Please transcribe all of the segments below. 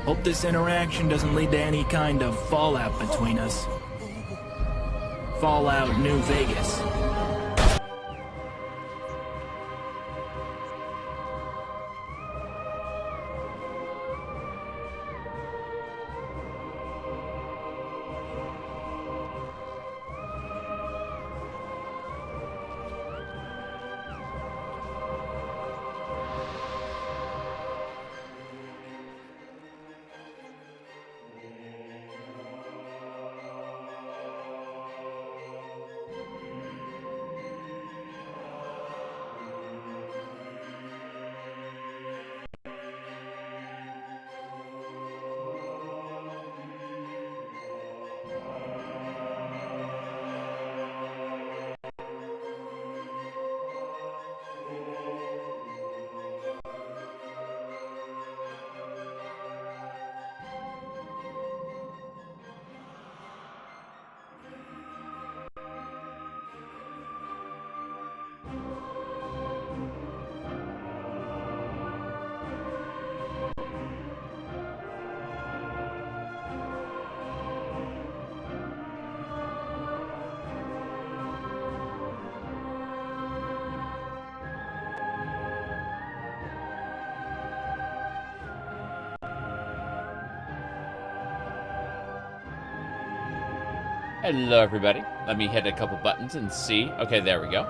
Hope this interaction doesn't lead to any kind of fallout between us. Fallout New Vegas. Hello, everybody. Let me hit a couple buttons and see. Okay, there we go.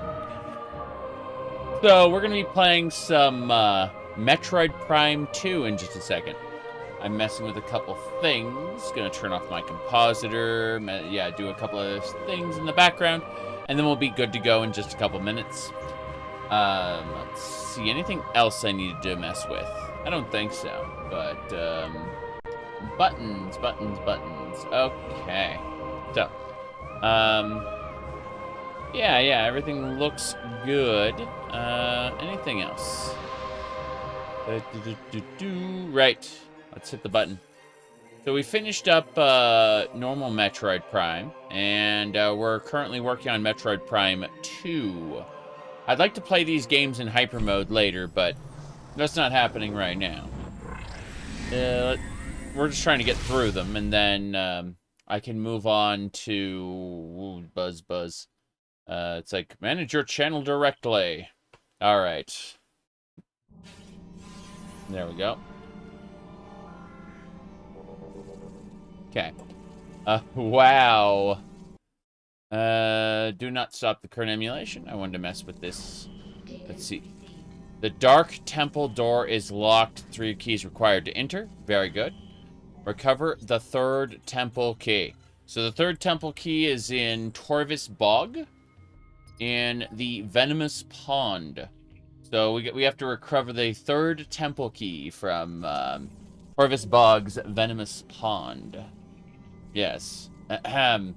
So, we're going to be playing some Metroid Prime 2 in just a second. I'm messing with a couple things. Going to turn off my compositor. Yeah, do a couple of things in the background. And then we'll be good to go in just a couple minutes. Let's see. Anything else I needed to mess with? I don't think so. But, buttons. Okay. So, yeah, everything looks good. Anything else? Right, let's hit the button. So we finished up normal Metroid Prime, and we're currently working on Metroid Prime 2. I'd like to play these games in hyper mode later, but that's not happening right now. We're just trying to get through them, and then I can move on to buzz. It's like manage your channel directly. All right. There we go. Okay. Wow. Do not stop the current emulation. I wanted to mess with this. Let's see. The Dark Temple door is locked. 3 keys required to enter. Very good. Recover the 3rd temple key. So the 3rd temple key is in Torvus Bog in the Venomous Pond. So we have to recover the 3rd temple key from Torvus Bog's Venomous Pond. Yes. Let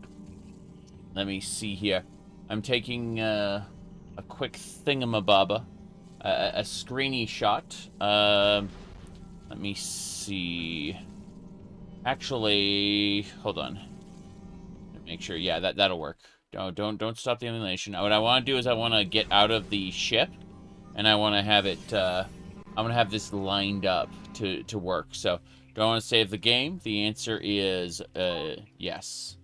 me see here. I'm taking a quick thingamabobba. A screeny shot. Let me see. Actually, hold on. Make sure, yeah, that'll work. Don't stop the emulation. What I want to do is I want to get out of the ship, and I want to have it. I'm gonna have this lined up to work. So, do I want to save the game? The answer is yes.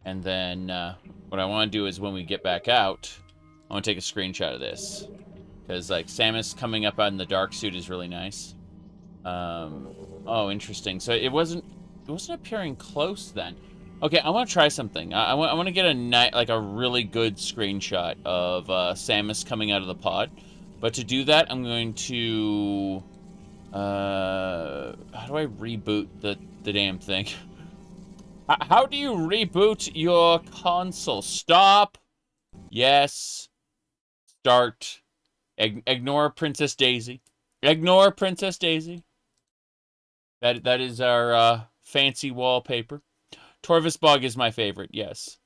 And then what I want to do is when we get back out, I want to take a screenshot of this because like Samus coming up out in the dark suit is really nice. Oh, interesting. So it wasn't appearing close then. Okay, I want to try something. I want to get a really good screenshot of Samus coming out of the pod. But to do that, I'm going to how do I reboot the damn thing? How do you reboot your console? Stop. Yes. Start. Ignore Princess Daisy. Ignore Princess Daisy. That is our fancy wallpaper. Torvus Bog is my favorite, yes.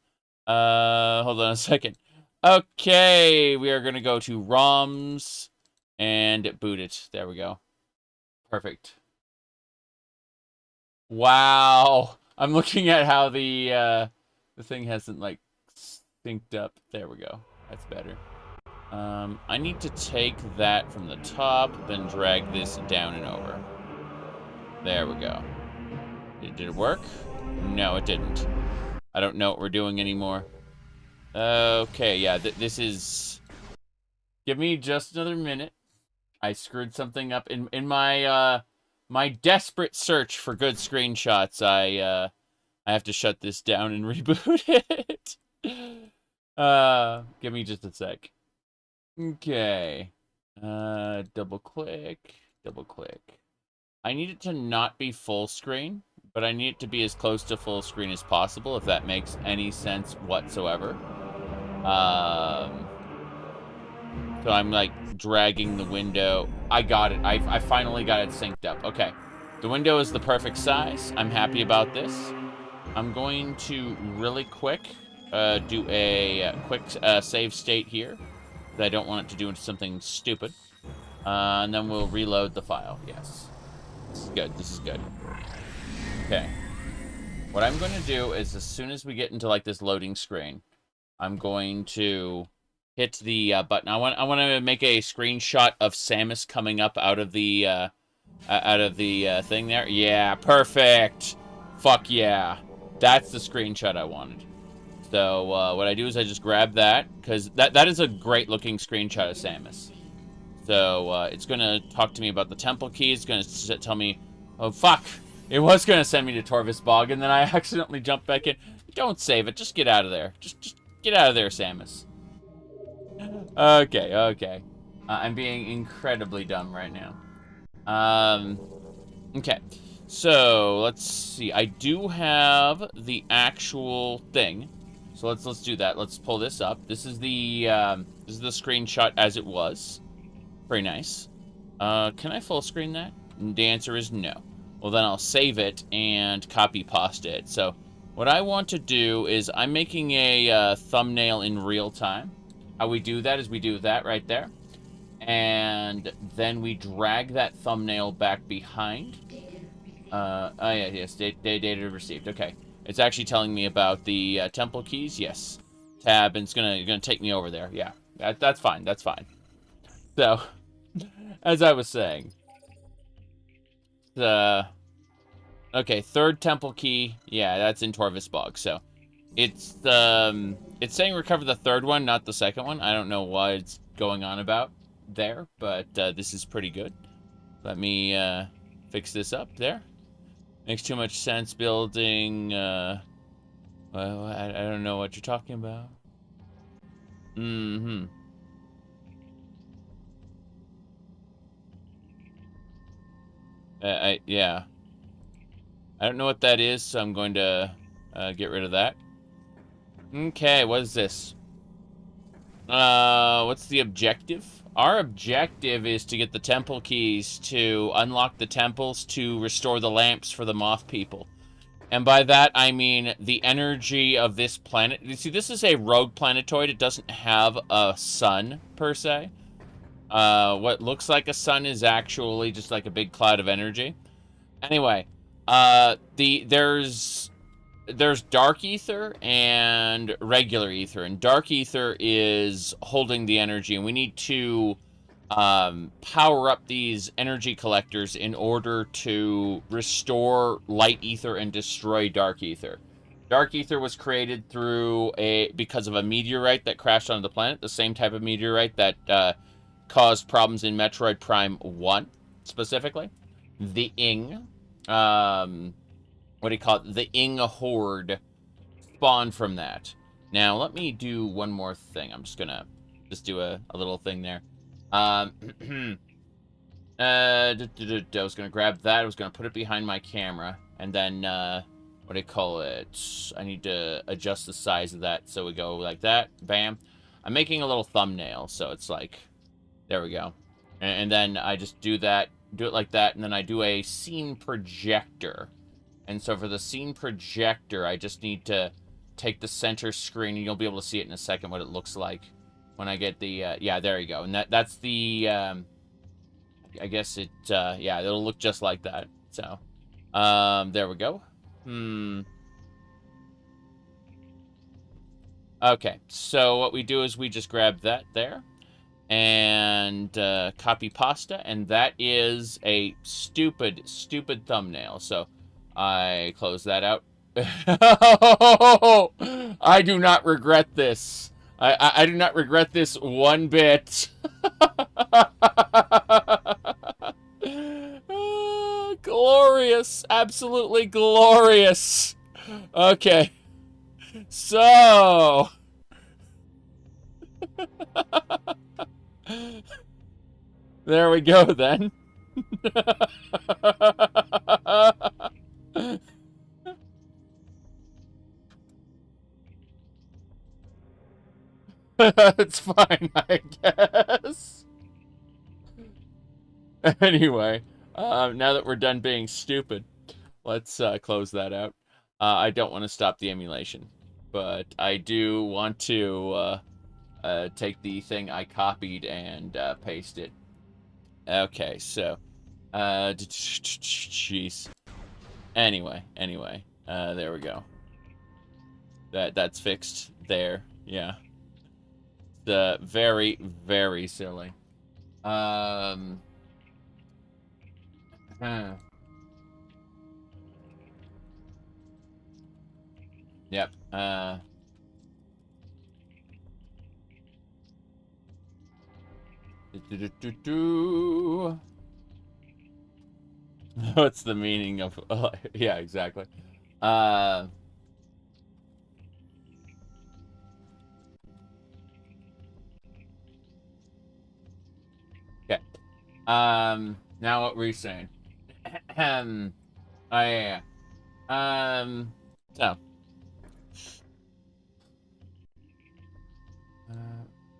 Hold on a second. Okay, we are going to go to ROMs and boot it. There we go. Perfect. Wow. I'm looking at how the thing hasn't, like, synced up. There we go. That's better. I need to take that from the top, then drag this down and over. There we go. Did it work? No, it didn't. I don't know what we're doing anymore. Okay, yeah, this is... Give me just another minute. I screwed something up in my, my desperate search for good screenshots. I have to shut this down and reboot it. Give me just a sec. Okay. Double click. I need it to not be full screen, but I need it to be as close to full screen as possible, if that makes any sense whatsoever. So I'm, like, dragging the window. I got it. I finally got it synced up. Okay. The window is the perfect size. I'm happy about this. I'm going to really quick do a quick save state here. I don't want it to do something stupid. And then we'll reload the file. Yes. This is good. This is good. Okay. What I'm going to do is, as soon as we get into, like, this loading screen, I'm going to hit the button. I want to make a screenshot of Samus coming up out of the thing there. Yeah, perfect. Fuck yeah. That's the screenshot I wanted. So what I do is I just grab that, because that is a great looking screenshot of Samus. So it's gonna talk to me about the temple key. It's gonna tell me, oh fuck, it was gonna send me to Torvus Bog, and then I accidentally jumped back in. Don't save it. Just get out of there. Just get out of there, Samus. Okay. I'm being incredibly dumb right now. Okay. So, let's see. I do have the actual thing. So let's do that. Let's pull this up. This is the screenshot as it was. Very nice. Can I full screen that? The answer is no. Well, then I'll save it and copy paste it. So, what I want to do is I'm making a thumbnail in real time. How we do that is we do that right there. And then we drag that thumbnail back behind. Oh yeah, yes, data received. Okay. It's actually telling me about the temple keys. Yes. Tab, and it's gonna take me over there. Yeah. That's fine. That's fine. So, as I was saying. Okay, third temple key. Yeah, that's in Torvus Bog. So, it's saying recover the third one, not the second one. I don't know what it's going on about there, but this is pretty good. Let me fix this up there. Makes too much sense building. Well, I don't know what you're talking about. Yeah. I don't know what that is, so I'm going to get rid of that. Okay, what is this? What's the objective? Our objective is to get the temple keys to unlock the temples to restore the lamps for the Moth people. And by that, I mean the energy of this planet. You see, this is a rogue planetoid. It doesn't have a sun, per se. What looks like a sun is actually just like a big cloud of energy. Anyway, there's dark ether and regular ether, and dark ether is holding the energy, and we need to power up these energy collectors in order to restore light ether and destroy dark ether. Dark ether was created because of a meteorite that crashed onto the planet, the same type of meteorite that caused problems in Metroid Prime 1, specifically. The Ing, what do you call it? The Ing Horde spawned from that. Now, let me do one more thing. I'm just gonna do a little thing there. I was gonna grab that. I was gonna put it behind my camera, and then what do you call it? I need to adjust the size of that so we go like that. Bam. I'm making a little thumbnail, so it's like, there we go. And then I just do that, do it like that, and then I do a scene projector. And so for the scene projector, I just need to take the center screen, and you'll be able to see it in a second what it looks like when I get the, yeah, there you go. And that's the, I guess it, yeah, it'll look just like that. So, there we go. Okay, so what we do is we just grab that there and copy pasta, and that is a stupid thumbnail. So I close that out. I do not regret this. I do not regret this one bit. Glorious. Absolutely glorious. Okay. So. There we go then. It's fine, I guess. Anyway, now that we're done being stupid, let's close that out. I don't want to stop the emulation, but I do want to take the thing I copied and paste it. Okay, so, jeez. Anyway, there we go. That's fixed there. Yeah. Very, very silly. Yep. What's the meaning of? Yeah, exactly. Okay. Now what were you saying? Oh yeah. So.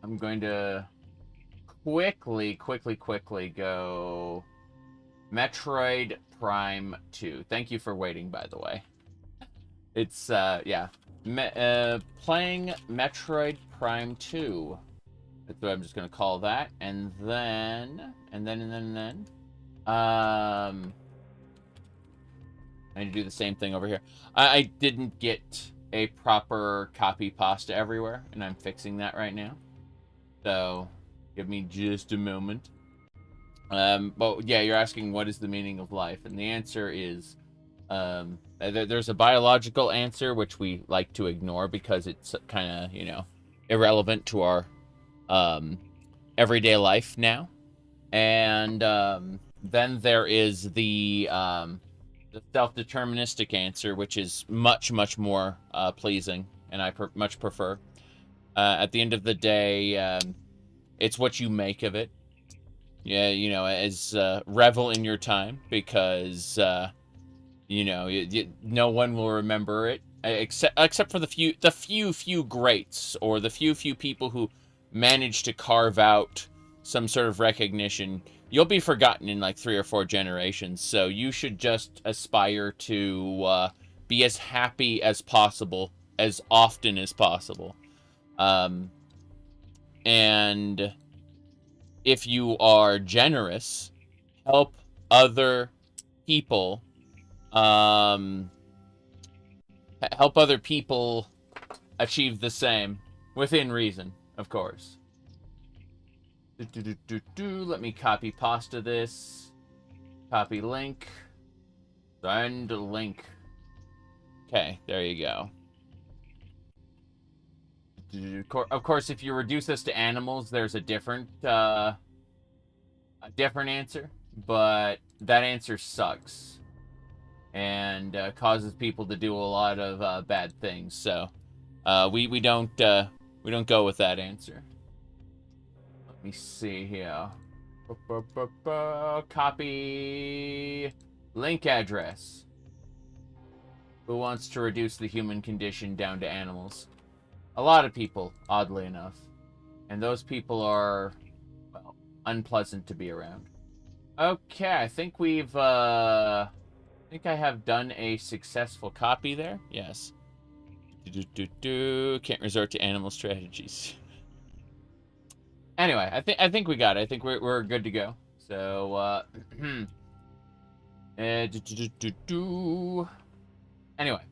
I'm going to quickly go Metroid Prime 2. Thank you for waiting, by the way. It's, yeah. Playing Metroid Prime 2. That's what I'm just gonna call that. And then... I need to do the same thing over here. I didn't get a proper copy pasta everywhere, and I'm fixing that right now. So, give me just a moment. But yeah, you're asking what is the meaning of life, and the answer is, there's a biological answer which we like to ignore because it's kind of, you know, irrelevant to our everyday life now. And then there is the self-deterministic answer, which is much more pleasing, and I much prefer. At the end of the day, it's what you make of it. Yeah, you know, as revel in your time, because you know, no one will remember it except for the few greats, or the few people who managed to carve out some sort of recognition. You'll be forgotten in like 3 or 4 generations, so you should just aspire to be as happy as possible, as often as possible. And if you are generous, help other people, help other people achieve the same, within reason, of course. Let me copy pasta this. Copy link. Send link. Okay, there you go. Of course, if you reduce this to animals, there's a different answer, but that answer sucks and causes people to do a lot of bad things. So we don't go with that answer. Let me see here. Copy link address. Who wants to reduce the human condition down to animals? A lot of people, oddly enough. And those people are, well, unpleasant to be around. Okay, I think we've, I think I have done a successful copy there. Yes. Can't resort to animal strategies. Anyway, I think we got it. I think we're good to go. So, anyway.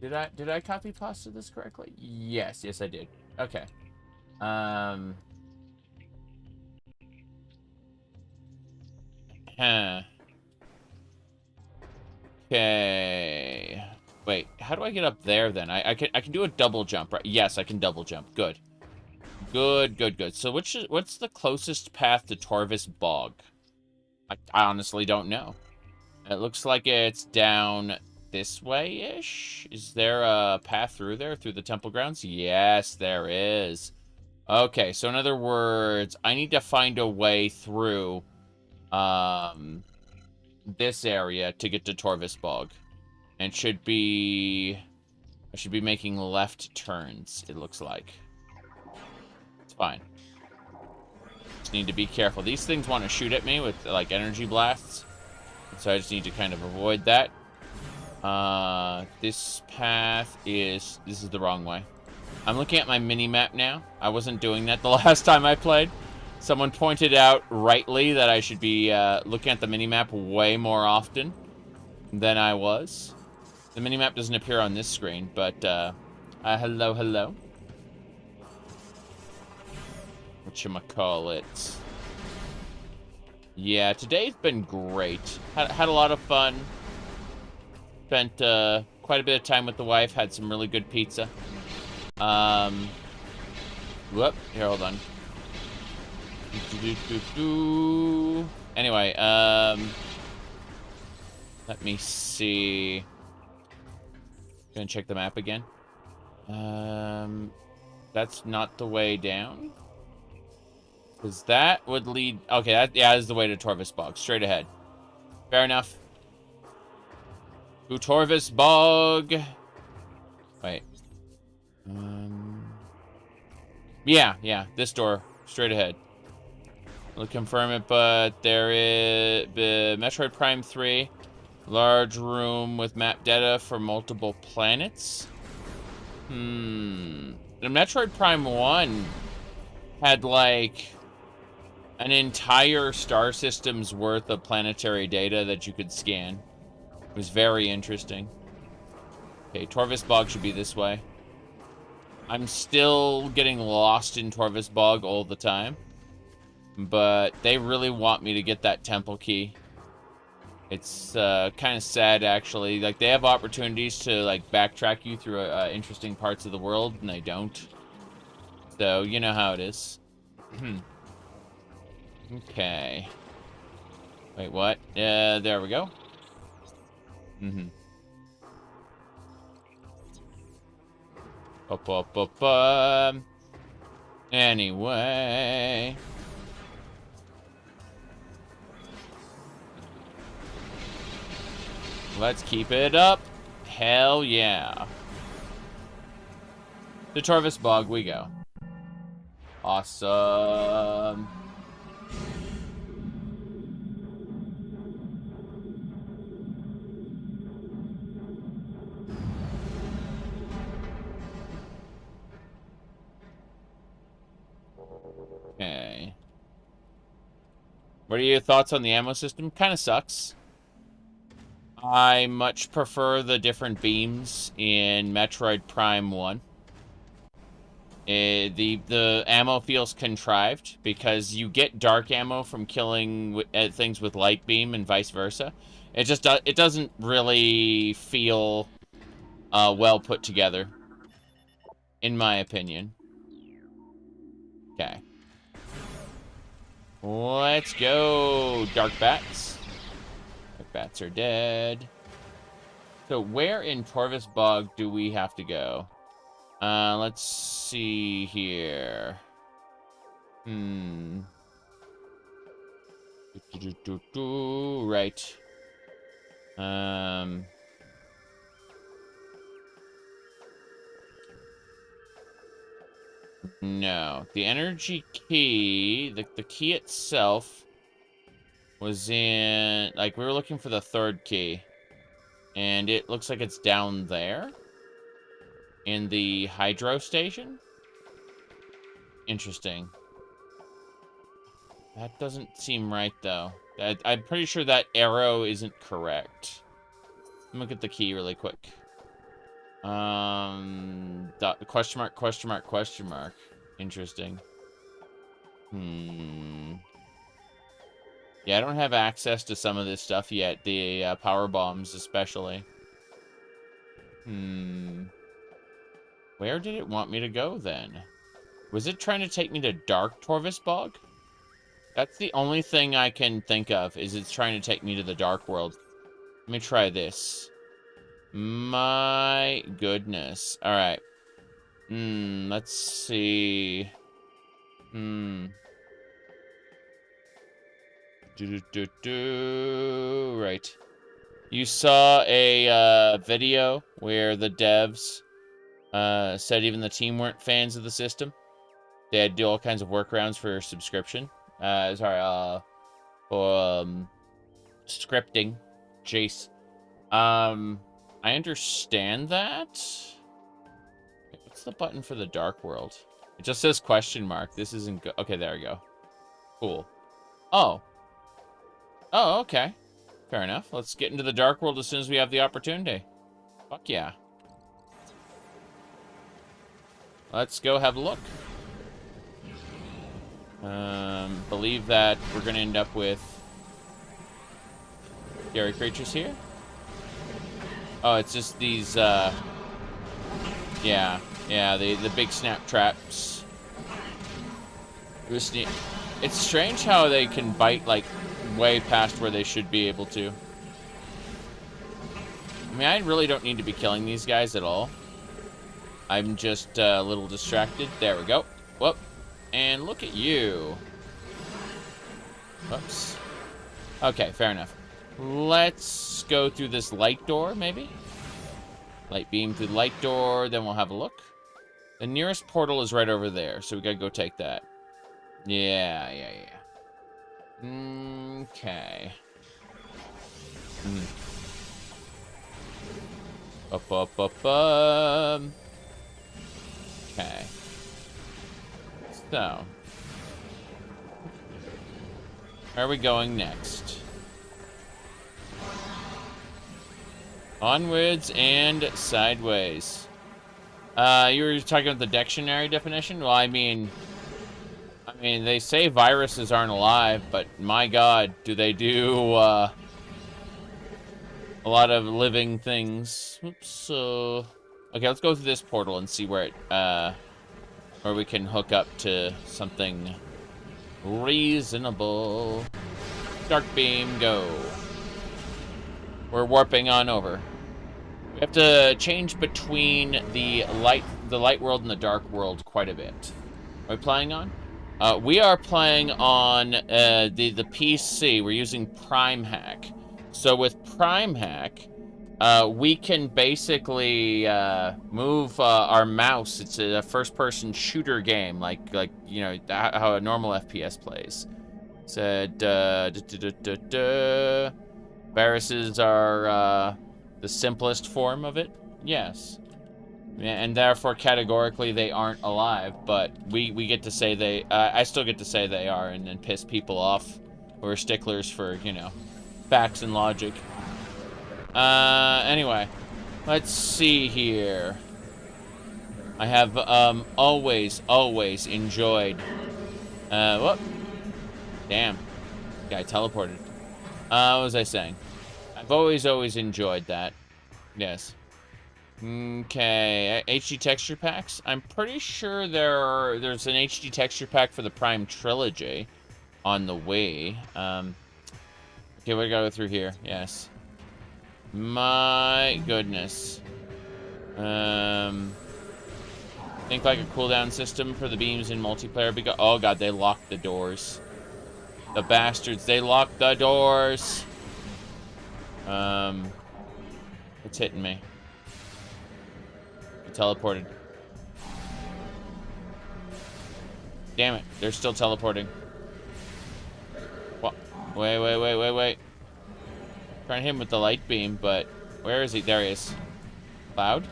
Did I copy pasta this correctly? Yes, I did. Okay. Okay. Wait, how do I get up there then? I can do a double jump, right? Yes, I can double jump. Good. Good. So what's the closest path to Torvus Bog? I honestly don't know. It looks like it's down this way-ish. Is there a path through there, through the temple grounds? Yes, there is. Okay, so in other words, I need to find a way through this area to get to Torvus Bog. And I should be making left turns, it looks like. It's fine. Just need to be careful. These things want to shoot at me with, like, energy blasts. So I just need to kind of avoid that. This path is... This is the wrong way. I'm looking at my mini-map now. I wasn't doing that the last time I played. Someone pointed out rightly that I should be looking at the mini-map way more often than I was. The mini-map doesn't appear on this screen, but hello. Whatchamacallit. Yeah, today's been great. Had a lot of fun. Spent quite a bit of time with the wife. Had some really good pizza. Whoop. Here, hold on. Anyway, let me see. Gonna check the map again. That's not the way down. Because that would lead... Okay, that is the way to Torvus Bog. Straight ahead. Fair enough. To Torvus Bog. Wait. Yeah. This door. Straight ahead. We'll confirm it, but there is... Metroid Prime 3. Large room with map data for multiple planets. The Metroid Prime 1 had, like... an entire star system's worth of planetary data that you could scan. It was very interesting. Okay, Torvus Bog should be this way. I'm still getting lost in Torvus Bog all the time. But they really want me to get that temple key. It's kind of sad, actually. Like, they have opportunities to, like, backtrack you through interesting parts of the world, and they don't. So, you know how it is. Okay. Wait, what? There we go. Anyway. Let's keep it up. Hell yeah. To Torvus Bog we go. Awesome. Okay. What are your thoughts on the ammo system? Kind of sucks. I much prefer the different beams in Metroid Prime 1. The ammo feels contrived because you get dark ammo from killing things with light beam and vice versa. It doesn't really feel well put together, in my opinion. Okay. Let's go, Dark Bats. Dark Bats are dead. So where in Torvus Bog do we have to go? Let's see here. Right. No. The energy key, the key itself was in, like, we were looking for the third key. And it looks like it's down there. In the hydro station? Interesting. That doesn't seem right, though. I'm pretty sure that arrow isn't correct. Let me look at the key really quick. Question mark. Interesting. Yeah, I don't have access to some of this stuff yet. The power bombs, especially. Where did it want me to go, then? Was it trying to take me to Dark Torvus Bog? That's the only thing I can think of, is it's trying to take me to the Dark World. Let me try this. My goodness. Alright. Let's see. Right. You saw a video where the devs said even the team weren't fans of the system. They had to do all kinds of workarounds for subscription. For scripting. Jace. I understand that. What's the button for the Dark World? It just says question mark. This isn't good. Okay, there we go. Cool. Oh. Oh, okay. Fair enough. Let's get into the Dark World as soon as we have the opportunity. Fuck yeah. Let's go have a look. Believe that we're gonna end up with scary creatures here. Oh, it's just these, yeah, the big snap traps. It's strange how they can bite, like, way past where they should be able to. I mean, I really don't need to be killing these guys at all. I'm just a little distracted. There we go. Whoop. And look at you. Whoops. Okay, fair enough. Let's go through this light door, maybe? Light beam through the light door, then we'll have a look. The nearest portal is right over there, so we gotta go take that. Yeah. Okay. Okay. So. Where are we going next? Onwards and sideways. You were talking about the dictionary definition? Well, I mean, they say viruses aren't alive, but my God, do they do a lot of living things? Oops. Okay, let's go through this portal and see where we can hook up to something reasonable. Dark beam, go. We're warping on over. We have to change between the light world and the dark world quite a bit. Are we playing on? We are playing on the PC. We're using Prime Hack. So with Prime Hack, we can basically move our mouse. It's a first-person shooter game, like you know how a normal FPS plays. Said viruses are the simplest form of it. Yes. And therefore, categorically, they aren't alive, but we get to say they... I still get to say they are and then piss people off who are sticklers for, you know, facts and logic. Anyway, let's see here. I have, always enjoyed... whoop. Damn. Guy teleported. What was I saying? I've always enjoyed that. Yes. Okay, HD texture packs. I'm pretty sure there's an HD texture pack for the Prime trilogy on the way. Okay, we gotta go through here. Yes. My goodness. Think like a cooldown system for the beams in multiplayer. Because oh god, they locked the doors. The bastards, they locked the doors. It's hitting me. Teleported. Damn it, they're still teleporting. What? Wait. Trying to hit him with the light beam, but where is he? There he is. Cloud?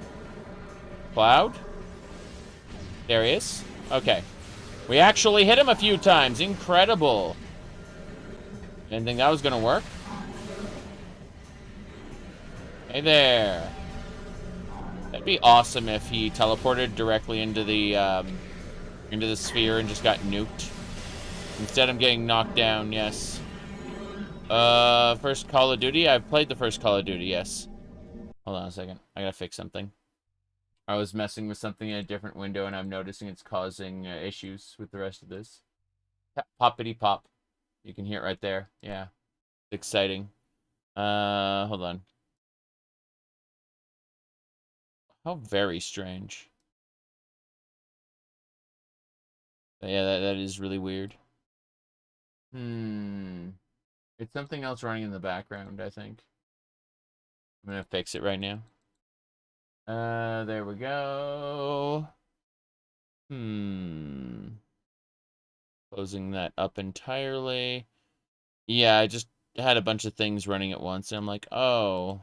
There he is. Okay. We actually hit him a few times. Incredible. Didn't think that was gonna work. Hey there. That'd be awesome if he teleported directly into the sphere and just got nuked. Instead, I'm getting knocked down, yes. First Call of Duty? I've played the first Call of Duty, yes. Hold on a second. I gotta fix something. I was messing with something in a different window, and I'm noticing it's causing issues with the rest of this. Poppity pop. You can hear it right there. Yeah. It's exciting. Hold on. How very strange. Yeah, that is really weird. It's something else running in the background, I think. I'm gonna fix it right now. There we go. Closing that up entirely. Yeah, I just had a bunch of things running at once, and I'm like, oh,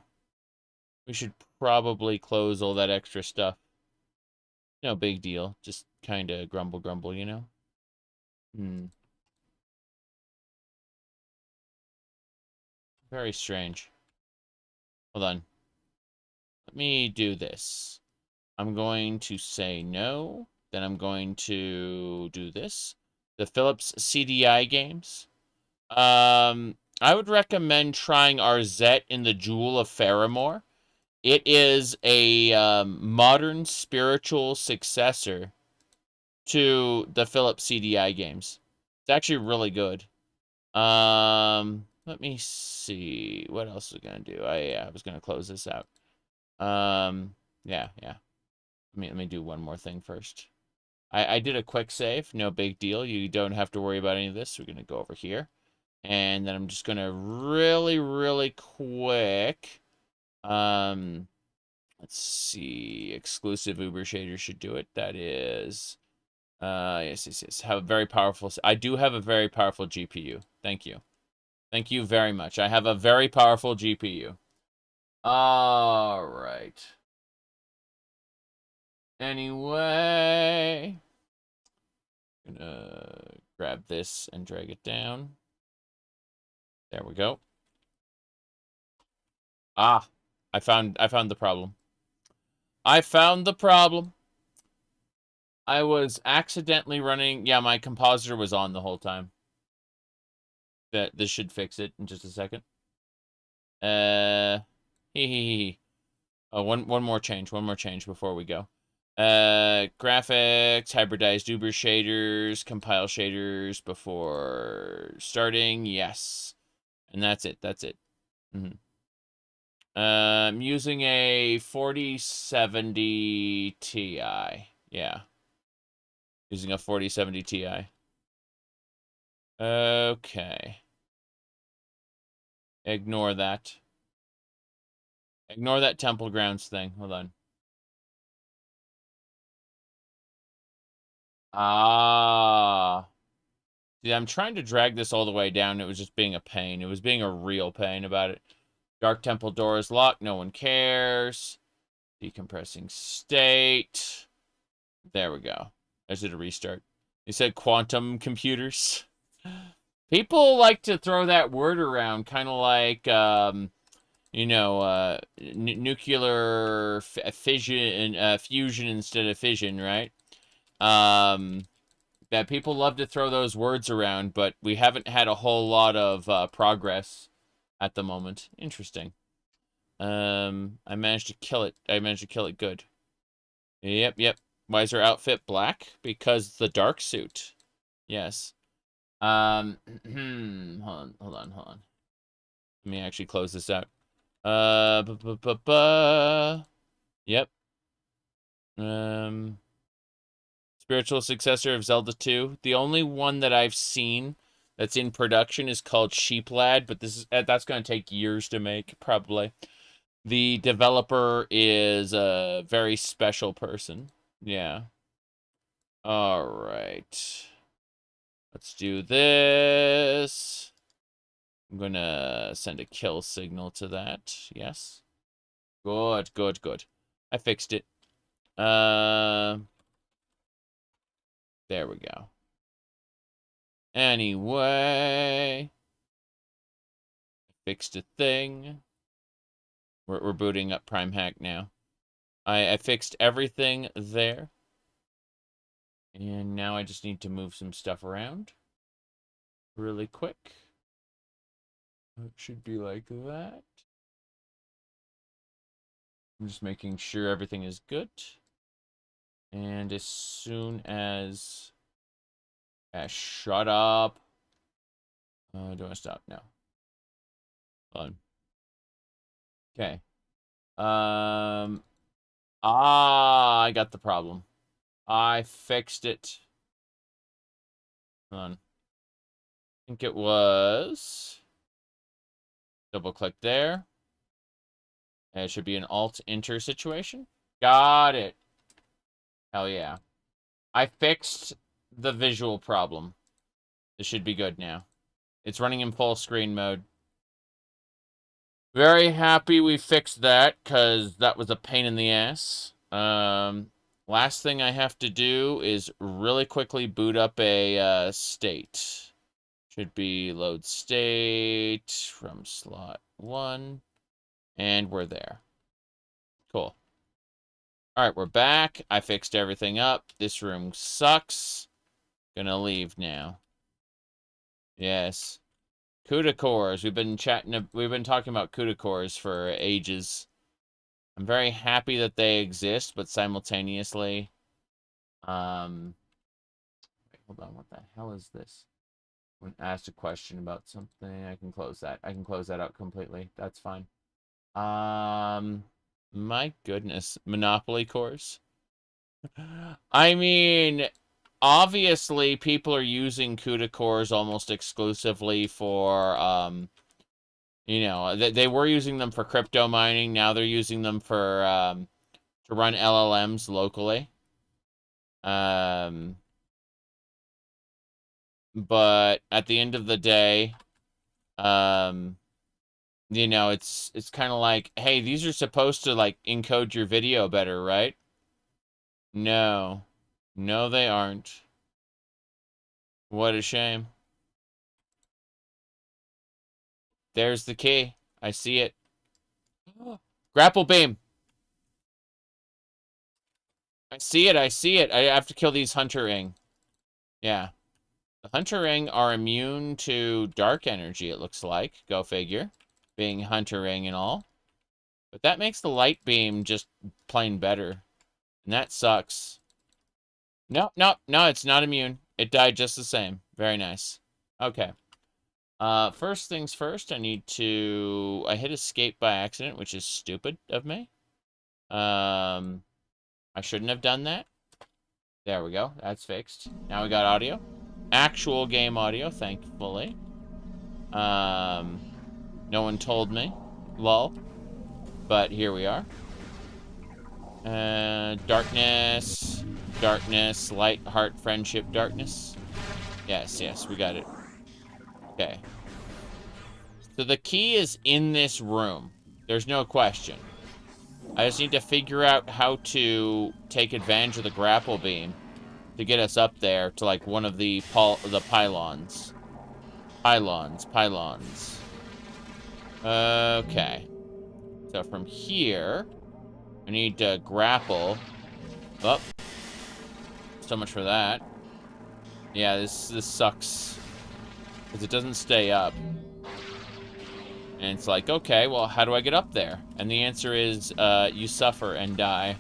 we should probably close all that extra stuff. No big deal. Just kind of grumble, you know? Very strange. Hold on. Let me do this. I'm going to say no. Then I'm going to do this. The Philips CDI games. I would recommend trying Arzette in the Jewel of Faramore. It is a modern spiritual successor to the Philips CDI games. It's actually really good. Let me see. What else was I gonna do? I was gonna close this out. Yeah. Let me do one more thing first. I did a quick save, no big deal. You don't have to worry about any of this. We're gonna go over here. And then I'm just gonna really quick. Let's see. Exclusive Uber shader should do it. That is yes. Have a very powerful. I do have a very powerful GPU. Thank you. Thank you very much. I have a very powerful GPU. All right. Anyway, gonna grab this and drag it down. There we go. Ah, I found the problem. I found the problem. I was accidentally running. Yeah, my compositor was on the whole time. This should fix it in just a second. Oh, one more change before we go. Graphics, hybridized Uber shaders, compile shaders before starting. Yes. And that's it. I'm using a 4070 Ti. Yeah. Using a 4070 Ti. Okay. Ignore that. Ignore that Temple Grounds thing. Hold on. Ah. See, I'm trying to drag this all the way down. It was just being a pain. It was being a real pain about it. Dark Temple door is locked. No one cares. Decompressing state. There we go. I did a restart. You said quantum computers. People like to throw that word around, kind of like, you know, nuclear fission, fusion instead of fission, right? That people love to throw those words around, but we haven't had a whole lot of progress at the moment. Interesting. I managed to kill it. I managed to kill it good. Yep. Why is her outfit black? Because the dark suit. Yes. Hold on. Let me actually close this out. Yep. Spiritual successor of Zelda 2. The only one that I've seen that's in production is called Sheeplad, but that's going to take years to make, probably. The developer is a very special person. Yeah. All right. Let's do this. I'm going to send a kill signal to that. Yes. Good. I fixed it. There we go. Anyway. Fixed a thing. We're booting up Prime Hack now. I fixed everything there. And now I just need to move some stuff around really quick. It should be like that. I'm just making sure everything is good. And as soon as... shut up. Do I want to stop? No. Hold on. Okay. I got the problem. I fixed it. Hold on. I think it was... Double click there. And it should be an Alt-Enter situation. Got it. Hell yeah. I fixed the visual problem. This should be good now. It's running in full screen mode. Very happy we fixed that, because that was a pain in the ass. Last thing I have to do is really quickly boot up a state. Should be load state from slot 1. And we're there. Cool. Alright, we're back. I fixed everything up. This room sucks. Gonna leave now. Yes. CUDA cores. We've been talking about CUDA cores for ages. I'm very happy that they exist, but simultaneously, wait, hold on, what the hell is this? When asked a question about something, I can close that. I can close that out completely. That's fine. My goodness, Monopoly cores. I mean, obviously, people are using CUDA cores almost exclusively for, you know, they were using them for crypto mining. Now they're using them for, to run LLMs locally. But at the end of the day, you know, it's kind of like, hey, these are supposed to, like, encode your video better, right? No. No, they aren't. What a shame. There's the key. I see it. Grapple beam. I see it. I see it. I have to kill these hunter ring. Yeah. The hunter ring are immune to dark energy, it looks like. Go figure. Being hunter ring and all. But that makes the light beam just plain better. And that sucks. No, it's not immune. It died just the same. Very nice. Okay. First things first, I hit escape by accident, which is stupid of me. I shouldn't have done that. There we go. That's fixed. Now we got audio. Actual game audio, thankfully. No one told me. Lol. But here we are. Darkness. Darkness. Light, heart, friendship, darkness. Yes, we got it. Okay. So the key is in this room. There's no question. I just need to figure out how to take advantage of the grapple beam to get us up there to, like, one of the pylons. Pylons. Okay. So from here, I need to grapple. Oh. So much for that. Yeah, this sucks. Because it doesn't stay up. And it's like, okay, well, how do I get up there? And the answer is, you suffer and die.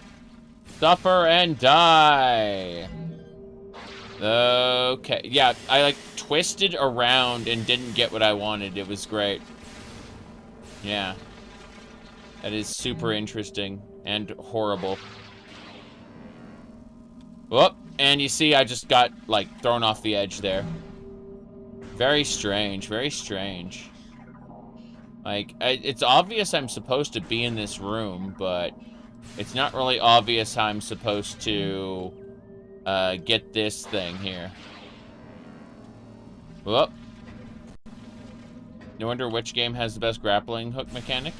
Suffer and die! Okay, yeah, I, like, twisted around and didn't get what I wanted. It was great. Yeah. That is super interesting and horrible. Whoop! And you see, I just got, like, thrown off the edge there. Very strange, very strange. Like, it's obvious I'm supposed to be in this room, but it's not really obvious how I'm supposed to get this thing here. Whoop. No wonder which game has the best grappling hook mechanic.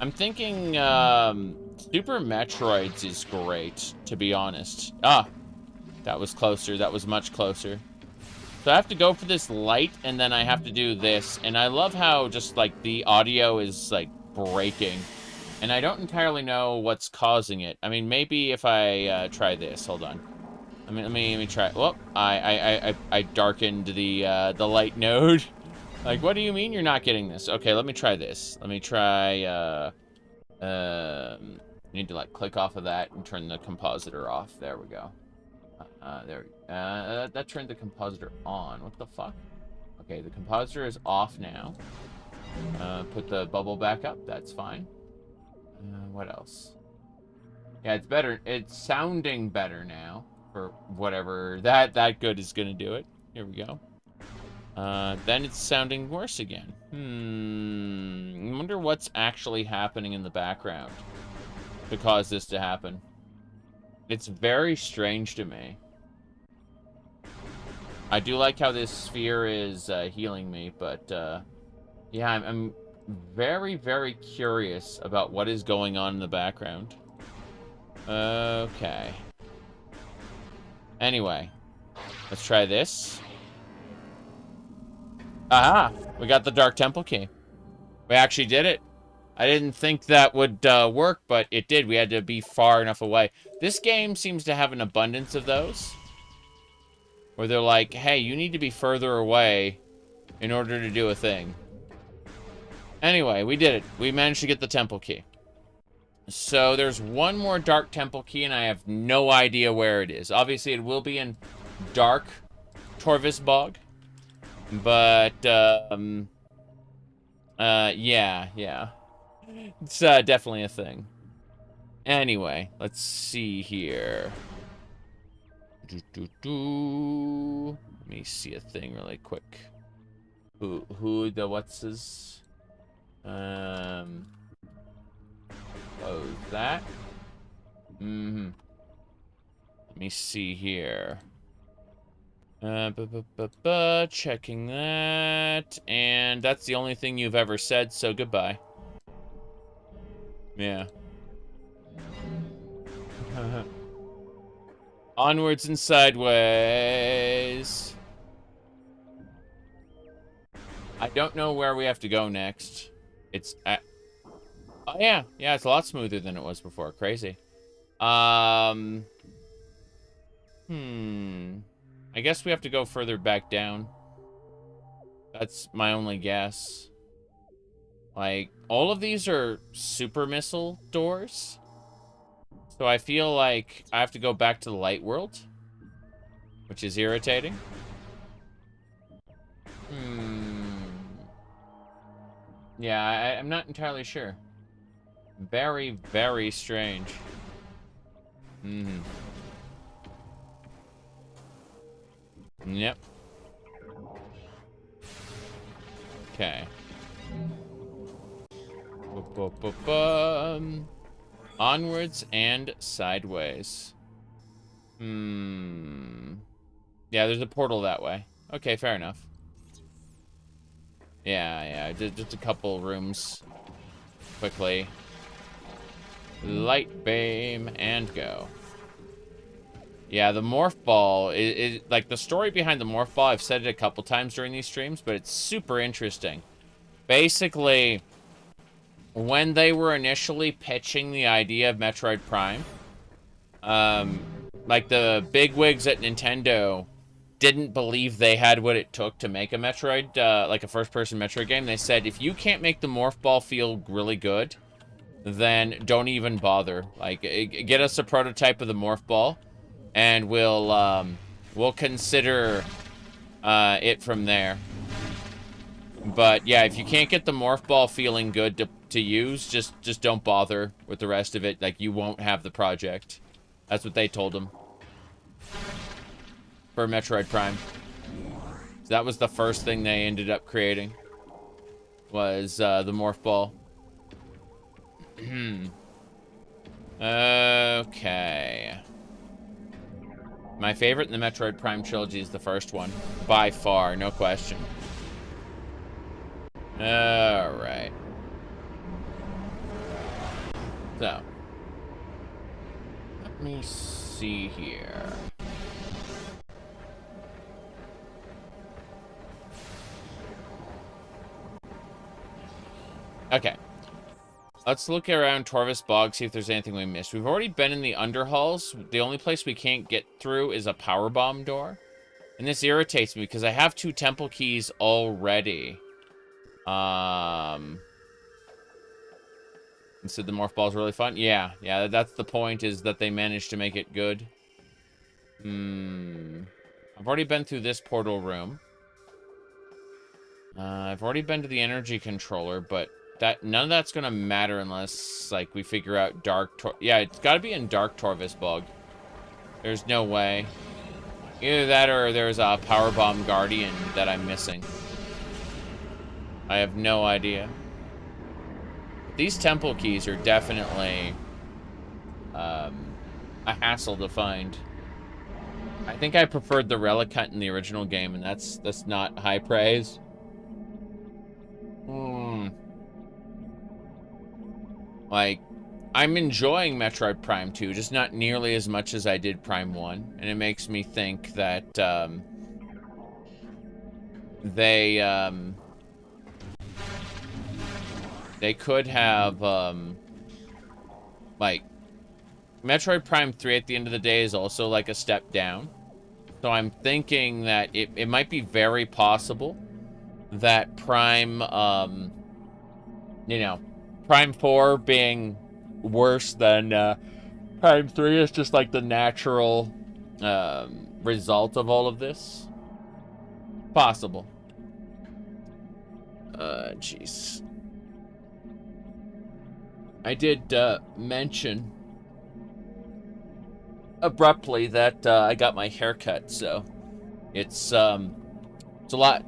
I'm thinking Super Metroids is great, to be honest. Ah, that was closer. That was much closer. So I have to go for this light, and then I have to do this. And I love how just, like, the audio is, like, breaking. And I don't entirely know what's causing it. I mean, maybe if I try this. Hold on. Let me try. Whoop! I darkened the light node. Like, what do you mean you're not getting this? Okay, let me try this. Let me try, need to, like, click off of that and turn the compositor off. There we go. That turned the compositor on. What the fuck? Okay, the compositor is off now. Put the bubble back up. That's fine. What else? Yeah, it's better. It's sounding better now for whatever that good is gonna do it. Here we go. Then it's sounding worse again. I wonder what's actually happening in the background to cause this to happen. It's very strange to me. I do like how this sphere is healing me, but yeah, I'm very, very curious about what is going on in the background. Okay. Anyway, let's try this. Aha! We got the Dark Temple key. We actually did it. I didn't think that would work, but it did. We had to be far enough away. This game seems to have an abundance of those. Where they're like, hey, you need to be further away in order to do a thing. Anyway, we did it. We managed to get the temple key. So there's one more Dark Temple key, and I have no idea where it is. Obviously, it will be in Dark Torvus Bog. But, yeah. It's definitely a thing. Anyway, let's see here. Let me see a thing really quick. What's his? Close that. Let me see here. Checking that. And that's the only thing you've ever said, so goodbye. Yeah. Onwards and sideways. I don't know where we have to go next. It's at... Oh, yeah. Yeah, it's a lot smoother than it was before. Crazy. I guess we have to go further back down. That's my only guess. Like, all of these are super missile doors. So I feel like I have to go back to the light world, which is irritating. Yeah, I'm not entirely sure. Very, very strange. Yep. Okay. Onwards and sideways. Yeah, there's a portal that way. Okay, fair enough. Yeah, just a couple rooms. Quickly. Light beam and go. Yeah, the morph ball is like the story behind the morph ball. I've said it a couple times during these streams, but it's super interesting. Basically, when they were initially pitching the idea of Metroid Prime, like the bigwigs at Nintendo didn't believe they had what it took to make a Metroid, like a first-person Metroid game. They said, if you can't make the morph ball feel really good, then don't even bother. Like, get us a prototype of the morph ball, and we'll consider it from there. But yeah, if you can't get the morph ball feeling good to use, just don't bother with the rest of it. Like, you won't have the project. That's what they told him for Metroid Prime. So that was the first thing they ended up creating, was the morph ball. Okay. My favorite in the Metroid Prime trilogy is the first one. By far, no question. Alright. So. Let me see here. Okay. Let's look around Torvus Bog, see if there's anything we missed. We've already been in the underhalls. The only place we can't get through is a power bomb door. And this irritates me because I have 2 temple keys already. Said the morph ball is really fun. Yeah, that's the point, is that they managed to make it good. I've already been through this portal room. I've already been to the energy controller, but none of that's gonna matter unless, like, we figure out yeah, it's gotta be in Dark Torvus Bog. There's no way. Either that or there's a Powerbomb Guardian that I'm missing. I have no idea. These temple keys are definitely a hassle to find. I think I preferred the relic hunt in the original game, and that's not high praise. Like, I'm enjoying Metroid Prime 2, just not nearly as much as I did Prime 1, and it makes me think that they could have like, Metroid Prime 3 at the end of the day is also like a step down. So I'm thinking that it might be very possible that Prime, you know, Prime 4 being worse than Prime 3 is just like the natural result of all of this. Possible. Jeez. I did mention abruptly that I got my hair cut, so it's a lot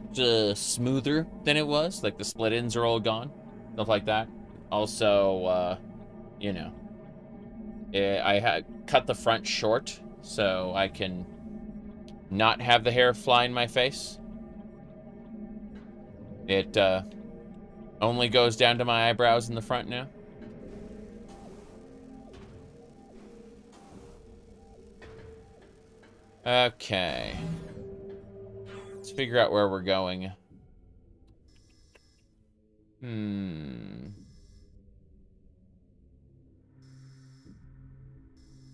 smoother than it was. Like, the split ends are all gone, stuff like that. Also, you know, I had cut the front short so I can not have the hair fly in my face. It only goes down to my eyebrows in the front now. Okay. Let's figure out where we're going.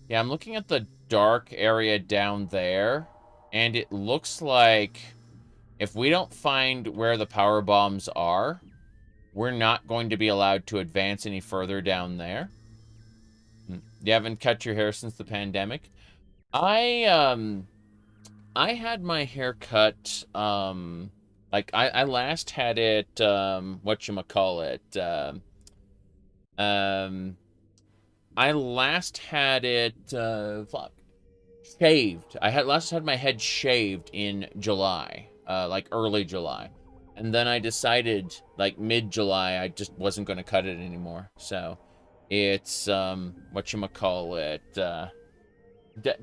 Yeah, I'm looking at the dark area down there, and it looks like if we don't find where the power bombs are, we're not going to be allowed to advance any further down there. You haven't cut your hair since the pandemic? I had my hair cut, like, I last had it, whatchamacallit, I last had it, shaved. Last had my head shaved in July, like early July. And then I decided, like, mid-July, I just wasn't going to cut it anymore. So, it's, whatchamacallit,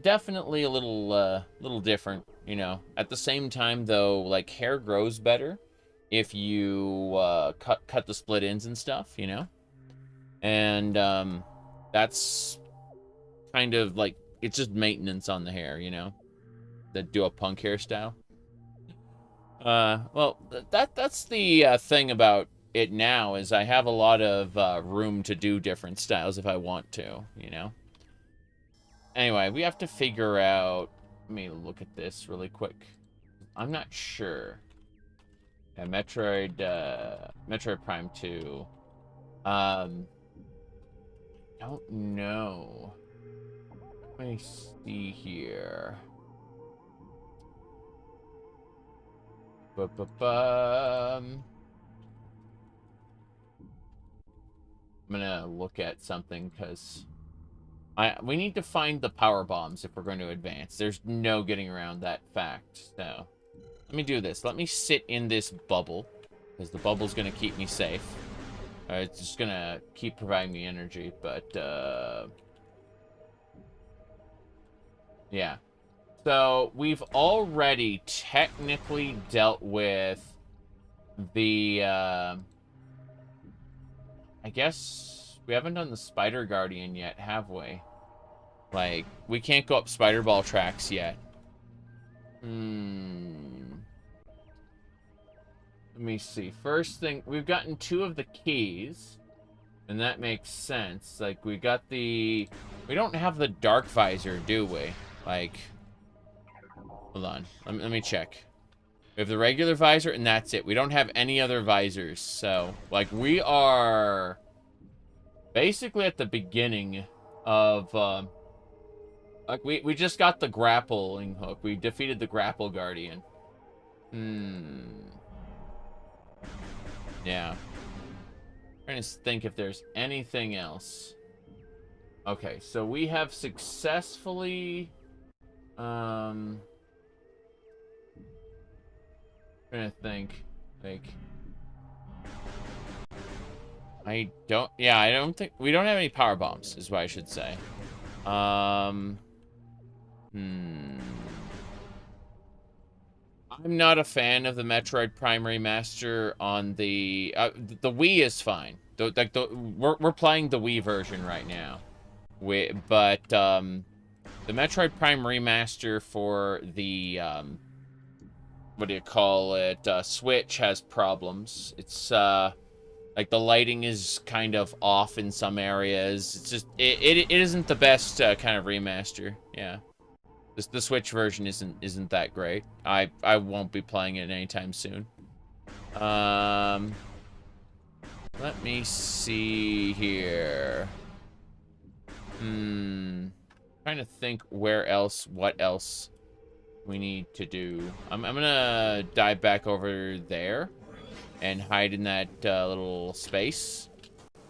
definitely a little different, you know. At the same time, though, like, hair grows better if you cut the split ends and stuff, you know. And that's kind of like, it's just maintenance on the hair, you know, that do a punk hairstyle. Well, that's the thing about it now, is I have a lot of room to do different styles if I want to, you know. Anyway, we have to figure out... Let me look at this really quick. I'm not sure. Yeah, Metroid Prime 2. Don't know. Let me see here. I'm gonna look at something, because we need to find the power bombs if we're going to advance. There's no getting around that fact. So let me do this. Let me sit in this bubble, because the bubble's going to keep me safe. It's just going to keep providing me energy, but yeah. So we've already technically dealt with the I guess we haven't done the Spider Guardian yet, have we? Like, we can't go up Spider Ball tracks yet. Let me see. First thing, we've gotten 2 of the keys, and that makes sense. Like, we got the... We don't have the Dark Visor, do we? Like, hold on. Let me check. We have the regular visor, and that's it. We don't have any other visors. So, like, we are basically at the beginning of, like, we just got the grappling hook. We defeated the grapple guardian. Yeah. Trying to think if there's anything else. Okay, so we have successfully, trying to think, like, I don't think, we don't have any power bombs, is what I should say. I'm not a fan of the Metroid Prime remaster on the Wii is fine. We're playing the Wii version right now. But the Metroid Prime remaster for the what do you call it? Switch has problems. It's like the lighting is kind of off in some areas. It's just it isn't the best kind of remaster. Yeah. The Switch version isn't that great. I won't be playing it anytime soon. Let me see here. Trying to think what else we need to do. I'm gonna dive back over there and hide in that little space.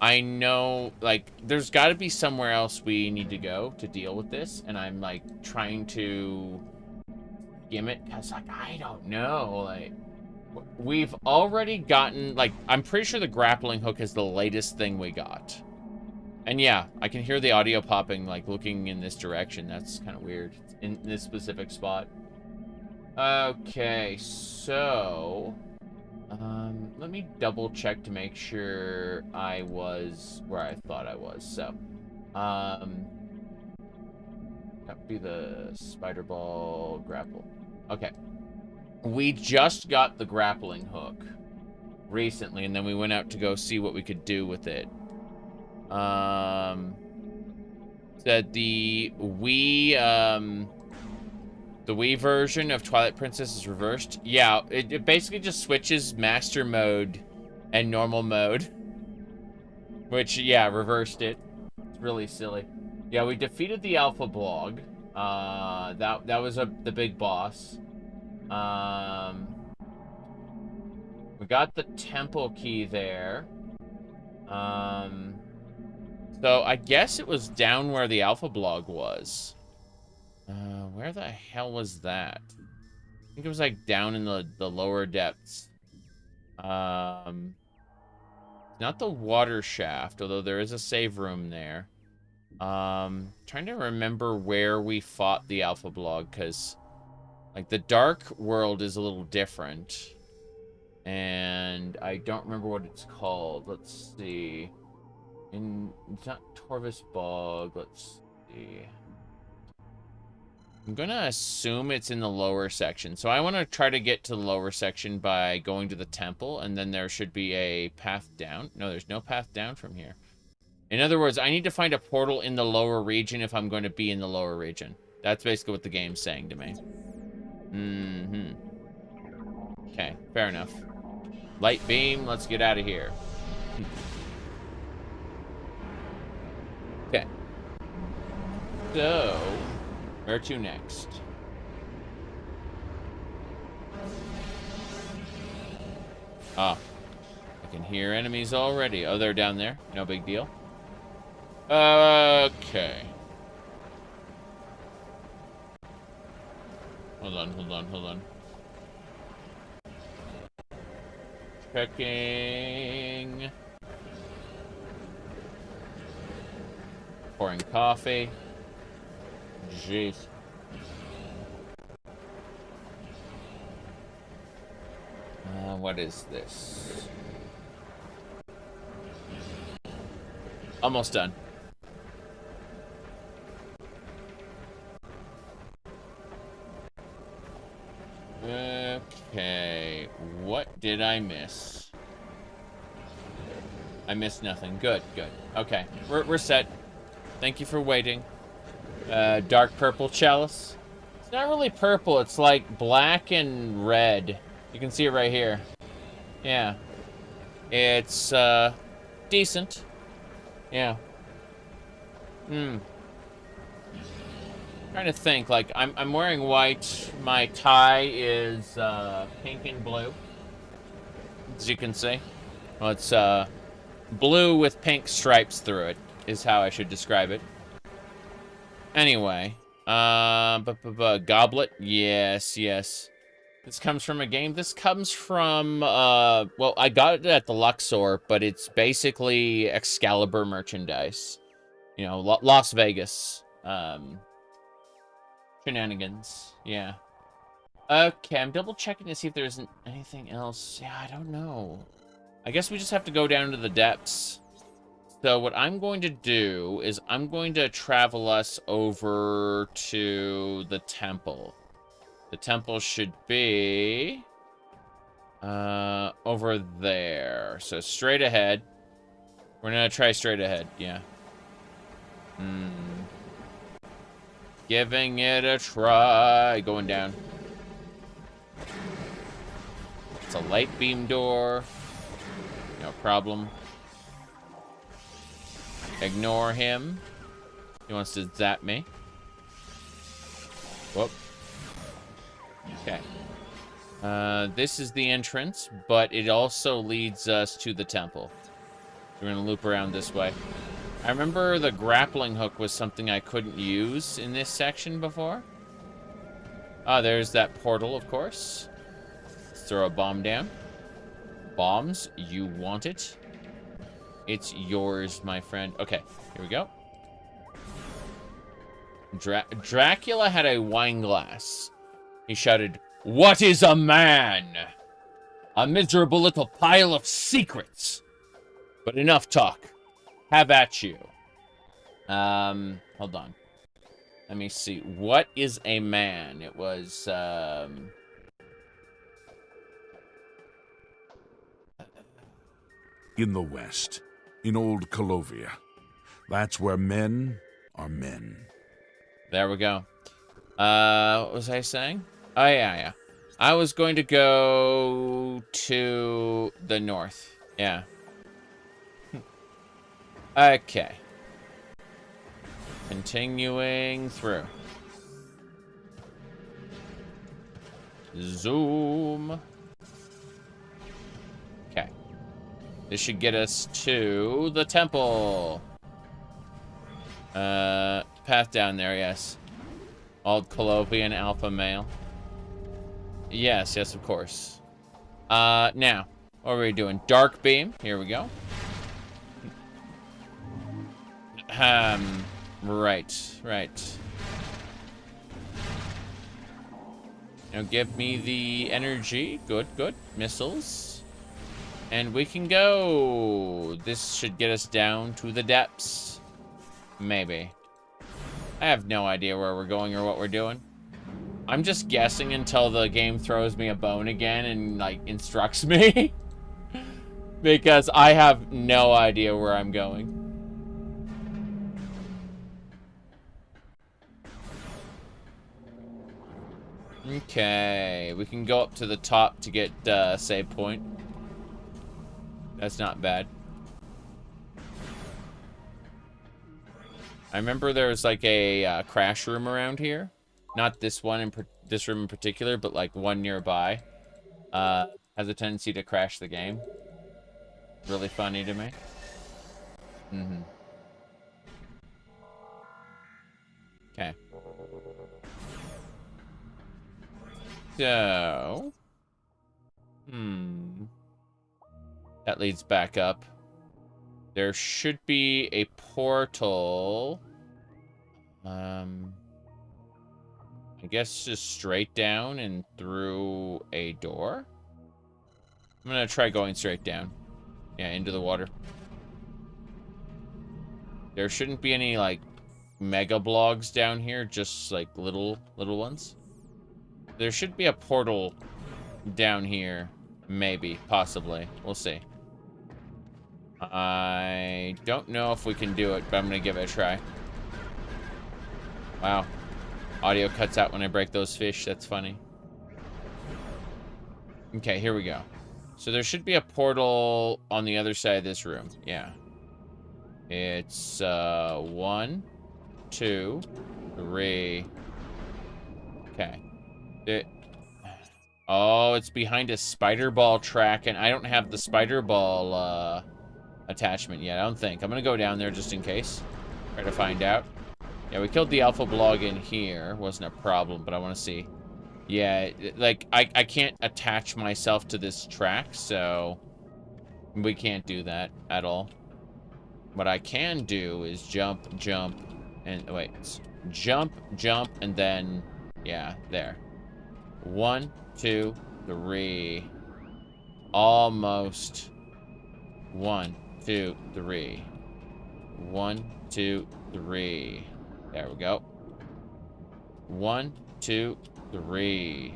I know, like, there's got to be somewhere else we need to go to deal with this, and I'm, like, trying to skim it, because, like, I don't know, like, we've already gotten, like, I'm pretty sure the grappling hook is the latest thing we got. And yeah, I can hear the audio popping, like, looking in this direction. That's kind of weird, in this specific spot. Okay, so... let me double check to make sure I was where I thought I was. So, that would be the spider ball grapple. Okay. We just got the grappling hook recently, and then we went out to go see what we could do with it. Said the Wii version of Twilight Princess is reversed. Yeah, it basically just switches master mode and normal mode. Which, yeah, reversed it. It's really silly. Yeah, we defeated the Alpha Blog. That was the big boss. We got the temple key there. So I guess it was down where the Alpha Blog was. Where the hell was that? I think it was like down in the lower depths. Not the water shaft, although there is a save room there. Trying to remember where we fought the Alpha Blog, because like the Dark World is a little different. And I don't remember what it's called. Let's see. It's not Torvus Bog. Let's see. I'm gonna assume it's in the lower section. So I want to try to get to the lower section by going to the temple, and then there should be a path down. No, there's no path down from here. In other words, I need to find a portal in the lower region if I'm going to be in the lower region. That's basically what the game's saying to me. Okay, fair enough. Light beam, let's get out of here. Okay. So... where to next? Ah. I can hear enemies already. Oh, they're down there. No big deal. Okay. Hold on. Checking. Pouring coffee. Jeez. What is this? Almost done. Okay. What did I miss? I missed nothing. Good. Okay. We're set. Thank you for waiting. Dark purple chalice. It's not really purple. It's like black and red. You can see it right here. Yeah. It's, decent. Yeah. Trying to think, like, I'm wearing white. My tie is, pink and blue. As you can see. Well, it's, blue with pink stripes through it, is how I should describe it. Anyway. Goblet? Yes, yes. This comes from a game. This comes from, well, I got it at the Luxor, but it's basically Excalibur merchandise. You know, Las Vegas. Shenanigans. Yeah. Okay, I'm double checking to see if there's anything else. Yeah, I don't know. I guess we just have to go down to the depths. So what I'm going to do is I'm going to travel us over to the temple. The temple should be over there. So straight ahead. We're gonna try straight ahead, yeah. Giving it a try. Going down. It's a light beam door. No problem. Ignore him. He wants to zap me. Whoop. Okay. This is the entrance, but it also leads us to the temple. We're gonna loop around this way. I remember the grappling hook was something I couldn't use in this section before. Ah, there's that portal, of course. Let's throw a bomb down. Bombs, you want it? It's yours, my friend. Okay, here we go. Dracula had a wine glass. He shouted, "What is a man? A miserable little pile of secrets. But enough talk. Have at you." Hold on. Let me see. What is a man? It was, In the West, in old Colovia. That's where men are men. There we go. What was I saying? Oh, yeah. I was going to go to the north. Yeah. Okay. Continuing through. Zoom. Okay. This should get us to the temple. Path down there, yes. Old Colovian alpha male. Yes, of course. Now, what are we doing? Dark beam. Here we go. Right. Now give me the energy. Good. Missiles. And we can go. This should get us down to the depths. Maybe. I have no idea where we're going or what we're doing. I'm just guessing until the game throws me a bone again and, like, instructs me. Because I have no idea where I'm going. Okay, we can go up to the top to get save point. That's not bad. I remember there was like a crash room around here. Not this one this room in particular, but like one nearby. Has a tendency to crash the game. Really funny to me. Okay. So, that leads back up. There should be a portal. I guess just straight down and through a door. I'm gonna try going straight down. Yeah, into the water. There shouldn't be any, like, mega blogs down here, just, like, little ones. There should be a portal down here. Maybe. Possibly. We'll see. I don't know if we can do it, but I'm going to give it a try. Wow. Audio cuts out when I break those fish. That's funny. Okay, here we go. So there should be a portal on the other side of this room. Yeah. It's 1, 2, 3. Okay. Oh, it's behind a spider ball track, and I don't have the spider ball attachment yet, I don't think. I'm gonna go down there just in case. Try to find out. Yeah, we killed the alpha blog in here. Wasn't a problem, but I want to see. Yeah, like, I can't attach myself to this track, so we can't do that at all. What I can do is jump, and wait, jump, and then, yeah, there. 1, 2, 3. Almost. 1, 2, 3. 1, 2, 3. There we go. 1, 2, 3.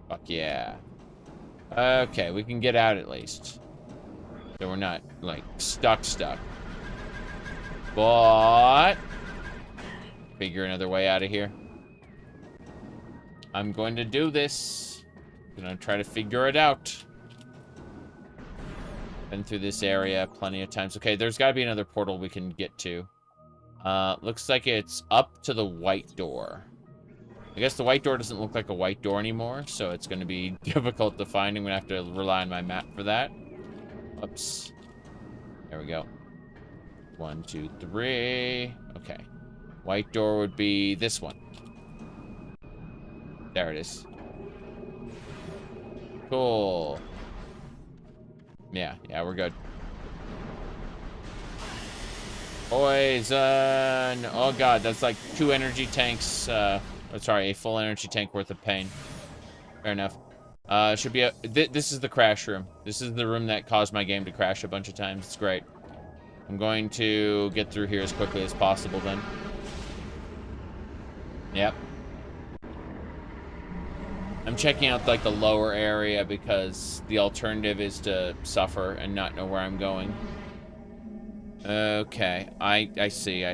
Fuck yeah. Okay, we can get out at least. So we're not, like, stuck. But figure another way out of here. I'm going to do this. I'm gonna try to figure it out. Been through this area plenty of times. Okay, there's got to be another portal we can get to. Looks like it's up to the white door. I guess the white door doesn't look like a white door anymore, so it's going to be difficult to find. I'm going to have to rely on my map for that. Oops. There we go. 1, 2, 3. Okay. White door would be this one. There it is. Cool. Yeah, we're good. Poison. Oh god, that's like 2 energy tanks. Sorry, a full energy tank worth of pain. Fair enough. Should be a... This is the crash room. This is the room that caused my game to crash a bunch of times. It's great. I'm going to get through here as quickly as possible then. Yep. I'm checking out, like, the lower area because the alternative is to suffer and not know where I'm going. Okay. I see.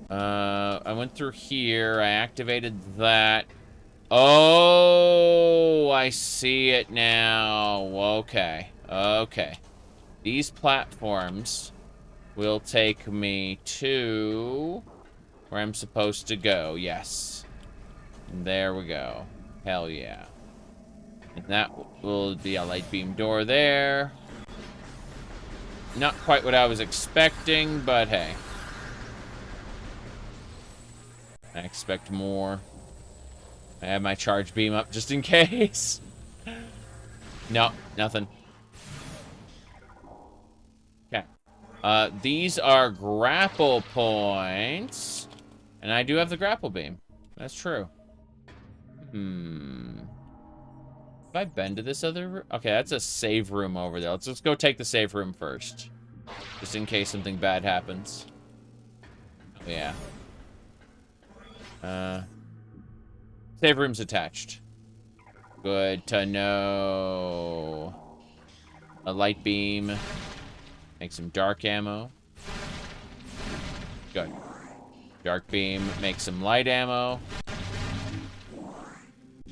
I went through here. I activated that. Oh, I see it now. Okay. These platforms will take me to where I'm supposed to go. Yes. There we go. Hell yeah. And that will be a light beam door there. Not quite what I was expecting, but hey. I expect more. I have my charge beam up just in case. No, nothing. Okay. These are grapple points. And I do have the grapple beam. That's true. Have I been to this other room? Okay, that's a save room over there. Let's just go take the save room first. Just in case something bad happens. Oh, yeah. Save room's attached. Good to know. A light beam. Make some dark ammo. Good. Dark beam. Make some light ammo.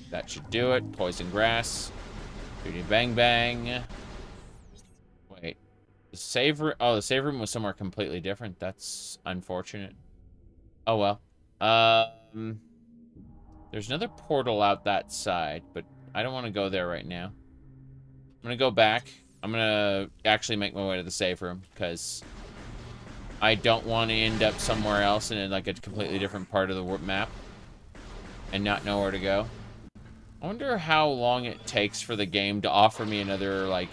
That should do it. Poison grass. Beauty bang bang. Wait. The save room... Oh, the save room was somewhere completely different. That's unfortunate. Oh, well. There's another portal out that side, but I don't want to go there right now. I'm going to go back. I'm going to actually make my way to the save room, because I don't want to end up somewhere else in like a completely different part of the map and not know where to go. I wonder how long it takes for the game to offer me another, like,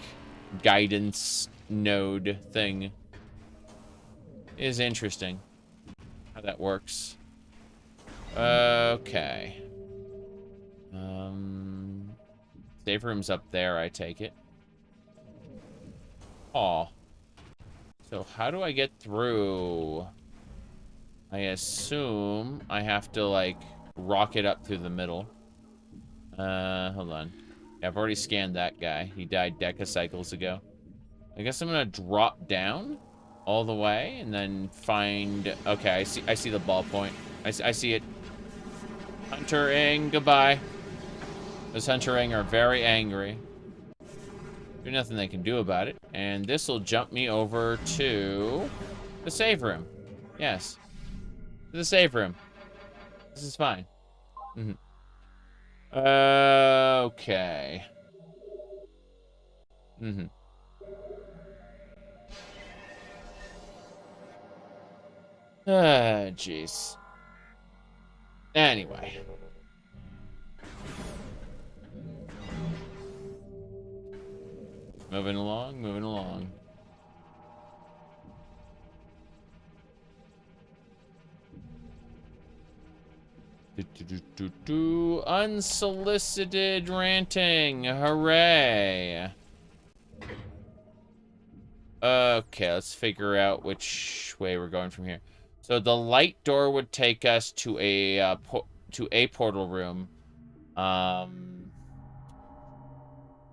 guidance node thing. It is interesting how that works. Okay. Save room's up there, I take it. Aw. So how do I get through? I assume I have to, like, rocket up through the middle. Hold on. Yeah, I've already scanned that guy. He died decacycles ago. I guess I'm gonna drop down all the way and then find... Okay, I see the ball point. I see it. Huntering, goodbye. Those Huntering are very angry. There's nothing they can do about it. And this will jump me over to the save room. Yes. To the save room. This is fine. Mm-hmm. Okay. Mm-hmm. Jeez. Anyway. Moving along, moving along. Unsolicited ranting. Hooray. Okay, let's figure out which way we're going from here. So the light door would take us to a portal room,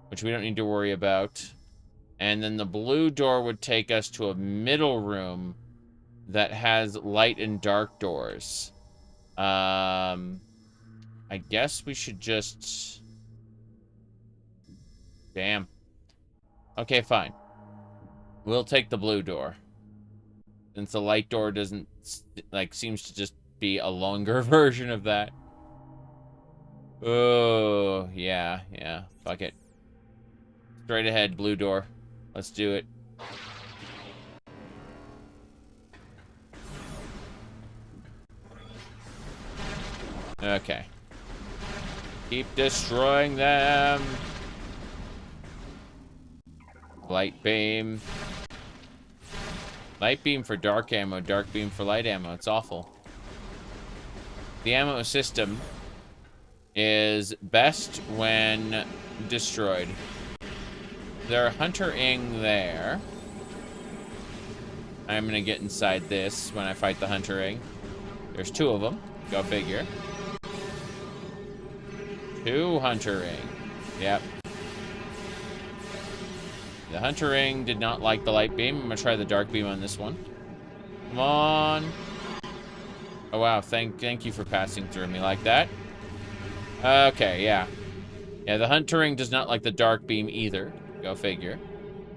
which we don't need to worry about. And then the blue door would take us to a middle room that has light and dark doors. I guess we should just... Damn. Okay, fine. We'll take the blue door. Since the light door doesn't, like, seems to just be a longer version of that. Oh, yeah. Fuck it. Straight ahead, blue door. Let's do it. Okay. Keep destroying them. Light beam. Light beam for dark ammo, dark beam for light ammo. It's awful. The ammo system is best when destroyed. There are Huntering there. I'm gonna get inside this when I fight the Huntering. There's 2 of them. Go figure. 2 Huntering. Yep. The Huntering did not like the light beam. I'm gonna try the dark beam on this one. Come on. Oh wow, thank you for passing through me like that. Okay, yeah. Yeah, the Huntering does not like the dark beam either. Go figure.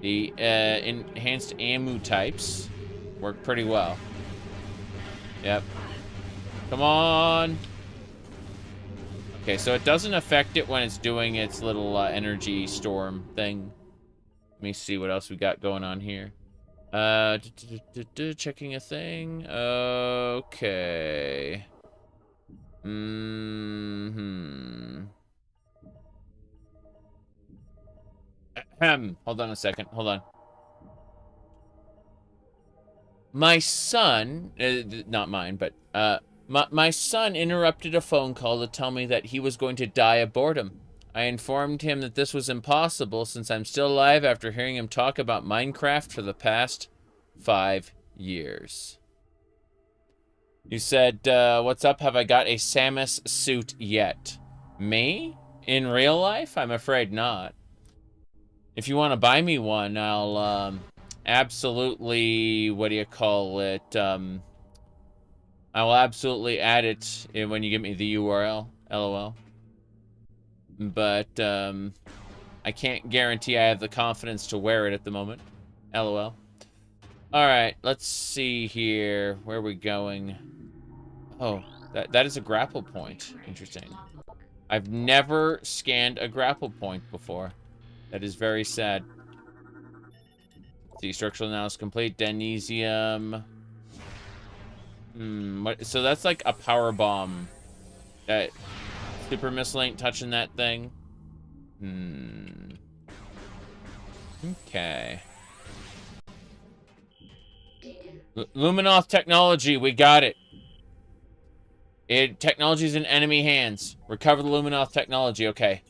The enhanced ammo types work pretty well. Yep. Come on. Okay, so it doesn't affect it when it's doing its little energy storm thing. Let me see what else we got going on here. Checking a thing. Okay. Hold on a second. Hold on. My son, not mine, but my son interrupted a phone call to tell me that he was going to die of boredom. I informed him that this was impossible since I'm still alive after hearing him talk about Minecraft for the past 5 years. You said, what's up? Have I got a Samus suit yet? Me? In real life? I'm afraid not. If you want to buy me one, I'll absolutely, what do you call it? I will absolutely add it when you give me the URL, LOL. But I can't guarantee I have the confidence to wear it at the moment, LOL. Alright, let's see here. Where are we going? Oh, that is a grapple point. Interesting. I've never scanned a grapple point before. That is very sad. See, structural analysis complete. Denesium. So that's like a power bomb. That super missile ain't touching that thing. Okay. Luminoth technology, we got it. Technology's in enemy hands. Recover the Luminoth technology, okay.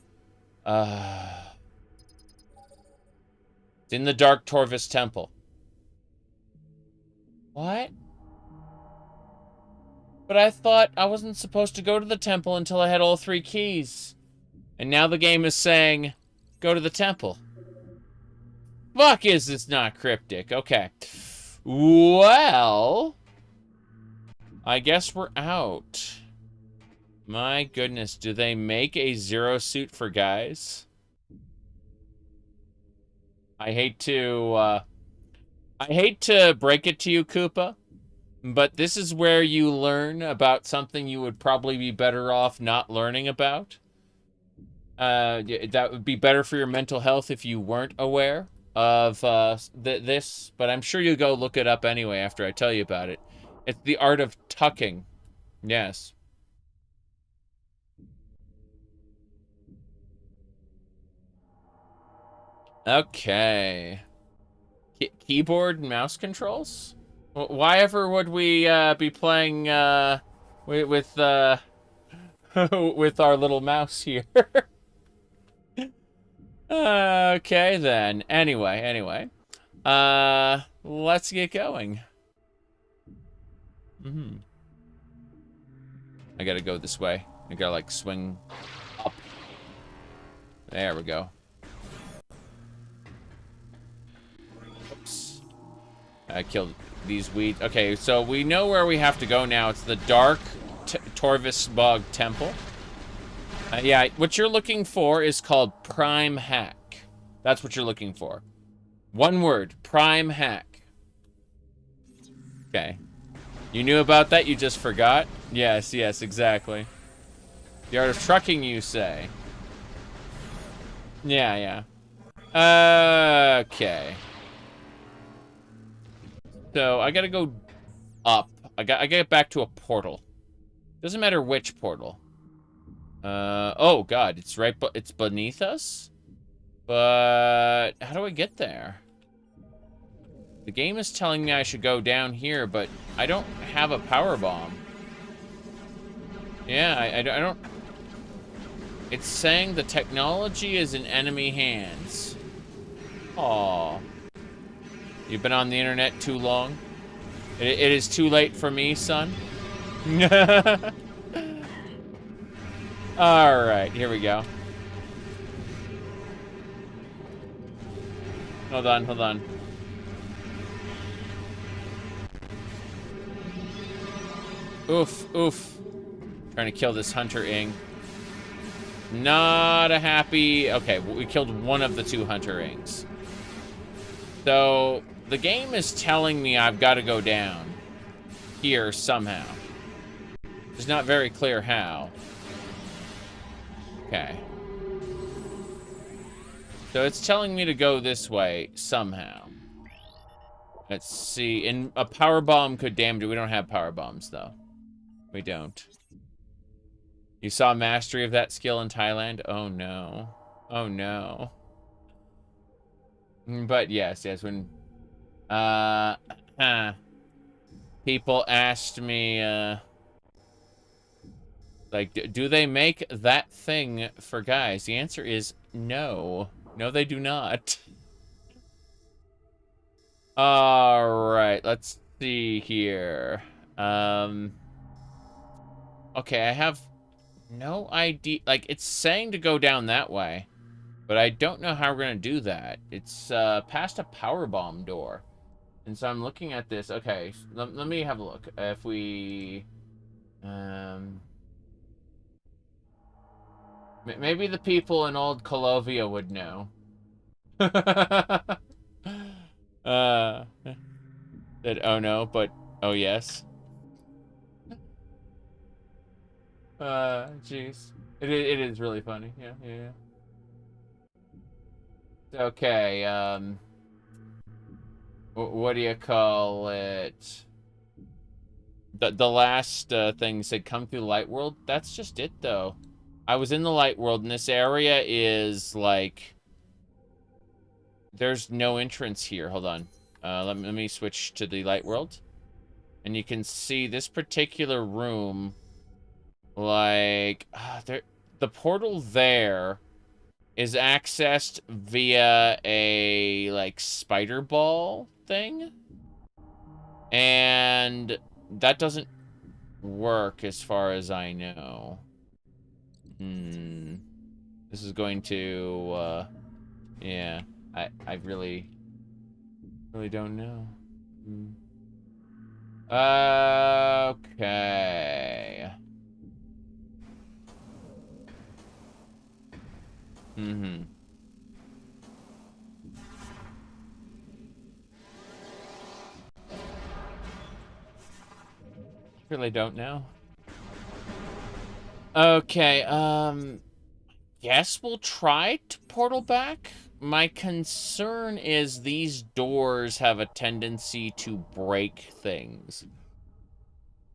It's in the Dark Torvus Temple. What? But I thought I wasn't supposed to go to the temple until I had all 3 keys. And now the game is saying, go to the temple. Fuck, is this not cryptic? Okay. Well, I guess we're out. My goodness, do they make a Zero suit for guys? I hate to break it to you, Koopa, but this is where you learn about something you would probably be better off not learning about. That would be better for your mental health if you weren't aware of this, but I'm sure you'll go look it up anyway after I tell you about it. It's the art of tucking. Yes. Okay. Keyboard and mouse controls? Why ever would we be playing with with our little mouse here? Okay then. Anyway. Let's get going. I gotta go this way. I gotta like swing up. There we go. Oops. I killed these weeds. Okay, so we know where we have to go now. It's the dark Torvus Bog temple. Yeah, what you're looking for is called Prime Hack. That's what you're looking for. One word, Prime Hack. Okay. You knew about that, you just forgot? Yes, exactly. The art of trucking, you say? Yeah. Okay. So, I gotta go up. I gotta get back to a portal. Doesn't matter which portal. Oh god, it's beneath us? But how do I get there? The game is telling me I should go down here, but I don't have a power bomb. Yeah, I don't... It's saying the technology is in enemy hands. Aw. You've been on the internet too long? It is too late for me, son? Alright, here we go. Hold on. Oof. Trying to kill this Hunter Ing. Not a happy... Okay, we killed one of the two Hunter Ings. So, the game is telling me I've got to go down here somehow. It's not very clear how. Okay. So it's telling me to go this way somehow. Let's see. And a power bomb could damage it. We don't have power bombs, though. We don't. You saw mastery of that skill in Thailand? Oh, no. Oh, no. But yes, when... people asked me, like, do they make that thing for guys? The answer is no. No, they do not. Alright, let's see here. Okay, I have no idea. Like, it's saying to go down that way, but I don't know how we're gonna do that. It's past a power bomb door. And so I'm looking at this. Okay, let me have a look. If we... maybe the people in old Colovia would know. Said, oh no, but oh yes. Jeez. It is really funny. Yeah. Okay, what do you call it? The last thing said come through the light world. That's just it, though. I was in the light world, and this area is like... There's no entrance here. Hold on. Let me switch to the light world. And you can see this particular room, like... the portal there is accessed via a, like, spider ball thing. And that doesn't work as far as I know. This is going to, yeah. I really don't know. Okay. Mm-hmm. Really don't know. Okay, guess we'll try to portal back. My concern is these doors have a tendency to break things.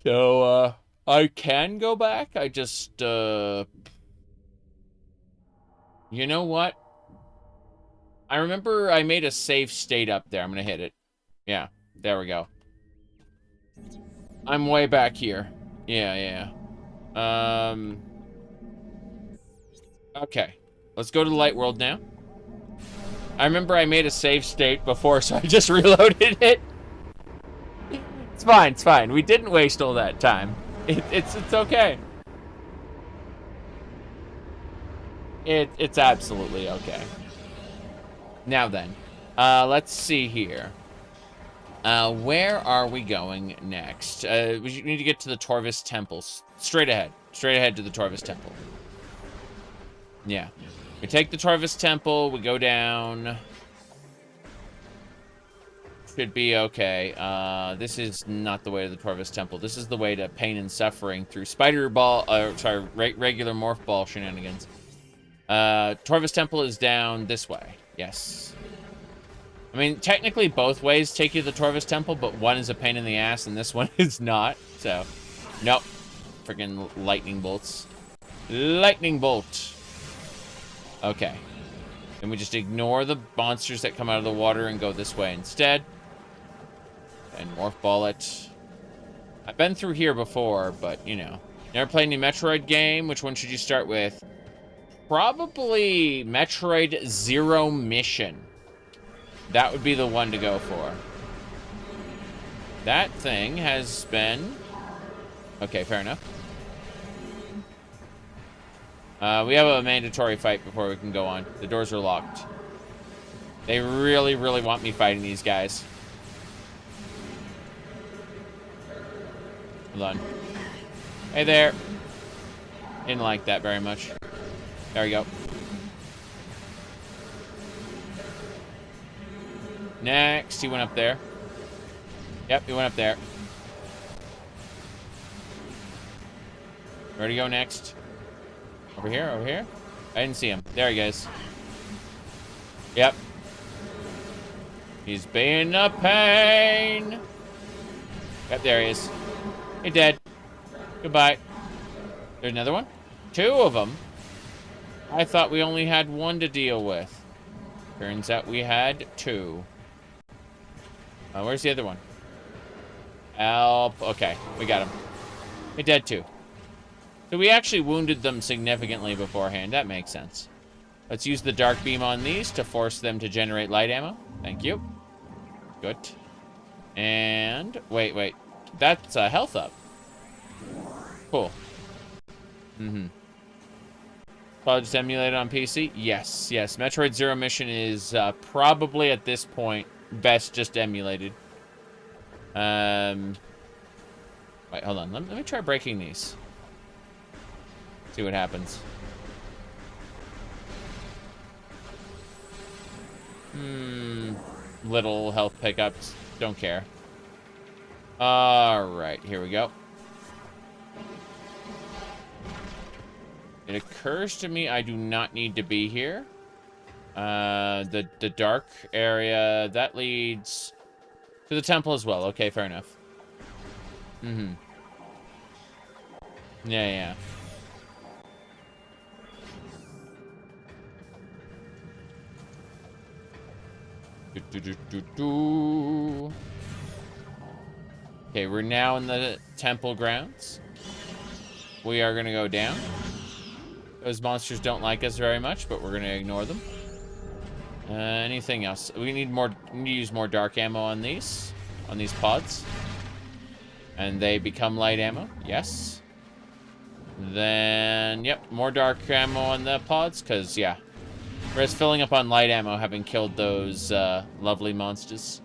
So, I can go back. I just, you know what? I remember I made a safe state up there. I'm gonna hit it. Yeah, there we go. I'm way back here. Yeah. Okay. Let's go to the light world now. I remember I made a save state before, so I just reloaded it. It's fine, it's fine. We didn't waste all that time. It's okay. It's absolutely okay. Now then, let's see here. Where are we going next? We need to get to the Torvus Temple. Straight ahead to the Torvus Temple. Yeah. We take the Torvus Temple, we go down. Should be okay. This is not the way to the Torvus Temple. This is the way to pain and suffering through regular morph ball shenanigans. Torvus Temple is down this way. Yes. I mean, technically both ways take you to the Torvus Temple, but one is a pain in the ass and this one is not. So, nope. Freaking lightning bolts. Lightning bolt. Okay. And we just ignore the monsters that come out of the water and go this way instead. And morph ball it. I've been through here before, but, you know. Never played any Metroid game? Which one should you start with? Probably Metroid Zero Mission. That would be the one to go for. That thing has been... Okay, fair enough. We have a mandatory fight before we can go on. The doors are locked. They really, really want me fighting these guys. Hold on. Hey there. Didn't like that very much. There we go. Next, he went up there. Yep, he went up there. Where to go next? Over here, over here? I didn't see him. There he goes. Yep. He's being a pain. Yep, there he is. He dead. Goodbye. There's another one? 2 of them? I thought we only had 1 to deal with. Turns out we had 2. Where's the other one? Help. Okay, we got him. He dead too. So we actually wounded them significantly beforehand. That makes sense. Let's use the dark beam on these to force them to generate light ammo. Thank you. Good. And wait. That's a health up. Cool. Probably just emulated on PC? Yes. Metroid Zero Mission is probably at this point best just emulated. Wait, hold on. Let me try breaking these. See what happens. Little health pickups. Don't care. Alright, here we go. It occurs to me I do not need to be here. The dark area, that leads to the temple as well. Okay, fair enough. Yeah. Okay, we're now in the temple grounds. We are gonna go down. Those monsters don't like us very much, but we're gonna ignore them. Anything else? We need to use more dark ammo on these pods. And they become light ammo. Yes. Then, yep, more dark ammo on the pods, because, yeah. We're just filling up on light ammo, having killed those lovely monsters.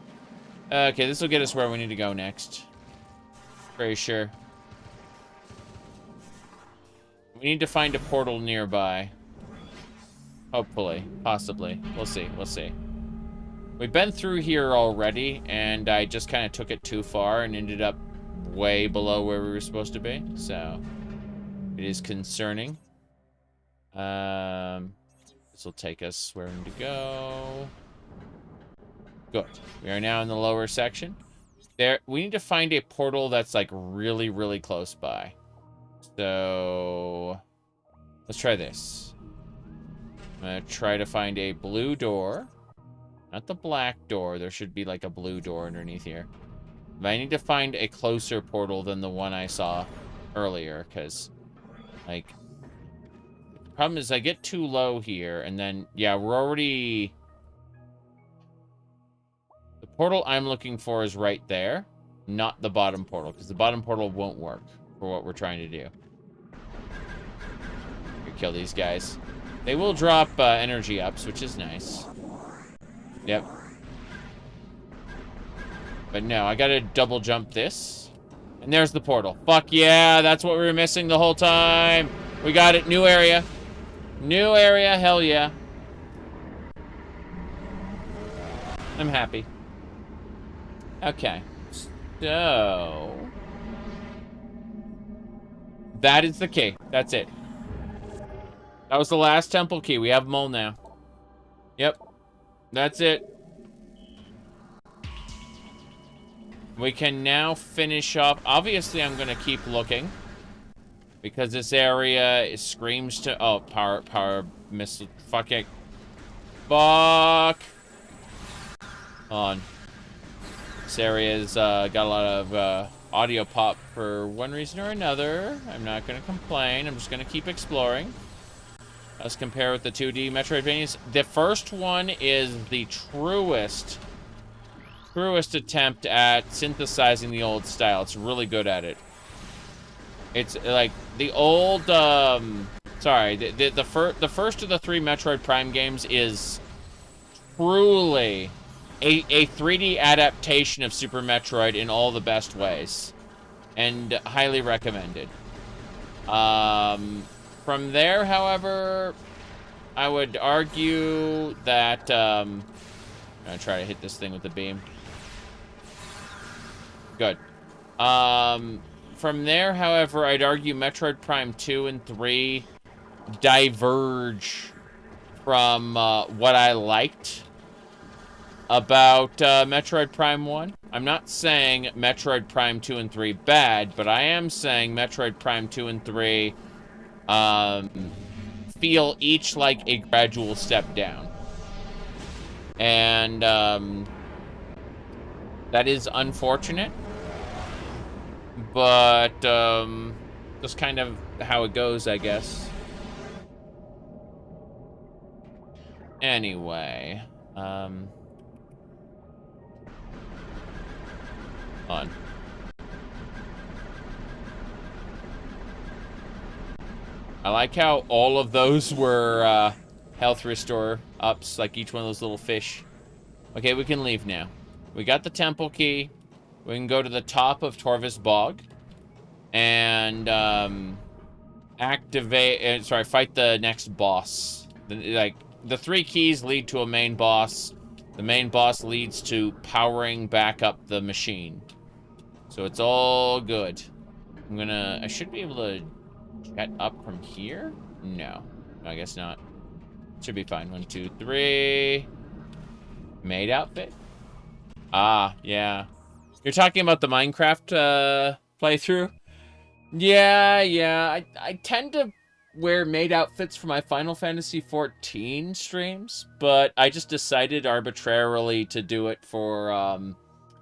Okay, this will get us where we need to go next. Pretty sure. We need to find a portal nearby. Hopefully. Possibly. We'll see. We'll see. We've been through here already, and I just kind of took it too far and ended up way below where we were supposed to be. So, it is concerning. This will take us where we need to go. Good. We are now in the lower section. We need to find a portal that's like really, really close by. So let's try this. I'm gonna try to find a blue door. Not the black door. There should be like a blue door underneath here. But I need to find a closer portal than the one I saw earlier, because like the problem is I get too low here, and then yeah, we're already. The portal I'm looking for is right there, not the bottom portal, because the bottom portal won't work for what we're trying to do. Here, kill these guys. They will drop energy ups, which is nice. Yep. But no, I gotta double jump this. And there's the portal. Fuck yeah, that's what we were missing the whole time. We got it, new area. New area, hell yeah. I'm happy. Okay, so that is the key. That's it. That was the last temple key. We have them all now. Yep, that's it. We can now finish up. Obviously, I'm gonna keep looking because this area screams to power missile. Fucking fuck. On. This area's got a lot of audio pop for one reason or another. I'm not going to complain. I'm just going to keep exploring. Let's compare with the 2D Metroidvanias. The first one is the truest attempt at synthesizing the old style. It's really good at it. It's like the old, sorry, the first of the 3 Metroid Prime games is truly a 3D adaptation of Super Metroid in all the best ways, and highly recommended. From there, however, I would argue that I'm gonna try to hit this thing with the beam. Good. From there, however, I'd argue Metroid Prime 2 and 3 diverge from what I liked about Metroid Prime 1. I'm not saying Metroid Prime 2 and 3 bad, but I am saying Metroid Prime 2 and 3 feel each like a gradual step down. And that is unfortunate, but just kind of how it goes, I guess. Anyway, on. I like how all of those were health restore ups, like each one of those little fish. Okay, we can leave now. We got the temple key. We can go to the top of Torvus Bog and fight the next boss. The 3 keys lead to a main boss. The main boss leads to powering back up the machine. So it's all good. I should be able to get up from here? No, I guess not. Should be fine. 1, 2, 3. Maid outfit? Ah, yeah. You're talking about the Minecraft playthrough? Yeah. I tend to wear maid outfits for my Final Fantasy XIV streams, but I just decided arbitrarily to do it for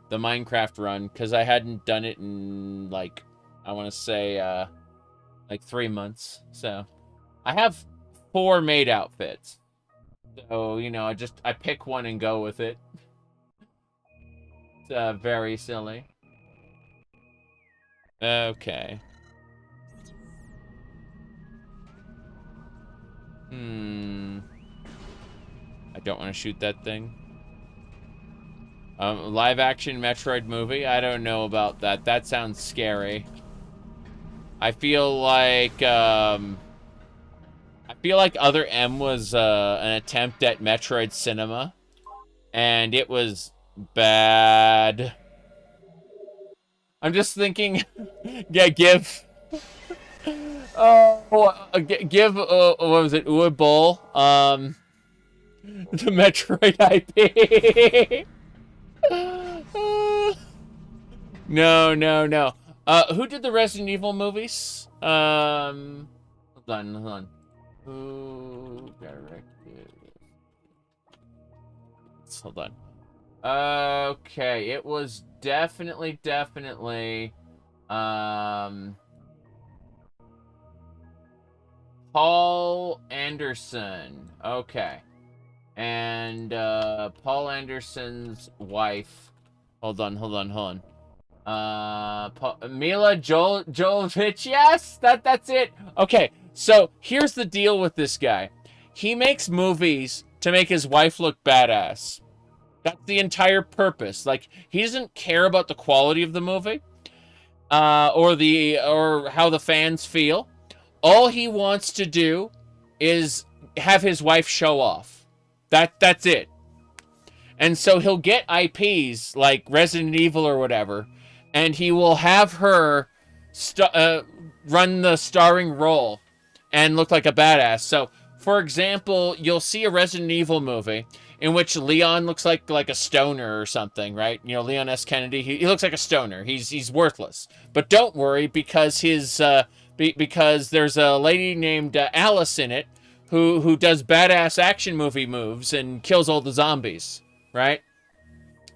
the Minecraft run, because I hadn't done it in, like, I want to say, like 3 months. So I have 4 maid outfits. So, you know, I pick one and go with it. It's very silly. Okay. I don't want to shoot that thing. Live action Metroid movie? I don't know about that. That sounds scary. I feel like feel like Other M was an attempt at Metroid cinema, and it was bad. I'm just thinking, yeah, give what was it, Uwe Boll, the Metroid IP. No. Who did the Resident Evil movies? Hold on. Who directed? Hold on. Okay, it was definitely, Paul Anderson. Okay. And, Paul Anderson's wife. Hold on. Mila Jovovich, yes! That's it! Okay, so here's the deal with this guy. He makes movies to make his wife look badass. That's the entire purpose. Like, he doesn't care about the quality of the movie, or how the fans feel. All he wants to do is have his wife show off. That's it. And so he'll get IPs like Resident Evil or whatever, and he will have her run the starring role and look like a badass. So, for example, you'll see a Resident Evil movie in which Leon looks like a stoner or something, right? You know, Leon S. Kennedy, he looks like a stoner. He's worthless. But don't worry, because because there's a lady named Alice in it who does badass action movie moves and kills all the zombies, right?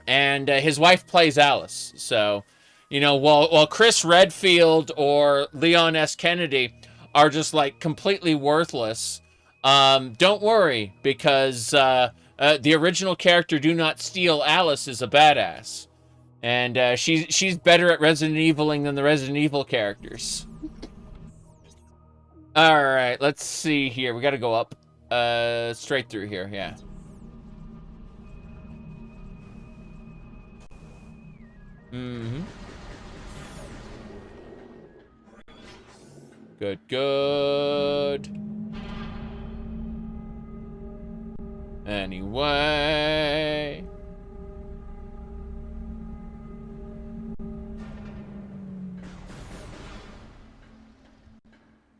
And his wife plays Alice. So, you know, while Chris Redfield or Leon S. Kennedy are just like completely worthless, don't worry, because the original character Do Not Steal Alice is a badass, and she's better at Resident Eviling than the Resident Evil characters. All right, let's see here. We got to go up, straight through here. Yeah. Good. Anyway.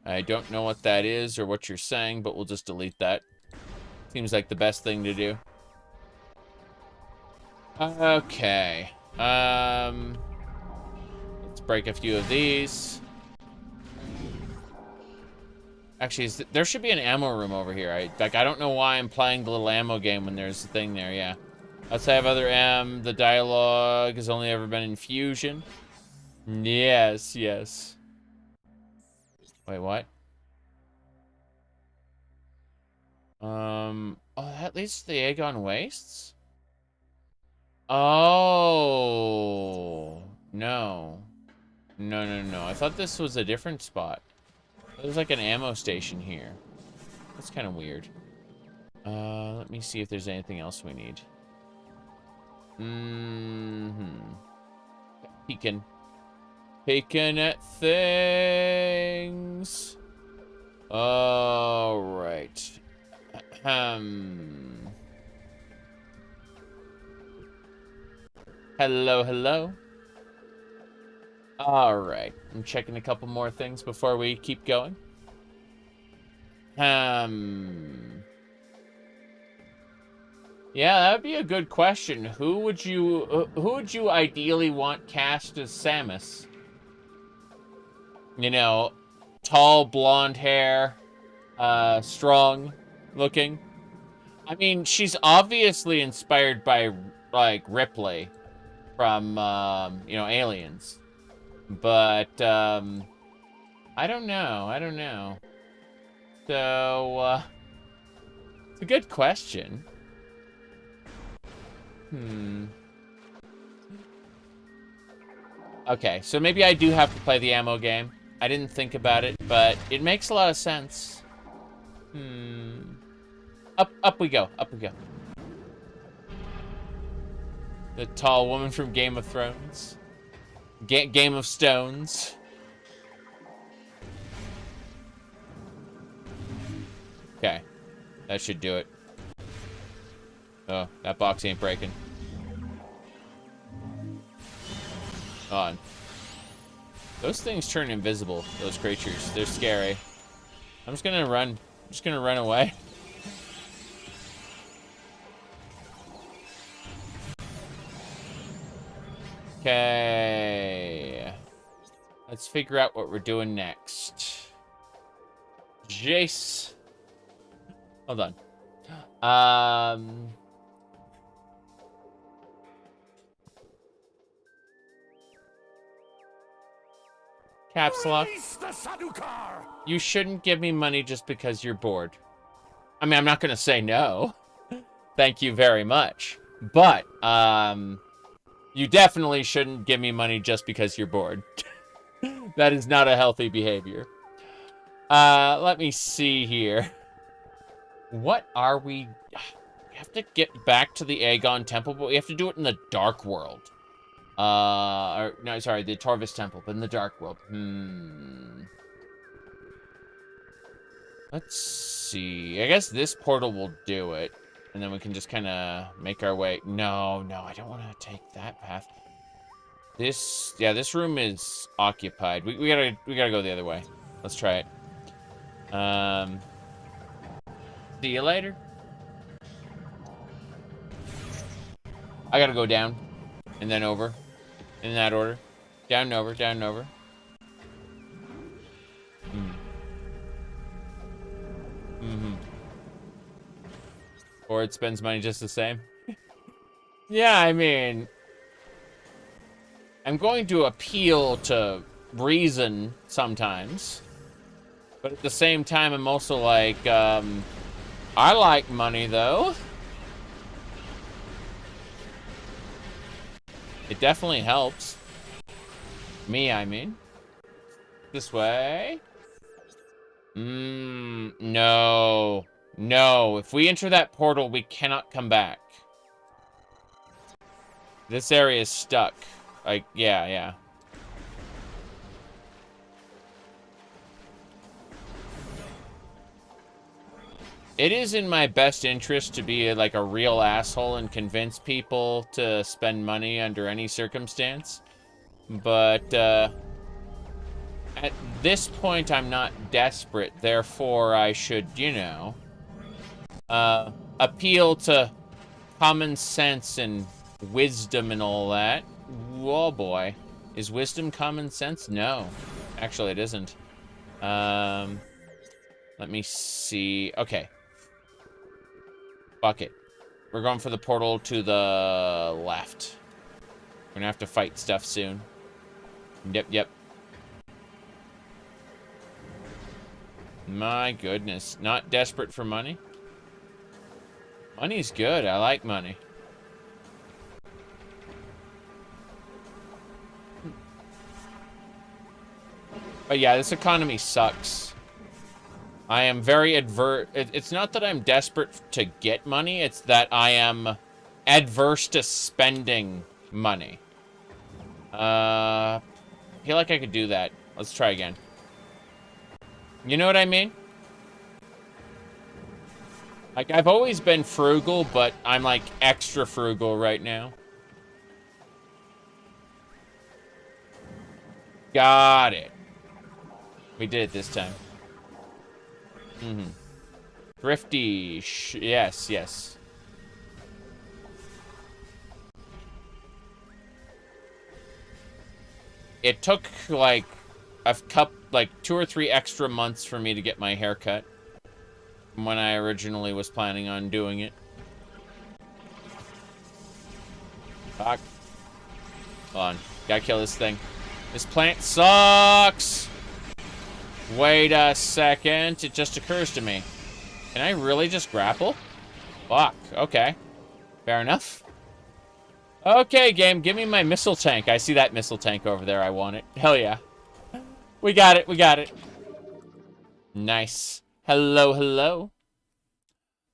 I don't know what that is or what you're saying, but we'll just delete that. Seems like the best thing to do. Okay. Let's break a few of these. Actually, there should be an ammo room over here. I don't know why I'm playing the little ammo game when there's a thing there. Yeah. Let's have other M. The dialogue has only ever been in Fusion. Yes. Wait, what? Oh, that leads to the Aegon Wastes? Oh, no. No. I thought this was a different spot. There's like an ammo station here. That's kind of weird. Let me see if there's anything else we need. Peeking at things. All right. Hello. All right. I'm checking a couple more things before we keep going. Yeah, that would be a good question. Who would you ideally want cast as Samus? You know, tall, blonde hair, strong looking. I mean, she's obviously inspired by, like, Ripley from, you know, Aliens. But, I don't know. So, it's a good question. Okay, so maybe I do have to play the ammo game. I didn't think about it, but it makes a lot of sense. Up we go. The tall woman from Game of Thrones. Game of Stones. That should do it. Oh, that box ain't breaking. On. Those things turn invisible, those creatures. They're scary. I'm just gonna run. I'm just gonna run away. Okay. Let's figure out what we're doing next. Jace. Hold on. Caps lock. You shouldn't give me money just because you're bored. I mean, I'm not gonna say no. Thank you very much. But, you definitely shouldn't give me money just because you're bored. That is not a healthy behavior. Let me see here. What are we... We have to get back to the Aegon Temple, but we have to do it in the Dark World. No, sorry, the Torvus Temple, but in the Dark World. Let's see. I guess this portal will do it. And then we can just kind of make our way. No, I don't want to take that path. This room is occupied. We gotta go the other way. Let's try it. See you later. I gotta go down, and then over, in that order. Down and over, down and over. Or it spends money just the same. Yeah, I mean, I'm going to appeal to reason sometimes. But at the same time, I'm also like, I like money, though. It definitely helps. Me, I mean. This way. No. No. If we enter that portal, we cannot come back. This area is stuck. Like, yeah. It is in my best interest to be like a real asshole and convince people to spend money under any circumstance. But at this point, I'm not desperate. Therefore, I should, you know, appeal to common sense and wisdom and all that. Whoa, boy. Is wisdom common sense? No. Actually, it isn't. Let me see. Okay. Fuck it. We're going for the portal to the left. We're gonna have to fight stuff soon. Yep. My goodness. Not desperate for money? Money's good. I like money. But yeah, this economy sucks. I am very it's not that I'm desperate to get money, it's that I am adverse to spending money. I feel like I could do that. Let's try again. You know what I mean? Like, I've always been frugal, but I'm like extra frugal right now. Got it. We did it this time. Thrifty. Yes. It took like like 2 or 3 extra months for me to get my hair cut when I originally was planning on doing it. Fuck. Hold on. Gotta kill this thing. This plant sucks! Wait a second. It just occurs to me. Can I really just grapple? Fuck. Okay. Fair enough. Okay, game. Give me my missile tank. I see that missile tank over there. I want it. Hell yeah. We got it. Nice. Hello.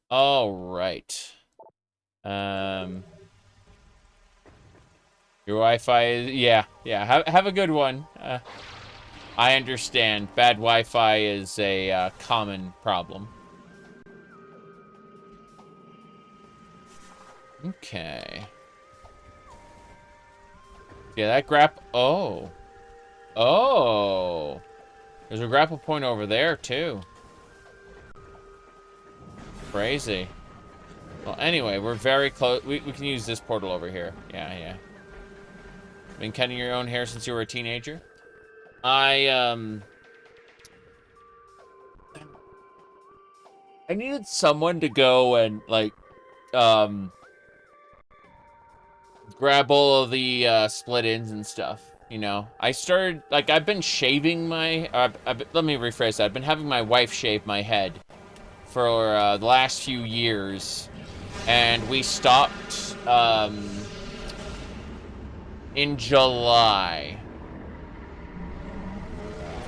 All right. Your Wi-Fi is... Yeah. Have a good one. I understand. Bad Wi-Fi is a common problem. Okay. Yeah, that oh. Oh. There's a grapple point over there, too. Crazy. Well, anyway, we're very close. We can use this portal over here. Yeah, yeah. Been cutting your own hair since you were a teenager? I needed someone to go and, like, grab all of the, split ends and stuff, you know? I started, like, I've been shaving my, let me rephrase that. I've been having my wife shave my head for, the last few years. And we stopped, in July.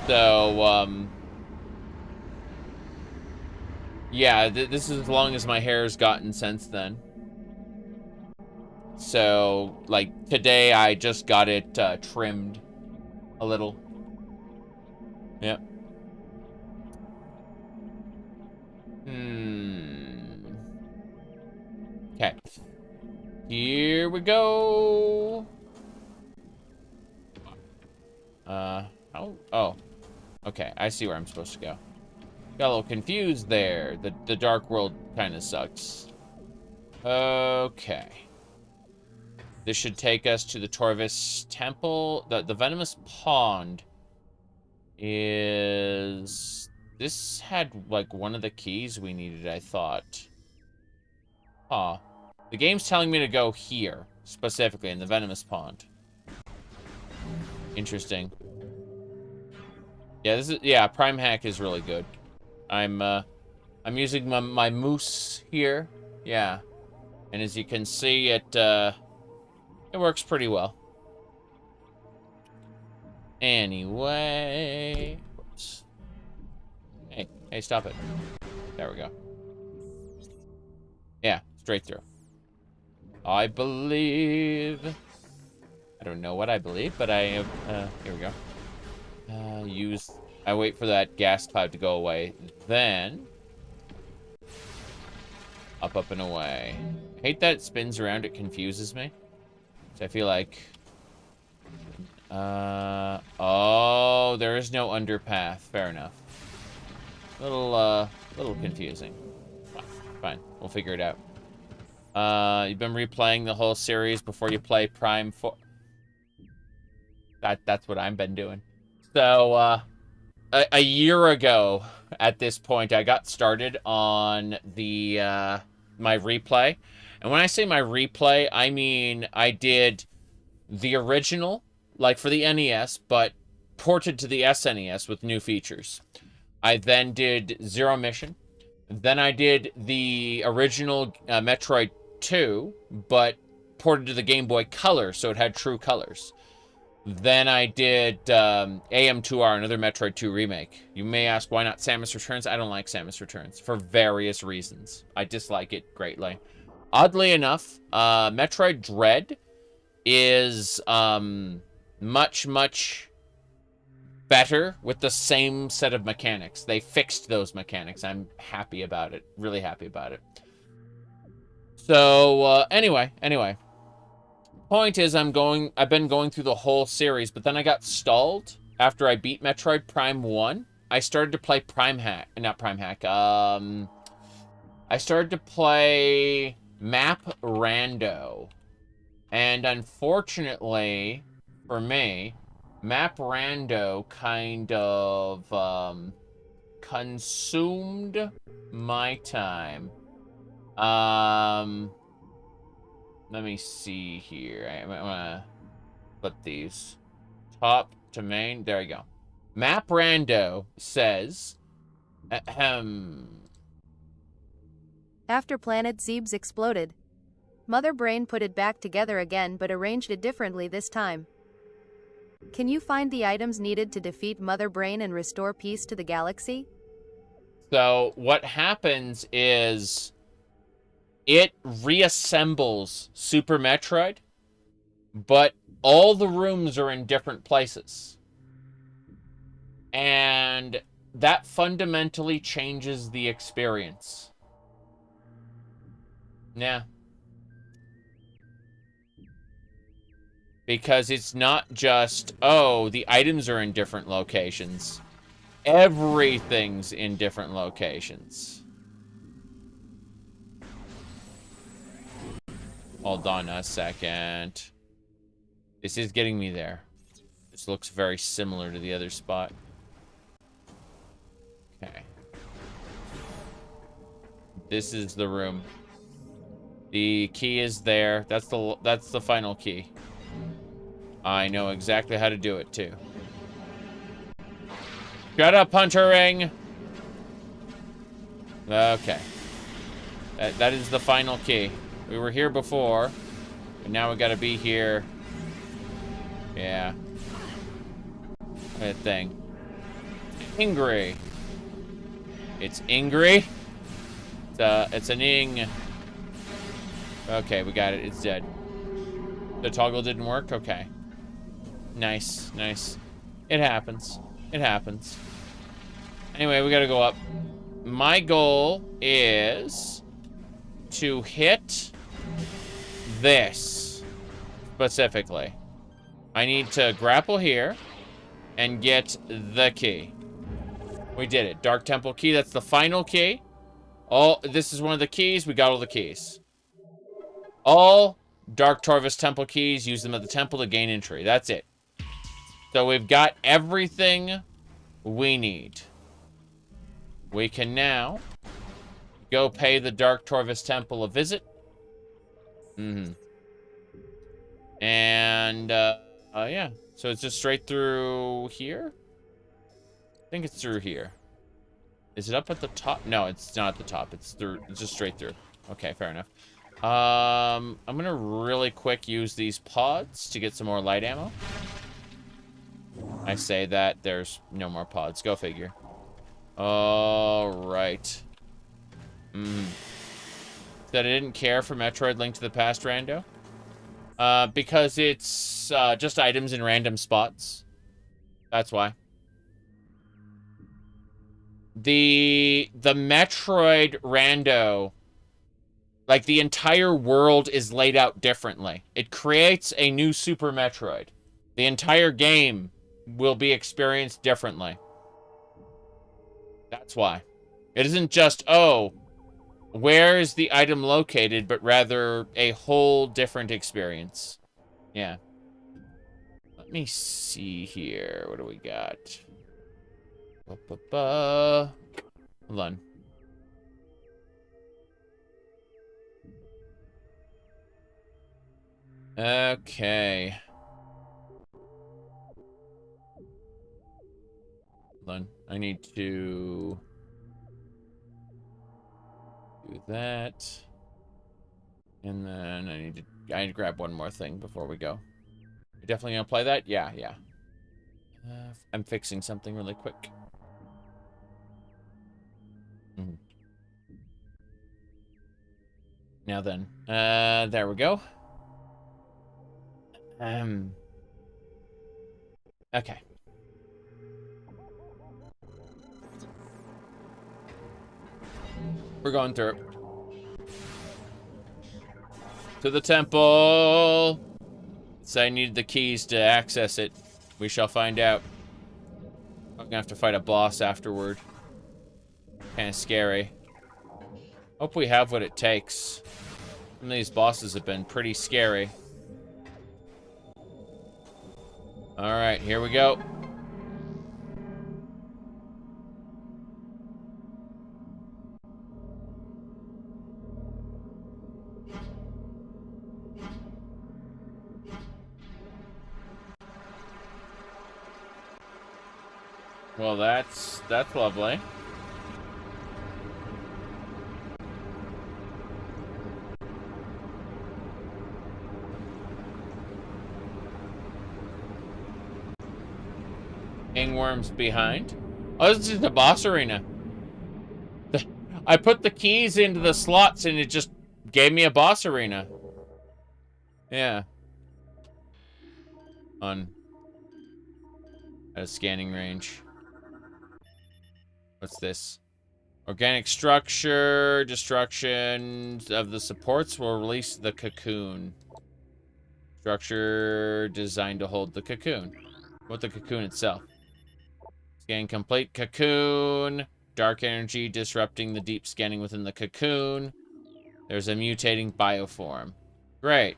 So, yeah, this is as long as my hair's gotten since then. So, like, today I just got it, trimmed a little. Yep. Okay. Here we go. Oh. Okay, I see where I'm supposed to go. Got a little confused there. The dark world kind of sucks. Okay. This should take us to the Torvus Temple. The Venomous Pond is... This had, like, one of the keys we needed, I thought. Huh. The game's telling me to go here, specifically, in the Venomous Pond. Interesting. Yeah, Prime Hack is really good. I'm using my moose here. Yeah. And as you can see, it works pretty well. Anyway. Whoops. Hey, stop it. There we go. Yeah, straight through. I believe... I don't know what I believe, but here we go. I wait for that gas cloud to go away. Then... Up, and away. I hate that it spins around, it confuses me. So I feel like... oh, there is no underpath. Fair enough. Little confusing. Fine, we'll figure it out. You've been replaying the whole series before you play Prime 4. That's what I've been doing. So, a year ago, at this point, I got started on the, my replay. And when I say my replay, I mean I did the original, like for the NES, but ported to the SNES with new features. I then did Zero Mission. Then I did the original Metroid 2, but ported to the Game Boy Color, so it had true colors. Then I did AM2R, another Metroid 2 remake. You may ask, why not Samus Returns? I don't like Samus Returns, for various reasons. I dislike it greatly. Oddly enough, Metroid Dread is much, much better with the same set of mechanics. They fixed those mechanics. I'm happy about it. Really happy about it. So, anyway. Point is, I've been going through the whole series, but then I got stalled after I beat Metroid Prime 1. I started to play not Prime Hack. I started to play Map Rando. And unfortunately, for me, Map Rando kind of consumed my time. Let me see here. I'm gonna flip these. Top to main. There you go. Map Rando says, After Planet Zebes exploded, Mother Brain put it back together again but arranged it differently this time. Can you find the items needed to defeat Mother Brain and restore peace to the galaxy? So what happens is it reassembles Super Metroid, but all the rooms are in different places. And that fundamentally changes the experience. Yeah. Because it's not just, oh, the items are in different locations. Everything's in different locations. Hold on a second. This is getting me there. This looks very similar to the other spot. Okay. This is the room. The key is there. That's the final key. I know exactly how to do it too. Shut up, Hunter Ring. Okay. That is the final key. We were here before, but now we gotta be here. Yeah. That thing. Ingry. It's Ingry. It's an ing. Okay, we got it. It's dead. The toggle didn't work? Okay. Nice, nice. It happens. It happens. Anyway, we gotta go up. My goal is to hit this specifically. I need to grapple here and get the key. We did it. Dark Temple key. That's the final key. This is one of the keys. We got all the keys. All Dark Torvus Temple keys. Use them at the temple to gain entry. That's it. So we've got everything we need. We can now go pay the Dark Torvus Temple a visit. And, yeah. So it's just straight through here? I think it's through here. Is it up at the top? No, it's not at the top. It's through. It's just straight through. Okay, fair enough. I'm gonna really quick use these pods to get some more light ammo. I say that there's no more pods. Go figure. All right. That I didn't care for Metroid Link to the Past rando. Because it's just items in random spots. That's why. The Metroid rando, like the entire world is laid out differently. It creates a new Super Metroid. The entire game will be experienced differently. That's why. It isn't just, oh, where is the item located, but rather a whole different experience. Yeah. Let me see here. What do we got? Hold on. Okay. Hold on. I need to do that. And then I need to grab one more thing before we go. You definitely gonna play that? Yeah, yeah. I'm fixing something really quick. Now then, there we go. Okay. We're going through it. To the temple. So I need the keys to access it. We shall find out. I'm gonna have to fight a boss afterward. Kind of scary. Hope we have what it takes. Some of these bosses have been pretty scary. Alright, here we go. Well, that's lovely. Ingworm's behind. Oh, this is the boss arena. I put the keys into the slots and it just gave me a boss arena. Yeah. At a scanning range. What's this? Organic structure, destruction of the supports will release the cocoon. Structure designed to hold the cocoon. What the cocoon itself. Scan complete. Cocoon. Dark energy disrupting the deep scanning within the cocoon. There's a mutating bioform. Great.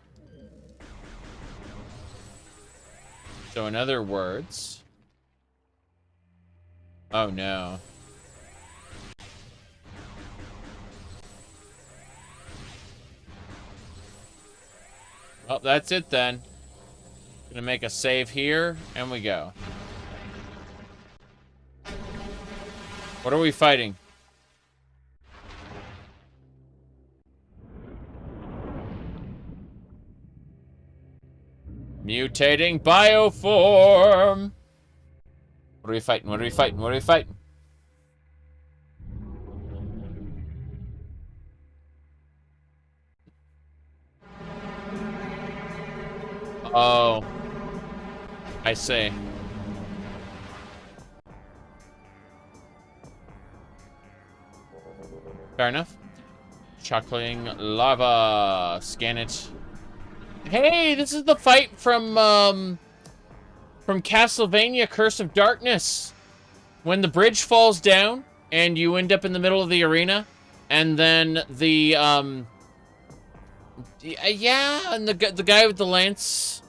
So in other words... Oh no. Well, that's it then. Gonna make a save here, and we go. What are we fighting? Mutating bioform! What are we fighting? What are we fighting? What are we fighting? Oh. I see. Fair enough. Chuckling lava. Scan it. Hey, this is the fight from Castlevania Curse of Darkness. When the bridge falls down and you end up in the middle of the arena, and then the yeah, and the guy with the lance.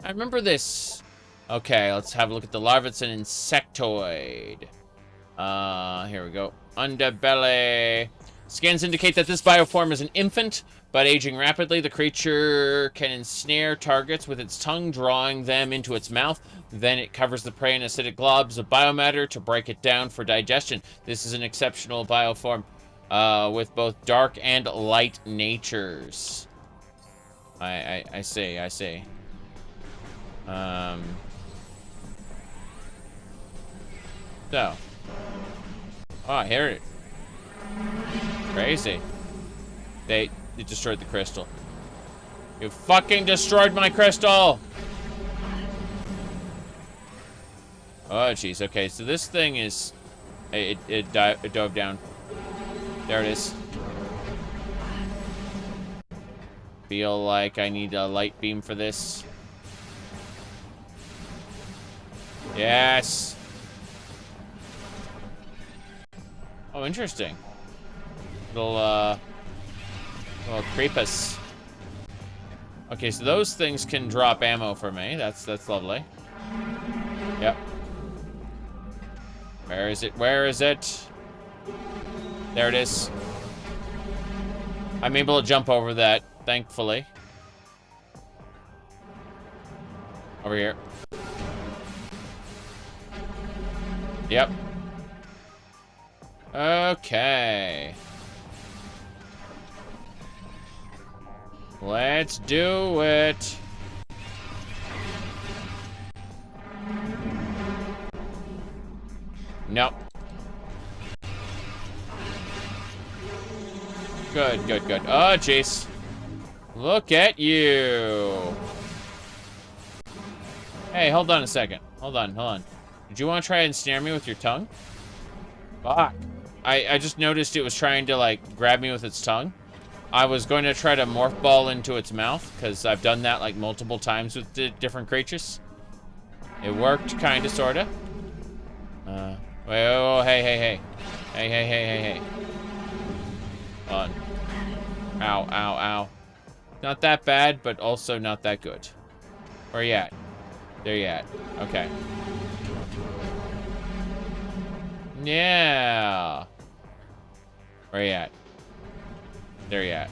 I remember this. Okay, let's have a look at the larva. It's an insectoid. Here we go. Underbelly. Scans indicate that this bioform is an infant, but aging rapidly. The creature can ensnare targets with its tongue, drawing them into its mouth. Then it covers the prey in acidic globs of biomatter to break it down for digestion. This is an exceptional bioform with both dark and light natures. I see. So. Oh, I hear it. Crazy. It destroyed the crystal. You fucking destroyed my crystal! Oh, jeez. Okay, so this thing is... It dove down. There it is. Feel like I need a light beam for this. Yes! Oh, interesting. Little creepus. Okay, so those things can drop ammo for me. That's lovely. Yep. Where is it? Where is it? There it is. I'm able to jump over that, thankfully. Over here. Yep. Okay. Let's do it. Nope. Good. Oh, jeez. Look at you. Hey, hold on a second. Hold on. Did you want to try and snare me with your tongue? Fuck. I just noticed it was trying to, like, grab me with its tongue. I was going to try to morph ball into its mouth, because I've done that, like, multiple times with different creatures. It worked, kinda, sorta. Wait, oh, hey. Hey. Hold on. Ow. Not that bad, but also not that good. Where you at? There you at. Okay. Yeah. Where you at? There you at.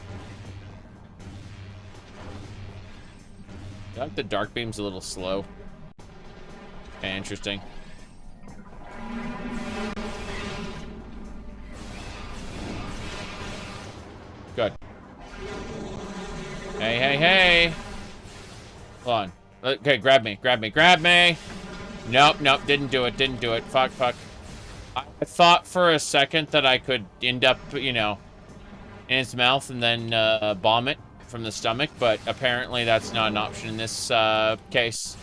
I like the dark beam's a little slow. Okay, interesting. Good. Hey. Hold on. Okay, grab me. Nope, didn't do it. Fuck. I thought for a second that I could end up, you know, in its mouth and then bomb it from the stomach, but apparently that's not an option in this case.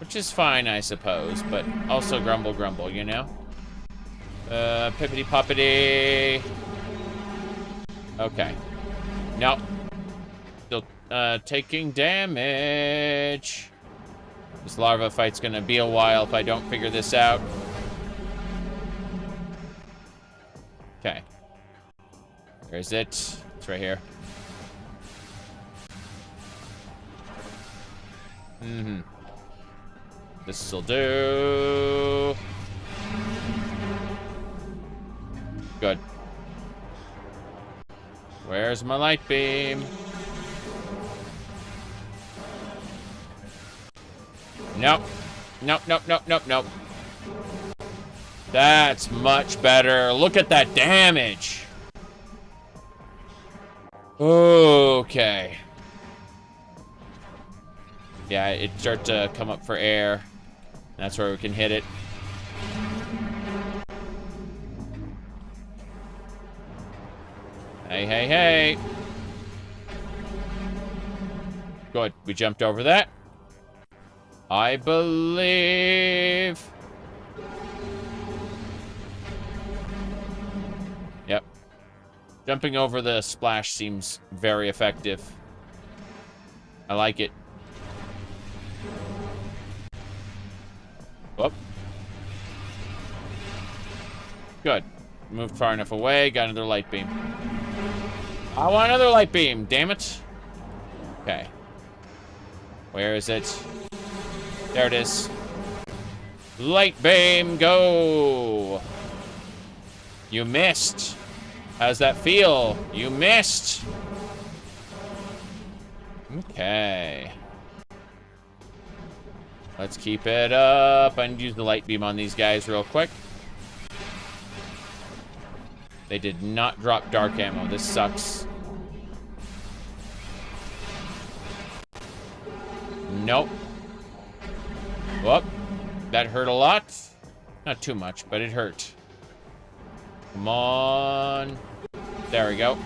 Which is fine, I suppose, but also grumble, you know? Pippity-poppity. Okay. Nope. taking damage. This larva fight's gonna be a while if I don't figure this out. Okay. Where is it? It's right here. Mm-hmm. This'll do. Good. Where's my light beam? Nope. Nope, nope, nope, nope, nope. That's much better. Look at that damage. Okay. Yeah, it starts to come up for air. That's where we can hit it. Hey, hey, hey. Good. We jumped over that. I believe. Yep. Jumping over the splash seems very effective. I like it. Whoop. Good. Moved far enough away. Got another light beam. I want another light beam. Damn it. Okay. Where is it? There it is. Light beam, go. You missed. How's that feel? You missed. Okay. Let's keep it up. I need to use the light beam on these guys real quick. They did not drop dark ammo. This sucks. Nope. Whoop. That hurt a lot. Not too much, but it hurt. Come on. There we go.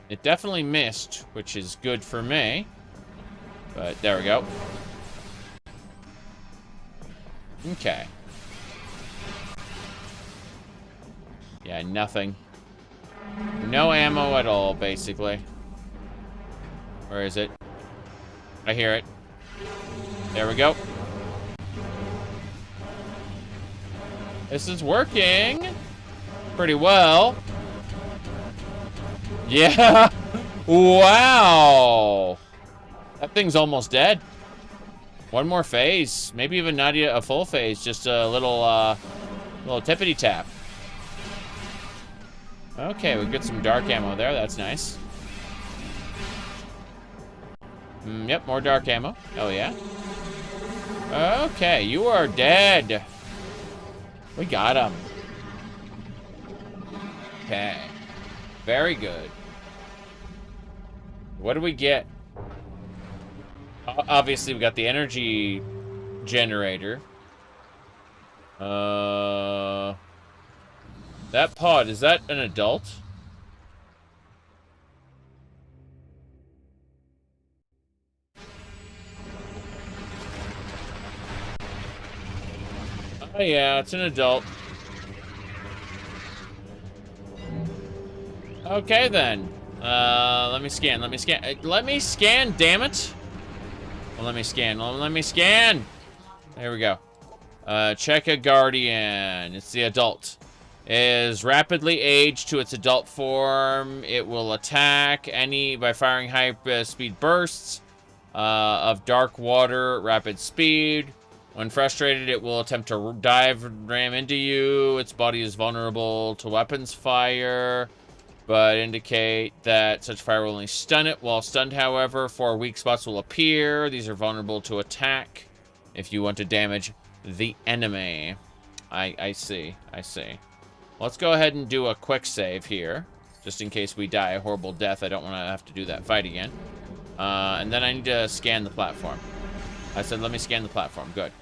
It definitely missed, which is good for me. But there we go. Okay. Yeah, nothing. No ammo at all, basically. Where is it? I hear it. There we go. This is working pretty well. Yeah. Wow. That thing's almost dead. One more phase. Maybe even not a full phase. Just a little tippity tap. Okay, we get some dark ammo there. That's nice. Yep, more dark ammo. Oh, yeah. Okay, you are dead. We got him. Okay. Very good. What do we get? Obviously, we got the energy generator. That pod, is that an adult? Oh yeah, it's an adult. Okay then. Let me scan, let me scan. Let me scan, damn it. Well, let me scan, let me scan. There we go. Check a guardian. It's the adult. Is rapidly aged to its adult form. It will attack by firing high speed bursts of dark water, rapid speed. When frustrated, it will attempt to ram into you. Its body is vulnerable to weapons fire, but indicate that such fire will only stun it. While stunned, however, 4 weak spots will appear. These are vulnerable to attack if you want to damage the enemy. I see. I see. Let's go ahead and do a quick save here, just in case we die a horrible death. I don't want to have to do that fight again. And then I need to scan the platform. I said, let me scan the platform. Good.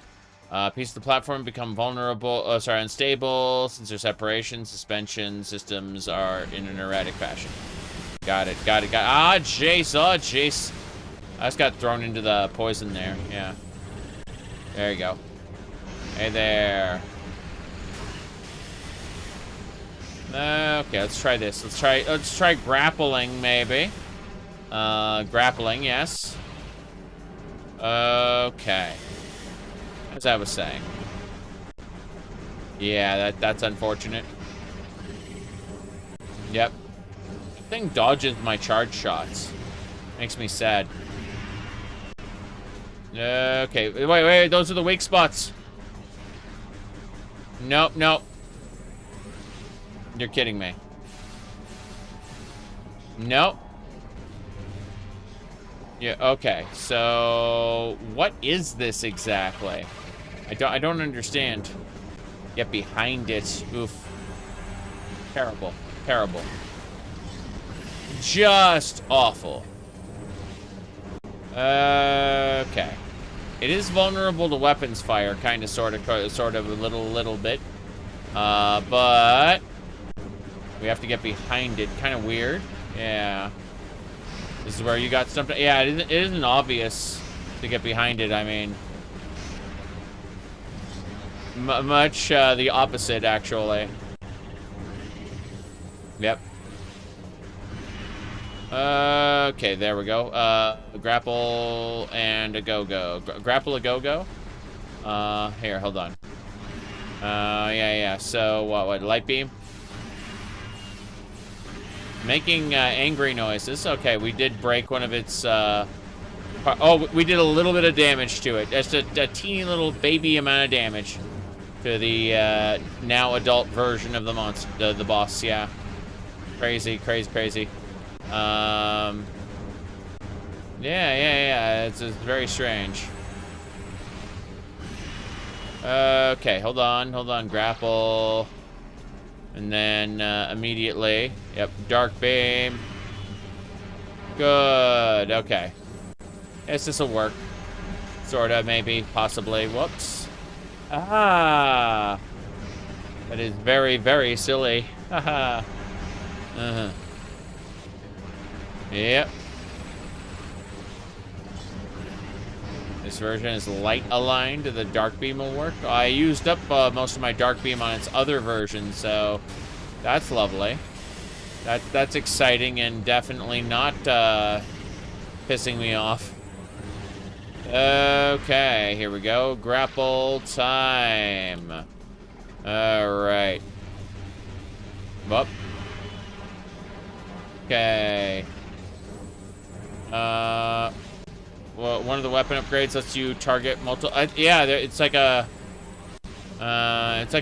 Piece of the platform become unstable. Sensor separation, suspension systems are in an erratic fashion. Got it, got it, got it. Ah, Jace, oh, Jace. I just got thrown into the poison there, yeah. There you go. Hey there. Okay, let's try this. Let's try grappling, maybe. Grappling, yes. Okay. As I was saying. Yeah, that's unfortunate. Yep. The thing dodges my charge shots. Makes me sad. Okay, wait, those are the weak spots. Nope, nope. You're kidding me. Nope. Yeah, okay. So what is this exactly? I don't understand. Get behind it. Oof. Terrible. Terrible. Just awful. Okay. It is vulnerable to weapons fire, kind of, sort of, a little bit. But we have to get behind it. Kind of weird. Yeah. This is where you got stumped. Yeah, it isn't obvious to get behind it. I mean, much the opposite, actually. Yep. Okay, there we go. Grapple and a go-go. Grapple a go-go? Here, hold on. Yeah. So, what, light beam? Making, angry noises. Okay, we did break one of its, oh, we did a little bit of damage to it. Just a teeny little baby amount of damage to the, now adult version of the monster, the boss, yeah. Crazy. Yeah, it's very strange. Okay, hold on, grapple. And then, immediately, yep, dark beam. Good, okay. Yes, this'll work. Sorta, maybe, possibly, whoops. Ah! That is very, very silly. Haha. Uh-huh. Yep. This version is light aligned. The dark beam will work. I used up most of my dark beam on its other version, so that's lovely. That's exciting and definitely not pissing me off. Okay, here we go. Grapple time. All right. Up. Okay. Well, one of the weapon upgrades lets you target yeah, it's like a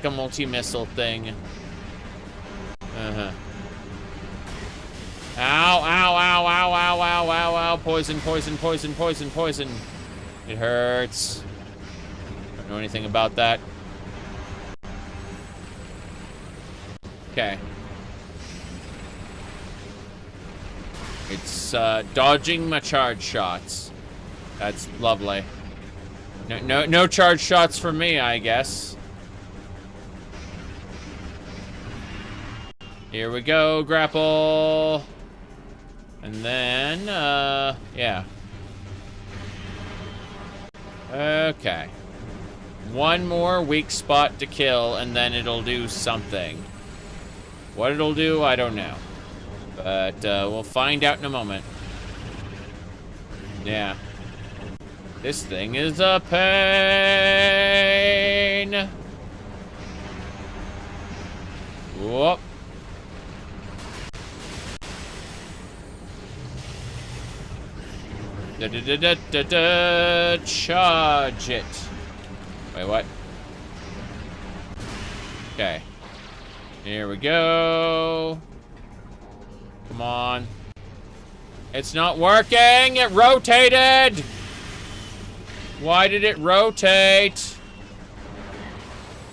multi-missile thing. Uh-huh. Ow. Poison. It hurts. Don't know anything about that. Okay. It's dodging my charge shots. That's lovely. No charge shots for me, I guess. Here we go, grapple. And then, yeah. Okay. One more weak spot to kill, and then it'll do something. What it'll do, I don't know. But, we'll find out in a moment. Yeah. This thing is a pain. Whoop. Charge it. Wait, what? Okay. Here we go. Come on. It's not working! It rotated! Why did it rotate?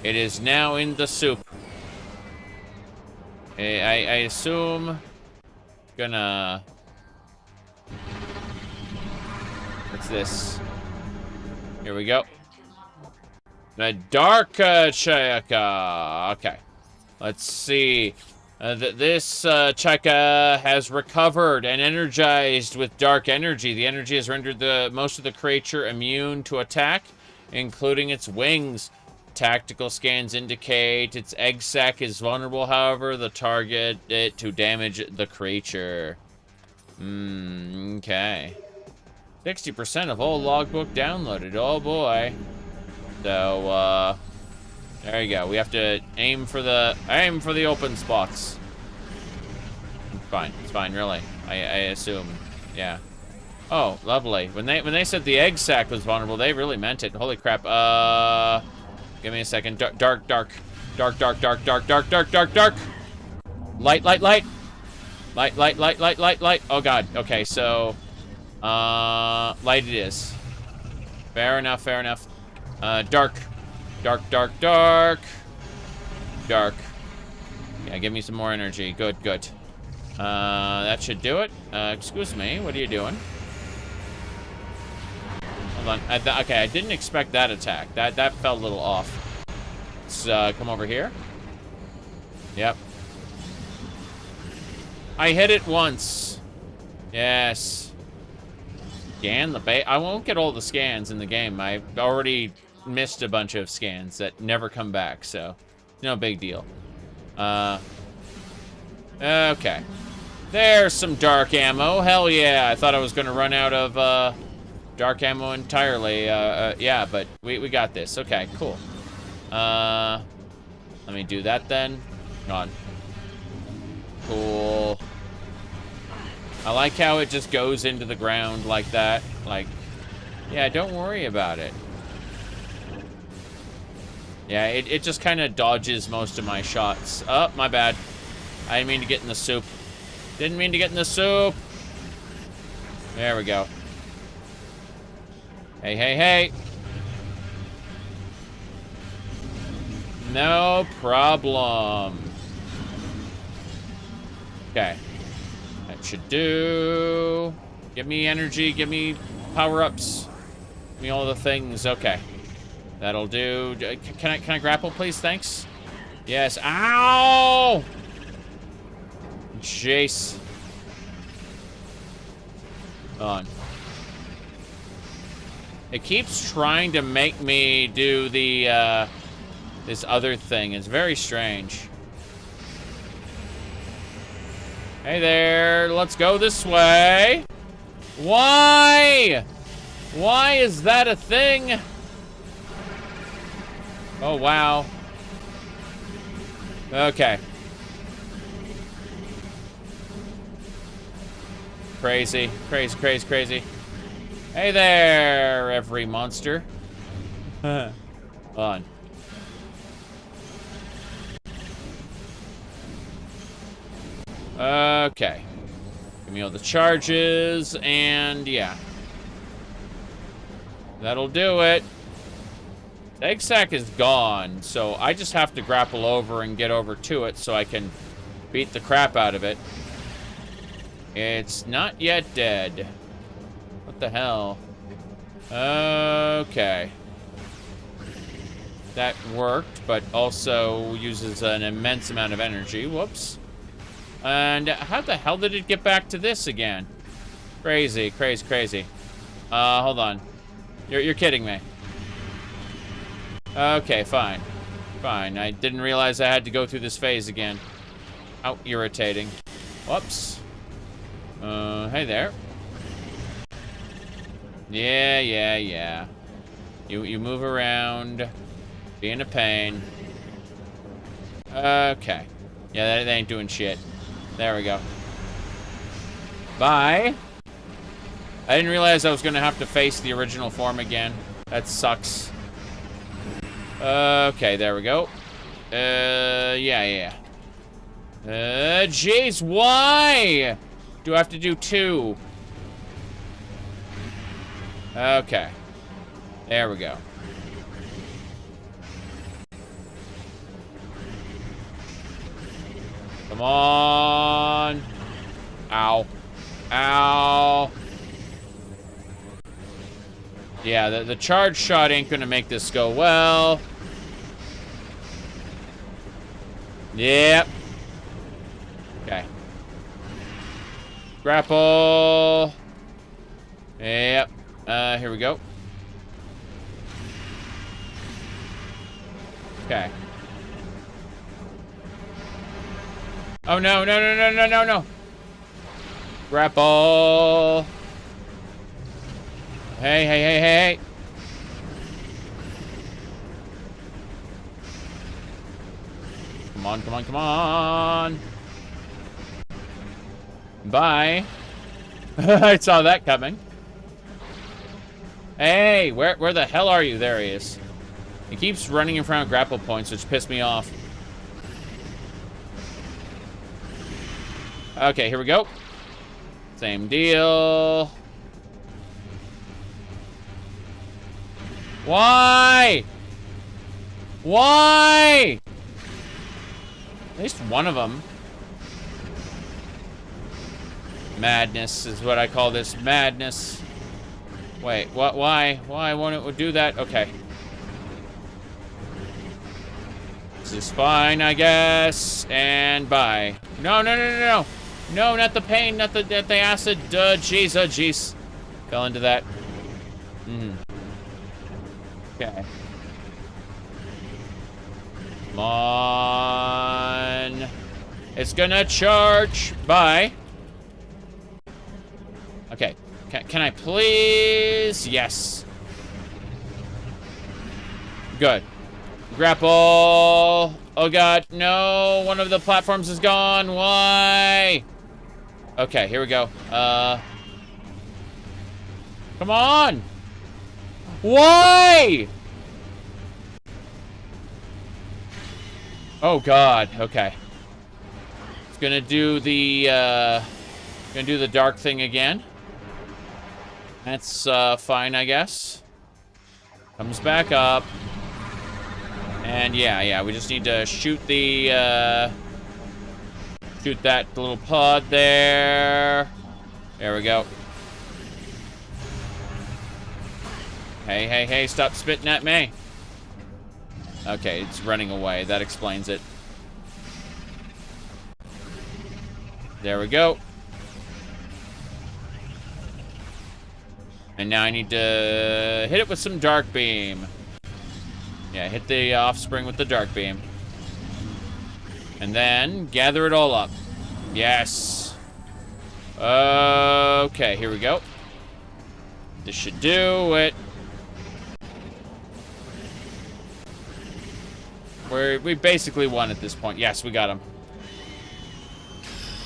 It is now in the soup. I assume... Gonna... What's this? Here we go. The Dark Chaka. Okay. Let's see. This Chaka has recovered and energized with dark energy. The energy has rendered most of the creature immune to attack, including its wings. Tactical scans indicate its egg sac is vulnerable, however, the target it to damage the creature. Okay. 60% of all logbook downloaded. Oh boy. So, there you go. We have to aim for the open spots. It's fine. It's fine, really. I assume. Yeah. Oh, lovely. When they said the egg sac was vulnerable, they really meant it. Holy crap. Give me a second. Dark. Light. Light. Oh god. Okay, so light it is. Fair enough. Dark. Yeah, give me some more energy. Good. That should do it. Excuse me, what are you doing? Hold on. Okay, I didn't expect that attack. That felt a little off. Let's come over here. Yep. I hit it once. Yes. Scan the bait. I won't get all the scans in the game. I've already missed a bunch of scans that never come back, so no big deal. Okay. There's some dark ammo. Hell yeah. I thought I was going to run out of dark ammo entirely. Yeah, but we got this. Okay, cool. Let me do that then. Come on. Cool. I like how it just goes into the ground like that. Like, yeah, don't worry about it. Yeah, it just kind of dodges most of my shots. Oh, my bad. I didn't mean to get in the soup. Didn't mean to get in the soup. There we go. Hey. No problem. Okay. That should do. Give me energy. Give me power-ups. Give me all the things. Okay. That'll do. Can I grapple, please? Thanks. Yes. Ow! Jace. On. It keeps trying to make me do the, this other thing. It's very strange. Hey there, let's go this way. Why? Why is that a thing? Oh, wow. Okay. Crazy. Hey there, every monster. On. Okay. Give me all the charges, and yeah. That'll do it. The egg sac is gone, so I just have to grapple over and get over to it so I can beat the crap out of it. It's not yet dead. What the hell? Okay. That worked, but also uses an immense amount of energy. Whoops. And how the hell did it get back to this again? Crazy. Hold on. You're kidding me. Okay, fine. I didn't realize I had to go through this phase again. How irritating. Whoops. Hey there. Yeah. You move around. Being a pain. Okay. Yeah, that ain't doing shit. There we go. Bye. I didn't realize I was gonna have to face the original form again. That sucks. Okay, there we go. Yeah. Jeez, why? Do I have to do 2? Okay. There we go. Come on. Ow. Yeah, the charge shot ain't gonna make this go well. Yep. Okay. Grapple. Yep. Here we go. Okay. Oh, no, no, no, no, no, no, no. Grapple. Hey, hey, hey, hey. Come on, come on, come on. Bye. I saw that coming. Hey, where the hell are you? There he is. He keeps running in front of grapple points, which pissed me off. Okay, here we go. Same deal. Why? Why? At least one of them. Madness is what I call this. Madness. Wait, what? Why? Why won't it do that? Okay. This is fine, I guess. And bye. No, no, no, no, no. No, not the pain, not the acid. Jeez, oh, jeez. Fell into that. Okay. Come on. It's gonna charge. Bye. Okay. Can I please? Yes. Good. Grapple. Oh god, no. One of the platforms is gone. Why? Okay, here we go. Come on. Why? Oh god, okay. It's gonna do the dark thing again. That's fine, I guess. Comes back up. And yeah, we just need to shoot the shoot that little pod there. There we go. Hey, hey, hey, stop spitting at me. Okay, it's running away. That explains it. There we go. And now I need to hit it with some dark beam. Yeah, hit the offspring with the dark beam. And then gather it all up. Yes. Okay, here we go. This should do it. We basically won at this point. Yes, we got him.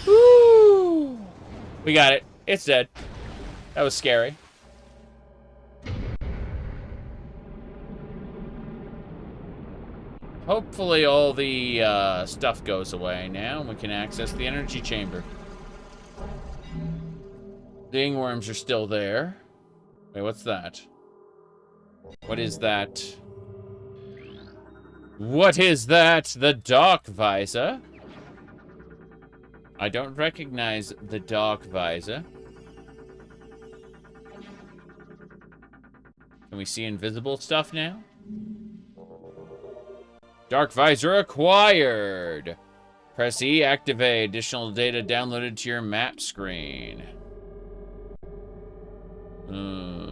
Woo! We got it. It's dead. That was scary. Hopefully all the stuff goes away now and we can access the energy chamber. The ingworms are still there. Wait, what's that? What is that? What is that? The dark visor? I don't recognize the dark visor. Can we see invisible stuff now? Dark visor acquired. Press E, activate. Additional data downloaded to your map screen.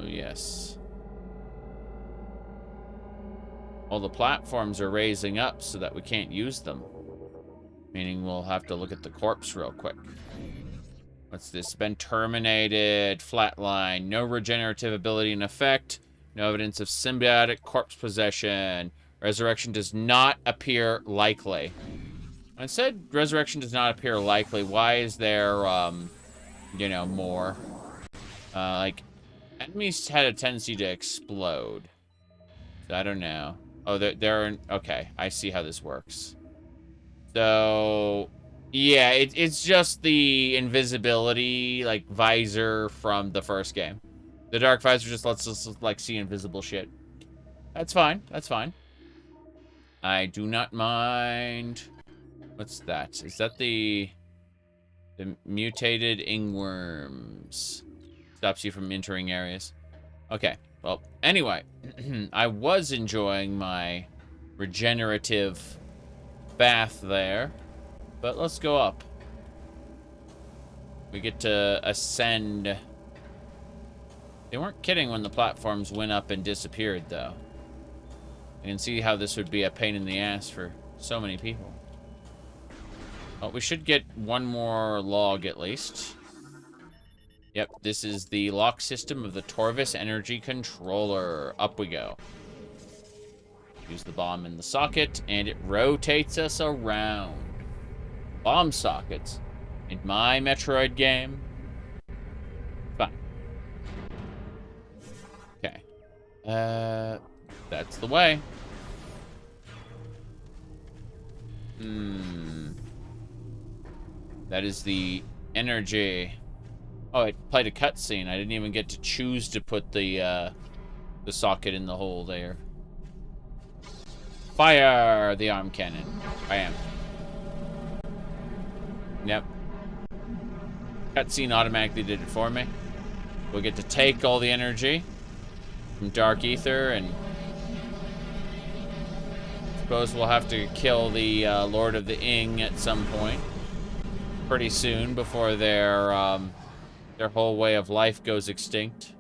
Yes. All the platforms are raising up so that we can't use them. Meaning we'll have to look at the corpse real quick. What's this? Been terminated. Flatline. No regenerative ability in effect. No evidence of symbiotic corpse possession. Resurrection does not appear likely. When it said resurrection does not appear likely, why is there, you know, more? Like, enemies had a tendency to explode. So I don't know. Oh, they're okay. I see how this works. So, yeah, it's just the invisibility, like, visor from the first game. The dark visor just lets us, like, see invisible shit. That's fine. That's fine. I do not mind. What's that? Is that the mutated ingworms? Stops you from entering areas. Okay. Well, anyway, I was enjoying my regenerative bath there, but let's go up. We get to ascend. They weren't kidding when the platforms went up and disappeared, though. I can see how this would be a pain in the ass for so many people. Well, we should get one more log at least. Yep, this is the lock system of the Torvus energy controller. Up we go. Use the bomb in the socket, and it rotates us around. Bomb sockets in my Metroid game. Fine. Okay. That's the way. That is the energy. Oh, it played a cutscene. I didn't even get to choose to put the socket in the hole there. Fire the arm cannon. Bam. Yep. Cutscene automatically did it for me. We'll get to take all the energy from Dark Ether, and suppose we'll have to kill the Lord of the Ing at some point. Pretty soon, before their whole way of life goes extinct.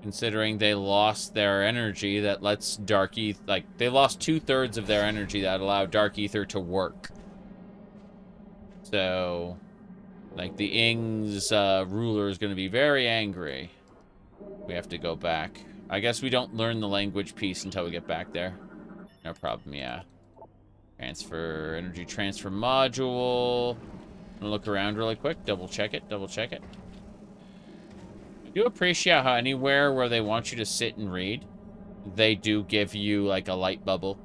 Considering they lost their energy that lets Dark Ether, like, they lost 2/3 of their energy that allowed Dark Ether to work. So, like, the Ing's ruler is going to be very angry. We have to go back. I guess we don't learn the language piece until we get back there. No problem, yeah. Transfer, energy transfer module. I'm gonna look around really quick, double check it. I do appreciate how anywhere where they want you to sit and read, they do give you, like, a light bubble.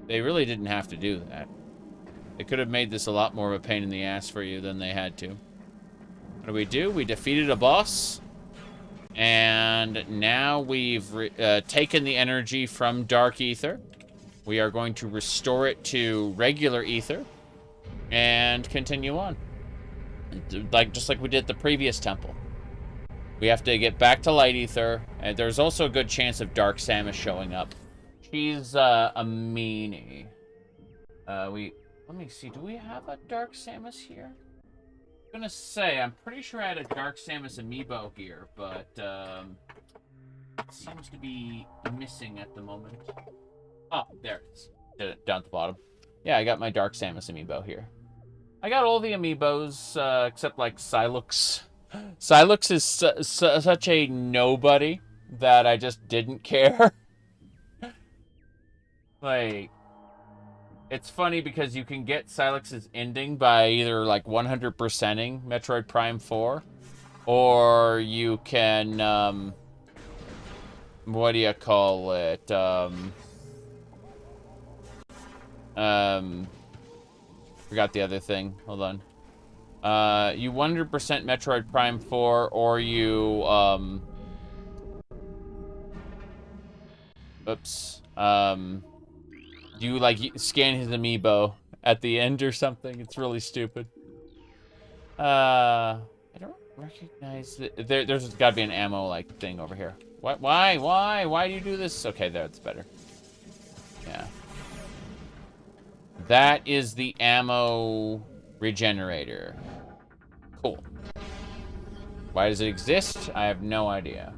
They really didn't have to do that. They could have made this a lot more of a pain in the ass for you than they had to. What do? We defeated a boss. And now we've taken the energy from Dark Ether. We are going to restore it to regular Ether. And continue on. Just like we did the previous temple. We have to get back to Light Ether. And there's also a good chance of Dark Samus showing up. She's a meanie. Let me see. Do we have a Dark Samus here? I'm gonna say, I'm pretty sure I had a Dark Samus amiibo here, but it seems to be missing at the moment. Oh, there it is. Down at the bottom. Yeah, I got my Dark Samus amiibo here. I got all the amiibos, except, like, Silux. Silux is such a nobody that I just didn't care. Like, it's funny because you can get Silux's ending by either, like, 100%ing Metroid Prime 4, or you can, what do you call it? Forgot the other thing. Hold on. You 100% Metroid Prime 4, or you, you, like, scan his amiibo at the end or something. It's really stupid. I don't recognize it. There's gotta be an ammo, like, thing over here. What? Why do you do this? Okay, there, it's better. Yeah. That is the ammo regenerator. Cool. Why does it exist? I have no idea.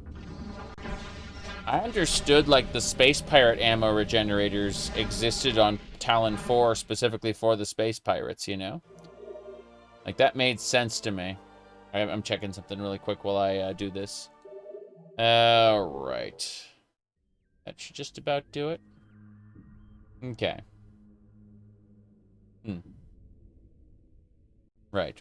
I understood, like, the Space Pirate ammo regenerators existed on Talon 4 specifically for the Space Pirates, you know? Like, that made sense to me. I'm checking something really quick while I do this. Alright. That should just about do it. Okay. Right.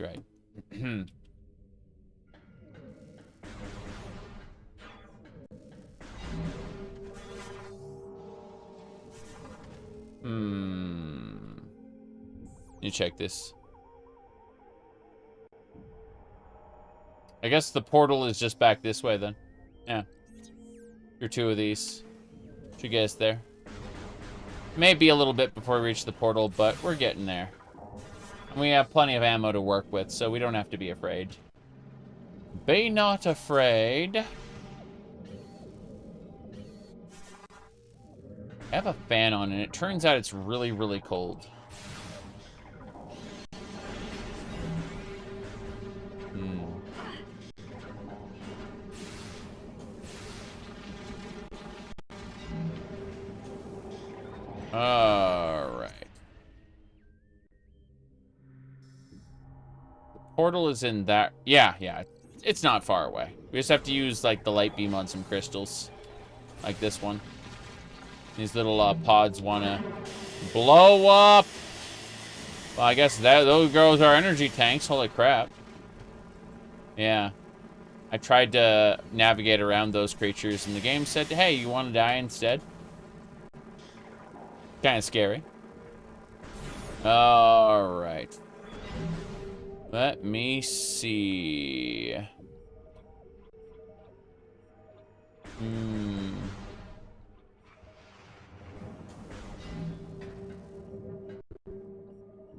You check this. I guess the portal is just back this way then. Yeah. You're two of these. Should get us there. Maybe a little bit before we reach the portal, but we're getting there. And we have plenty of ammo to work with, so we don't have to be afraid. Be not afraid. I have a fan on, and it turns out it's really, really cold. Alright. The portal is in that... Yeah. It's not far away. We just have to use, like, the light beam on some crystals. Like this one. These little pods want to blow up. Well, I guess those girls are energy tanks. Holy crap. Yeah. I tried to navigate around those creatures, and the game said, hey, you want to die instead? Kind of scary. Alright. Let me see.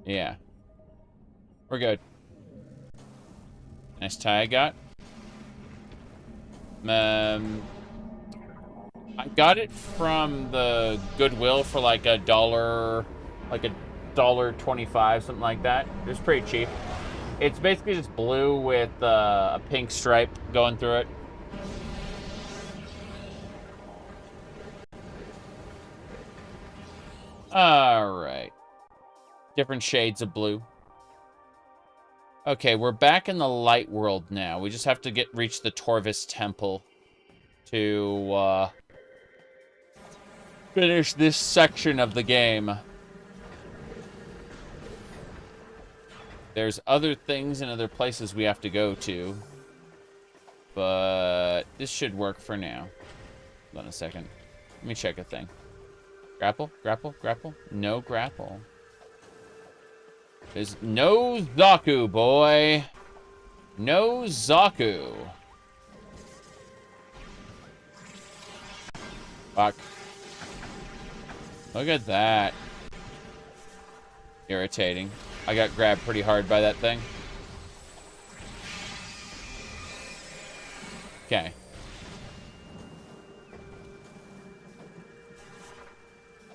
Yeah. We're good. Nice tie I got. I got it from the Goodwill for like $1, like $1.25, something like that. It was pretty cheap. It's basically just blue with a pink stripe going through it. Alright. Different shades of blue. Okay, we're back in the light world now. We just have to reach the Torvus Temple to finish this section of the game. There's other things and other places we have to go to, but this should work for now. Hold on a second. Let me check a thing. Grapple? Grapple? Grapple? No grapple. There's no Zaku, boy. No Zaku. Fuck. Look at that. Irritating. I got grabbed pretty hard by that thing. Okay.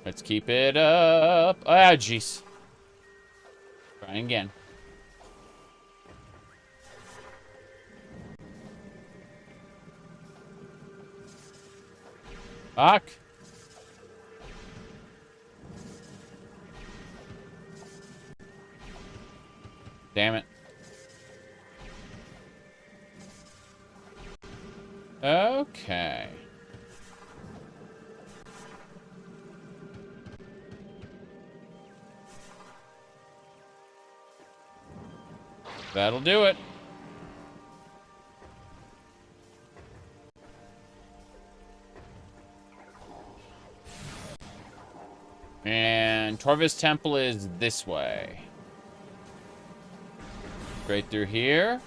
Let's keep it up. Ah, jeez. Trying again. Fuck. Damn it. Okay. That'll do it. And Torvus Temple is this way. Straight through here.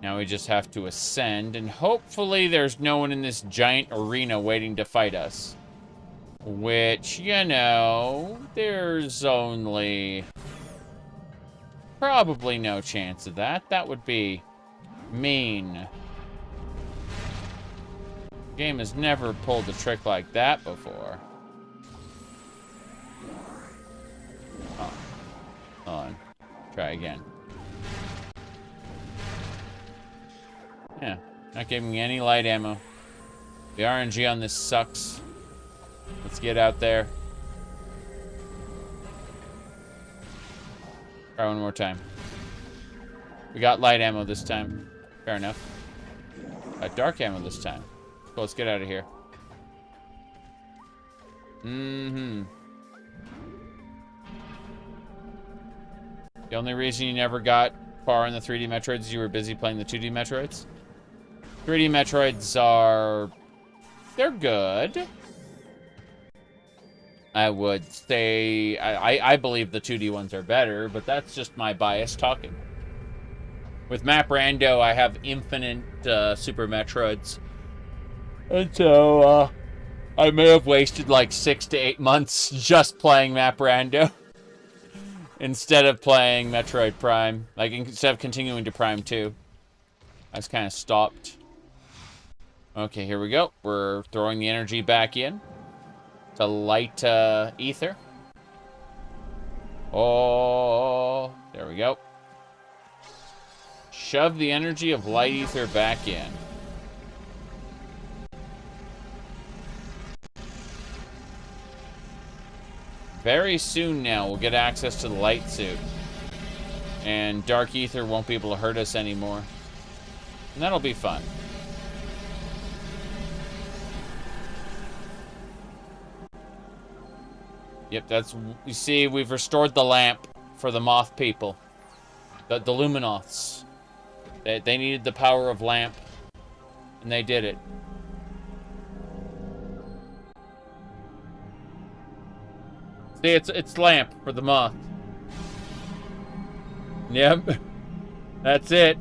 Now we just have to ascend, and hopefully there's no one in this giant arena waiting to fight us. Which, you know, there's only... probably no chance of that. That would be mean. Game has never pulled a trick like that before. Oh. Hold on. Try again. Yeah. Not giving me any light ammo. The RNG on this sucks. Let's get out there. Try one more time. We got light ammo this time. Fair enough. Got dark ammo this time. Cool, let's get out of here. Mm-hmm. The only reason you never got far in the 3D Metroids is you were busy playing the 2D Metroids? 3D Metroids are... they're good. I would say... I believe the 2D ones are better, but that's just my bias talking. With Map Rando, I have infinite Super Metroids. And so, I may have wasted like 6 to 8 months just playing Map Rando. Instead of playing Metroid Prime. Like, instead of continuing to Prime 2. I just kind of stopped. Okay, here we go. We're throwing the energy back in. To light ether. Oh, there we go. Shove the energy of light ether back in. very soon now, we'll get access to the light suit. And Dark Ether won't be able to hurt us anymore. And that'll be fun. Yep, that's... You see, we've restored the lamp for the Moth people. The Luminoths. They needed the power of lamp. And they did it. See, it's lamp for the Moth. Yep. That's it.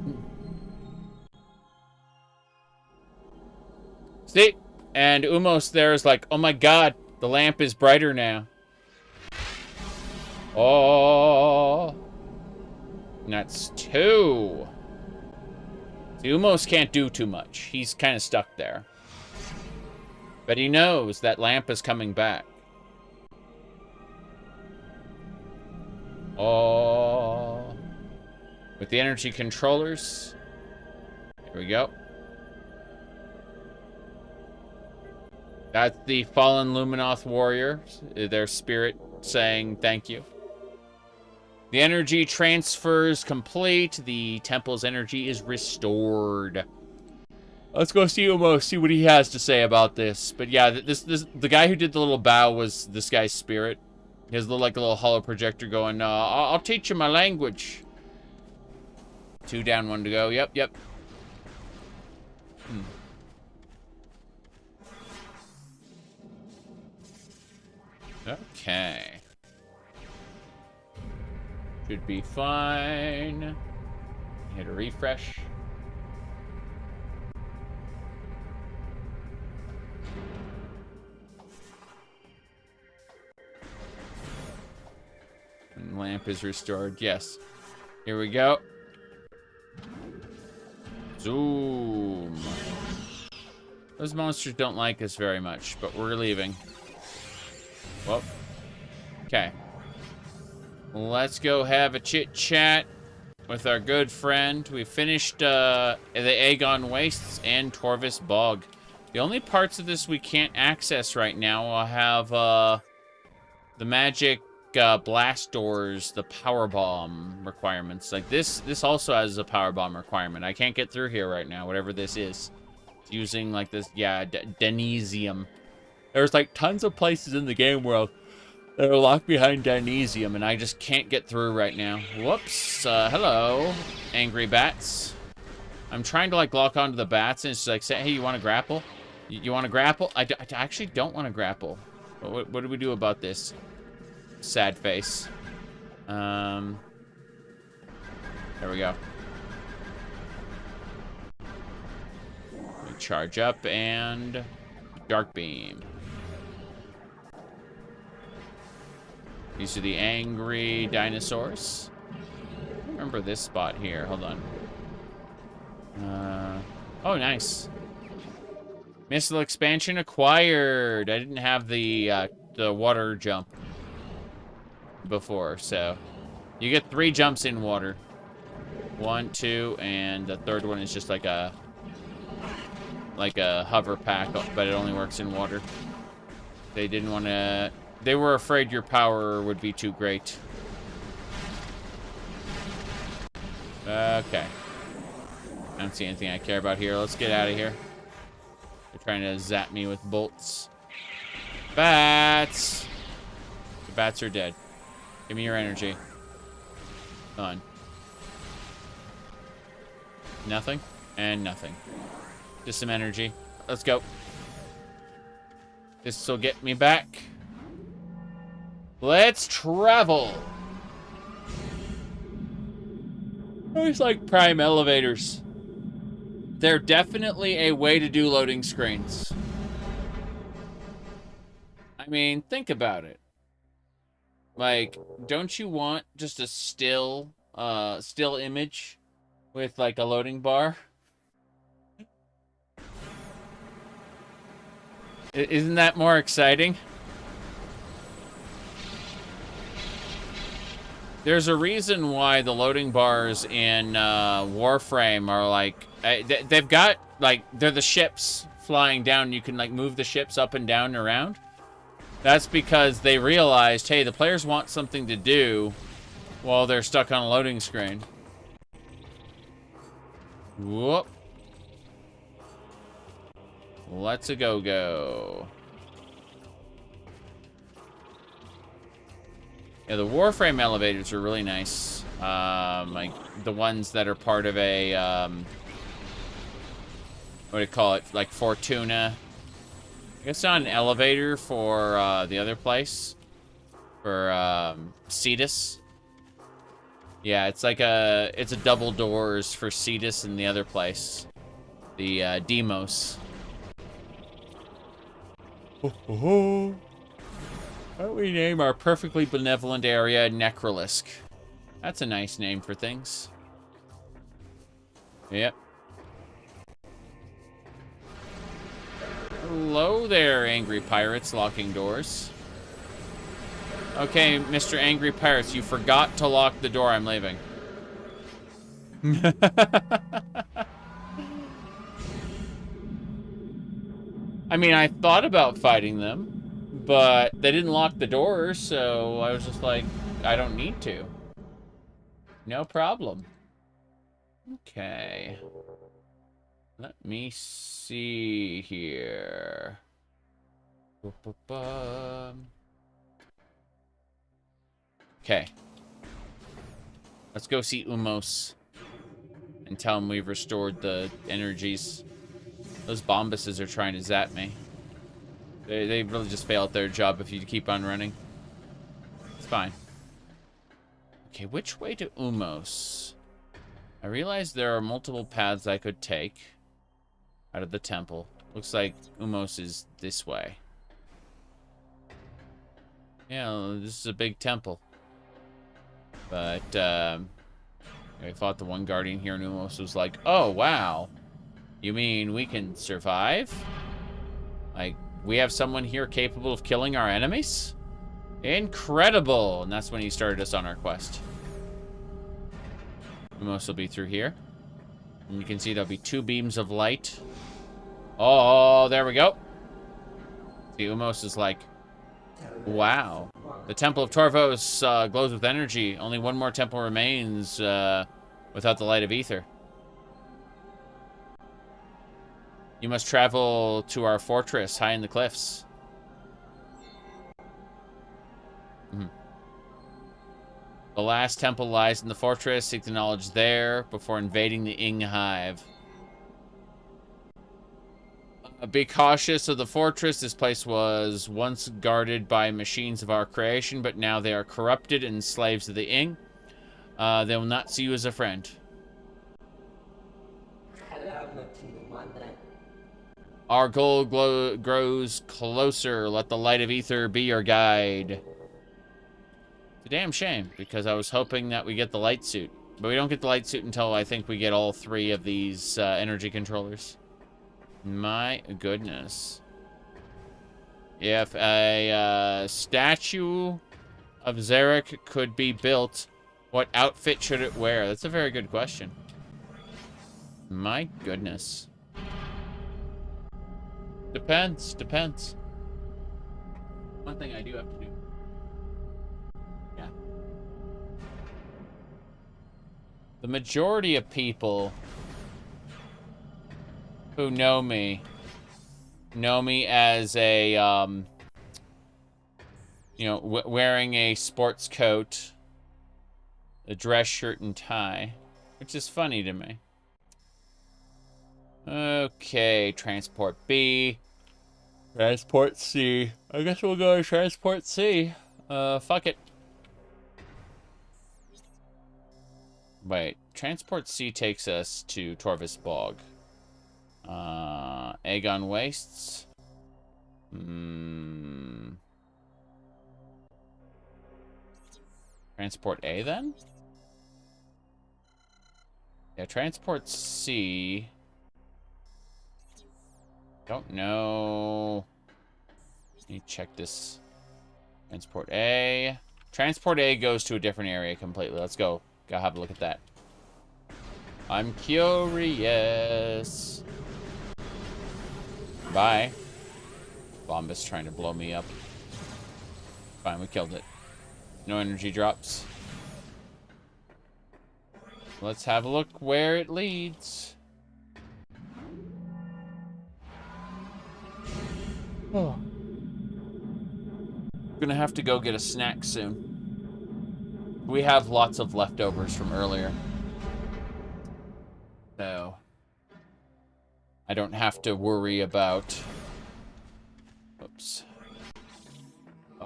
See? And Umos there is like, oh my god, the lamp is brighter now. Oh. And that's 2. See, Umos can't do too much. He's kind of stuck there. But he knows that lamp is coming back. Oh. With the energy controllers. Here we go. That's the fallen Luminoth warrior. Their spirit saying thank you. The energy transfers complete. The temple's energy is restored. Let's go see Umo, see what he has to say about this. But yeah, the guy who did the little bow was this guy's spirit. He has like a little hollow projector going, I'll teach you my language. 2 down, 1 to go. Yep. Okay. Should be fine. Hit a refresh. And lamp is restored. Yes. Here we go. Zoom. Those monsters don't like us very much, but we're leaving. Well, okay. Let's go have a chit-chat with our good friend. We finished the Aegon Wastes and Torvus Bog. The only parts of this we can't access right now will have the magic blast doors, the power bomb requirements. Like this also has a power bomb requirement. I can't get through here right now, whatever this is. It's using like this, yeah, Denesium. There's like tons of places in the game world that are locked behind Denesium, and I just can't get through right now. Whoops. Hello, angry bats. I'm trying to like lock onto the bats, and it's like, say, hey, you want to grapple? You want to grapple? I actually don't want to grapple. What do we do about this? Sad face. There we go. We charge up and dark beam. These are the angry dinosaurs. I remember this spot here. Hold on. Oh, nice. Missile expansion acquired. I didn't have the water jump before, so you get 3 jumps in water. 1, 2, and the third one is just like a hover pack, but it only works in water. They didn't want to. They were afraid your power would be too great. Okay. I don't see anything I care about here. Let's get out of here. They're trying to zap me with bolts. Bats! The bats are dead. Give me your energy. Come on. Nothing. And nothing. Just some energy. Let's go. This will get me back. Let's travel. There's like Prime elevators. They're definitely a way to do loading screens. I mean, think about it. Like, don't you want just a still image with like a loading bar? Isn't that more exciting? There's a reason why the loading bars in Warframe are like, they've got like, they're the ships flying down. You can like move the ships up and down and around. That's because they realized, hey, the players want something to do while they're stuck on a loading screen. Whoop. Let's a go. Yeah, the Warframe elevators are really nice. Like the ones that are part of a, what do you call it? Like Fortuna. I guess not an elevator for the other place. For Cetus. Yeah, it's like it's a double doors for Cetus and the other place. The Demos. Why don't we name our perfectly benevolent area Necrolisk? That's a nice name for things. Yep. Hello there, angry pirates locking doors. Okay, Mr. Angry Pirates, you forgot to lock the door. I'm leaving. I mean, I thought about fighting them, but they didn't lock the doors, so I was just like, I don't need to. No problem. Okay. Let me see here. Okay. Let's go see Umos and tell him we've restored the energies. Those Bombuses are trying to zap me. They really just fail at their job if you keep on running. It's fine. Okay, which way to Umos? I realize there are multiple paths I could take out of the temple. Looks like Umos is this way. Yeah, this is a big temple. But, I thought the one guardian here in Umos was like, oh, wow. You mean we can survive? Like, we have someone here capable of killing our enemies? Incredible! And that's when he started us on our quest. Umos will be through here. And you can see there'll be 2 beams of light. Oh, there we go. See, Umos is like, wow. The Temple of Torvus glows with energy. Only one more temple remains without the light of ether. You must travel to our fortress high in the cliffs. The last temple lies in the fortress. Seek the knowledge there before invading the Ing Hive. Be cautious of the fortress. This place was once guarded by machines of our creation, but now they are corrupted and slaves of the Ing. They will not see you as a friend. Our goal grows closer. Let the light of ether be your guide. It's a damn shame, because I was hoping that we get the light suit. But we don't get the light suit until I think we get all 3 of these energy controllers. My goodness. If a statue of Zarek could be built, what outfit should it wear? That's a very good question. My goodness. Depends. One thing I do have to do. Yeah. The majority of people who know me as a, you know, wearing a sports coat, a dress shirt and tie, which is funny to me. Okay, transport B. Transport C. I guess we'll go to transport C. Fuck it. Wait, transport C takes us to Torvus Bog. Aegon Wastes. Transport A then? Yeah, transport C. Don't know. Let me check this. Transport A. Transport A goes to a different area completely. Let's go. Go have a look at that. I'm curious. Bye. Bombus trying to blow me up. Fine, we killed it. No energy drops. Let's have a look where it leads. Oh. Gonna have to go get a snack soon. We have lots of leftovers from earlier. So I don't have to worry about... Oops.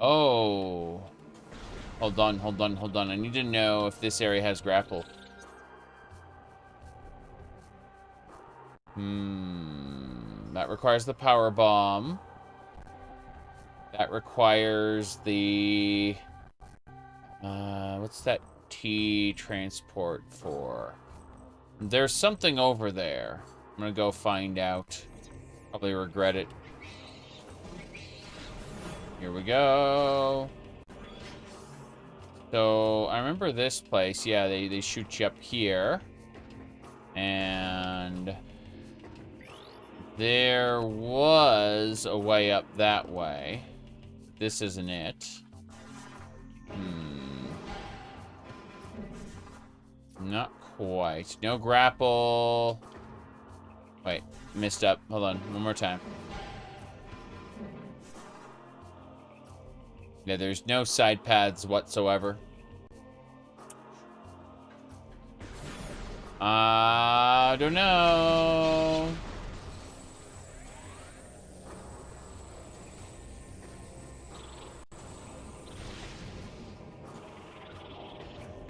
Oh. Hold on, hold on, hold on. I need to know if this area has grapple. That requires the power bomb. That requires the... what's that T transport for? There's something over there. I'm gonna go find out. Probably regret it. Here we go. So, I remember this place. Yeah, they shoot you up here. And... there was a way up that way. This isn't it. Not quite. No grapple. Wait, missed up. Hold on, one more time. Yeah, there's no side paths whatsoever. I don't know.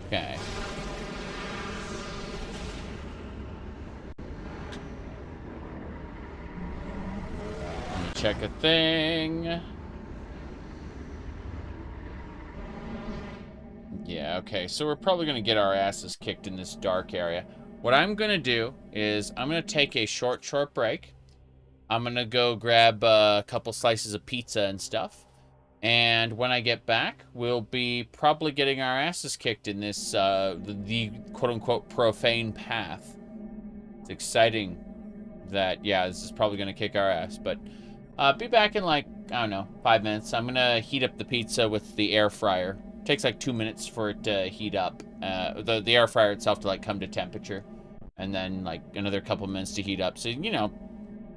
Okay. Let me check a thing. Yeah, okay, so we're probably gonna get our asses kicked in this dark area. What I'm gonna do is I'm gonna take a short break. I'm gonna go grab a couple slices of pizza and stuff. And when I get back, we'll be probably getting our asses kicked in this, the quote-unquote profane path. It's exciting that, yeah, this is probably gonna kick our ass, but be back in like, I don't know, 5 minutes. I'm gonna heat up the pizza with the air fryer. It takes like 2 minutes for it to heat up. The air fryer itself to like come to temperature. And then like another couple minutes to heat up. So, you know,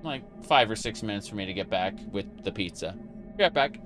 like 5 or 6 minutes for me to get back with the pizza. Be right back.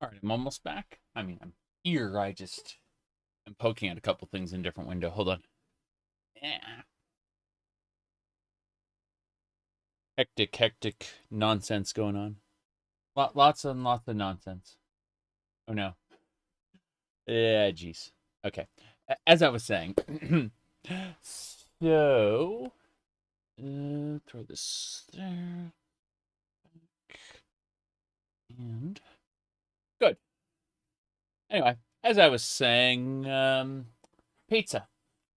All right, I'm almost back. I mean, I'm here. I'm poking at a couple things in a different window. Hold on. Yeah. Hectic nonsense going on. Lots and lots of nonsense. Oh no. Yeah, jeez. Okay. As I was saying, so throw this there, and good. Anyway, as I was saying, pizza.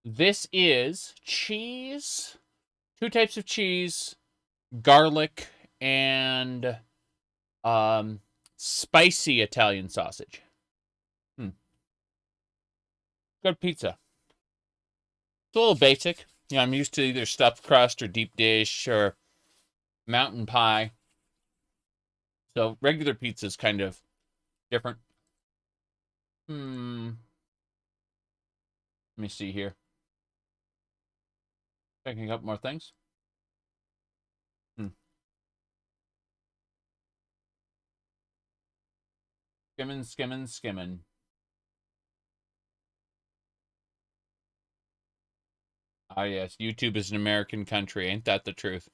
This is cheese, 2 types of cheese, garlic, and spicy Italian sausage. Good pizza. It's a little basic. You know, I'm used to either stuffed crust or deep dish or mountain pie. So regular pizza is kind of different. Let me see here. Checking a couple more things. Skimming. Ah, yes. YouTube is an American country. Ain't that the truth?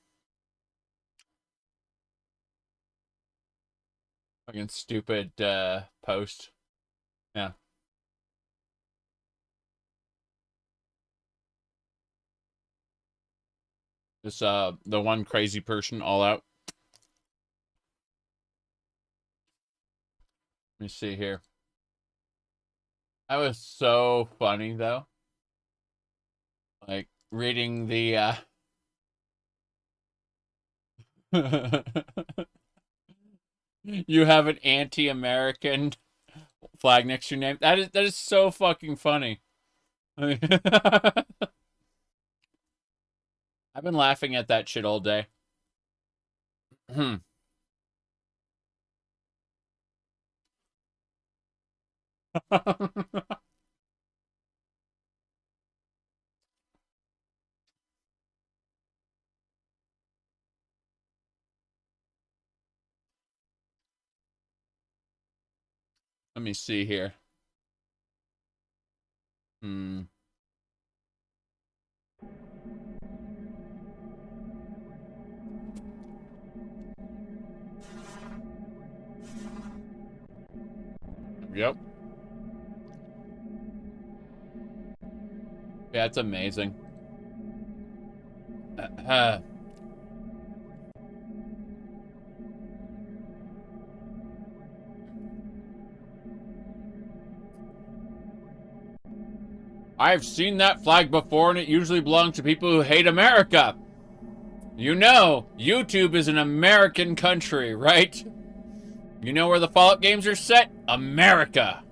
Fucking stupid post. Yeah. This, the one crazy person all out. Let me see here. That was so funny, though. Like, reading the, you have an anti-American flag next to your name. That is so fucking funny. I've been laughing at that shit all day. Let me see here. Yep. Yeah, it's amazing. I've seen that flag before, and it usually belongs to people who hate America. You know, YouTube is an American country, right? You know where the Fallout games are set? America.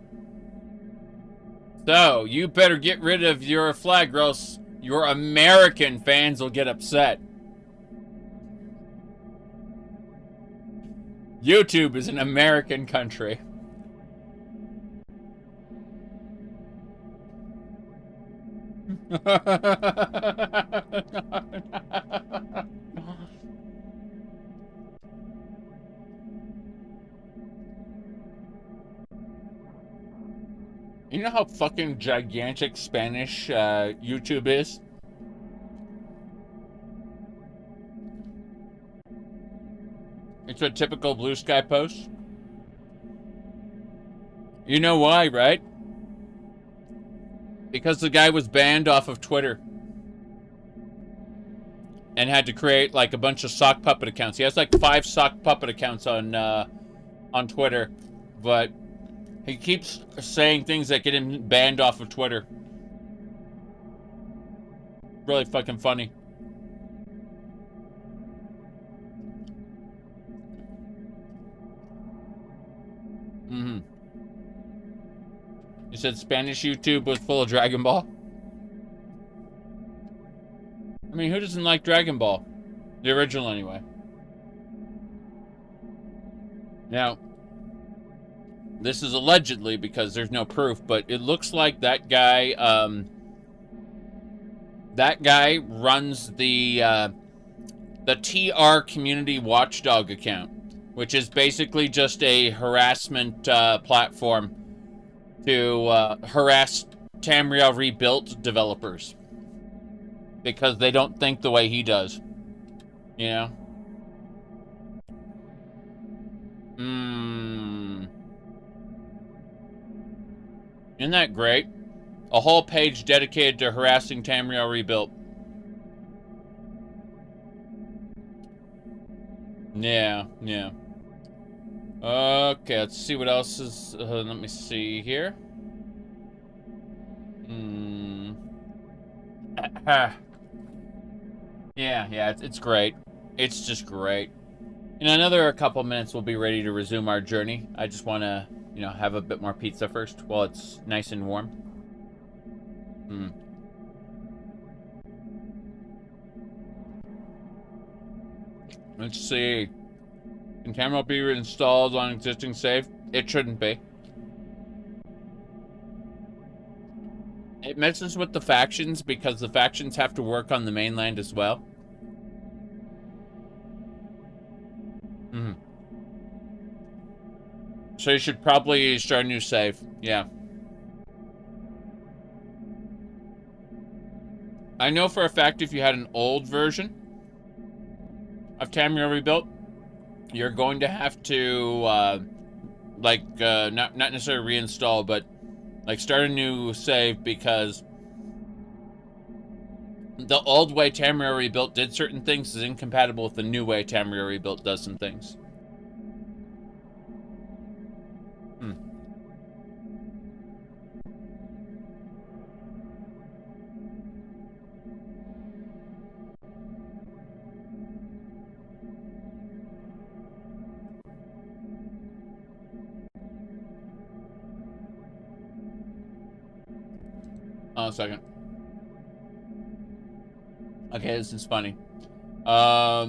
So, you better get rid of your flag, or else your American fans will get upset. YouTube is an American country. You know how fucking gigantic Spanish YouTube is? It's a typical Blue Sky post. You know why, right? Because the guy was banned off of Twitter. And had to create like a bunch of sock puppet accounts. He has like 5 sock puppet accounts on Twitter. But he keeps saying things that get him banned off of Twitter. Really fucking funny. You said Spanish YouTube was full of Dragon Ball? I mean, who doesn't like Dragon Ball? The original, anyway. Now, this is allegedly because there's no proof, but it looks like that guy runs the TR Community Watchdog account. which is basically just a harassment platform to harass Tamriel Rebuilt developers because they don't think the way he does, you know? Isn't that great? A whole page dedicated to harassing Tamriel Rebuilt. Yeah, yeah. Okay, let's see what else is... let me see here. Yeah, it's great. It's just great. In another couple minutes, we'll be ready to resume our journey. I just want to, you know, have a bit more pizza first while it's nice and warm. Let's see. Can camera be reinstalled on existing save? It shouldn't be. It messes with the factions because the factions have to work on the mainland as well. So you should probably start a new save. Yeah. I know for a fact if you had an old version of Tamriel Rebuilt, you're going to have to, not necessarily reinstall, but, like, start a new save because the old way Tamriel Rebuilt did certain things is incompatible with the new way Tamriel Rebuilt does some things. Oh, a second. Okay, this is funny. So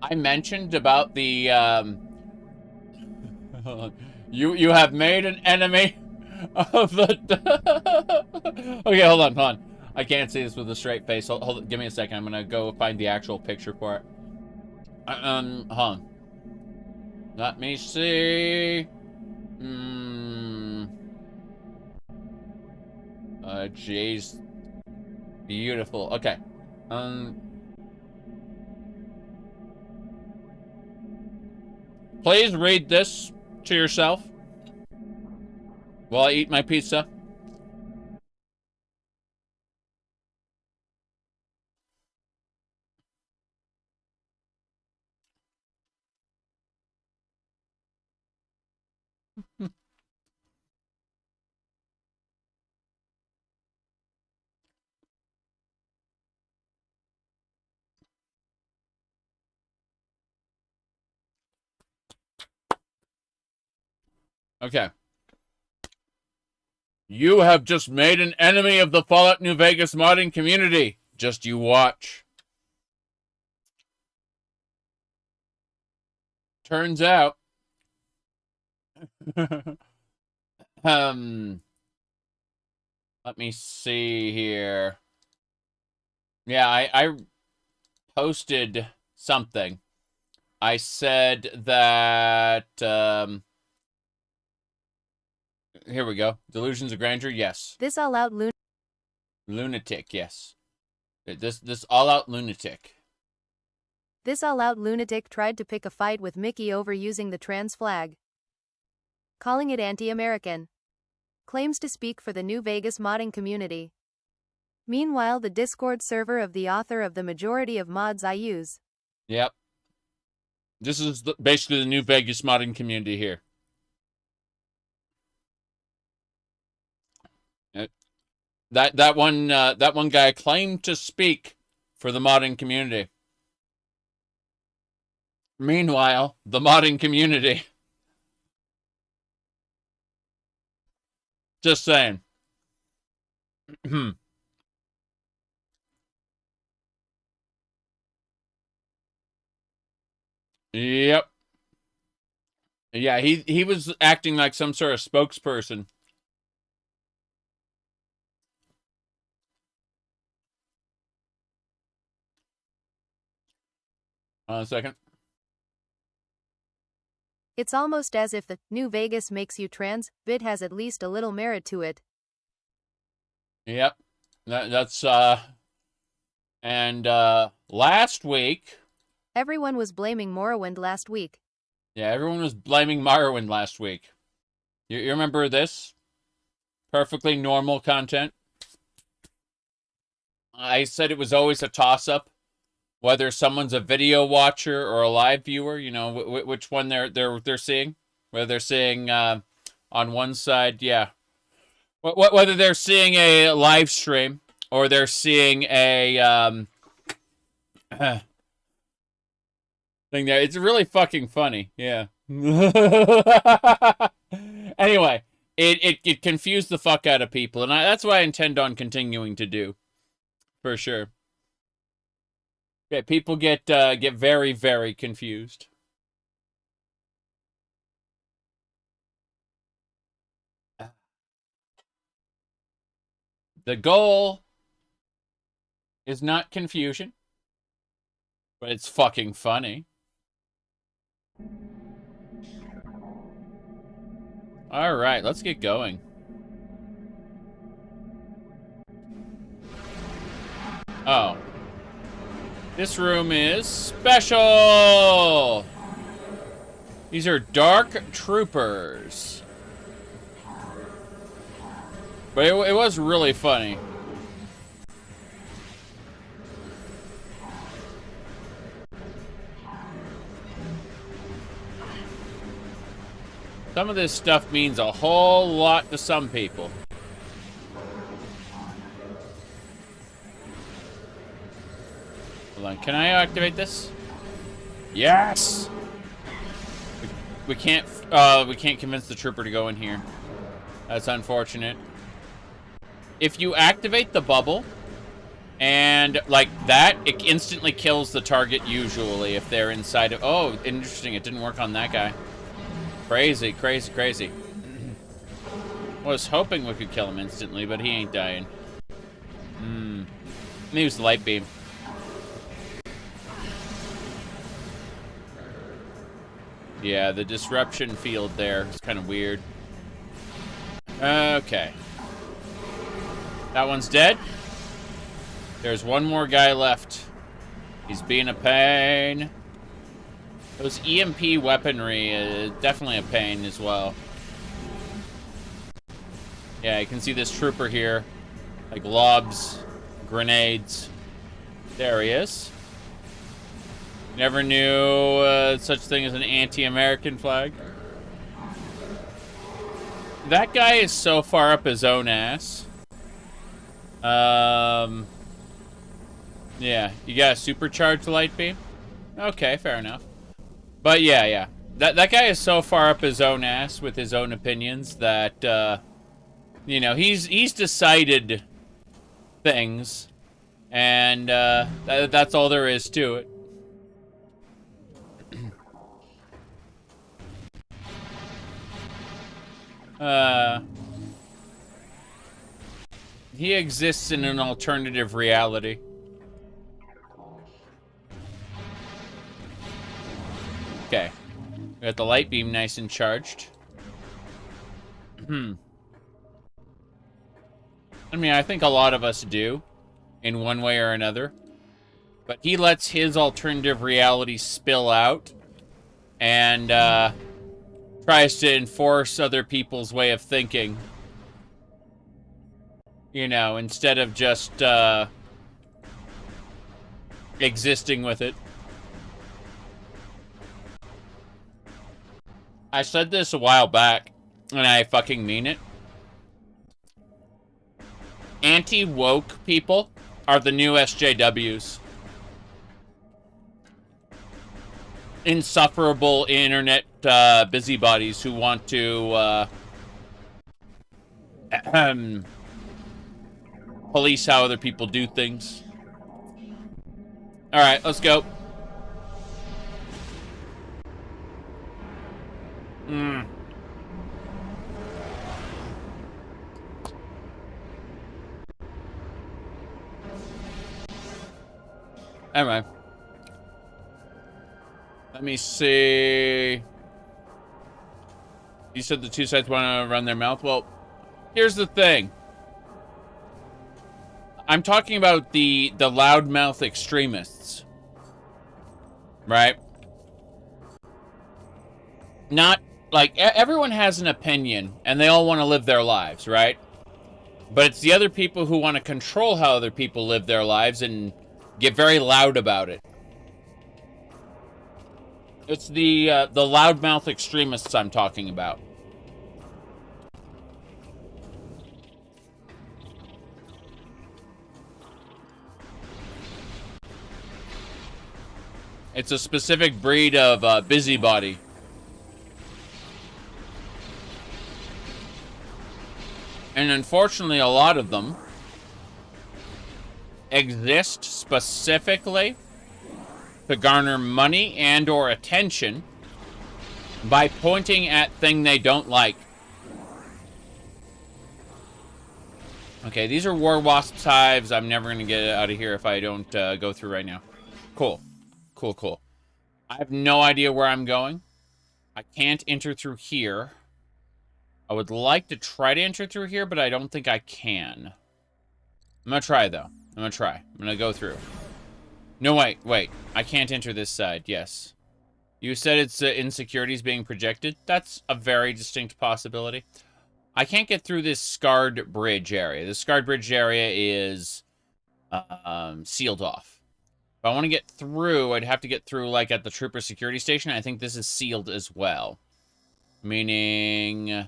I mentioned about the you have made an enemy of the okay, hold on. I can't see this with a straight face. Hold give me a second. I'm gonna go find the actual picture for it. Hold on. Let me see. Jeez. Beautiful. Okay. Please read this to yourself while I eat my pizza. Okay. You have just made an enemy of the Fallout New Vegas modding community. Just you watch. Turns out, let me see here. Yeah, I posted something. I said that, here we go. Delusions of Grandeur, yes. This all-out lunatic, yes. This all-out lunatic. This all-out lunatic tried to pick a fight with Mickey over using the trans flag, calling it anti-American. Claims to speak for the New Vegas modding community. Meanwhile, the Discord server of the author of the majority of mods I use. Yep. This is basically the New Vegas modding community here. That one guy claimed to speak for the modding community. Meanwhile, the modding community. Just saying. Yep. Yeah, he was acting like some sort of spokesperson. Hold on a second. It's almost as if the New Vegas makes you trans bit has at least a little merit to it. Yep. That's, and, last week... Everyone was blaming Morrowind last week. Yeah, everyone was blaming Morrowind last week. You remember this? Perfectly normal content. I said it was always a toss-up. Whether someone's a video watcher or a live viewer, you know, which one they're seeing. Whether they're seeing on one side, yeah. Whether they're seeing a live stream or they're seeing a thing there. It's really fucking funny, yeah. Anyway, it confused the fuck out of people, and that's what I intend on continuing to do, for sure. Yeah, people get very, very confused. The goal is not confusion, but it's fucking funny. All right, let's get going. Oh. This room is special! These are Dark Troopers. But it was really funny. Some of this stuff means a whole lot to some people. Hold on, can I activate this? Yes! We can't convince the trooper to go in here. That's unfortunate. If you activate the bubble, and like that, it instantly kills the target usually if they're inside of... Oh, interesting, it didn't work on that guy. Crazy, crazy, crazy. Was hoping we could kill him instantly, but he ain't dying. Maybe it was the light beam. Yeah, the disruption field there is kind of weird. Okay. That one's dead. There's one more guy left. He's being a pain. Those EMP weaponry, definitely a pain as well. Yeah, you can see this trooper here. Like lobs, grenades. There he is. Never knew such thing as an anti-American flag. That guy is so far up his own ass. Yeah, you got a supercharged light beam? Okay, fair enough. But yeah. That guy is so far up his own ass with his own opinions that, you know, he's decided things. And, that's all there is to it. He exists in an alternative reality. Okay. We got the light beam nice and charged. I mean, I think a lot of us do, in one way or another. But he lets his alternative reality spill out, and, tries to enforce other people's way of thinking. You know, instead of just, existing with it. I said this a while back, and I fucking mean it. Anti-woke people are the new SJWs. Insufferable internet busybodies who want to police how other people do things. Alright, let's go. Anyway. Let me see. You said the two sides want to run their mouth. Well, here's the thing. I'm talking about the loudmouth extremists. Right? Not, like, everyone has an opinion, and they all want to live their lives, right? But it's the other people who want to control how other people live their lives and get very loud about it. It's the loudmouth extremists I'm talking about. It's a specific breed of busybody. And unfortunately, a lot of them exist specifically to garner money and or attention by pointing at things they don't like. Okay, these are War Wasp's hives. I'm never going to get out of here if I don't go through right now. Cool. Cool, cool. I have no idea where I'm going. I can't enter through here. I would like to try to enter through here, but I don't think I can. I'm going to try, though. I'm going to try. I'm going to go through. No, wait. I can't enter this side. Yes. You said it's insecurities being projected. That's a very distinct possibility. I can't get through this scarred bridge area. The scarred bridge area is sealed off. If I want to get through, I'd have to get through, like, at the trooper security station. I think this is sealed as well. Meaning, I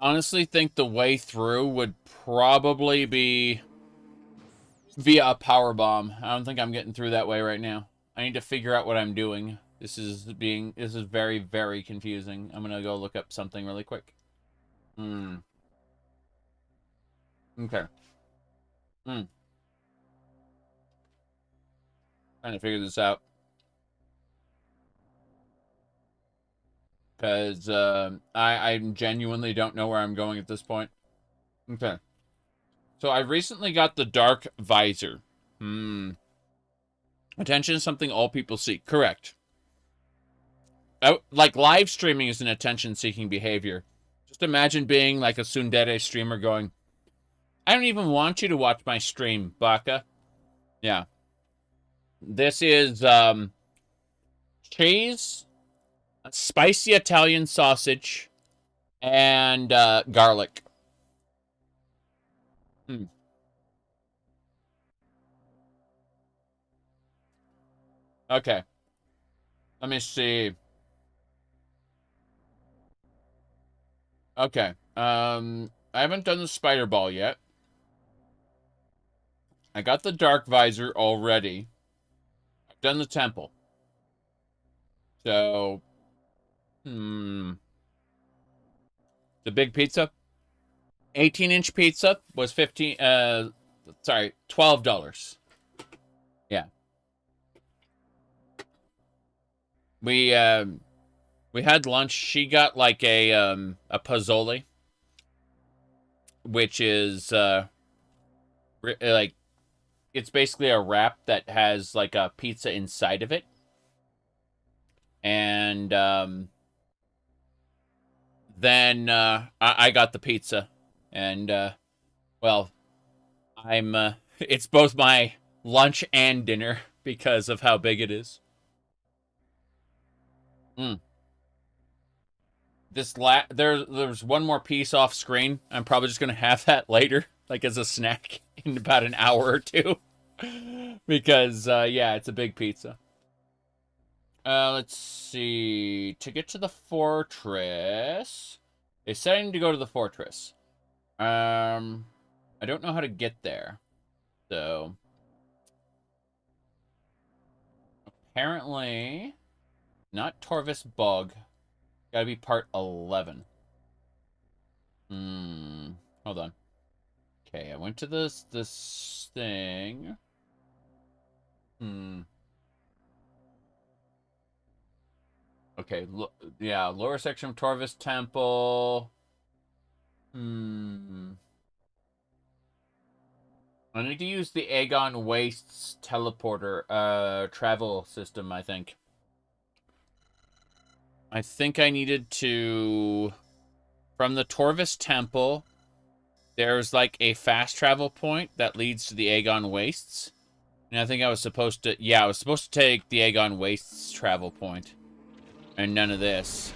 honestly think the way through would probably be via a power bomb. I don't think I'm getting through that way right now. I need to figure out what I'm doing. This is very, very confusing. I'm gonna go look up something really quick. Okay. Trying to figure this out. Because I genuinely don't know where I'm going at this point. Okay. So I recently got the dark visor. Attention is something all people seek. Correct. Like live streaming is an attention-seeking behavior. Just imagine being like a tsundere streamer going, I don't even want you to watch my stream, Baka. Yeah. This is cheese, spicy Italian sausage, and garlic. Okay. Let me see. Okay. I haven't done the spider ball yet. I got the dark visor already. I've done the temple. So, the big pizza, 18-inch pizza was $12. Yeah. We had lunch. She got like a pozole, which is like, it's basically a wrap that has like a pizza inside of it. And then I got the pizza, and well, it's both my lunch and dinner because of how big it is. There's one more piece off screen. I'm probably just gonna have that later, like as a snack in about an hour or two, because yeah, it's a big pizza. Let's see. To get to the fortress, it's setting to go to the fortress. I don't know how to get there, so apparently not Torvus Bog. Gotta be part 11. Hold on. Okay, I went to this thing. Okay, yeah, lower section of Torvus Temple. I need to use the Aegon Wastes teleporter travel system, I think. I think I needed to... From the Torvus Temple, there's like a fast travel point that leads to the Aegon Wastes. And I think I was supposed to... Yeah, I was supposed to take the Aegon Wastes travel point. And none of this.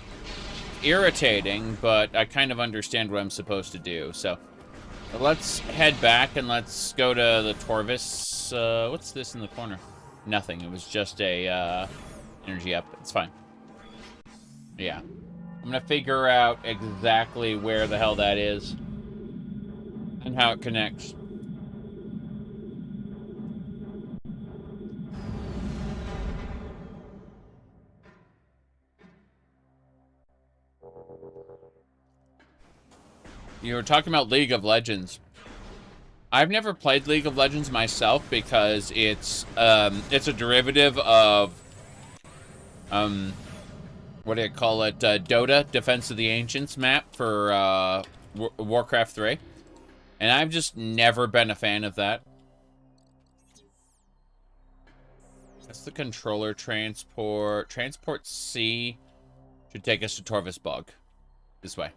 Irritating, but I kind of understand what I'm supposed to do. So, let's head back and let's go to the Torvus... what's this in the corner? Nothing. It was just a energy up. It's fine. Yeah. I'm going to figure out exactly where the hell that is. And how it connects. You were talking about League of Legends. I've never played League of Legends myself because it's a derivative of what do you call it? Dota, Defense of the Ancients map for Warcraft 3. And I've just never been a fan of that. That's the controller transport. Transport C should take us to Torvus Bog. This way.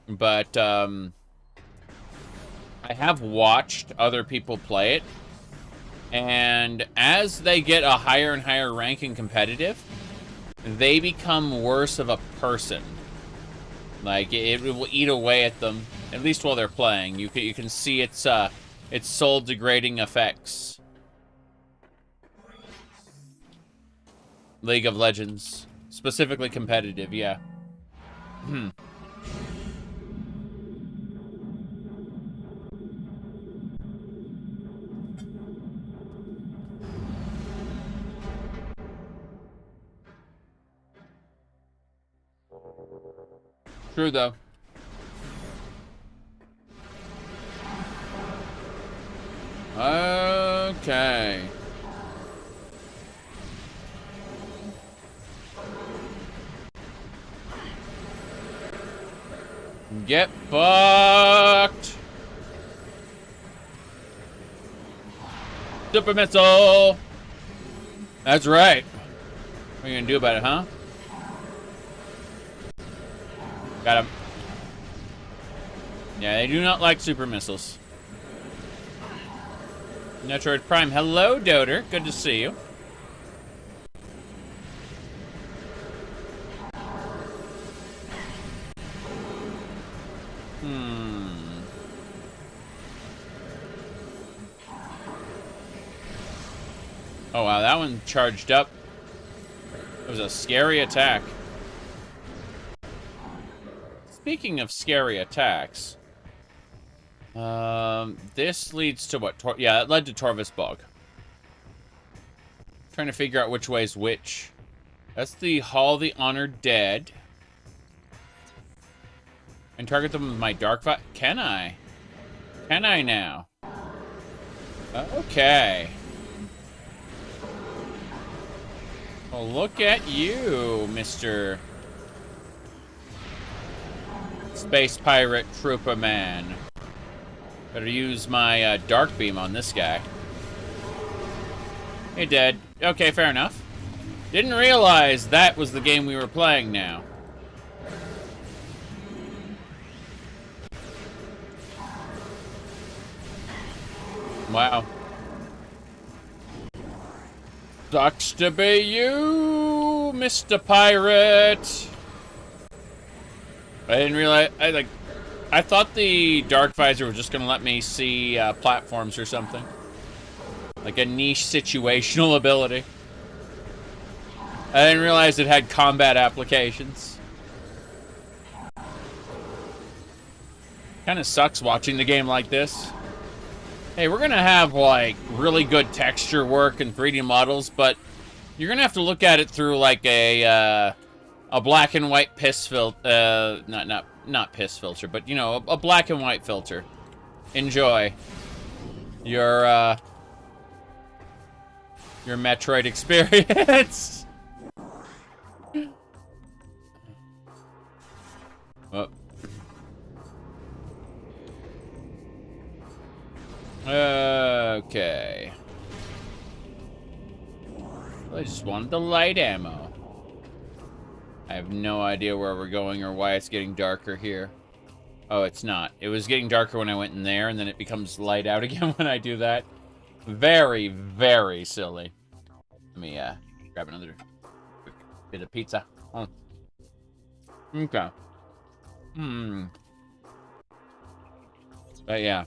But, I have watched other people play it. And as they get a higher and higher rank in competitive, they become worse of a person. Like, it will eat away at them, at least while they're playing. You can see its soul-degrading effects. League of Legends. Specifically competitive, yeah. True, though. Okay. Get fucked. Super missile. That's right. What are you gonna do about it, huh? Got him. Yeah, they do not like super missiles. Metroid Prime. Hello, Doter. Good to see you. Oh, wow. That one charged up. It was a scary attack. Speaking of scary attacks, this leads to what? Yeah, it led to Torvus Bog. Trying to figure out which way is which. That's the Hall of the Honored Dead. And target them with my Dark Fire. Can I? Can I now? Okay. Well, look at you, Mr. Space Pirate Trooper Man. Better use my Dark Beam on this guy. Hey, dead. Okay, fair enough. Didn't realize that was the game we were playing now. Wow. Sucks to be you, Mr. Pirate. I didn't realize. I thought the Dark Visor was just gonna let me see platforms or something, like a niche situational ability. I didn't realize it had combat applications. Kind of sucks watching the game like this. Hey, we're gonna have like really good texture work and 3D models, but you're gonna have to look at it through like a black and white piss filter, not piss filter, but you know, a black and white filter. Enjoy your Metroid experience. Oh. Okay. I just wanted the light ammo. I have no idea where we're going or why it's getting darker here. Oh, it's not. It was getting darker when I went in there, and then it becomes light out again when I do that. Very, very silly. Let me grab another quick bit of pizza. Oh. Okay. But yeah.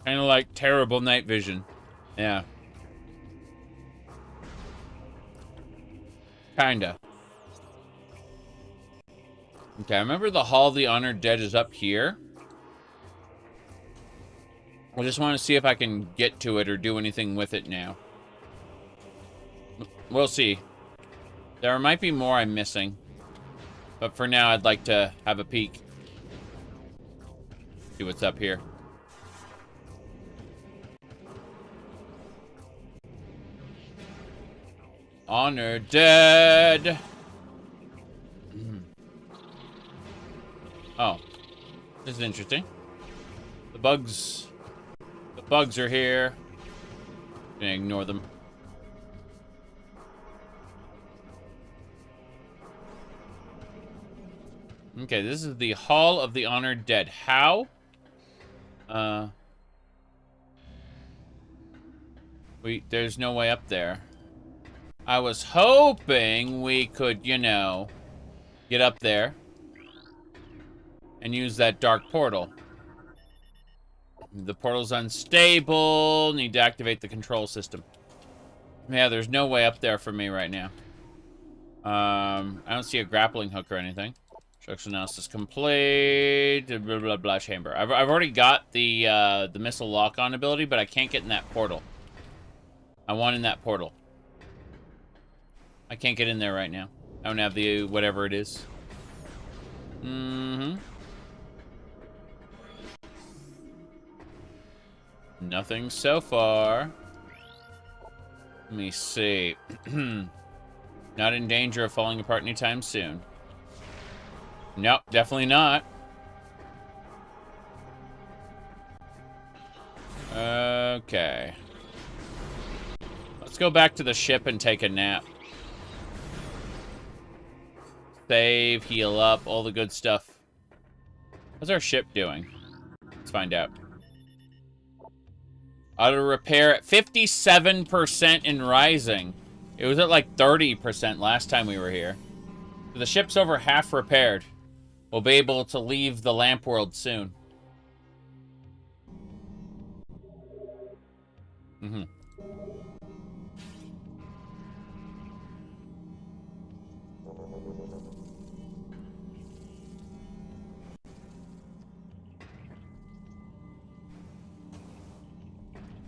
Kind of like terrible night vision. Yeah. Kinda. Okay, I remember the Hall of the Honored Dead is up here. I just want to see if I can get to it or do anything with it now. We'll see. There might be more I'm missing. But for now, I'd like to have a peek. See what's up here. Honored Dead! Oh. This is interesting. The bugs are here. Gonna ignore them. Okay, this is the Hall of the Honored Dead. How? There's no way up there. I was hoping we could, you know, get up there and use that dark portal. The portal's unstable. Need to activate the control system. Yeah, there's no way up there for me right now. I don't see a grappling hook or anything. Instruction analysis complete. Blah, blah, blah, chamber. I've already got the missile lock-on ability, but I can't get in that portal. I want in that portal. I can't get in there right now. I don't have the whatever it is. Nothing so far. Let me see. Not in danger of falling apart anytime soon. Nope, definitely not. Okay. Let's go back to the ship and take a nap. Save, heal up, all the good stuff. How's our ship doing? Let's find out. Auto repair at 57% and rising. It was at like 30% last time we were here. So the ship's over half repaired. We'll be able to leave the lamp world soon.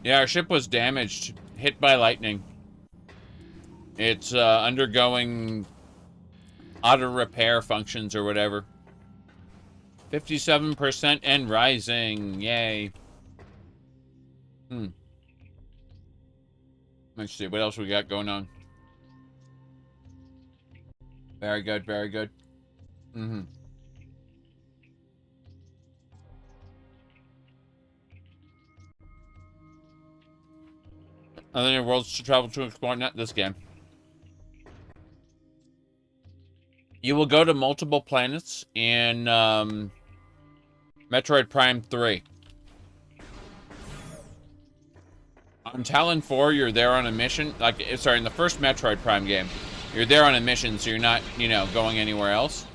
Yeah, our ship was damaged, hit by lightning. It's undergoing auto repair functions or whatever. 57% and rising, yay. Let's see, what else we got going on? Very good, very good. Other worlds to travel to explore, not this game. You will go to multiple planets in Metroid Prime 3. On Talon 4, you're there on a mission. Like, sorry, in the first Metroid Prime game, you're there on a mission, so you're not, you know, going anywhere else.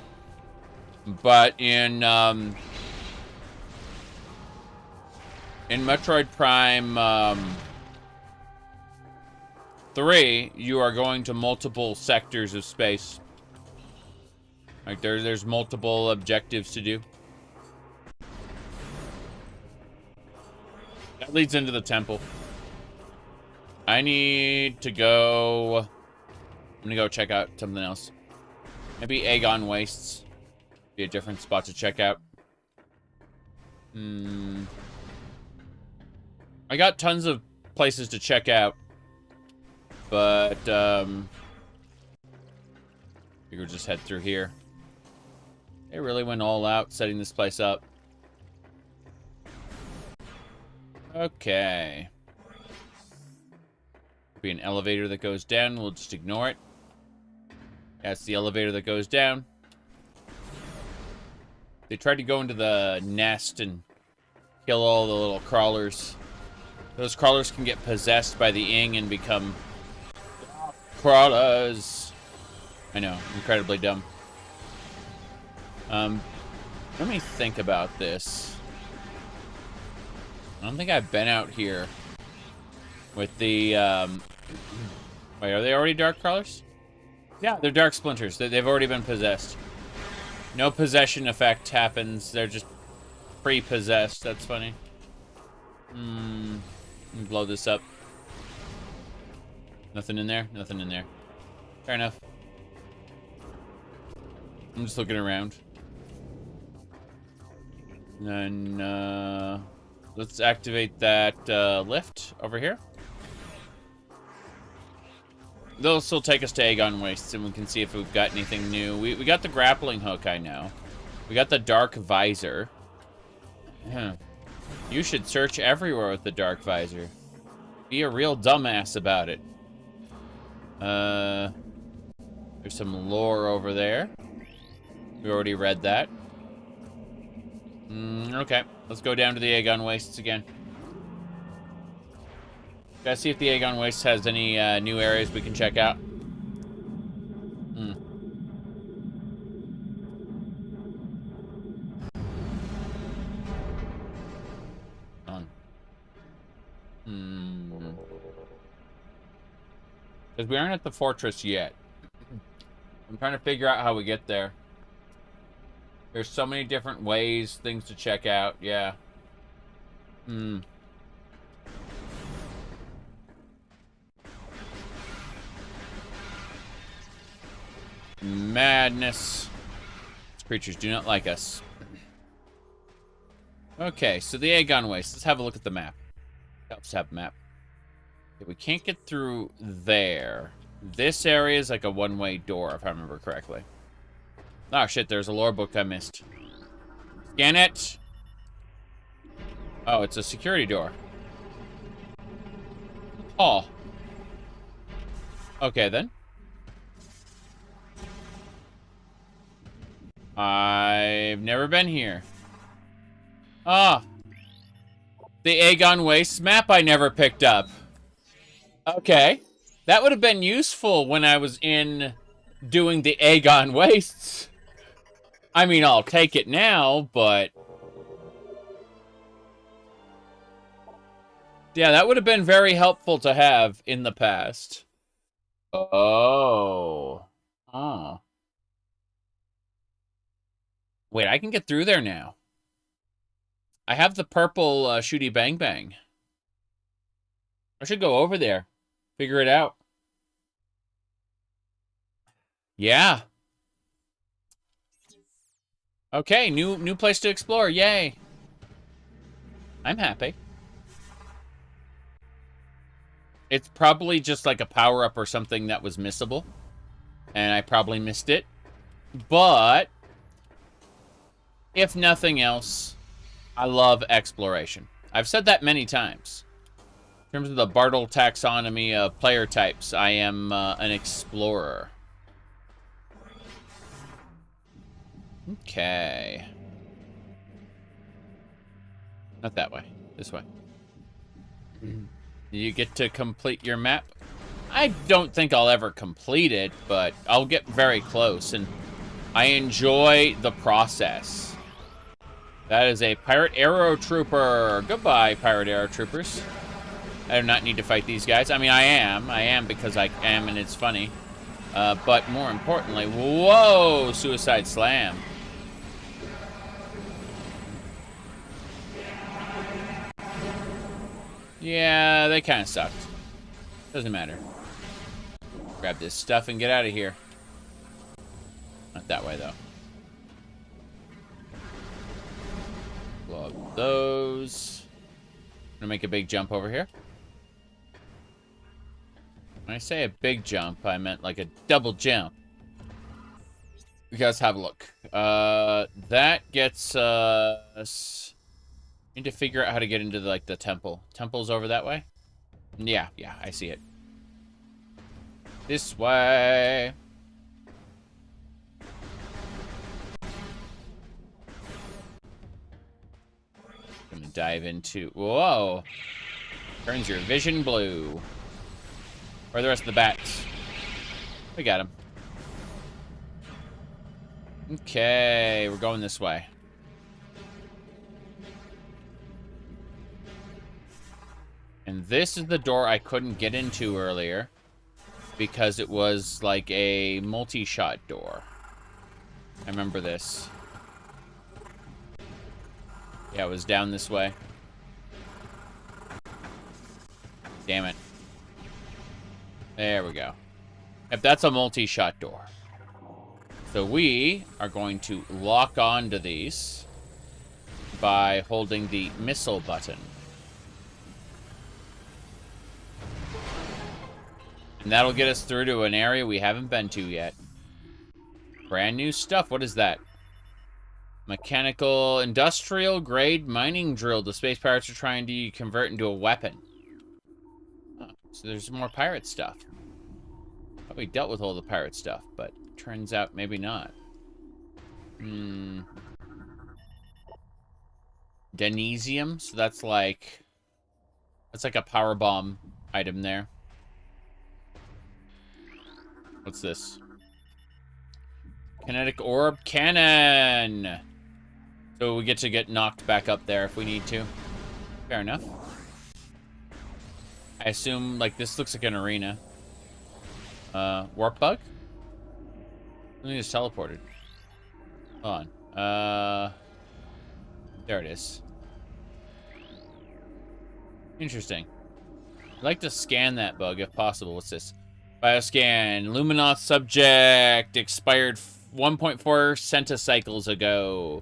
But in Metroid Prime 3, you are going to multiple sectors of space. Like, there's multiple objectives to do. That leads into the temple. I need to go... I'm gonna go check out something else. Maybe Aegon Wastes. Be a different spot to check out. I got tons of places to check out. But, we could just head through here. They really went all out setting this place up. Okay. Be an elevator that goes down. We'll just ignore it. That's the elevator that goes down. They tried to go into the nest and kill all the little crawlers. Those crawlers can get possessed by the ing and become crawlers. I know, incredibly dumb. Let me think about this. I don't think I've been out here with the, wait, are they already dark crawlers? Yeah, they're dark splinters. They've already been possessed. No possession effect happens. They're just pre-possessed. That's funny. Let me blow this up. Nothing in there? Nothing in there. Fair enough. I'm just looking around. And then, let's activate that lift over here. They'll still take us to Aegon Wastes, and we can see if we've got anything new. We got the grappling hook, I know. We got the dark visor. Yeah. You should search everywhere with the dark visor. Be a real dumbass about it. There's some lore over there. We already read that. Okay, let's go down to the Aegon Wastes again. Gotta see if the Aegon Wastes has any new areas we can check out. Because we aren't at the fortress yet. I'm trying to figure out how we get there. There's so many different ways, things to check out, yeah. Madness. These creatures do not like us. Okay, so the Aegon Waste. Let's have a look at the map. Helps have a map. Okay, we can't get through there. This area is like a one-way door, if I remember correctly. Oh, shit, there's a lore book I missed. Scan it! Oh, it's a security door. Oh. Okay, then. I've never been here. Ah. The Aegon Wastes map I never picked up. Okay. That would have been useful when I was in doing the Aegon Wastes. I mean, I'll take it now, but... yeah, that would have been very helpful to have in the past. Oh. Oh. Wait, I can get through there now. I have the purple shooty bang bang. I should go over there. Figure it out. Yeah. Okay, new place to explore. Yay. I'm happy. It's probably just like a power-up or something that was missable. And I probably missed it. But if nothing else, I love exploration. I've said that many times. In terms of the Bartle taxonomy of player types, I am an explorer. Okay. Not that way. This way. You get to complete your map. I don't think I'll ever complete it, but I'll get very close, and I enjoy the process. That is a Pirate Arrow Trooper. Goodbye, Pirate Arrow Troopers. I do not need to fight these guys. I mean, I am because I am, and it's funny. But more importantly, whoa, Suicide Slam. Yeah, they kind of sucked. Doesn't matter. Grab this stuff and get out of here. Not that way, though. Blow up those. I'm gonna make a big jump over here. When I say a big jump, I meant like a double jump. Let's have a look. That gets us... Need to figure out how to get into, like, the temple. Temple's over that way? Yeah, I see it. This way. Gonna dive into... Whoa! Turns your vision blue. Where are the rest of the bats? We got him. Okay, we're going this way. And this is the door I couldn't get into earlier because it was like a multi-shot door. I remember this. Yeah, it was down this way. Damn it. There we go. If that's a multi-shot door. So we are going to lock onto these by holding the missile button. And that'll get us through to an area we haven't been to yet. Brand new stuff. What is that? Mechanical industrial grade mining drill. The space pirates are trying to convert into a weapon. Oh, so there's more pirate stuff. Probably dealt with all the pirate stuff, but turns out maybe not. Denesium. So that's like a power bomb item there. What's this? Kinetic orb cannon. So we get to get knocked back up there if we need to. Fair enough. I assume, like, this looks like an arena. Warp bug? I think it's teleported. Hold on. There it is. Interesting. I'd like to scan that bug if possible. What's this? Bioscan. Luminoth subject expired 1.4 centicycles ago.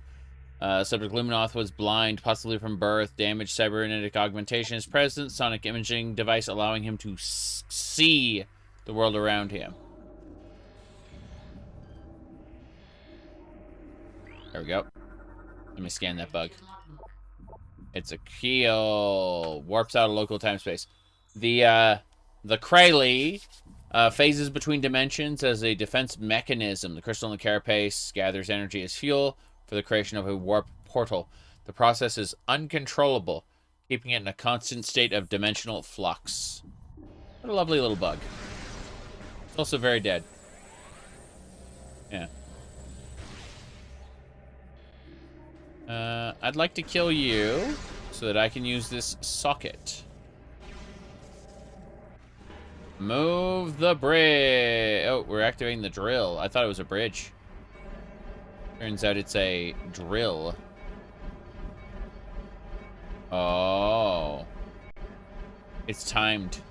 Subject Luminoth was blind, possibly from birth. Damaged cybernetic augmentation is present. Sonic imaging device allowing him to see the world around him. There we go. Let me scan that bug. It's a keel. Warps out of local time space. The Kraly phases between dimensions as a defense mechanism. The crystal in the carapace gathers energy as fuel for the creation of a warp portal. The process is uncontrollable, keeping it in a constant state of dimensional flux. What a lovely little bug. It's also very dead. Yeah. I'd like to kill you so that I can use this socket. Move the bridge. Oh, we're activating the drill. I thought it was a bridge. Turns out it's a drill. Oh. It's timed.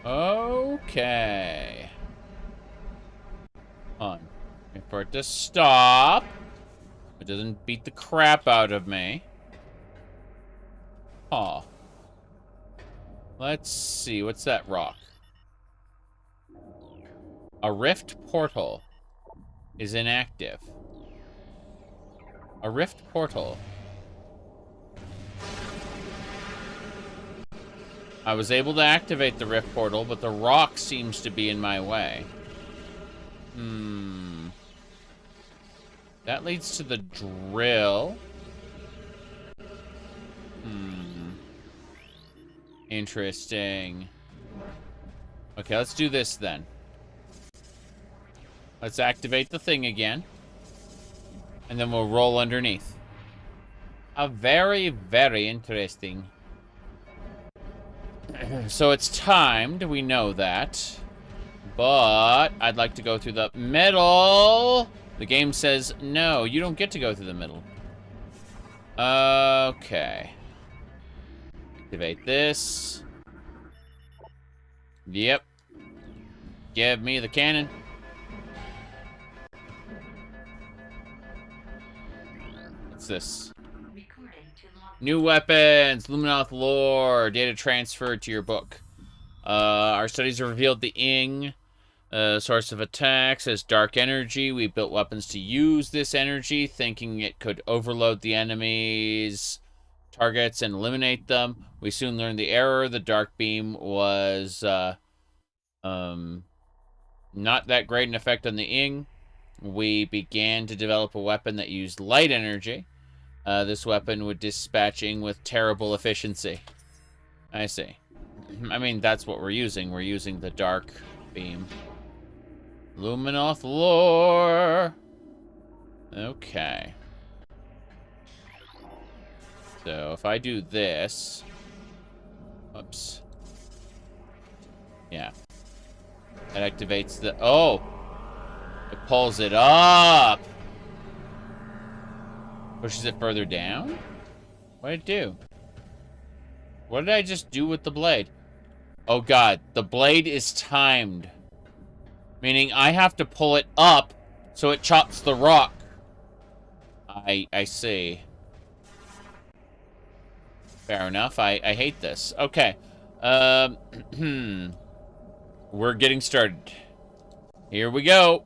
Okay. On. Wait for it to stop. It doesn't beat the crap out of me. Aw. Let's see. What's that rock? A rift portal is inactive. A rift portal. I was able to activate the rift portal, but the rock seems to be in my way. That leads to the drill. Interesting. Okay, let's do this then. Let's activate the thing again. And then we'll roll underneath. Very, very interesting. So it's timed, we know that. But I'd like to go through the middle. The game says, no, you don't get to go through the middle. Okay. Activate this. Yep. Give me the cannon. Let's What's this? New weapons, Luminoth lore, data transferred to your book. Our studies have revealed the Ing, source of attacks, as dark energy. We built weapons to use this energy, thinking it could overload the enemy's targets and eliminate them. We soon learned the error. The dark beam was not that great an effect on the Ing. We began to develop a weapon that used light energy. This weapon would dispatch Ing with terrible efficiency. I see. I mean, that's what we're using. We're using the dark beam. Luminoth lore. Okay. So if I do this, whoops. Yeah. That activates the, oh, it pulls it up. Pushes it further down? What did it do? What did I just do with the blade? Oh god, the blade is timed. Meaning I have to pull it up so it chops the rock. I see. Fair enough. I hate this. Okay. We're getting started. Here we go.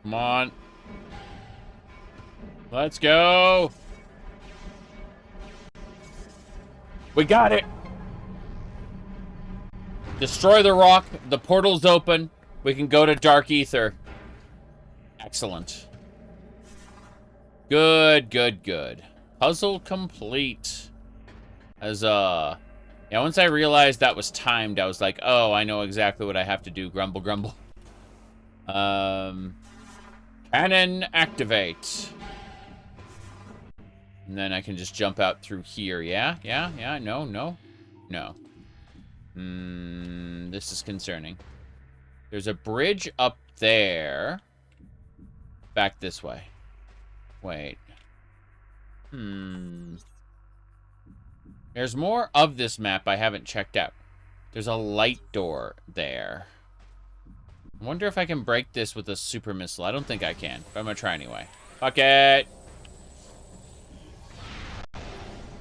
Come on. Let's go. We got it. Destroy the rock. The portal's open. We can go to Dark Ether. Excellent. Good, good, good. Puzzle complete. Yeah, once I realized that was timed, I was like, oh, I know exactly what I have to do. Grumble, grumble. Cannon activate. And then I can just jump out through here. Yeah, yeah, yeah. No, no, no. This is concerning. There's a bridge up there. Back this way. Wait. There's more of this map I haven't checked out. There's a light door there. I wonder if I can break this with a super missile. I don't think I can, but I'm gonna try anyway. Fuck it!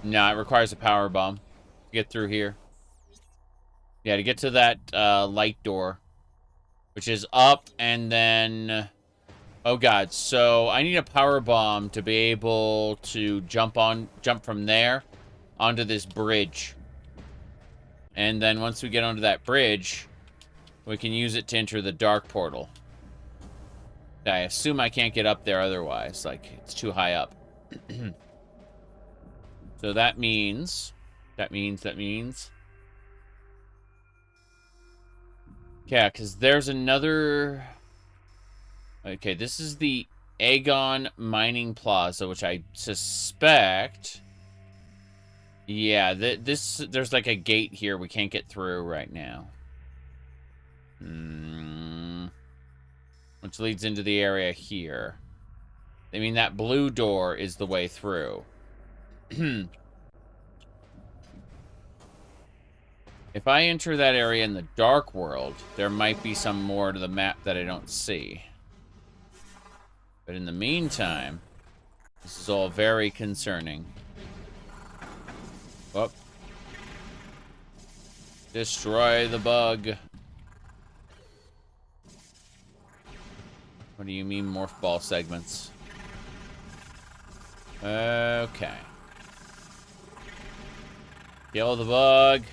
No, it requires a power bomb to get through here. Yeah, to get to that light door, which is up and then... Oh god, so I need a power bomb to be able to jump from there onto this bridge. And then once we get onto that bridge, we can use it to enter the dark portal. I assume I can't get up there otherwise, like it's too high up. So that means. Yeah, because there's another... Okay, this is the Aegon Mining Plaza, which I suspect... Yeah, there's like a gate here we can't get through right now. Which leads into the area here. I mean, that blue door is the way through. If I enter that area in the dark world, there might be some more to the map that I don't see. But in the meantime, this is all very concerning. Whoop. Destroy the bug. What do you mean, morph ball segments? Okay. Kill the bug.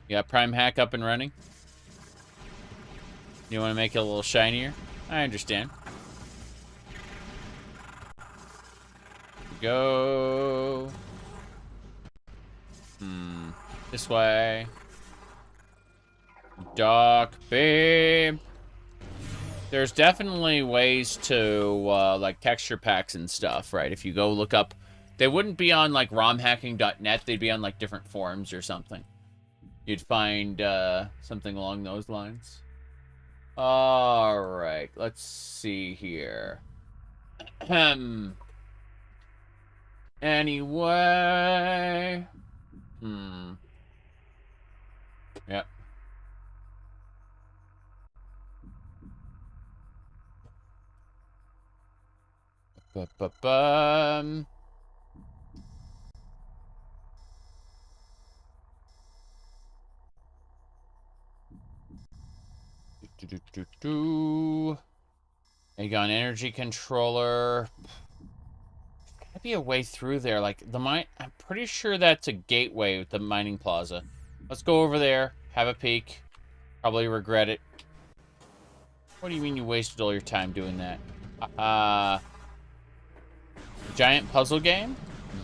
You got Prime Hack up and running? You want to make it a little shinier? I understand. Go. This way. Dark beam. There's definitely ways to, like, texture packs and stuff, right? If you go look up... They wouldn't be on, like, romhacking.net. They'd be on, like, different forums or something. You'd find, something along those lines. Alright, let's see here. anyway. Yep. Ba-ba-bum. Aegon energy controller. Gotta be a way through there. Like the mine, I'm pretty sure that's a gateway with the mining plaza. Let's go over there, have a peek. Probably regret it. What do you mean you wasted all your time doing that? Giant puzzle game?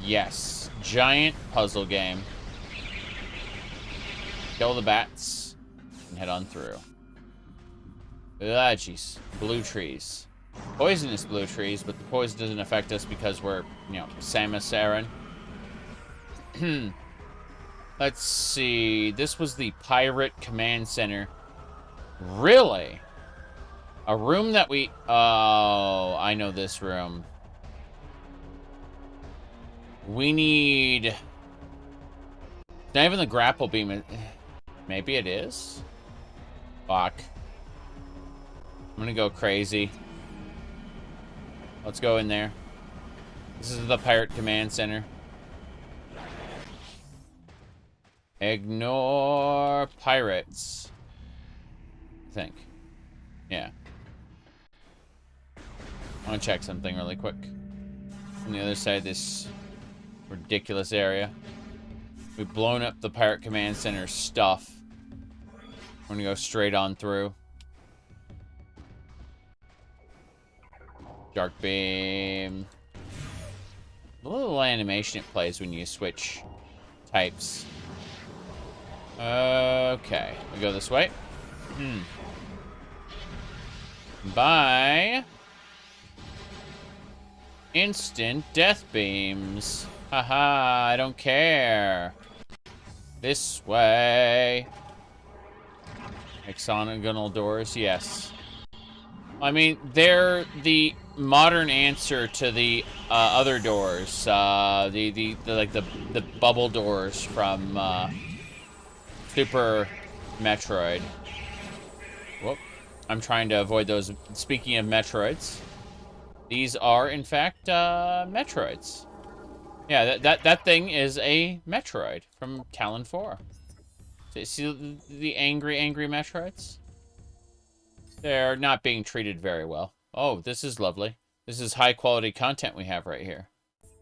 Yes. Giant puzzle game. Kill the bats and head on through. Ah, jeez. Blue trees. Poisonous blue trees, but the poison doesn't affect us because we're, you know, Samus Aran. Let's see. This was the Pirate Command Center. Really? A room that we... Oh, I know this room. We need... It's not even the grapple beam. Maybe it is? Fuck. I'm gonna go crazy. Let's go in there. This is the Pirate Command Center. Ignore pirates. I think. Yeah. I want to check something really quick. On the other side of this ridiculous area. We've blown up the Pirate Command Center stuff. We're gonna go straight on through. Dark beam. The little animation it plays when you switch types. Okay, we go this way. Bye. Instant death beams. Haha, I don't care. This way. Hexagonal doors, yes. I mean, they're the modern answer to the other doors. The bubble doors from Super Metroid. Whoop. I'm trying to avoid those. Speaking of Metroids, these are, in fact, Metroids. Yeah, that thing is a Metroid from Talon 4. See the angry Metroids? They're not being treated very well. Oh, this is lovely. This is high-quality content we have right here.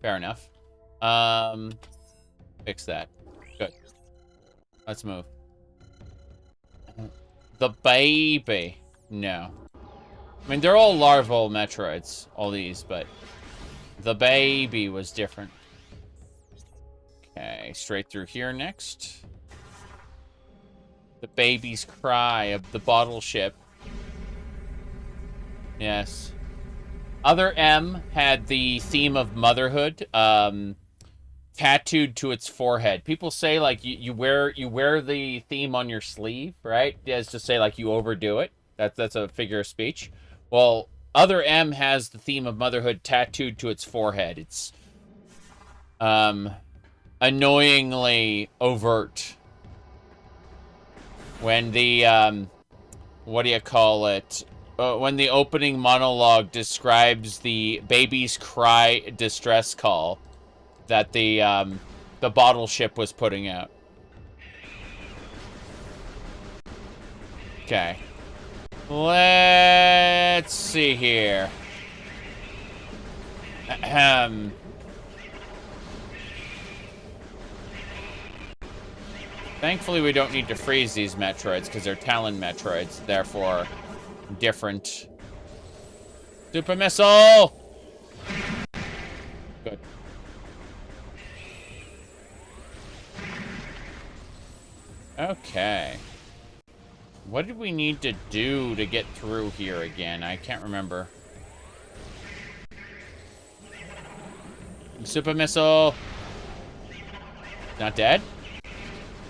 Fair enough. Fix that. Good. Let's move. The baby. No. I mean, they're all larval Metroids, all these, but the baby was different. Okay, straight through here next. The baby's cry of the bottle ship. Yes. Other M had the theme of motherhood tattooed to its forehead. People say like you wear the theme on your sleeve, right? As to say like you overdo it. That's a figure of speech. Well, Other M has the theme of motherhood tattooed to its forehead. It's annoyingly overt. When the what do you call it? When the opening monologue describes the baby's cry distress call that the bottle ship was putting out. Okay. Let's see here. Thankfully, we don't need to freeze these Metroids because they're Talon Metroids, therefore different. Super missile! Good. Okay. What did we need to do to get through here again? I can't remember. Super missile! Not dead?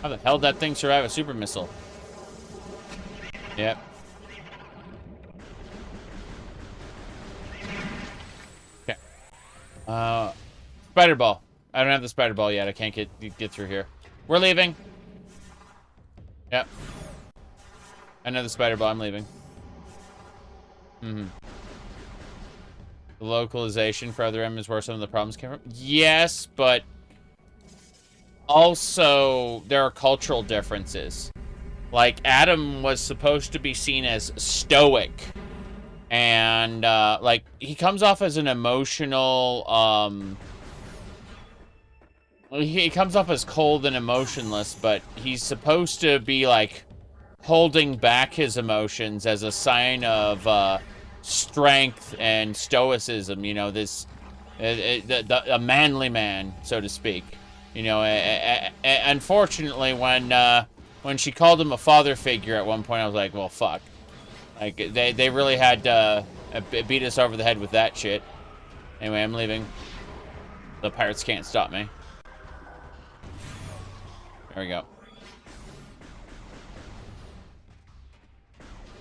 How the hell did that thing survive a super missile? Yep. Okay. Spider ball. I don't have the spider ball yet. I can't get through here. We're leaving. Yep. Another spider ball. I'm leaving. Mm-hmm. The localization for other M is where some of the problems came from. Yes, but also there are cultural differences. Like, Adam was supposed to be seen as stoic. And, like, he comes off as an emotional, he comes off as cold and emotionless, but he's supposed to be, like, holding back his emotions as a sign of, strength and stoicism, you know, this, a manly man, so to speak. You know, unfortunately, when she called him a father figure at one point, I was like, well, fuck. Like, they really had beat us over the head with that shit. Anyway, I'm leaving. The pirates can't stop me. There we go.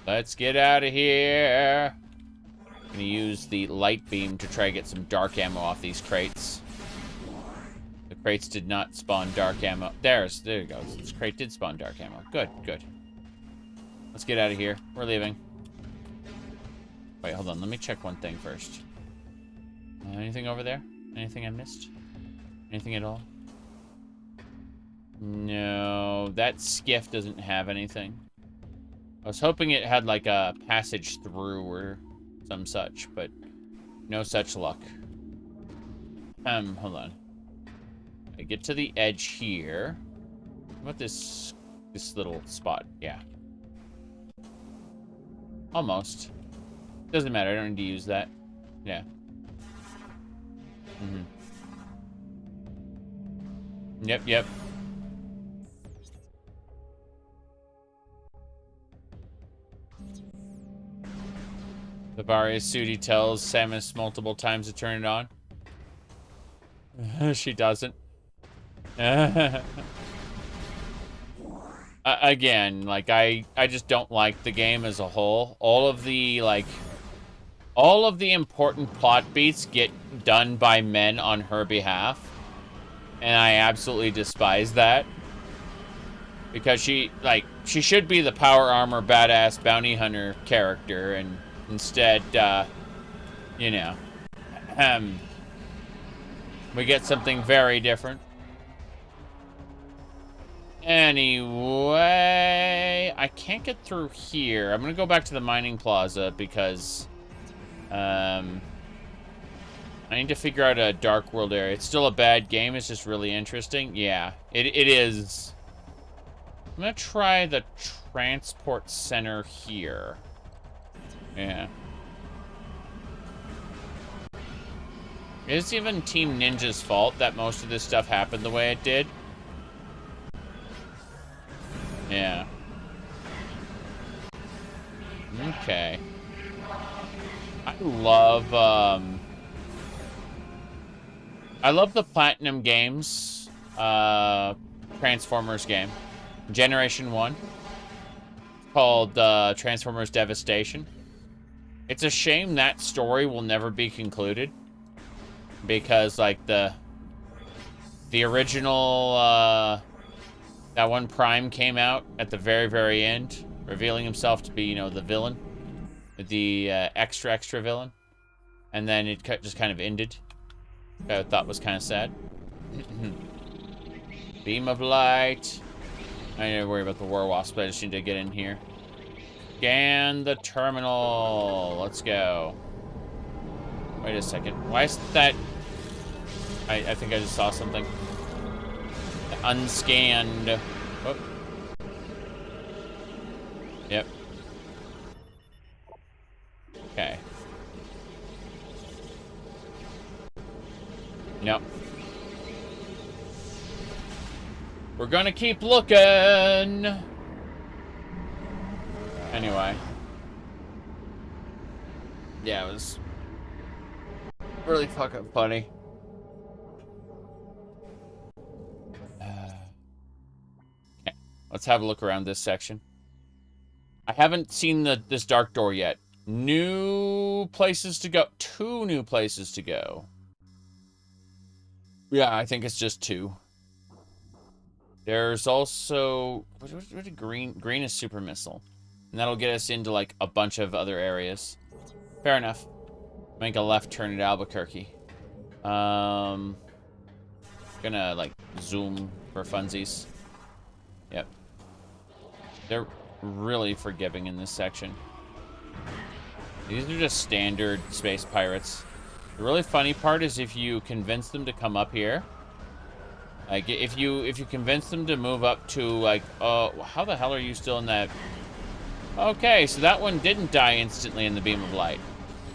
Let's get out of here. I'm gonna use the light beam to try to get some dark ammo off these crates. The crates did not spawn dark ammo. There you go. This crate did spawn dark ammo. Good, good. Let's get out of here. We're leaving. Wait, hold on. Let me check one thing first. Anything over there? Anything I missed? Anything at all? No, that skiff doesn't have anything. I was hoping it had like a passage through or some such, but no such luck. Hold on. I get to the edge here. How about this little spot? Yeah. Almost. Doesn't matter, I don't need to use that. Yeah. Mm-hmm. Yep. Bavaria Sudi tells Samus multiple times to turn it on. She doesn't. Again, like, I just don't like the game as a whole. All of the important plot beats get done by men on her behalf. And I absolutely despise that. Because she should be the power armor badass bounty hunter character, and instead, you know, we get something very different. Anyway, I can't get through here. I'm gonna go back to the mining plaza because I need to figure out a dark world area. It's still a bad game. It's just really interesting. Yeah, it is. I'm gonna try the transport center here. Yeah. It's even Team Ninja's fault that most of this stuff happened the way it did. Yeah. Okay. I love the Platinum Games Transformers game. Generation 1. Called Transformers Devastation. It's a shame that story will never be concluded. Because, like, the original, that one Prime came out at the very, very end, revealing himself to be, you know, the villain. The extra villain. And then it just kind of ended. I thought was kind of sad. Beam of light. I don't need to worry about the War Wasp, but I just need to get in here. Scan the terminal. Let's go. Wait a second. Why is that? I think I just saw something. Unscanned. Oh. Yep. Okay. Nope. We're gonna keep looking. Anyway. Yeah, it was really fucking funny. Okay, let's have a look around this section. I haven't seen this dark door yet. New places to go. 2 new places to go. Yeah, I think it's just 2. There's also... What did green? Green is super missile. And that'll get us into, like, a bunch of other areas. Fair enough. Make a left turn at Albuquerque. Gonna, like, zoom for funsies. Yep. They're really forgiving in this section. These are just standard space pirates. The really funny part is if you convince them to come up here. Like, if you convince them to move up to, like, how the hell are you still in that? Okay, so that one didn't die instantly in the beam of light.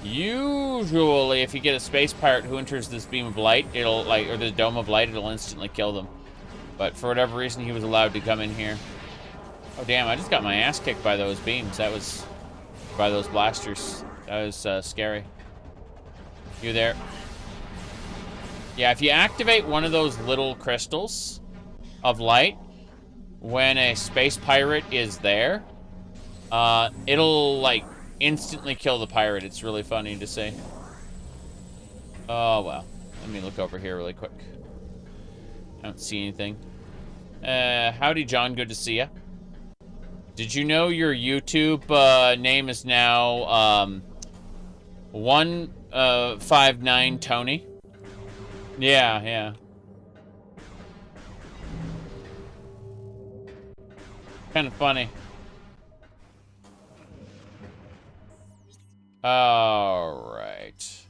Usually, if you get a space pirate who enters this beam of light, it'll, like, or the dome of light, it'll instantly kill them. But for whatever reason, he was allowed to come in here. Oh, damn, I just got my ass kicked by those beams. That was, by those blasters. That was, scary. You there? Yeah, if you activate one of those little crystals of light when a space pirate is there, it'll, like, instantly kill the pirate. It's really funny to see. Oh, well. Let me look over here really quick. I don't see anything. Howdy, John. Good to see ya. Did you know your YouTube name is now 159 Tony? Yeah, yeah. Kind of funny. All right.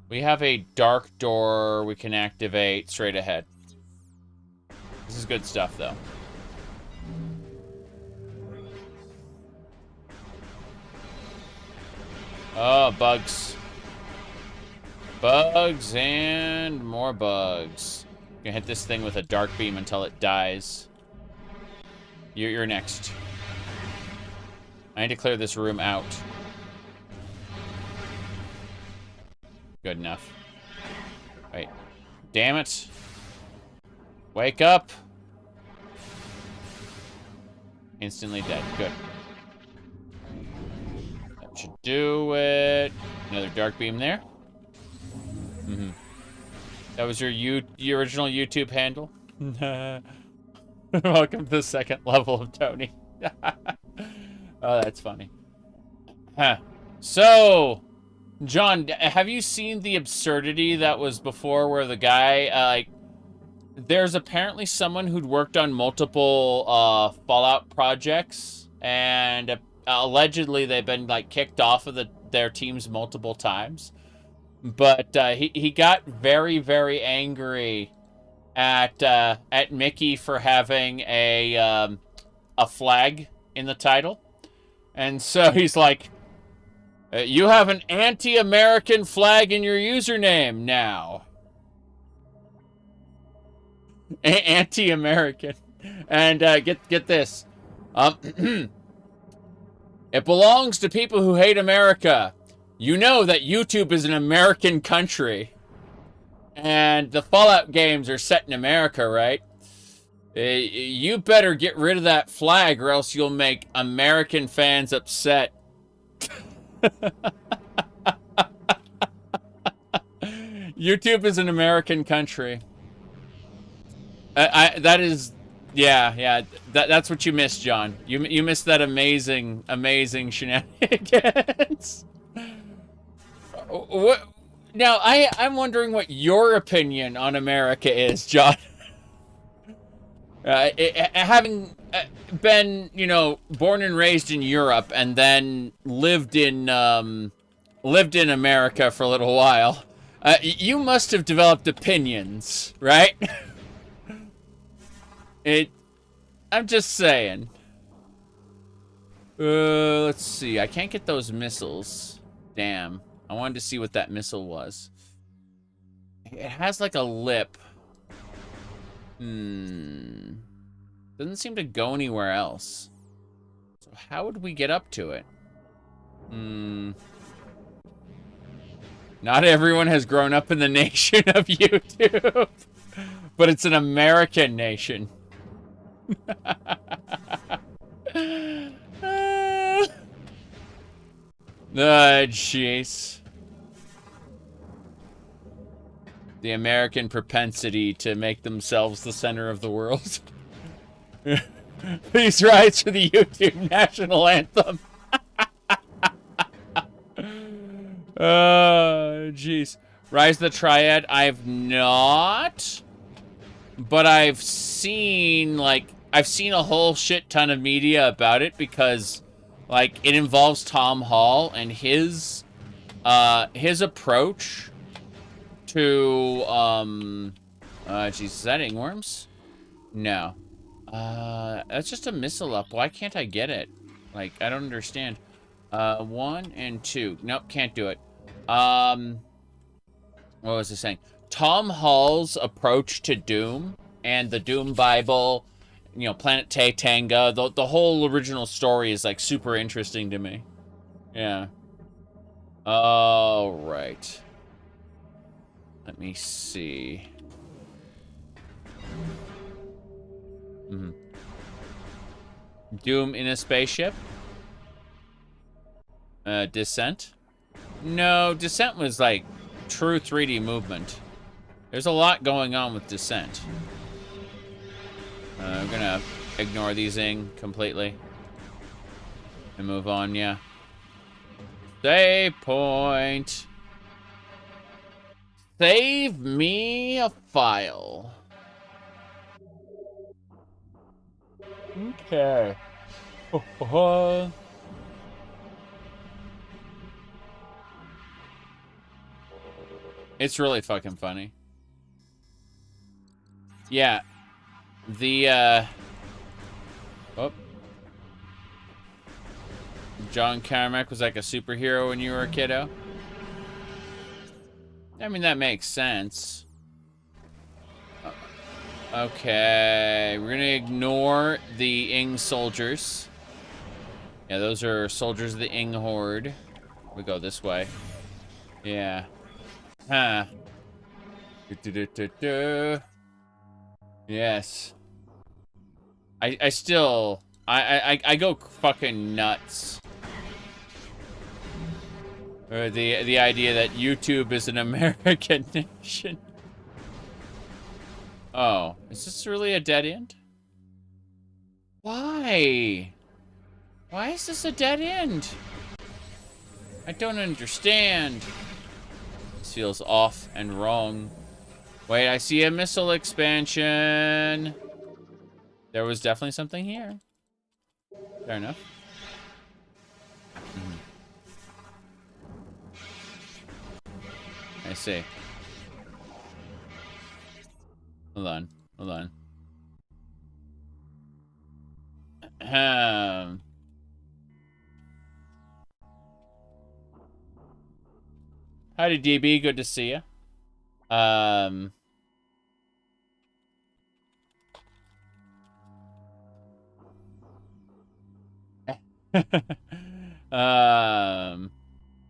We have a dark door we can activate straight ahead. This is good stuff, though. Oh, bugs. Bugs and more bugs. Gonna hit this thing with a dark beam until it dies. You're next. I need to clear this room out. Good enough. Wait. Damn it. Wake up. Instantly dead. Good. That should do it. Another dark beam there. Mm-hmm. That was your original YouTube handle? Welcome to the second level of Tony. Oh, that's funny. Huh. So, John, have you seen the absurdity that was before where the guy, like, there's apparently someone who'd worked on multiple Fallout projects, and allegedly they've been, like, kicked off of their teams multiple times. But he got very, very angry at Mickey for having a flag in the title. And so he's like, you have an anti-American flag in your username now. Anti-American. And get this. It belongs to people who hate America. You know that YouTube is an American country. And the Fallout games are set in America, right? You better get rid of that flag or else you'll make American fans upset. YouTube is an American country. That is, yeah. That's what you missed, John. You missed that amazing shenanigans. What? Now, I'm wondering what your opinion on America is, John. Having been, born and raised in Europe and then lived in America for a little while, you must have developed opinions, right? I'm just saying. Let's see. I can't get those missiles. Damn. I wanted to see what that missile was. It has like a lip. Doesn't seem to go anywhere else. So how would we get up to it? Not everyone has grown up in the nation of YouTube. But it's an American nation. Jeez. The American propensity to make themselves the center of the world. Please rise for the YouTube national anthem. Oh, jeez. Rise of the Triad, I've not. But I've seen, like, a whole shit ton of media about it because, like, it involves Tom Hall and his approach to, geez, is that Ingworms? No. That's just a missile up. Why can't I get it? Like, I don't understand. 1 and 2. Nope, can't do it. What was I saying? Tom Hall's approach to Doom and the Doom Bible, you know, Planet Tanga, the whole original story is, like, super interesting to me. Yeah. All right. Let me see. Doom in a spaceship? Descent? No, Descent was, like, true 3D movement. There's a lot going on with Descent. I'm gonna ignore these completely. And move on, yeah. Save point. Save me a file. Okay. It's really fucking funny. Yeah. The, oh. John Carmack was like a superhero when you were a kiddo. I mean, that makes sense. Okay, we're gonna ignore the Ing soldiers. Yeah, those are soldiers of the Ing Horde. We go this way. Yeah. Huh. Yes. I still... I go fucking nuts. The idea that YouTube is an American nation. Oh, is this really a dead end? Why? Why is this a dead end? I don't understand. This feels off and wrong. Wait, I see a missile expansion. There was definitely something here. Fair enough. I see. Hold on. Hold on. Howdy, DB. Good to see you.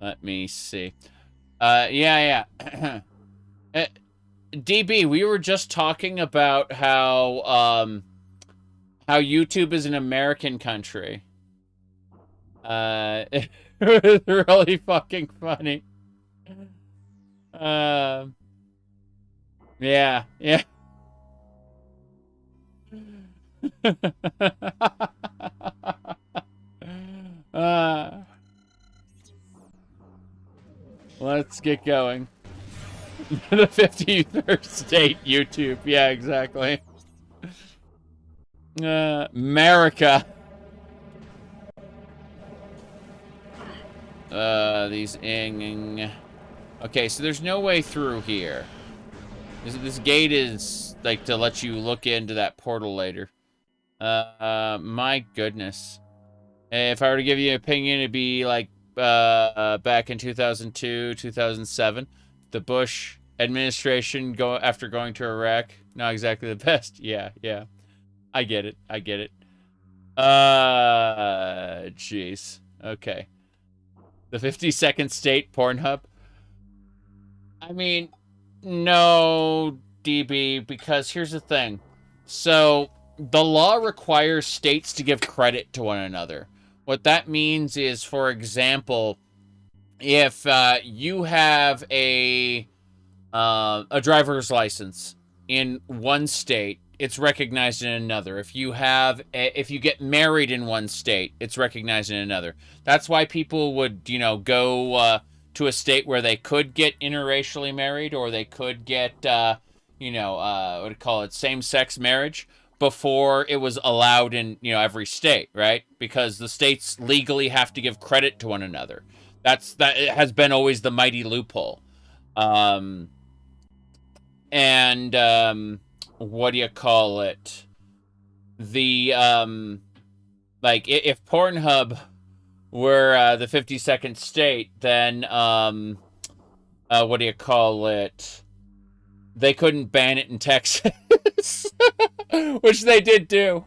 Let me see. Yeah. DB, we were just talking about how YouTube is an American country. It was really fucking funny. Yeah. Let's get going. The 53rd state YouTube. Yeah, exactly. America. These Ing. Okay, so there's no way through here. This gate is like to let you look into that portal later. My goodness. If I were to give you an opinion, it'd be like back in 2002, 2007. The Bush administration after going to Iraq. Not exactly the best. Yeah. I get it. Jeez. Okay. The 52nd state Pornhub. I mean, no, DB, because here's the thing. So, the law requires states to give credit to one another. What that means is, for example, if you have a a driver's license in one state, it's recognized in another. If you get married in one state, it's recognized in another. That's why people would, you know, go to a state where they could get interracially married, or they could get, you know, what do you call it, same-sex marriage, before it was allowed in, you know, every state, right? Because the states legally have to give credit to one another. That has been always the mighty loophole. What do you call it? The, like, if Pornhub were, the 52nd state, then, what do you call it? They couldn't ban it in Texas, which they did do.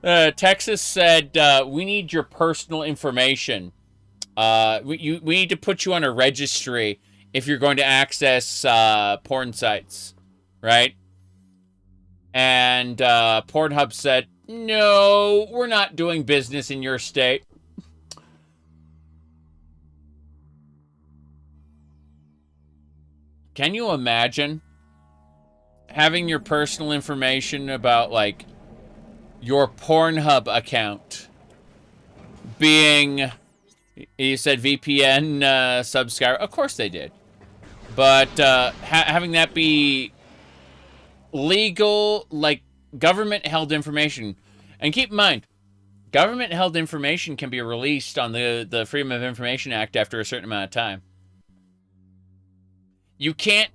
Texas said, we need your personal information. We need to put you on a registry if you're going to access, porn sites, right? And Pornhub said, no, we're not doing business in your state. Can you imagine having your personal information about, like, your Pornhub account being, you said VPN subscriber? Of course they did. But having that be legal, like, government-held information. And keep in mind, government-held information can be released on the Freedom of Information Act after a certain amount of time. You can't,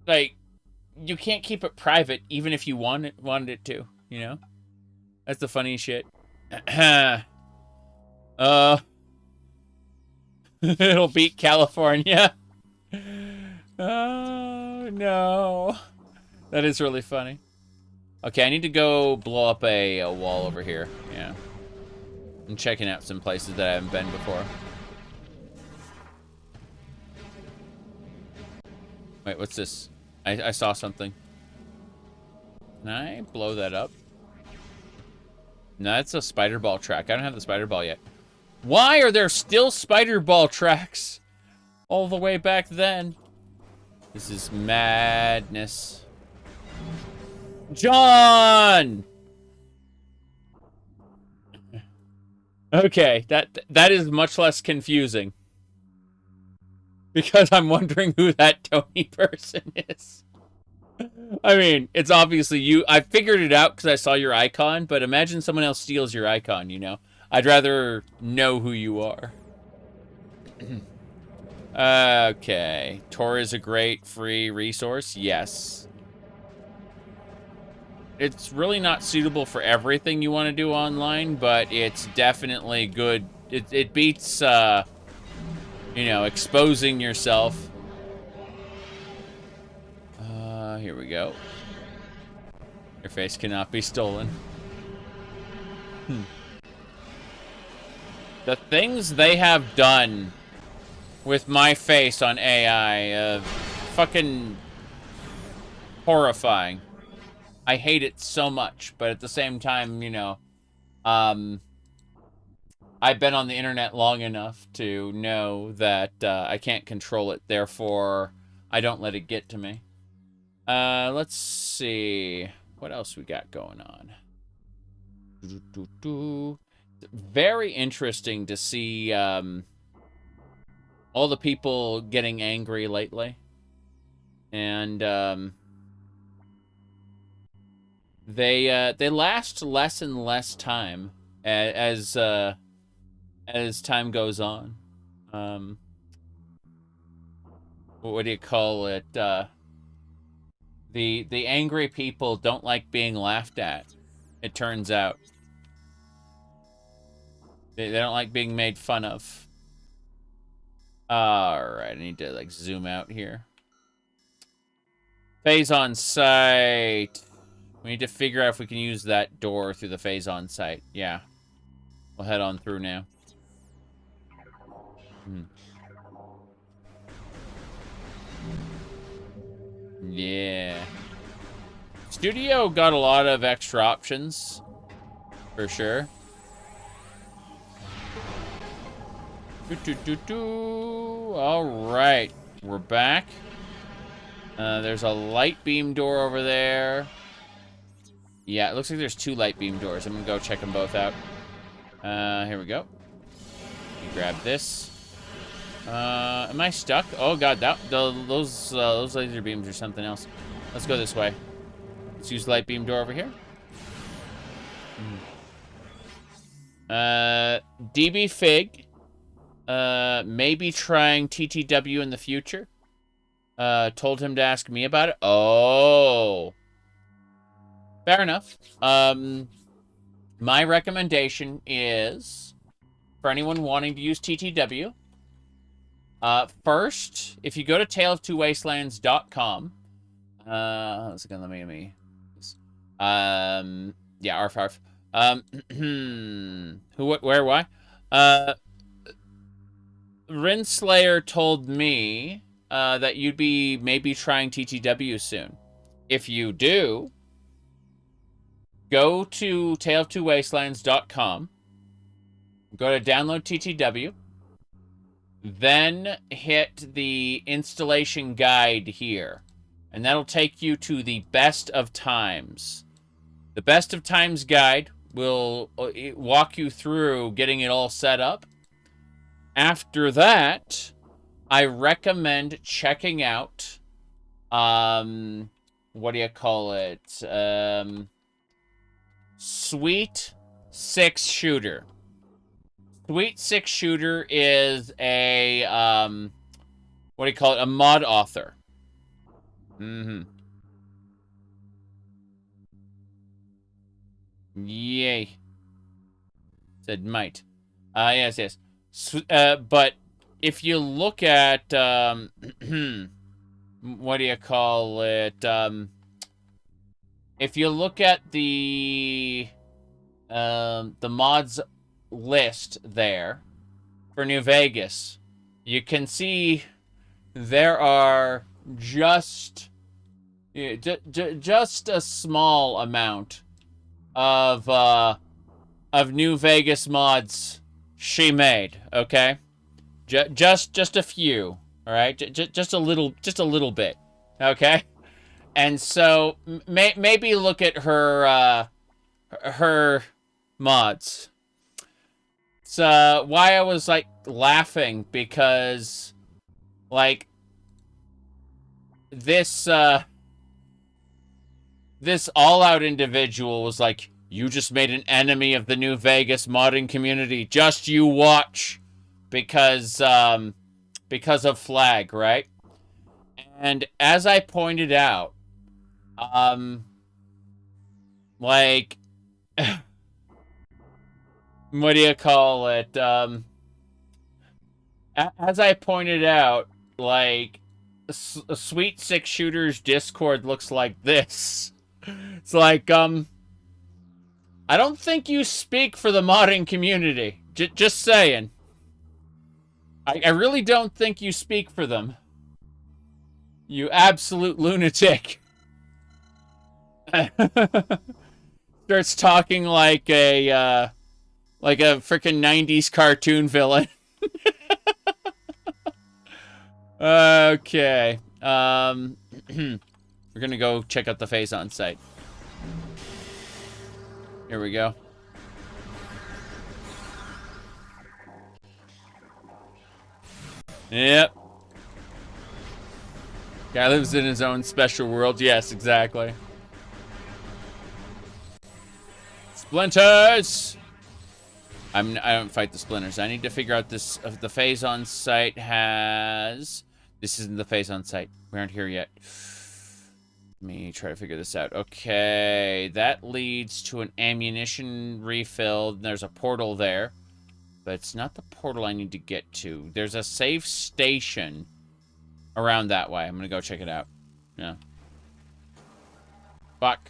like, you can't keep it private even if you wanted it to, you know? That's the funny shit. It'll beat California. Oh, no. That is really funny. Okay, I need to go blow up a wall over here. Yeah. I'm checking out some places that I haven't been before. Wait, what's this? I saw something. Can I blow that up? No, that's a spider ball track. I don't have the spider ball yet. Why are there still spider ball tracks all the way back then? This is madness. John! Okay, that is much less confusing. Because I'm wondering who that Tony person is. I mean, it's obviously you. I figured it out because I saw your icon, but imagine someone else steals your icon, you know? I'd rather know who you are. Okay. Tor is a great free resource. Yes. It's really not suitable for everything you want to do online, but it's definitely good. It beats, you know, exposing yourself. Here we go. Your face cannot be stolen. The things they have done with my face on AI, fucking horrifying. I hate it so much, but at the same time, you know, I've been on the internet long enough to know that I can't control it, therefore I don't let it get to me. Let's see. What else we got going on? Very interesting to see all the people getting angry lately. And they last less and less time as time goes on. What do you call it? The angry people don't like being laughed at, it turns out. They don't like being made fun of. Alright, I need to, like, zoom out here. Phase on site. We need to figure out if we can use that door through the phase on site. Yeah. We'll head on through now. Yeah. Studio got a lot of extra options, for sure. All right, we're back. There's a light beam door over there. Yeah, it looks like there's 2 light beam doors. I'm gonna go check them both out. Here we go. Let me grab this. Am I stuck? Oh god, those laser beams are something else. Let's go this way. Let's use light beam door over here. DB Fig. Maybe trying TTW in the future. Told him to ask me about it. Oh. Fair enough. My recommendation is, for anyone wanting to use TTW, first, if you go to taleoftwowastelands.com, let's again, let me, yeah, arf, arf. Who, what, where, why? Rinslayer told me, that you'd be maybe trying TTW soon. If you do, go to taleoftwowastelands.com, go to download TTW, then hit the installation guide here, and that'll take you to the best of times. The best of times guide will walk you through getting it all set up. After that, I recommend checking out, what do you call it? Sweet 6 Shooter. Sweet 6 Shooter is a, what do you call it? A mod author. Yay. Said might. Yes, yes. But if you look at, what do you call it? If you look at the mods list there for New Vegas, you can see there are just a small amount of New Vegas mods she made. Okay, just a few. All right, just a little bit. Okay, and so maybe look at her mods. It's why I was like laughing, because like this all-out individual was like, you just made an enemy of the New Vegas modding community. Just you watch, because of flag, right? And as I pointed out, like, what do you call it? As I pointed out, like, Sweet 6 Shooter's Discord looks like this. It's like, I don't think you speak for the modding community. Just saying. I really don't think you speak for them. You absolute lunatic. Starts talking like a freaking 90s cartoon villain. Okay. We're gonna go check out the Phazon site. Here we go. Yep. Guy lives in his own special world. Yes, exactly. Splinters! I don't fight the splinters. I need to figure out this. If the Phazon site has... This isn't the Phazon site. We aren't here yet. Let me try to figure this out. Okay, that leads to an ammunition refill. There's a portal there. But it's not the portal I need to get to. There's a safe station around that way. I'm gonna go check it out. Yeah. Fuck.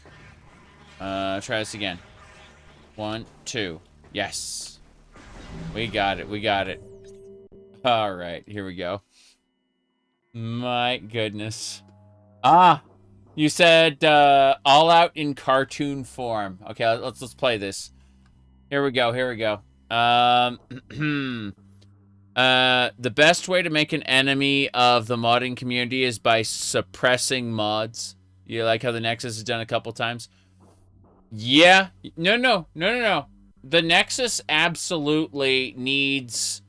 Try this again. 1, 2. Yes. We got it. We got it. Alright, here we go. My goodness. Ah! You said, all out in cartoon form. Okay, let's play this. Here we go, here we go. The best way to make an enemy of the modding community is by suppressing mods. You like how the Nexus is done a couple times? Yeah. No. The Nexus absolutely needs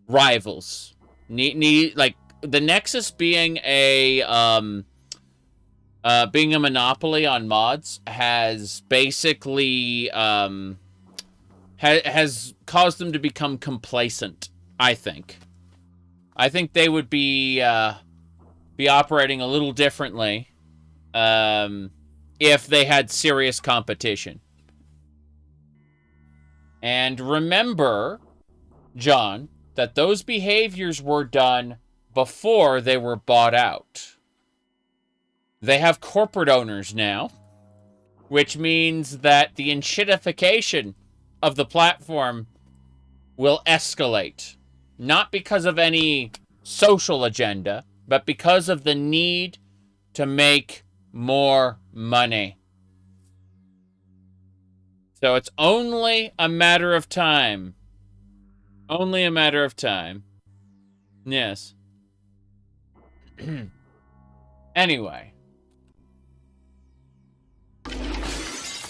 rivals. Like the Nexus being a monopoly on mods has basically has caused them to become complacent. I think they would be operating a little differently if they had serious competition. And remember, John, that those behaviors were done before they were bought out. They have corporate owners now, which means that the enshittification of the platform will escalate. Not because of any social agenda, but because of the need to make more money. So it's only a matter of time. Only a matter of time. Yes. Anyway.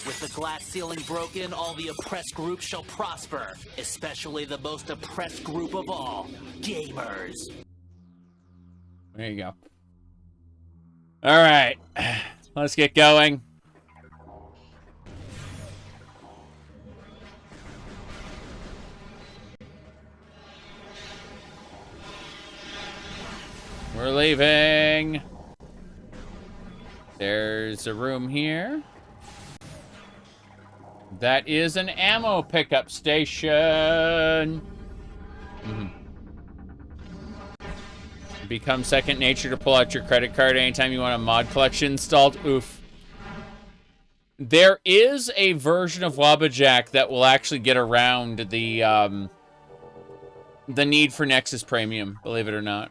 With the glass ceiling broken, all the oppressed groups shall prosper, especially the most oppressed group of all, gamers. There you go. All right. Let's get going. We're leaving. There's a room here. That is an ammo pickup station. Become second nature to pull out your credit card anytime you want a mod collection installed. Oof. There is a version of Wabbajack that will actually get around the need for Nexus Premium, believe it or not.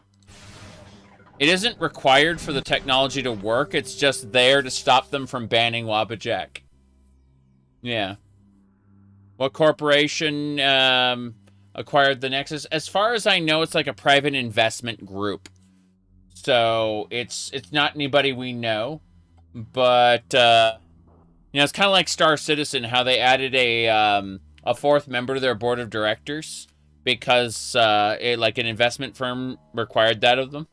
It isn't required for the technology to work. It's just there to stop them from banning Wabbajack. Yeah. What corporation acquired the Nexus? As far as I know, it's like a private investment group. So it's not anybody we know. But it's kind of like Star Citizen, how they added a fourth member to their board of directors because like an investment firm required that of them.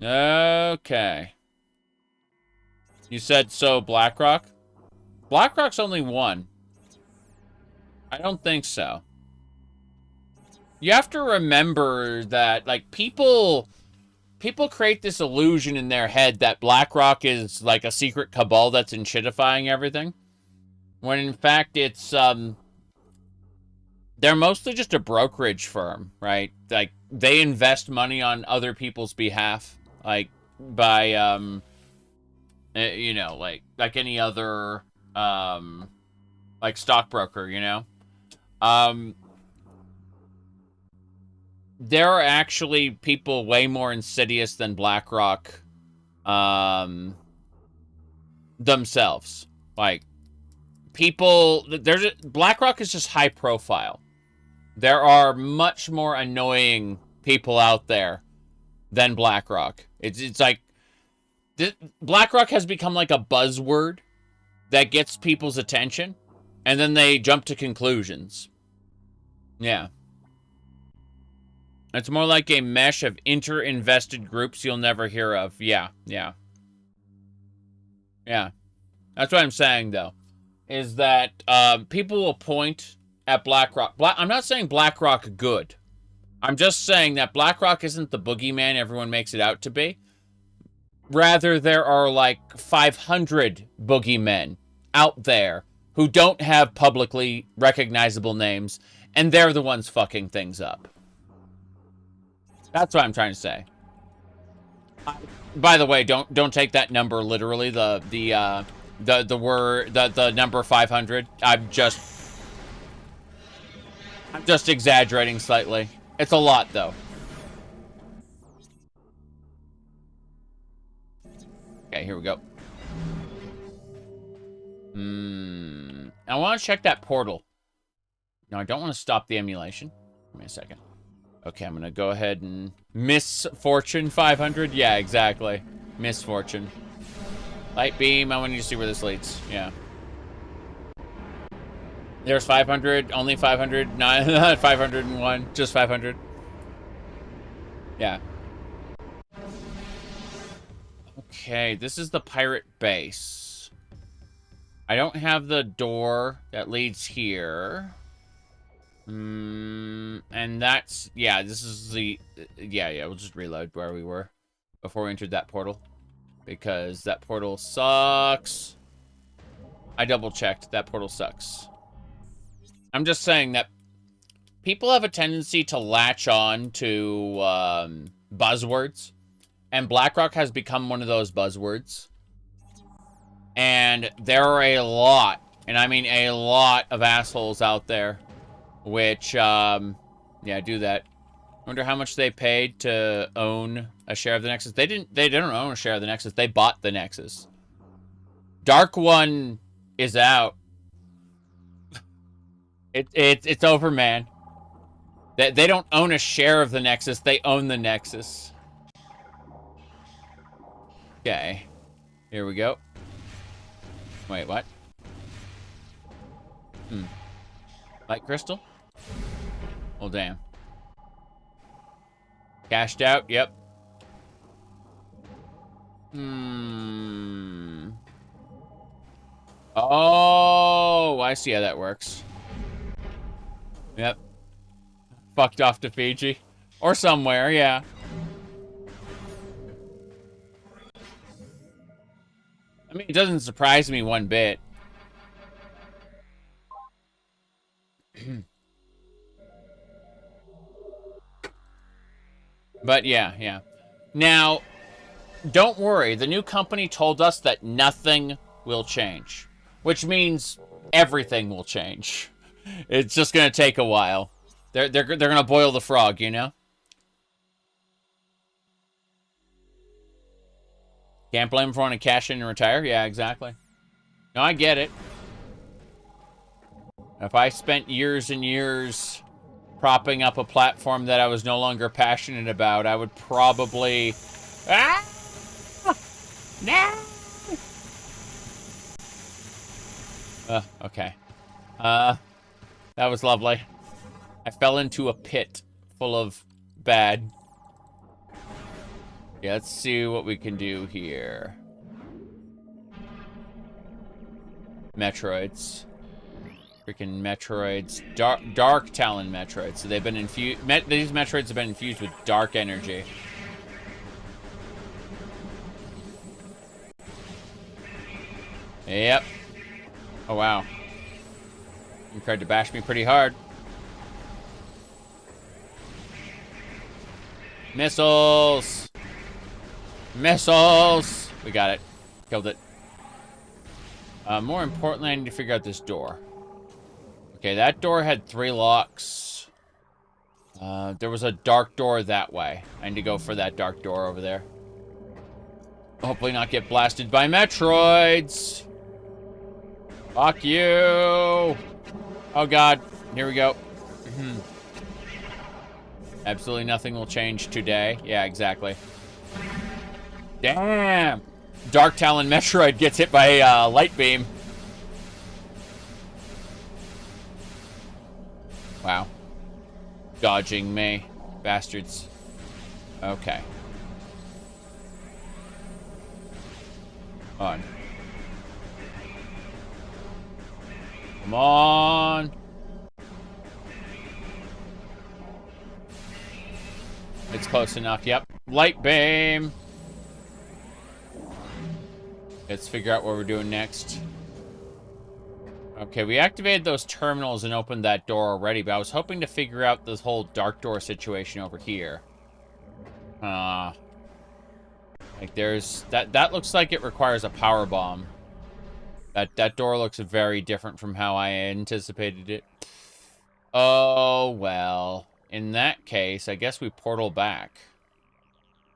Okay. You said so, BlackRock? BlackRock's only one. I don't think so. You have to remember that, like, people create this illusion in their head that BlackRock is, like, a secret cabal that's enshittifying everything. When, in fact, it's, they're mostly just a brokerage firm, right? Like, they invest money on other people's behalf, like, by, like any other, like, stockbroker, you know? There are actually people way more insidious than BlackRock, themselves. Like, BlackRock is just high profile. There are much more annoying people out there than BlackRock. It's like BlackRock has become like a buzzword that gets people's attention, and then they jump to conclusions. Yeah. It's more like a mesh of inter-invested groups you'll never hear of. Yeah. That's what I'm saying, though, is that people will point at BlackRock. I'm not saying BlackRock good. I'm just saying that BlackRock isn't the boogeyman everyone makes it out to be. Rather, there are like 500 boogeymen out there who don't have publicly recognizable names, and they're the ones fucking things up. That's what I'm trying to say. By the way, don't take that number literally. The number 500. I'm just exaggerating slightly. It's a lot, though. Okay, here we go. I want to check that portal. No, I don't want to stop the emulation. Give me a second. Okay, I'm gonna go ahead and misfortune 500. Yeah, exactly. Misfortune. Light beam. I want you to see where this leads. Yeah. There's 500. Only 500. Not 501. Just 500. Yeah. Okay, this is the pirate base. I don't have the door that leads here. And that's, yeah, this is the, yeah, we'll just reload where we were before we entered that portal. Because that portal sucks. I double checked, that portal sucks. I'm just saying that people have a tendency to latch on to buzzwords. And BlackRock has become one of those buzzwords. And there are a lot, and I mean a lot of assholes out there which, yeah, do that. Wonder how much they paid to own a share of the Nexus. They didn't own a share of the Nexus. They bought the Nexus. Dark One is out. It's over, man. They don't own a share of the Nexus. They own the Nexus. Okay. Here we go. Wait, what? Light crystal? Oh, damn. Cashed out, yep. Oh, I see how that works. Yep. Fucked off to Fiji. Or somewhere, yeah. I mean, it doesn't surprise me one bit. But yeah. Now, don't worry. The new company told us that nothing will change. Which means everything will change. It's just going to take a while. They're going to boil the frog, you know? Can't blame them for wanting to cash in and retire? Yeah, exactly. No, I get it. If I spent years and years propping up a platform that I was no longer passionate about, I would probably... Ah! No! Okay. That was lovely. I fell into a pit full of bad. Yeah, let's see what we can do here. Metroids. Freaking Metroids. Dark Talon Metroids. So they've been infused... These Metroids have been infused with dark energy. Yep. Oh, wow. You tried to bash me pretty hard. Missiles! Missiles! We got it. Killed it. More importantly, I need to figure out this door. Okay, that door had 3 locks. There was a dark door that way. I need to go for that dark door over there. Hopefully not get blasted by Metroids! Fuck you! Oh god, here we go. Absolutely nothing will change today. Yeah, exactly. Damn! Dark Talon Metroid gets hit by a light beam. Wow. Dodging me. Bastards. Okay. On. Come on. It's close enough. Yep. Light beam. Let's figure out what we're doing next. Okay, we activated those terminals and opened that door already, but I was hoping to figure out this whole dark door situation over here. Like there's... That looks like it requires a power bomb. That door looks very different from how I anticipated it. Oh, well. In that case, I guess we portal back.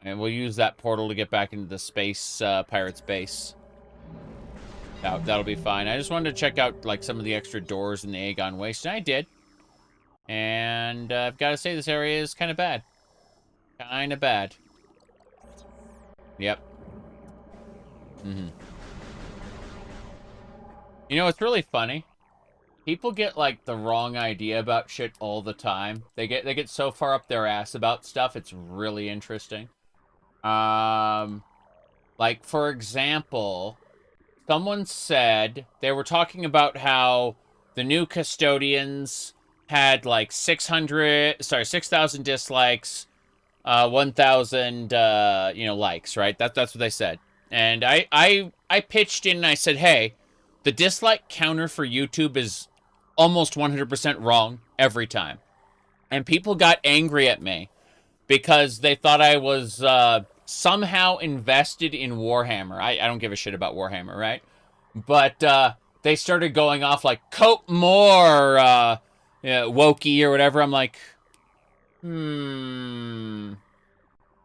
And we'll use that portal to get back into the space pirate's base. That'll be fine. I just wanted to check out like some of the extra doors in the Aegon Waste, and I did. And I've got to say, this area is kind of bad. Kind of bad. Yep. Mm-hmm. You know, it's really funny. People get, like, the wrong idea about shit all the time. They get so far up their ass about stuff, it's really interesting. Like, for example, someone said they were talking about how the new custodians had, like, 6,000 dislikes, 1,000, you know, likes, right? That's what they said. And I pitched in and I said, hey, the dislike counter for YouTube is almost 100% wrong every time. And people got angry at me because they thought I was somehow invested in Warhammer. I don't give a shit about Warhammer, right? But they started going off like, cope more, wokey or whatever. I'm like, You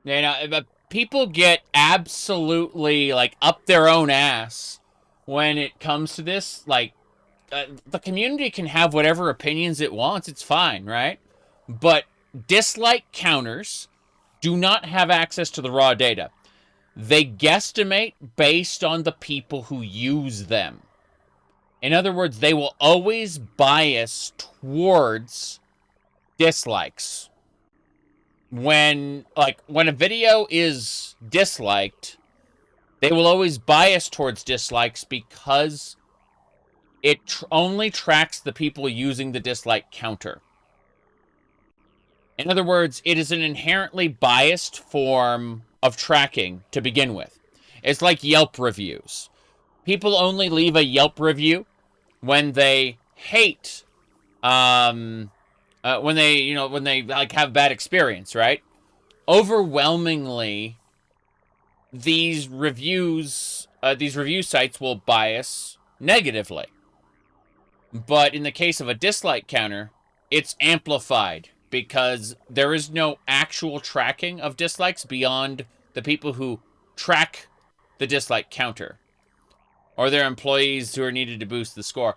know, people get absolutely, like, up their own ass when it comes to this. Like, the community can have whatever opinions it wants. It's fine, right? But dislike counters do not have access to the raw data. They guesstimate based on the people who use them. In other words, they will always bias towards dislikes. When a video is disliked, they will always bias towards dislikes because it only tracks the people using the dislike counter. In other words, it is an inherently biased form of tracking to begin with. It's like Yelp reviews. People only leave a Yelp review when they hate, when they like have bad experience, right? Overwhelmingly, these review sites will bias negatively. But in the case of a dislike counter, it's amplified because there is no actual tracking of dislikes beyond the people who track the dislike counter or their employees who are needed to boost the score.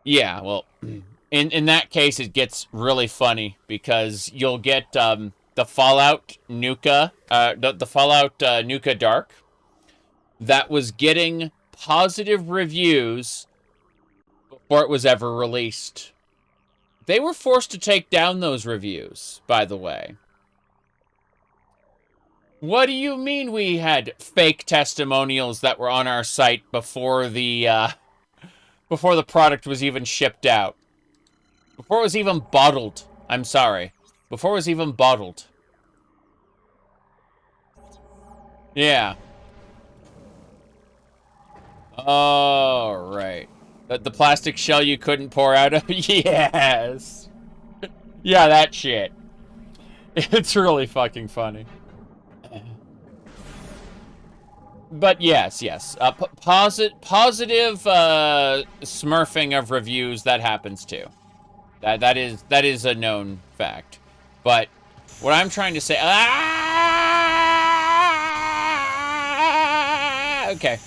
Yeah, well, in that case, it gets really funny because you'll get the Fallout Nuka, the Fallout Nuka Dark that was getting positive reviews before it was ever released. They were forced to take down those reviews, by the way. What do you mean we had fake testimonials that were on our site before the product was even shipped out? Before it was even bottled. I'm sorry. Before it was even bottled. Yeah. Oh, right. The plastic shell you couldn't pour out of? Yes. Yeah, that shit. It's really fucking funny. But yes. Positive smurfing of reviews, that happens too. That is a known fact. But what I'm trying to say... Okay.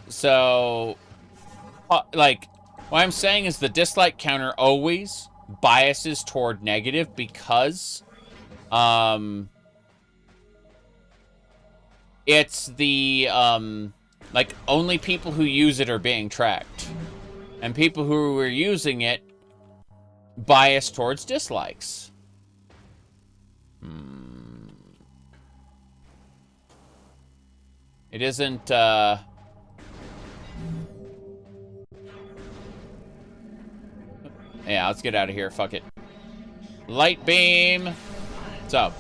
So... like, what I'm saying is the dislike counter always biases toward negative because... it's the, like, only people who use it are being tracked. And people who are using it bias towards dislikes. It isn't, yeah, let's get out of here. Fuck it. Light beam. What's up?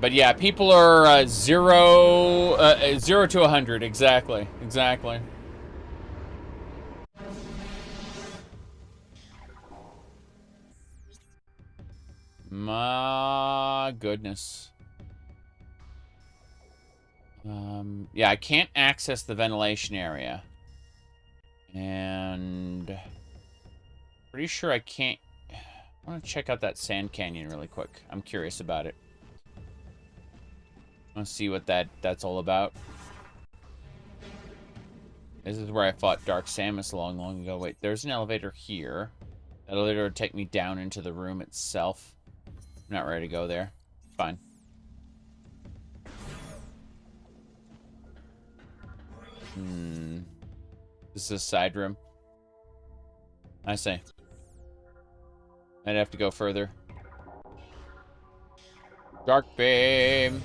But yeah, people are 0 to 100. Exactly. My goodness. Yeah, I can't access the ventilation area. And... pretty sure I can't... I want to check out that sand canyon really quick. I'm curious about it. I want to see what that's all about. This is where I fought Dark Samus long ago. Wait, there's an elevator here. That elevator would take me down into the room itself. I'm not ready to go there. Fine. This is a side room. I see. I'd have to go further. Dark beam.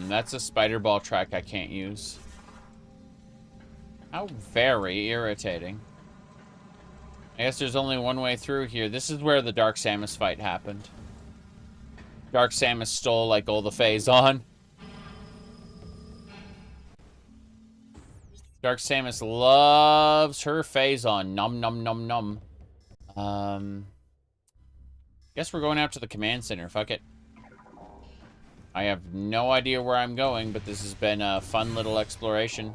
That's a spider ball track I can't use. How very irritating. I guess there's only one way through here. This is where the Dark Samus fight happened. Dark Samus stole, like, all the Phazon. Dark Samus loves her Phazon. Nom nom nom nom. Guess we're going out to the command center. Fuck it. I have no idea where I'm going, but this has been a fun little exploration.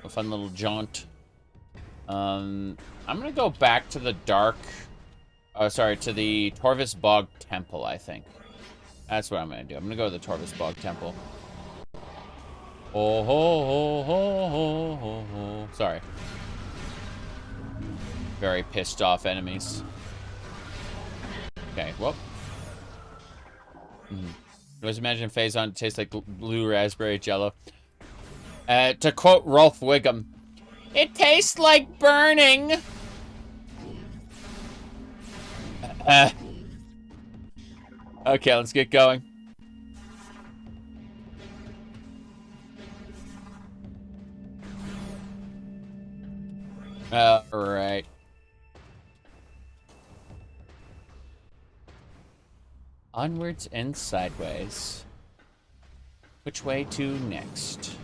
A fun little jaunt. I'm gonna go back to the to the Torvus Bog Temple, I think. That's what I'm gonna do. I'm gonna go to the Torvus Bog Temple. Oh, ho, ho, ho, ho, ho, ho. Sorry. Very pissed off enemies. Okay, whoop. Just imagine Phazon tastes like blue raspberry jello. To quote Rolf Wiggum, "It tastes like burning." Okay, let's get going. Alright. Onwards and sideways. Which way to next?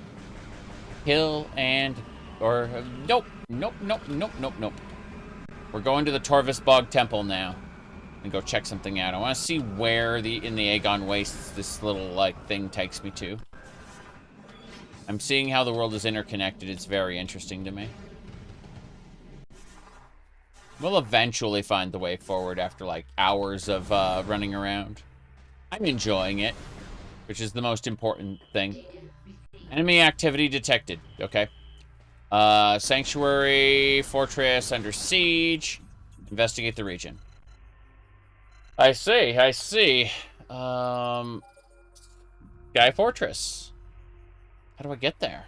Hill and... or... nope. Nope, nope, nope, nope, nope. We're going to the Torvus Bog Temple now. And go check something out. I want to see where in the Aegon Wastes this little, like, thing takes me to. I'm seeing how the world is interconnected. It's very interesting to me. We'll eventually find the way forward after, like, hours of running around. I'm enjoying it, which is the most important thing. Enemy activity detected. Okay. Sanctuary, fortress under siege. Investigate the region. I see, I see. Sky Fortress. How do I get there?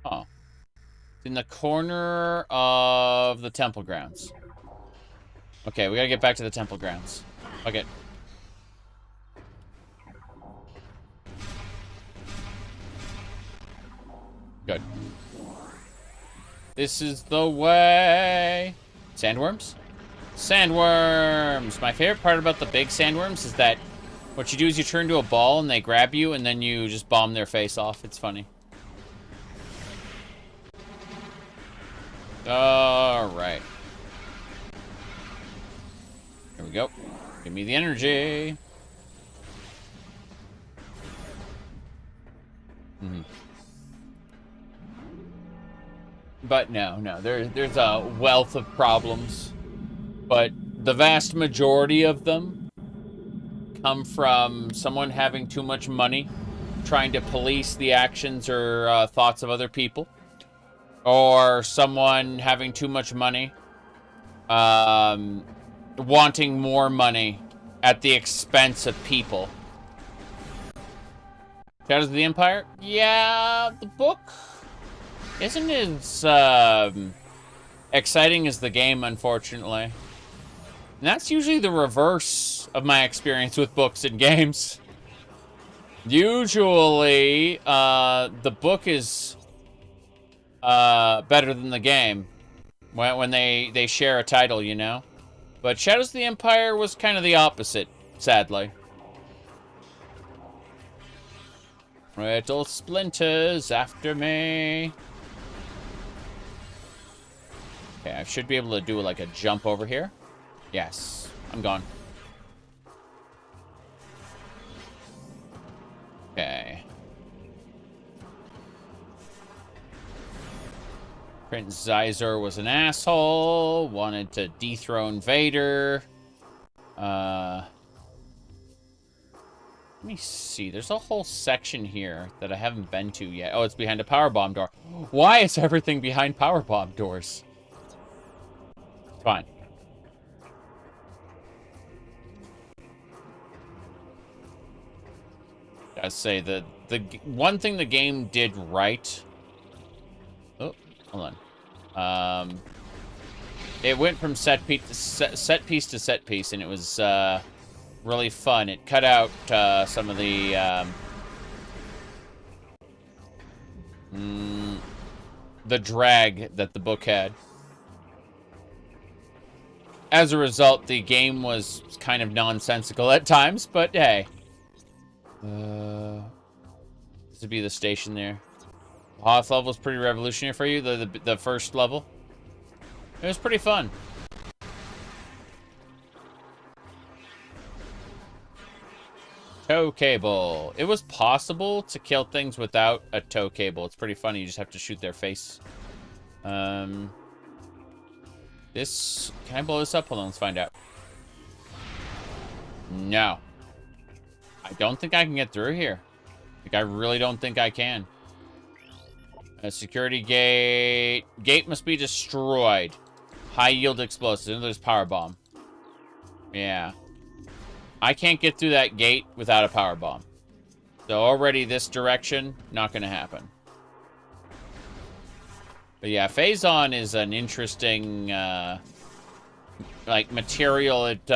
Oh. It's in the corner of the temple grounds. Okay, we gotta get back to the temple grounds. Okay. Good. This is the way. Sandworms? Sandworms! My favorite part about the big sandworms is that what you do is you turn into a ball and they grab you and then you just bomb their face off. It's funny. Alright. Here we go. Give me the energy. But no, there's a wealth of problems. But the vast majority of them come from someone having too much money, trying to police the actions or thoughts of other people. Or someone having too much money, wanting more money at the expense of people. Shadows of the Empire? Yeah, the book isn't as exciting as the game, unfortunately. And that's usually the reverse of my experience with books and games. Usually, the book is better than the game when they share a title, you know? But Shadows of the Empire was kind of the opposite, sadly. Little splinters after me. Okay, I should be able to do like a jump over here. Yes, I'm gone. Okay. Prince Zizor was an asshole. Wanted to dethrone Vader. Let me see. There's a whole section here that I haven't been to yet. Oh, it's behind a powerbomb door. Why is everything behind powerbomb doors? Fine. I say the one thing the game did right. Oh, hold on. It went from set piece to set piece, and it was really fun. It cut out some of the drag that the book had. As a result, the game was kind of nonsensical at times, but hey. This would be the station there. The Hoth level was pretty revolutionary for you, the first level. It was pretty fun. Tow cable. It was possible to kill things without a tow cable. It's pretty funny. You just have to shoot their face. This... Can I blow this up? Hold on, let's find out. No. I don't think I can get through here. Like, I really don't think I can. A security gate. Gate must be destroyed. High yield explosives. And there's power bomb. Yeah. I can't get through that gate without a power bomb. So already this direction, not going to happen. But yeah, Phazon is an interesting, like, material. It,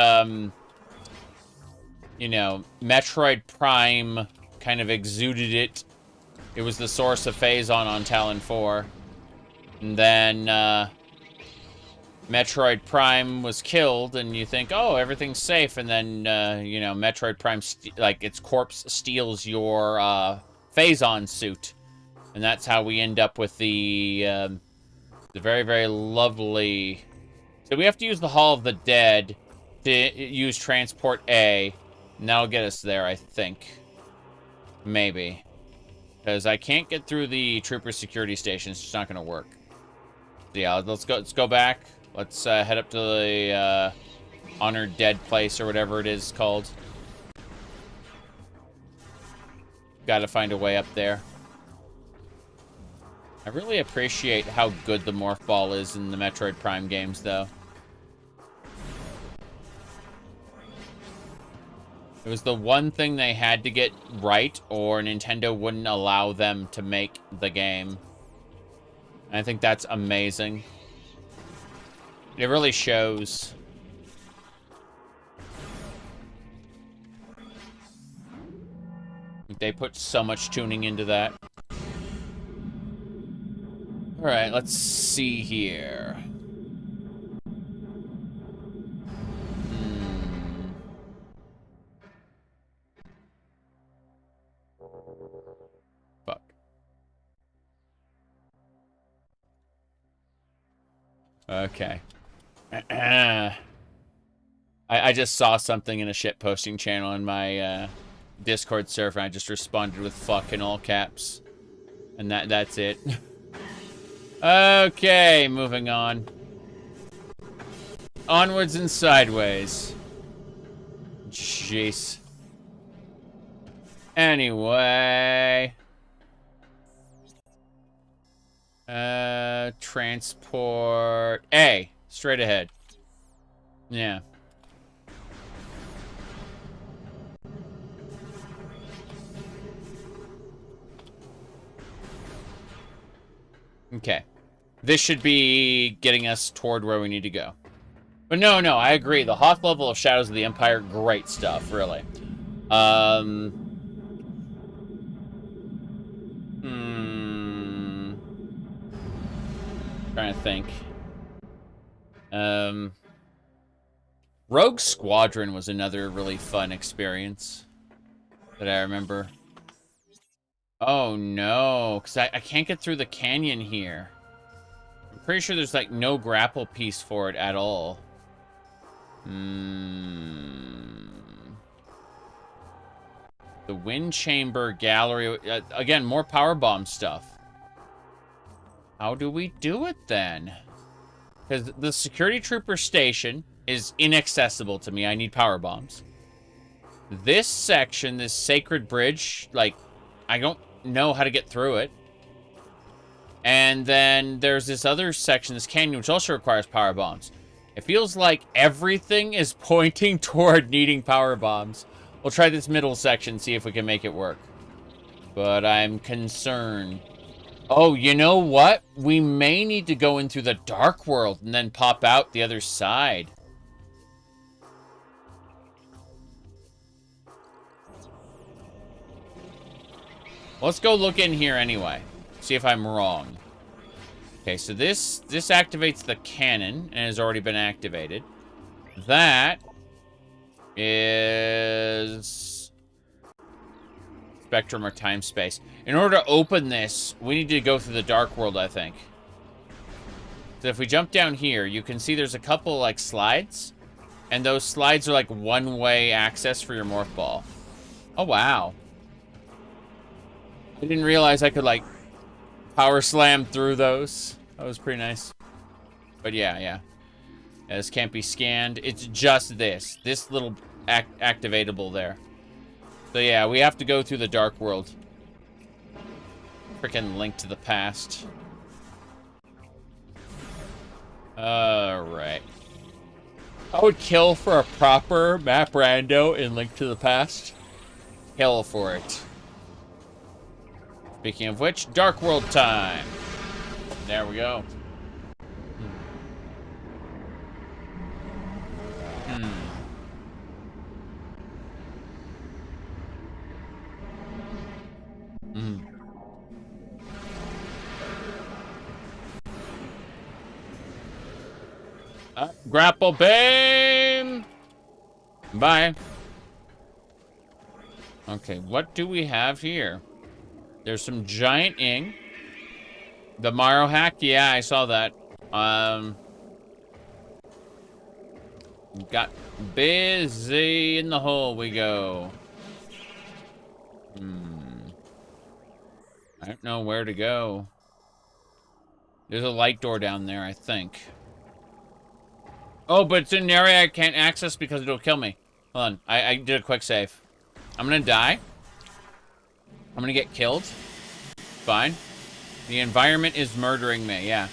you know, Metroid Prime kind of exuded it. It was the source of Phazon on Talon 4. And then, Metroid Prime was killed, and you think, oh, everything's safe. And then, you know, Metroid Prime, like, its corpse steals your, Phazon suit. And that's how we end up with the very, very lovely... So we have to use the Hall of the Dead to use Transport A. And that'll get us there, I think. Maybe. Because I can't get through the Trooper Security Station. It's just not going to work. So yeah, let's go back. Let's head up to the Honored Dead place or whatever it is called. Gotta find a way up there. I really appreciate how good the Morph Ball is in the Metroid Prime games, though. It was the one thing they had to get right, or Nintendo wouldn't allow them to make the game. And I think that's amazing. It really shows. They put so much tuning into that. Alright, let's see here. Fuck. Okay. I just saw something in a shitposting channel in my Discord server, and I just responded with fuck in all caps. And that's it. Okay, moving on. Onwards and sideways. Jeez. Anyway. Transport A. Straight ahead. Yeah. Okay. This should be getting us toward where we need to go. But no, I agree. The Hoth level of Shadows of the Empire, great stuff, really. Trying to think. Rogue Squadron was another really fun experience that I remember. Oh no, because I can't get through the canyon here. I'm pretty sure there's like no grapple piece for it at all. The Wind Chamber Gallery. Again, more powerbomb stuff. How do we do it then? Because the security trooper station is inaccessible to me. I need power bombs. This section, this sacred bridge, like, I don't know how to get through it. And then there's this other section, this canyon, which also requires power bombs. It feels like everything is pointing toward needing power bombs. We'll try this middle section, see if we can make it work. But I'm concerned. Oh, you know what? We may need to go into the dark world and then pop out the other side. Let's go look in here anyway. See if I'm wrong. Okay, so this activates the cannon and has already been activated. That is spectrum or time space. In order to open this, we need to go through the dark world, I think. So if we jump down here, you can see there's a couple like slides, and those slides are like one-way access for your morph ball. Oh wow. I didn't realize I could like power slam through those. That was pretty nice. But yeah. This can't be scanned. It's just this little activatable there. So yeah, we have to go through the dark world. Frickin' Link to the Past. Alright. I would kill for a proper map rando in Link to the Past. Kill for it. Speaking of which, dark world time. There we go. Grapple beam! Bye. Okay, what do we have here? There's some giant ing. The Mario hack? Yeah, I saw that. Got busy in the hole we go. I don't know where to go. There's a light door down there, I think. Oh, but it's in an area I can't access because it'll kill me. Hold on, I did a quick save. I'm gonna die. I'm gonna get killed. Fine. The environment is murdering me, yeah.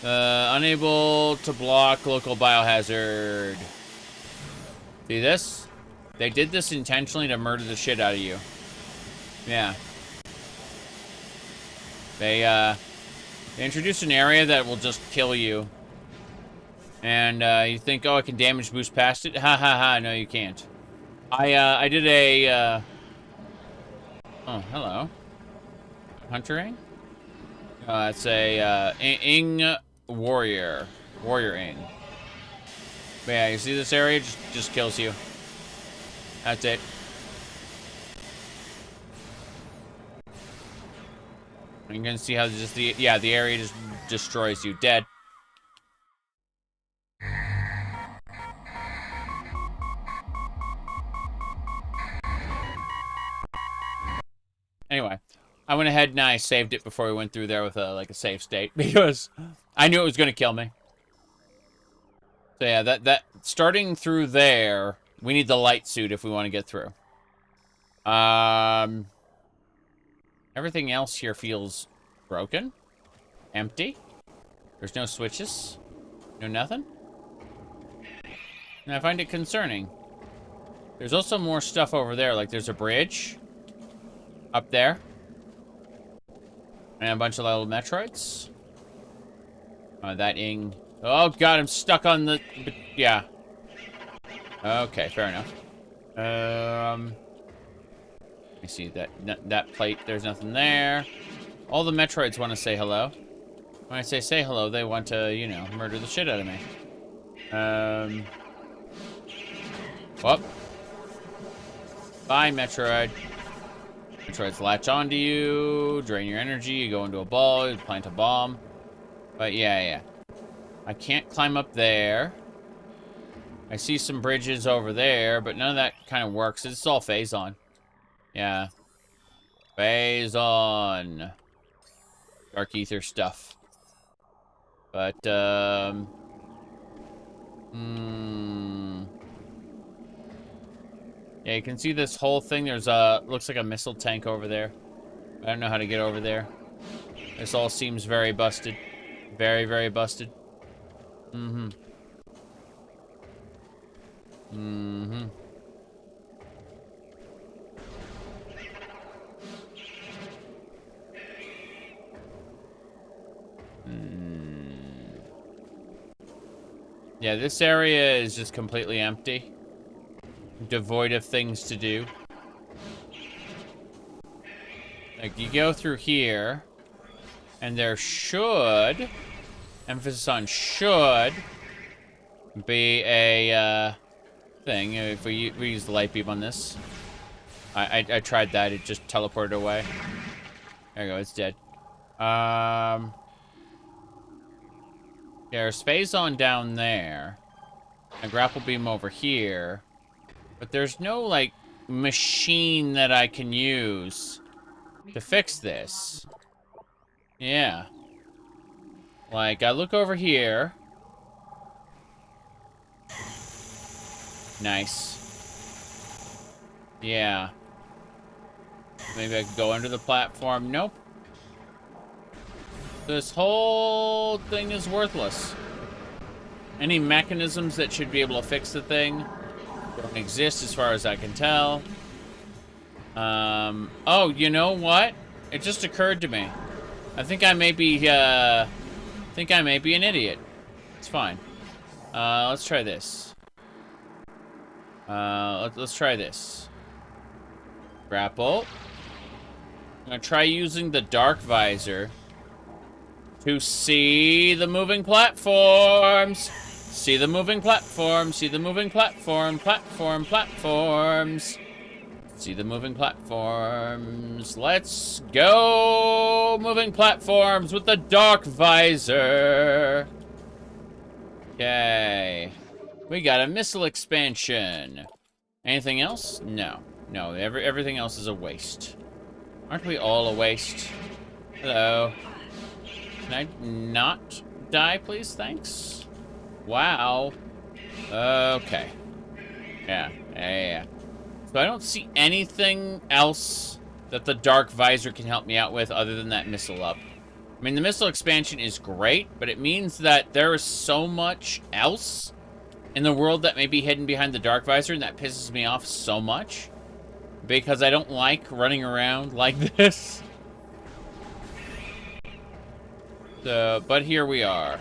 Unable to block local biohazard. See this? They did this intentionally to murder the shit out of you. Yeah. They introduced an area that will just kill you. And you think, oh, I can damage boost past it? Ha ha ha, no you can't. I did a oh, hello. Huntering? It's a ing warrior. Warrior ing. But yeah, you see this area? Just kills you. That's it. You can see how just the area just destroys you. Dead. Anyway, I went ahead and I saved it before we went through there with a save state because I knew it was going to kill me. So yeah, that starting through there, we need the light suit if we want to get through. Everything else here feels broken, empty. There's no switches, no nothing. And I find it concerning. There's also more stuff over there, like there's a bridge up there. And a bunch of little Metroids. That ing. Oh god, I'm stuck on the... Yeah. Okay, fair enough. Let me see that plate. There's nothing there. All the Metroids want to say hello. When I say hello, they want to, you know, murder the shit out of me. Whoop. Bye, Metroid. Metroids latch onto you, drain your energy, you go into a ball, you plant a bomb. But yeah. I can't climb up there. I see some bridges over there, but none of that kind of works. It's all phase-on. Yeah. Phase-on. Dark ether stuff. But, yeah, you can see this whole thing. There's looks like a missile tank over there. I don't know how to get over there. This all seems very busted. Very, very busted. Mm-hmm. Mm-hmm. Yeah, this area is just completely empty. Devoid of things to do. Like, you go through here, and there should, emphasis on should, be a, thing. If we use the light beam on this. I tried that, it just teleported away. There you go, it's dead. There's Phazon down there. A grapple beam over here. But there's no, like, machine that I can use to fix this. Yeah. Like, I look over here. Nice. Yeah. Maybe I could go under the platform. Nope. This whole thing is worthless. Any mechanisms that should be able to fix the thing don't exist as far as I can tell. Oh, you know what? It just occurred to me. I think I may be an idiot. It's fine. Let's try this. Let's try this. Grapple. I'm gonna try using the dark visor to see the moving platforms. See the moving platforms. See the moving platforms. See the moving platforms. Let's go moving platforms with the dark visor. Okay. We got a missile expansion. Anything else? No. No, everything else is a waste. Aren't we all a waste? Hello. Can I not die, please? Thanks. Wow. Okay. Yeah. So I don't see anything else that the dark visor can help me out with other than that missile up. I mean, the missile expansion is great, but it means that there is so much else in the world that may be hidden behind the dark visor, and that pisses me off so much. Because I don't like running around like this. So, but here we are.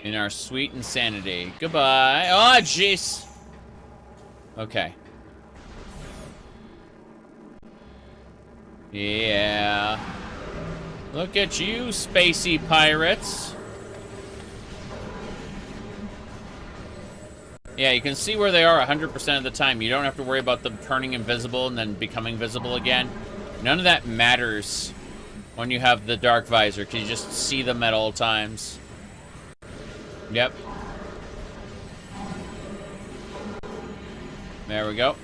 In our sweet insanity. Goodbye. Oh, jeez. Okay. Yeah. Look at you, spacey pirates. Yeah, you can see where they are 100% of the time. You don't have to worry about them turning invisible and then becoming visible again. None of that matters when you have the dark visor, because you just see them at all times. Yep. There we go.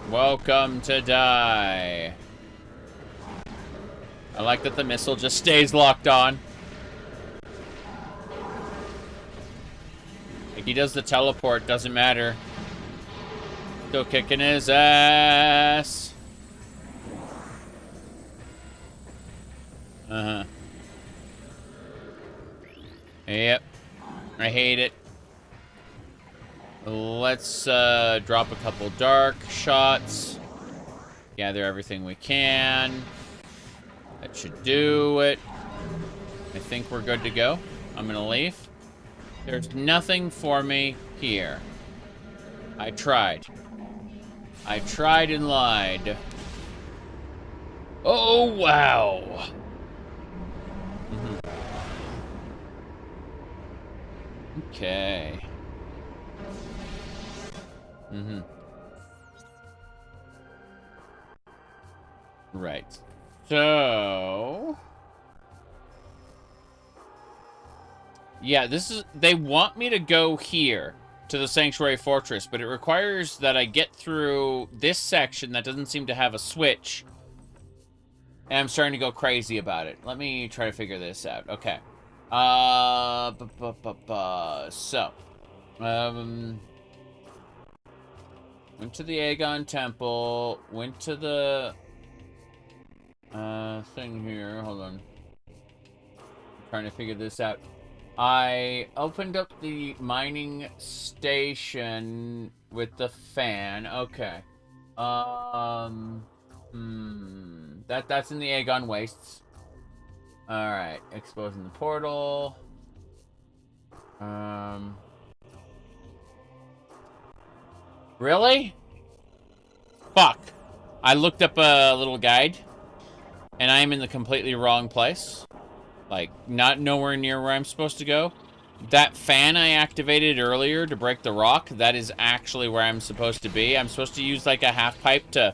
Welcome to die. I like that the missile just stays locked on. Like, he does the teleport, doesn't matter. Still kicking his ass. Uh-huh. Yep. I hate it. Let's drop a couple dark shots. Gather everything we can. That should do it. I think we're good to go. I'm gonna leave. There's nothing for me here. I tried. I tried and lied. Oh, wow. Okay. Right. So... yeah, this is... they want me to go here to the Sanctuary Fortress, but it requires that I get through this section that doesn't seem to have a switch. And I'm starting to go crazy about it. Let me try to figure this out. Okay. So. Went to the Aegon Temple. Went to the... thing here. Hold on. I'm trying to figure this out. I opened up the mining station with the fan. Okay. That's in the Aegon Wastes. Alright, exposing the portal. Really? Fuck. I looked up a little guide, and I am in the completely wrong place. Like, not nowhere near where I'm supposed to go. That fan I activated earlier to break the rock, that is actually where I'm supposed to be. I'm supposed to use, like, a half pipe to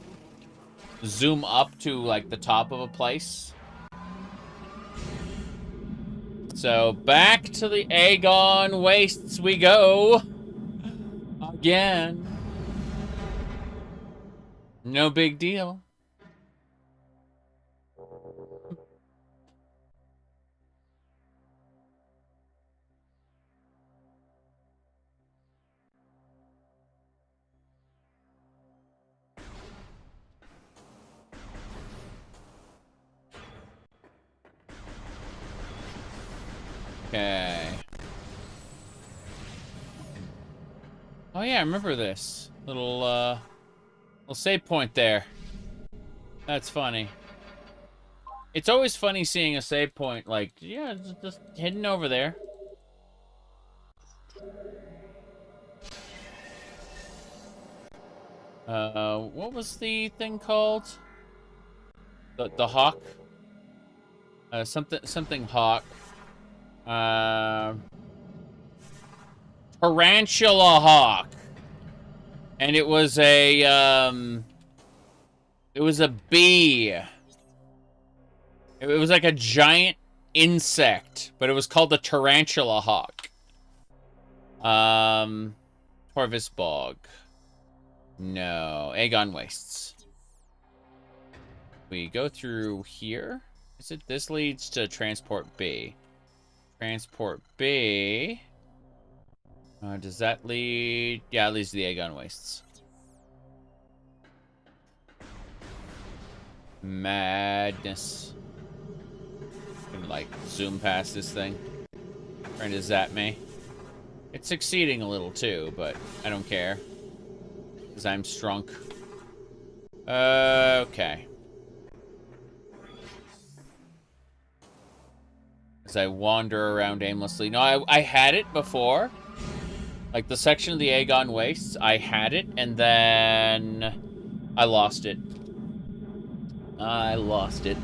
zoom up to, like, the top of a place. So, back to the Aegon Wastes we go. Again. No big deal. Okay. Oh yeah, I remember this. Little save point there. That's funny. It's always funny seeing a save point, like, yeah, just hidden over there. What was the thing called? The hawk? Something hawk. Tarantula hawk. And it was a bee. It was like a giant insect, but it was called the tarantula hawk. Torvus Bog. No, Aegon Wastes. We go through here. Is it? This leads to Transport B. Transport B. Does that lead? Yeah, it leads to the Aegon Wastes. Madness. Gonna, like, zoom past this thing. Trying to zap me. It's succeeding a little too, but I don't care. Because I'm strunk. Okay. As I wander around aimlessly. No, I had it before. Like, the section of the Aegon Wastes, I had it, and then I lost it. I lost it.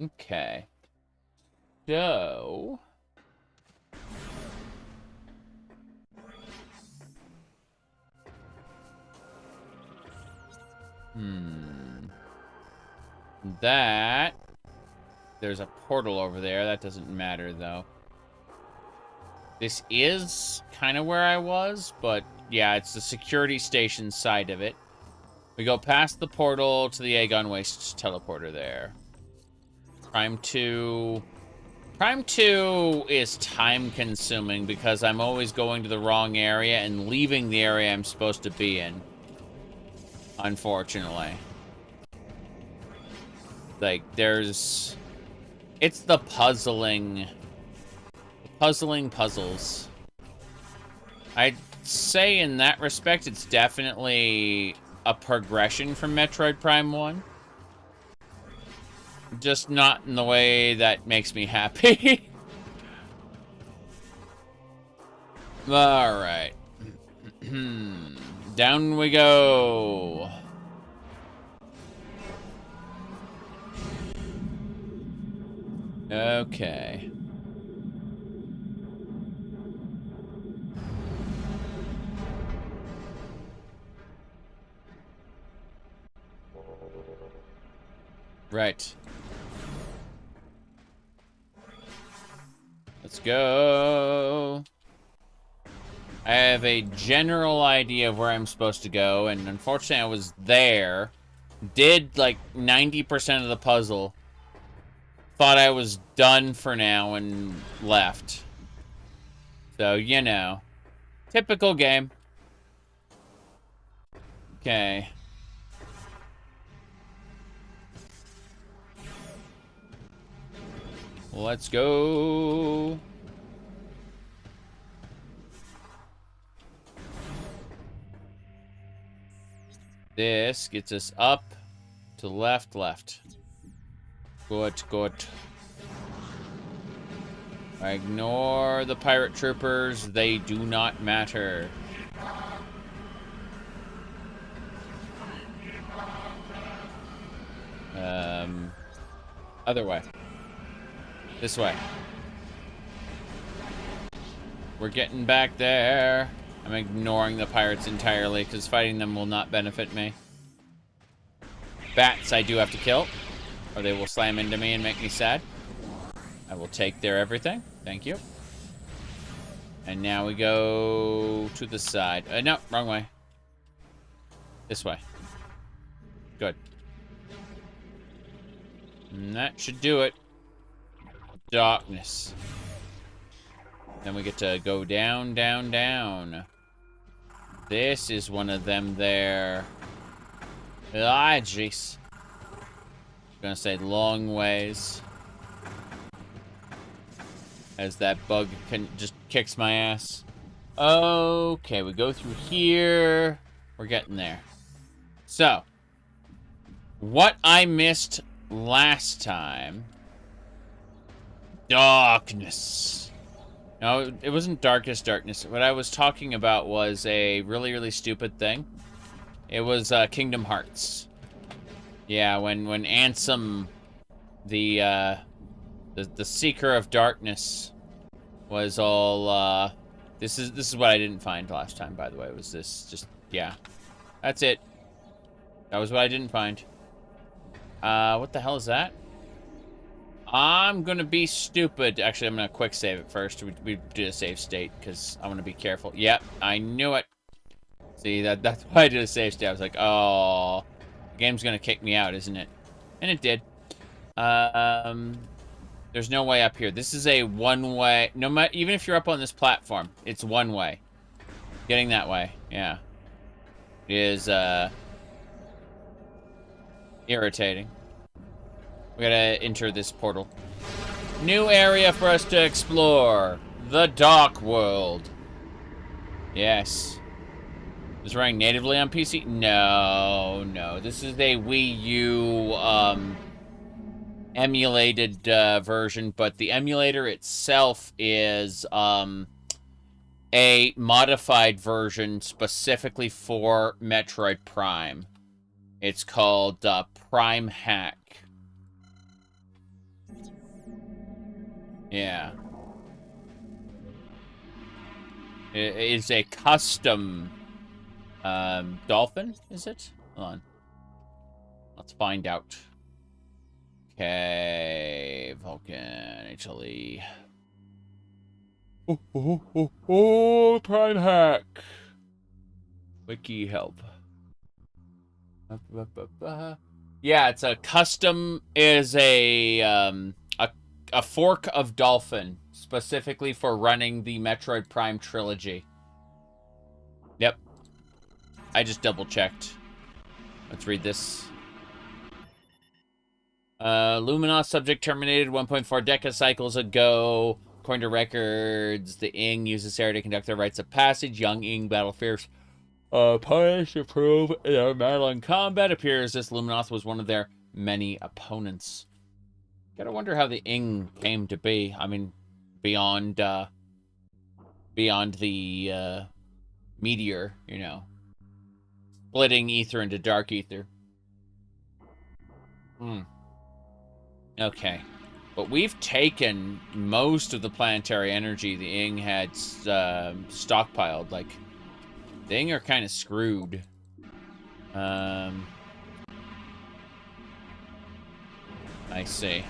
Okay. So... That... There's a portal over there. That doesn't matter, though. This is kind of where I was, but yeah, it's the security station side of it. We go past the portal to the Aegon Wastes teleporter there. Prime 2... Prime 2 is time-consuming because I'm always going to the wrong area and leaving the area I'm supposed to be in. Unfortunately. Like, there's... It's the puzzling... Puzzling puzzles. I'd say in that respect, it's definitely a progression from Metroid Prime 1. Just not in the way that makes me happy. Alright. Down we go. Okay. Right. Let's go. I have a general idea of where I'm supposed to go, and unfortunately I was there, did like 90% of the puzzle, thought I was done for now, and left. So, you know, typical game. Okay. Let's go. This gets us up to left. Good, good. Ignore the pirate troopers. They do not matter. Other way. This way. We're getting back there. I'm ignoring the pirates entirely because fighting them will not benefit me. Bats I do have to kill, or they will slam into me and make me sad. I will take their everything. Thank you. And now we go to the side. No, wrong way. This way. Good. And that should do it. Darkness. Then we get to go down, down, down. This is one of them there. Ah, jeez. Gonna say long ways. As that bug just kicks my ass. Okay, we go through here. We're getting there. So, what I missed last time. Darkness. No, it wasn't darkness. What I was talking about was a really, really stupid thing. It was Kingdom Hearts. Yeah, when Ansem, the Seeker of Darkness, was all. This is what I didn't find last time. By the way, was this just yeah? That's it. That was what I didn't find. What the hell is that? I'm gonna be stupid. Actually, I'm gonna quick save it first. We did a save state because I want to be careful. Yep, I knew it. See, that's why I did a save state. I was like, oh, the game's gonna kick me out, isn't it? And it did. There's no way up here. This is a one-way. No matter, even if you're up on this platform, it's one way. Getting that way, yeah, is irritating. We gotta enter this portal. New area for us to explore. The Dark World. Yes. Is it running natively on PC? No, no. This is a Wii U emulated version, but the emulator itself is a modified version specifically for Metroid Prime. It's called Prime Hack. Yeah. It's a custom dolphin, is it? Hold on. Let's find out. Okay, Vulcan, HLE. Oh, Prime Hack. Wiki help. Yeah, it's a custom, is a fork of dolphin, specifically for running the Metroid Prime trilogy. Yep. I just double-checked. Let's read this. Luminos subject terminated 1.4 decacycles ago. According to records, the Ing used this area to conduct their rites of passage. Young Ing battle fierce. Punish to prove their mettle in combat. Appears this Luminoth was one of their many opponents. Gotta wonder how the Ing came to be. I mean, beyond the meteor, you know, splitting ether into dark ether. Okay, but we've taken most of the planetary energy the Ing had stockpiled. Like, the Ing are kind of screwed. I see.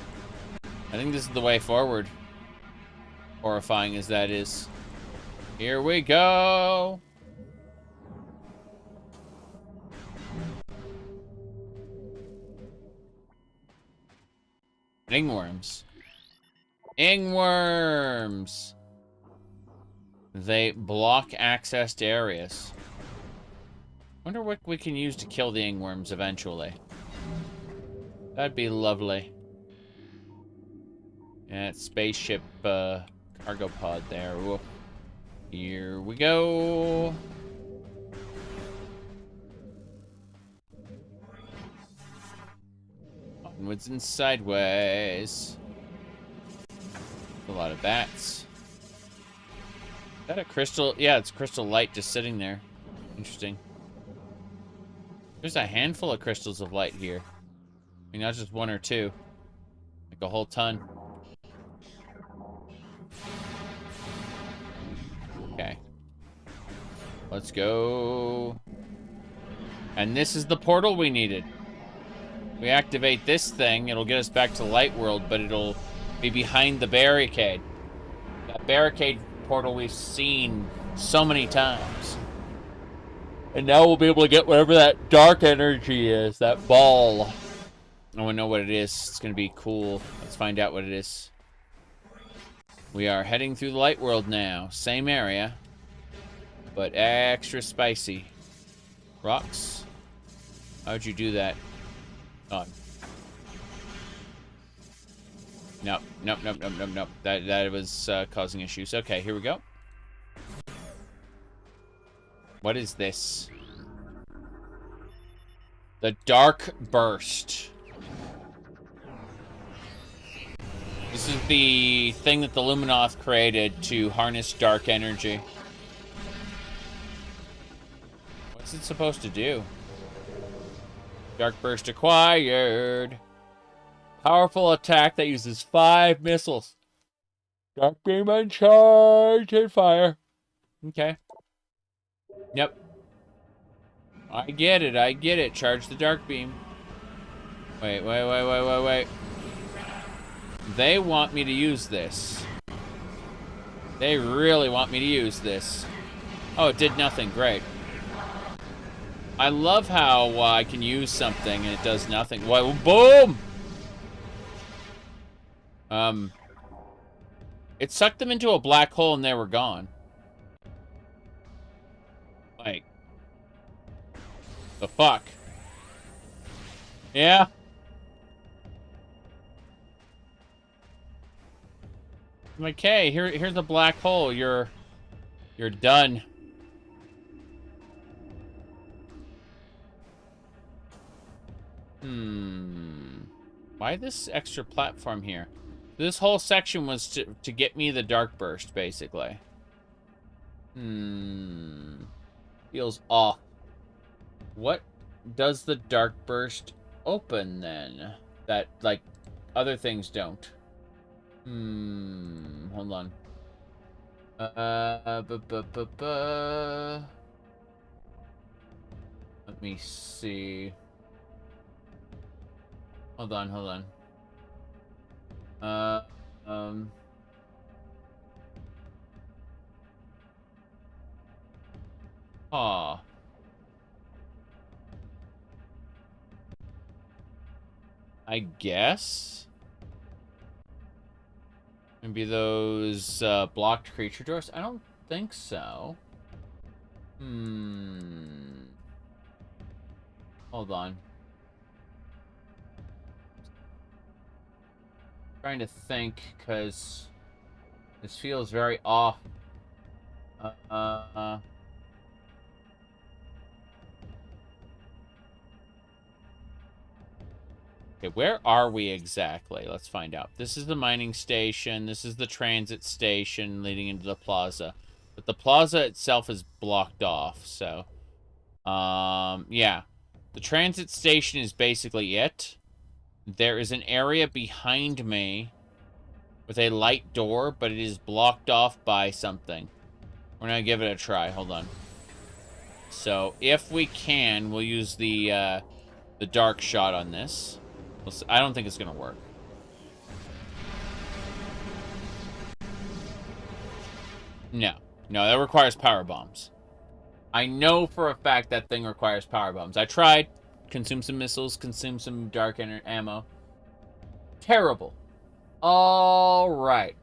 I think this is the way forward. Horrifying as that is. Here we go. Ingworms. Ingworms. They block access to areas. Wonder what we can use to kill the ingworms eventually. That'd be lovely. Yeah, it's spaceship cargo pod there. Whoa. Here we go. Onwards and sideways. A lot of bats. Is that a crystal? Yeah, it's crystal light just sitting there. Interesting. There's a handful of crystals of light here. I mean, not just one or two. Like a whole ton. Okay. Let's go. And this is the portal we needed. We activate this thing, it'll get us back to the light world, but it'll be behind the barricade. That barricade portal we've seen so many times. And now we'll be able to get whatever that dark energy is, that ball. I want to know what it is. It's going to be cool. Let's find out what it is. We are heading through the light world now. Same area, but extra spicy. Rocks? How'd you do that? Oh. Nope, nope, nope, nope, nope, nope. That was causing issues. Okay, here we go. What is this? The Dark Burst. This is the thing that the Luminoth created to harness dark energy. What's it supposed to do? Dark Burst acquired. Powerful attack that uses 5 missiles. Dark beam and charge and fire. Okay. Yep. I get it, I get it. Charge the dark beam. Wait. They want me to use this. They really want me to use this. Oh, it did nothing. Great. I love how I can use something and it does nothing. Whoa, boom! It sucked them into a black hole and they were gone. Like, the fuck? Yeah? I'm like, hey, here's a black hole. You're done. Why this extra platform here? This whole section was to get me the Dark Burst, basically. Feels off. What does the Dark Burst open, then? That, like, other things don't. Hold on. Let me see. Hold on. I guess? Maybe those blocked creature doors? I don't think so. Hold on. Trying to think, because this feels very off. Okay, where are we exactly? Let's find out. This is the mining station. This is the transit station leading into the plaza. But the plaza itself is blocked off, so... yeah. The transit station is basically it. There is an area behind me with a light door, but it is blocked off by something. We're gonna give it a try. Hold on. So, if we can, we'll use the dark shot on this. I don't think it's gonna work. No. No, that requires power bombs. I know for a fact that thing requires power bombs. I tried. Consume some missiles, consume some dark ammo. Terrible. Alright.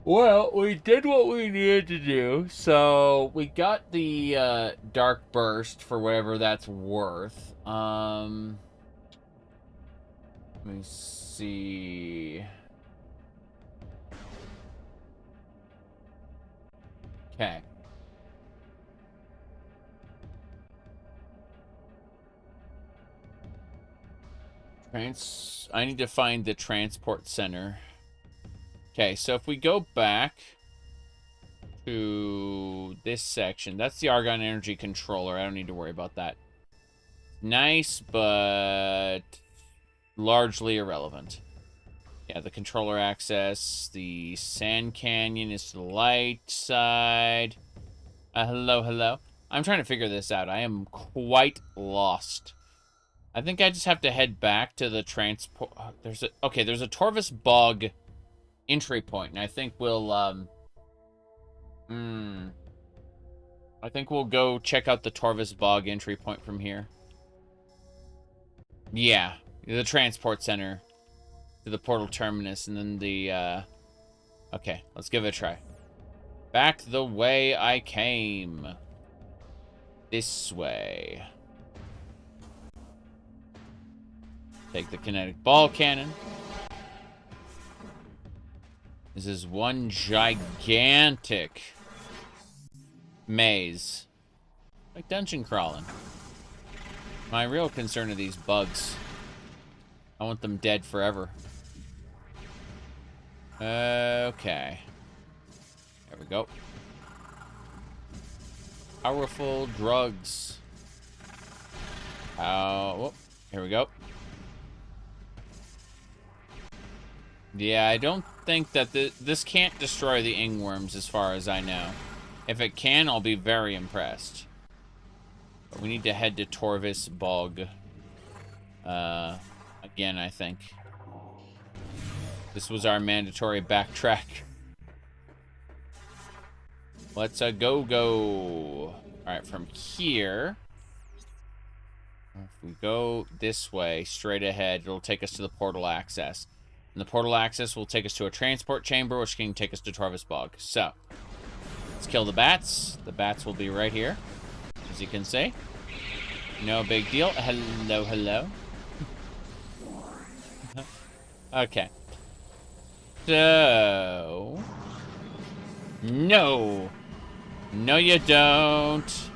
Well, we did what we needed to do. So, we got the dark burst for whatever that's worth. Let me see. Okay. I need to find the transport center. Okay, so if we go back to this section, that's the Argon Energy Controller. I don't need to worry about that. Nice, but largely irrelevant. Yeah, the controller access. The Sand Canyon is to the light side. Hello, hello. I'm trying to figure this out. I am quite lost. I think I just have to head back to the transport. There's a Torvus Bog entry point, and I think we'll I think we'll go check out the Torvus Bog entry point from here. Yeah, the transport center to the portal terminus, and then the okay, let's give it a try. Back the way I came. This way. Take the kinetic ball cannon. This is one gigantic maze. Like dungeon crawling. My real concern are these bugs. I want them dead forever. Okay. There we go. Powerful drugs. Whoop, here we go. Yeah, I don't think that this can't destroy the ingworms as far as I know. If it can, I'll be very impressed. But we need to head to Torvus Bog. Again, I think. This was our mandatory backtrack. Let's go. Alright, from here, if we go this way, straight ahead, it'll take us to the portal access. And the portal access will take us to a transport chamber, which can take us to Torvus Bog. So, let's kill the bats. The bats will be right here, as you can see. No big deal. Hello, hello. Okay. So... No. No, you don't.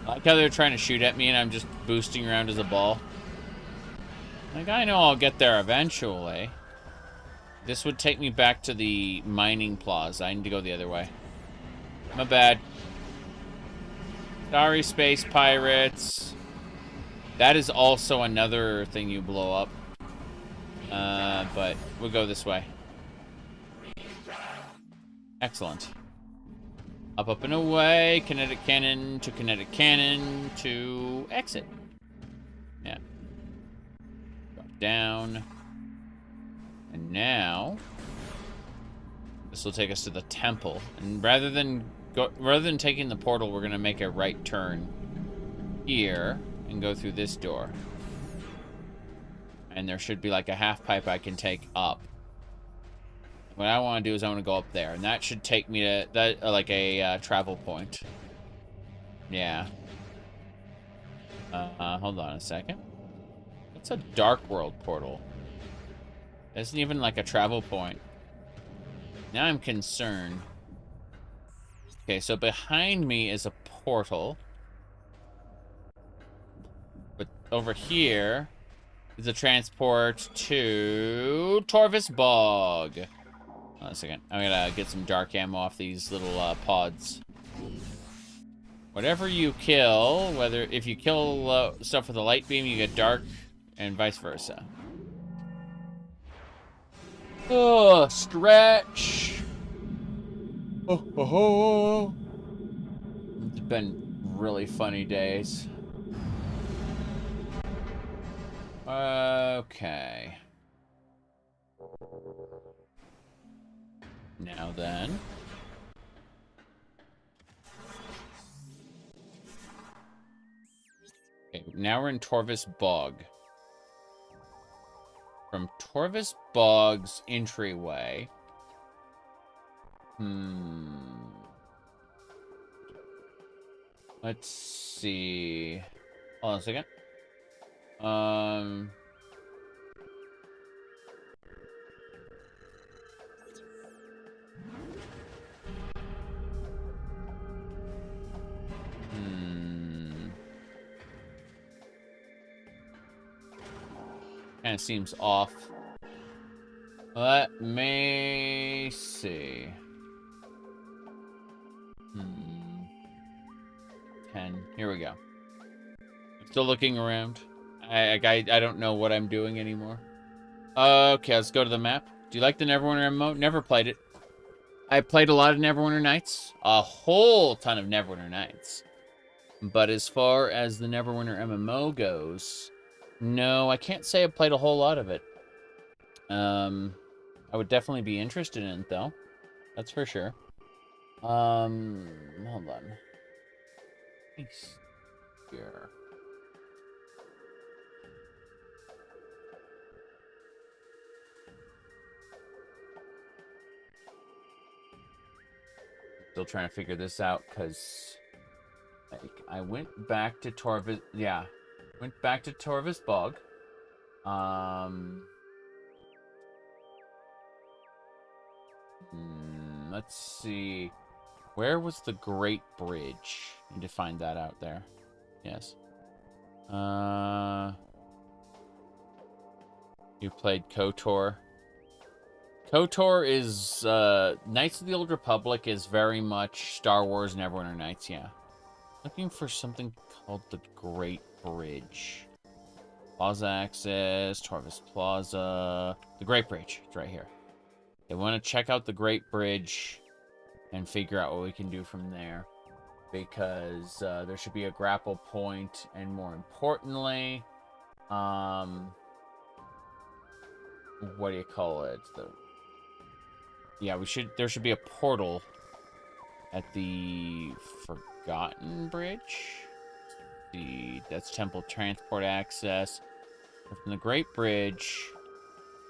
I like how they're trying to shoot at me and I'm just boosting around as a ball. Like, I know I'll get there eventually. This would take me back to the mining plaza. I need to go the other way. My bad. Sorry, space pirates. That is also another thing you blow up. But we'll go this way. Excellent. Up, and away. Kinetic cannon to exit. Yeah. Drop down. And now, this will take us to the temple. And rather than taking the portal, we're gonna make a right turn here and go through this door. And there should be like a half pipe I can take up. What I want to do is I want to go up there, and that should take me to that like a travel point. Yeah. Hold on a second. It's a dark world portal. It isn't even like a travel point. Now I'm concerned. Okay, so behind me is a portal. But over here is a transport to Torvus Bog. Hold on a second. I'm gonna get some dark ammo off these little pods. Whatever you kill, if you kill stuff with a light beam, you get dark, and vice versa. Oh, stretch. Oh. It's been really funny days. Okay. Now then. Okay, now we're in Torvus Bog. From Torvus Bog's entryway. Let's see. Hold on a second. Kind of seems off. Let me see. 10. Here we go. Still looking around. I don't know what I'm doing anymore. Okay, let's go to the map. Do you like the Neverwinter MMO? Never played it. I played a lot of Neverwinter Nights. A whole ton of Neverwinter Nights. But as far as the Neverwinter MMO goes, no, I can't say I played a whole lot of it. I would definitely be interested in it, though. That's for sure. Hold on. Nice. Here. Still trying to figure this out, because like, I went back to Torvus... Yeah. Went back to Torvus Bog. Let's see. Where was the Great Bridge? Need to find that out there. Yes. You played KOTOR. KOTOR is, Knights of the Old Republic is very much Star Wars Neverwinter Nights, yeah. Looking for something called the Great Bridge. Plaza Access, Torvus Plaza. The Great Bridge. It's right here. They want to check out the Great Bridge and figure out what we can do from there. Because there should be a grapple point, and more importantly, what do you call it? There should be a portal at the Forgotten Bridge. That's Temple Transport Access. From the Great Bridge,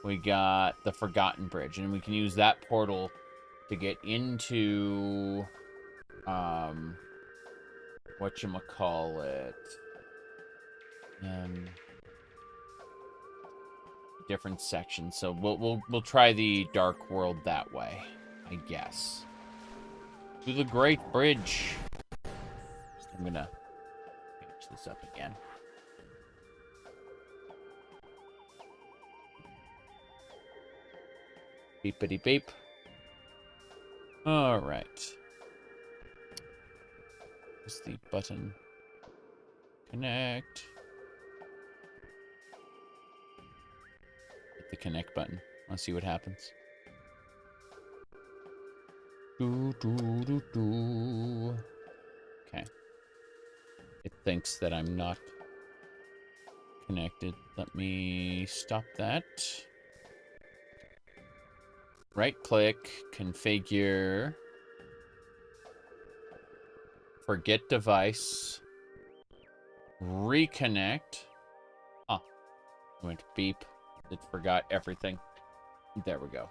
we got the Forgotten Bridge, and we can use that portal to get into whatchamacallit, different sections. So we'll try the Dark World that way, I guess. To the Great Bridge. I'm gonna patch this up again. Beepity beep. All right. Where's the button? Connect. Hit the connect button. Let's see what happens. Okay. It thinks that I'm not connected. Let me stop that. Right-click, configure, forget device, reconnect. Ah, went beep. It forgot everything. There we go.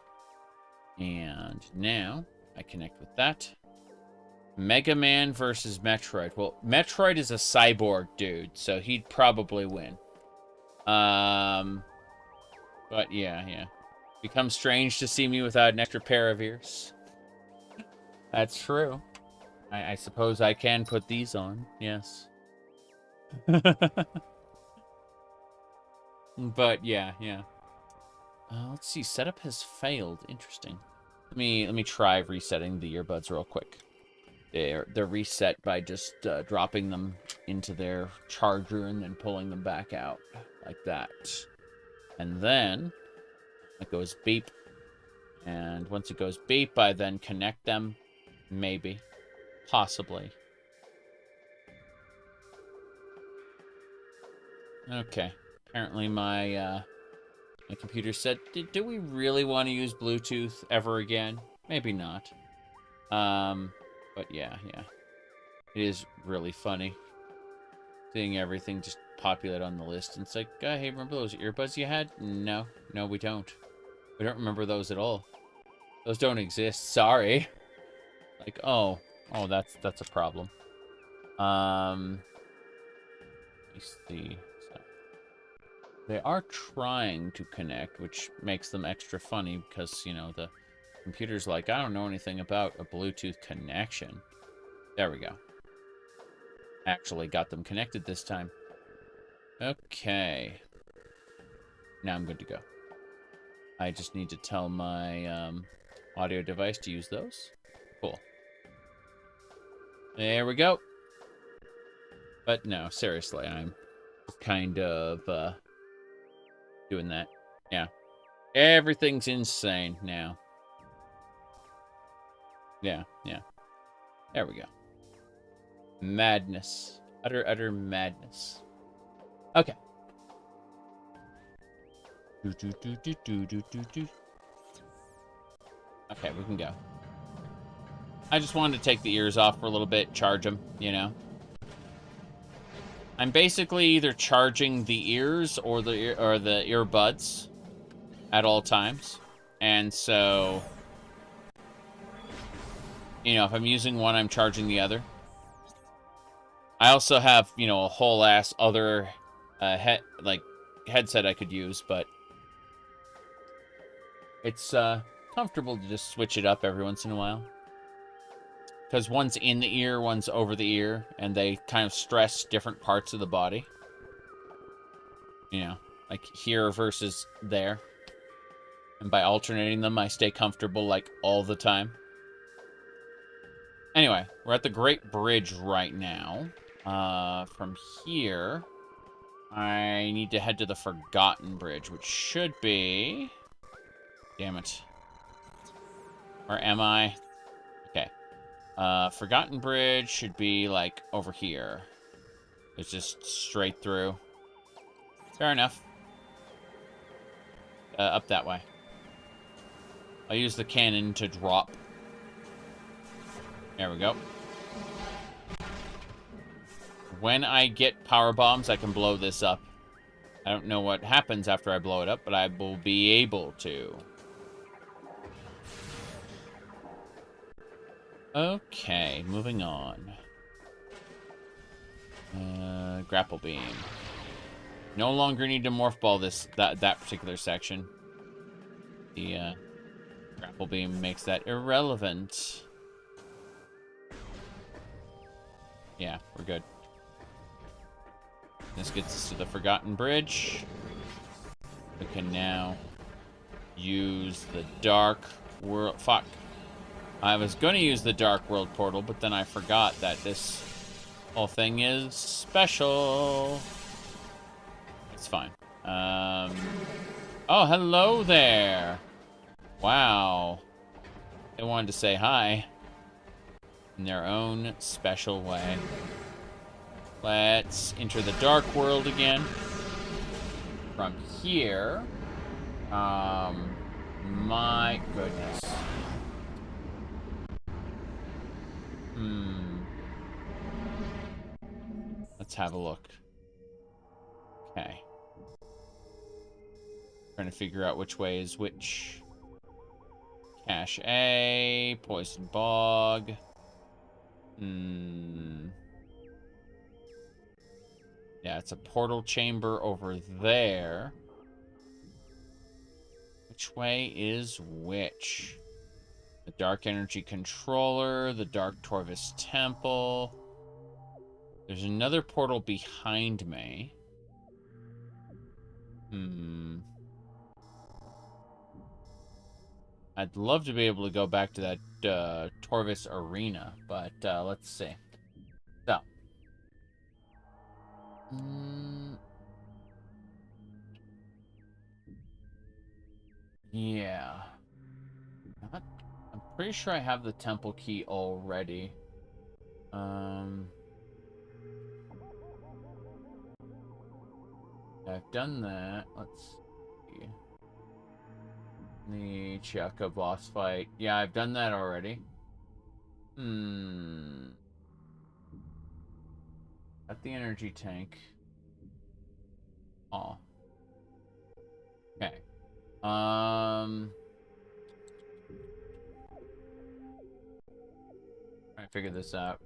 And now I connect with that. Mega Man versus Metroid. Well, Metroid is a cyborg dude, so he'd probably win. But yeah. Becomes strange to see me without an extra pair of ears. That's true. I suppose I can put these on, yes. But yeah. Let's see. Setup has failed. Interesting. Let me try resetting the earbuds real quick. They're reset by just dropping them into their charger and then pulling them back out like that. And then it goes beep. And once it goes beep, I then connect them. Maybe. Possibly. Okay. Apparently my computer said, do we really want to use Bluetooth ever again? maybe not. But yeah. It is really funny seeing everything just populate on the list. And it's like, hey, remember those earbuds you had? No, we don't. We don't remember those at all. Those don't exist. Sorry. Like, oh, that's a problem. Let me see. So, they are trying to connect, which makes them extra funny because, you know, the computer's like, I don't know anything about a Bluetooth connection. There we go. Actually got them connected this time. Okay. Now I'm good to go. I just need to tell my audio device to use those. Cool. There we go. But no, seriously, I'm kind of doing that. Yeah. Everything's insane now. Yeah. There we go. Madness. Utter madness. Okay. Okay, we can go. I just wanted to take the ears off for a little bit, charge them, you know. I'm basically either charging the ears or the earbuds at all times. And so, you know, if I'm using one, I'm charging the other. I also have, you know, a whole ass other headset I could use, but it's comfortable to just switch it up every once in a while. Because one's in the ear, one's over the ear, and they kind of stress different parts of the body. You know, like here versus there. And by alternating them, I stay comfortable, like, all the time. Anyway, we're at the Great Bridge right now. From here, I need to head to the Forgotten Bridge, which should be... Damn it. Where am I? Okay. Forgotten Bridge should be, like, over here. It's just straight through. Fair enough. Up that way. I'll use the cannon to drop. There we go. When I get power bombs, I can blow this up. I don't know what happens after I blow it up, but I will be able to. Okay, moving on. Grapple beam. No longer need to morph ball that particular section. The grapple beam makes that irrelevant. Yeah, we're good. This gets us to the Forgotten Bridge. We can now use the Dark World... Fuck. I was going to use the Dark World portal, but then I forgot that this whole thing is special. It's fine. Oh, hello there. Wow. They wanted to say hi in their own special way. Let's enter the Dark World again. From here. My goodness. Let's have a look. Okay. Trying to figure out which way is which. Cache A, Poison Bog. Yeah, it's a portal chamber over there. Which way is which? The Dark Energy Controller, the Dark Torvus Temple. There's another portal behind me. I'd love to be able to go back to that Torvus Arena, but let's see. So. Yeah. I'm pretty sure I have the temple key already. I've done that. Let's see. The Chaka boss fight. Yeah, I've done that already. At the energy tank. Oh. Okay. Trying to figure this out.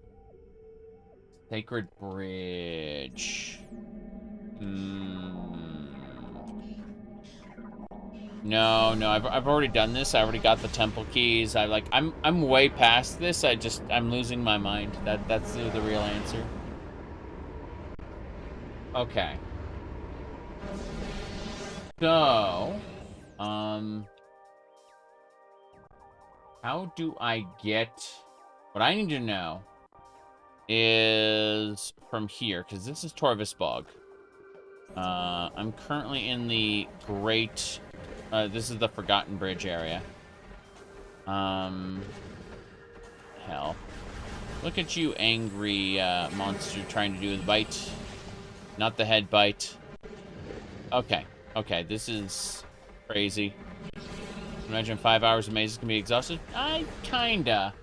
Sacred Bridge. No, I've already done this. I already got the temple keys. I'm way past this. I'm losing my mind. That's the real answer. Okay. So, how do I get... What I need to know is from here, because this is Torvus Bog. I'm currently in the Great... this is the Forgotten Bridge area. Hell. Look at you, angry monster trying to do the bite. Not the head bite. Okay. Okay, this is crazy. Imagine 5 hours of mazes can be exhausted. Kinda.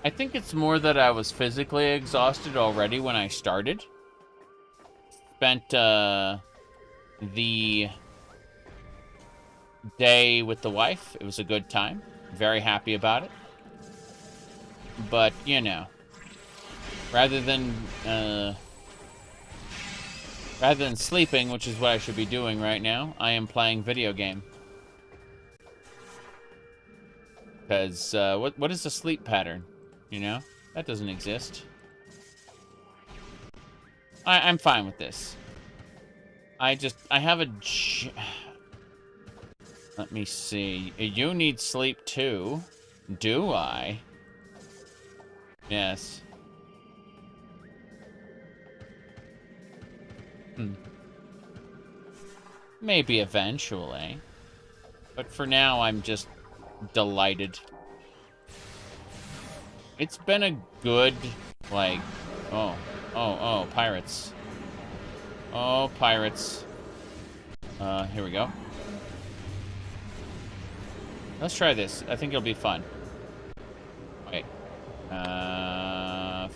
I think it's more that I was physically exhausted already when I started. Spent, the day with the wife. It was a good time. Very happy about it. But, you know, rather than sleeping, which is what I should be doing right now, I am playing video game. Because, what is the sleep pattern? You know? That doesn't exist. I'm fine with this. I have a... Let me see. You need sleep too. Do I? Yes. Maybe eventually. But for now, I'm just delighted. It's been a good, like... Oh, pirates. Oh, pirates. Here we go. Let's try this. I think it'll be fun. Wait. Come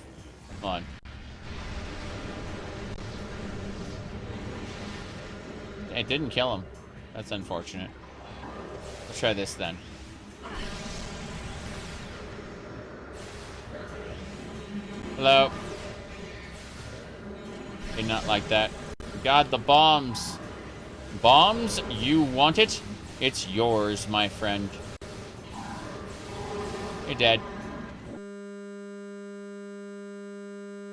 on. It didn't kill him. That's unfortunate. Let's try this then. Hello. Did not like that. God, the bombs. Bombs? You want it? It's yours, my friend. You're dead.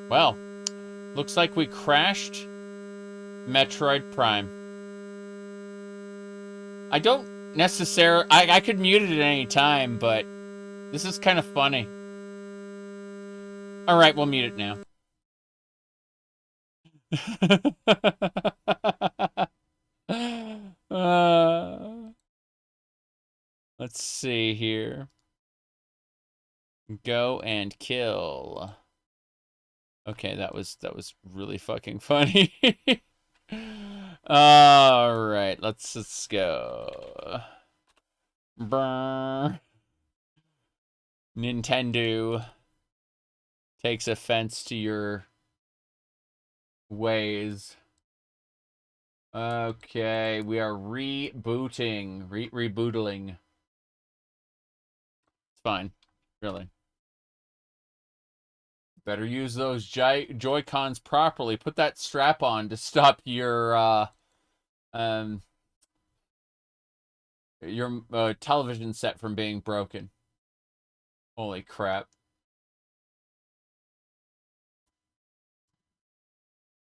Well, looks like we crashed Metroid Prime. I don't necessarily... I could mute it at any time, but this is kind of funny. Alright, we'll mute it now. Let's see here. Go and kill. Okay, that was really fucking funny. All right, let's go. Brr. Nintendo takes offense to your ways. Okay, we are rebooting, rebootling. It's fine, really. Better use those Joy-Cons properly. Put that strap on to stop your television set from being broken. Holy crap.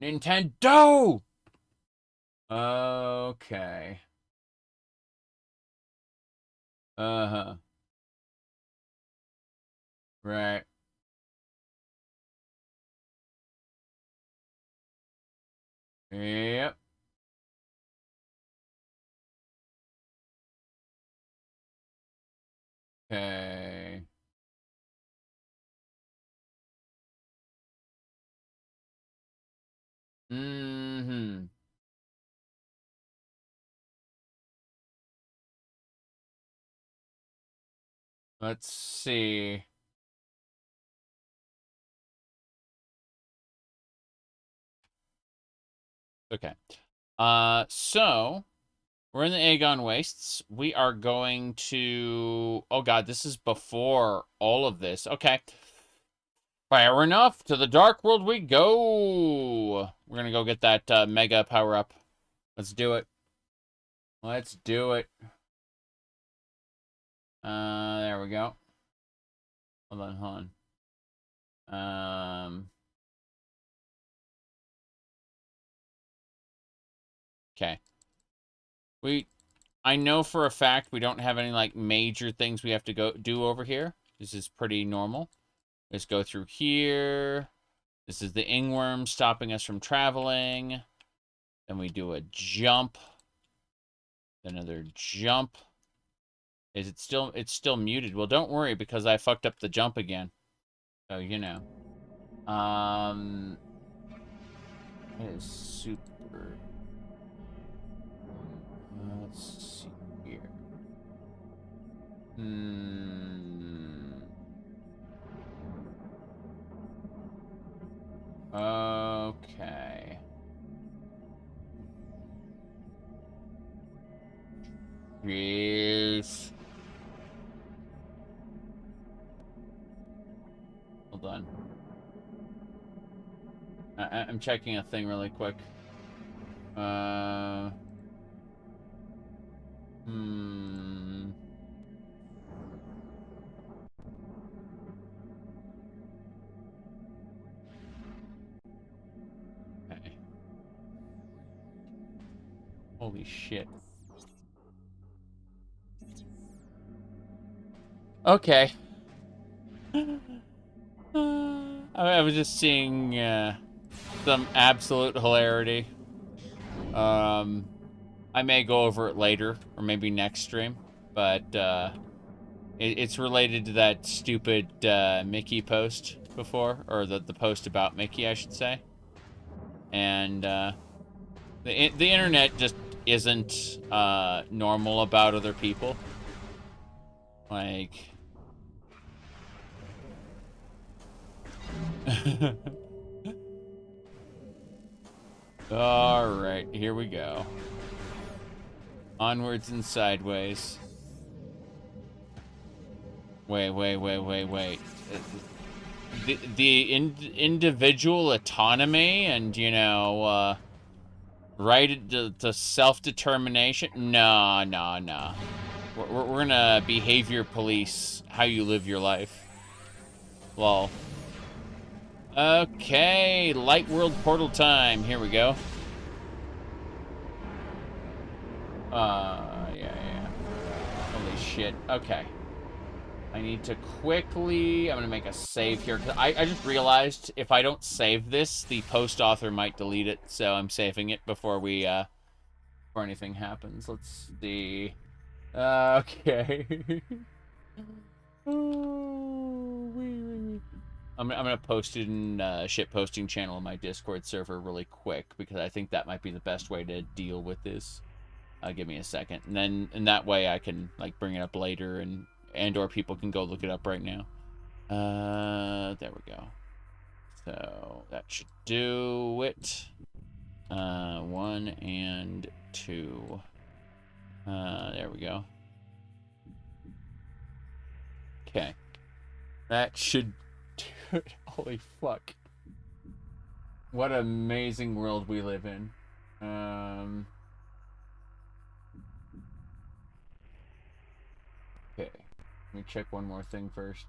Nintendo! Okay. Uh-huh. Right. Yep. Okay. Mm-hmm. Let's see. Okay. So we're in the Aegon Wastes. We are going to... Oh, God, this is before all of this. Okay. Fair enough. To the Dark World we go. We're going to go get that Mega power-up. Let's do it. Let's do it. There we go. Hold on. Okay. I know for a fact we don't have any, like, major things we have to go do over here. This is pretty normal. Let's go through here. This is the Ingworm stopping us from traveling. Then we do a jump. Another jump. Is it still... It's still muted. Well, don't worry, because I fucked up the jump again. So, you know. It is super... Let's see here. Okay. Jeez. Hold on. I'm checking a thing really quick. Okay. Holy shit. Okay. I was just seeing some absolute hilarity. I may go over it later, or maybe next stream, but it's related to that stupid Mickey post before, or the post about Mickey, I should say. And the internet just isn't normal about other people. Like... Alright, here we go. Onwards and sideways. Wait. The individual autonomy and, you know, right to self-determination? No. We're gonna behavior police how you live your life. Lol. Okay, Light World portal time. Here we go. Yeah. Holy shit. Okay. I need to quickly... I'm gonna make a save here, because I just realized if I don't save this, the post author might delete it, so I'm saving it before we, before anything happens. Let's see... Okay. I'm gonna post it in shit posting channel on my Discord server really quick, because I think that might be the best way to deal with this. Give me a second, and then in that way I can like bring it up later, and or people can go look it up right now. There we go. So that should do it. 1 and 2. There we go. Okay. That should do it. Holy fuck. What an amazing world we live in. Okay. Let me check one more thing first.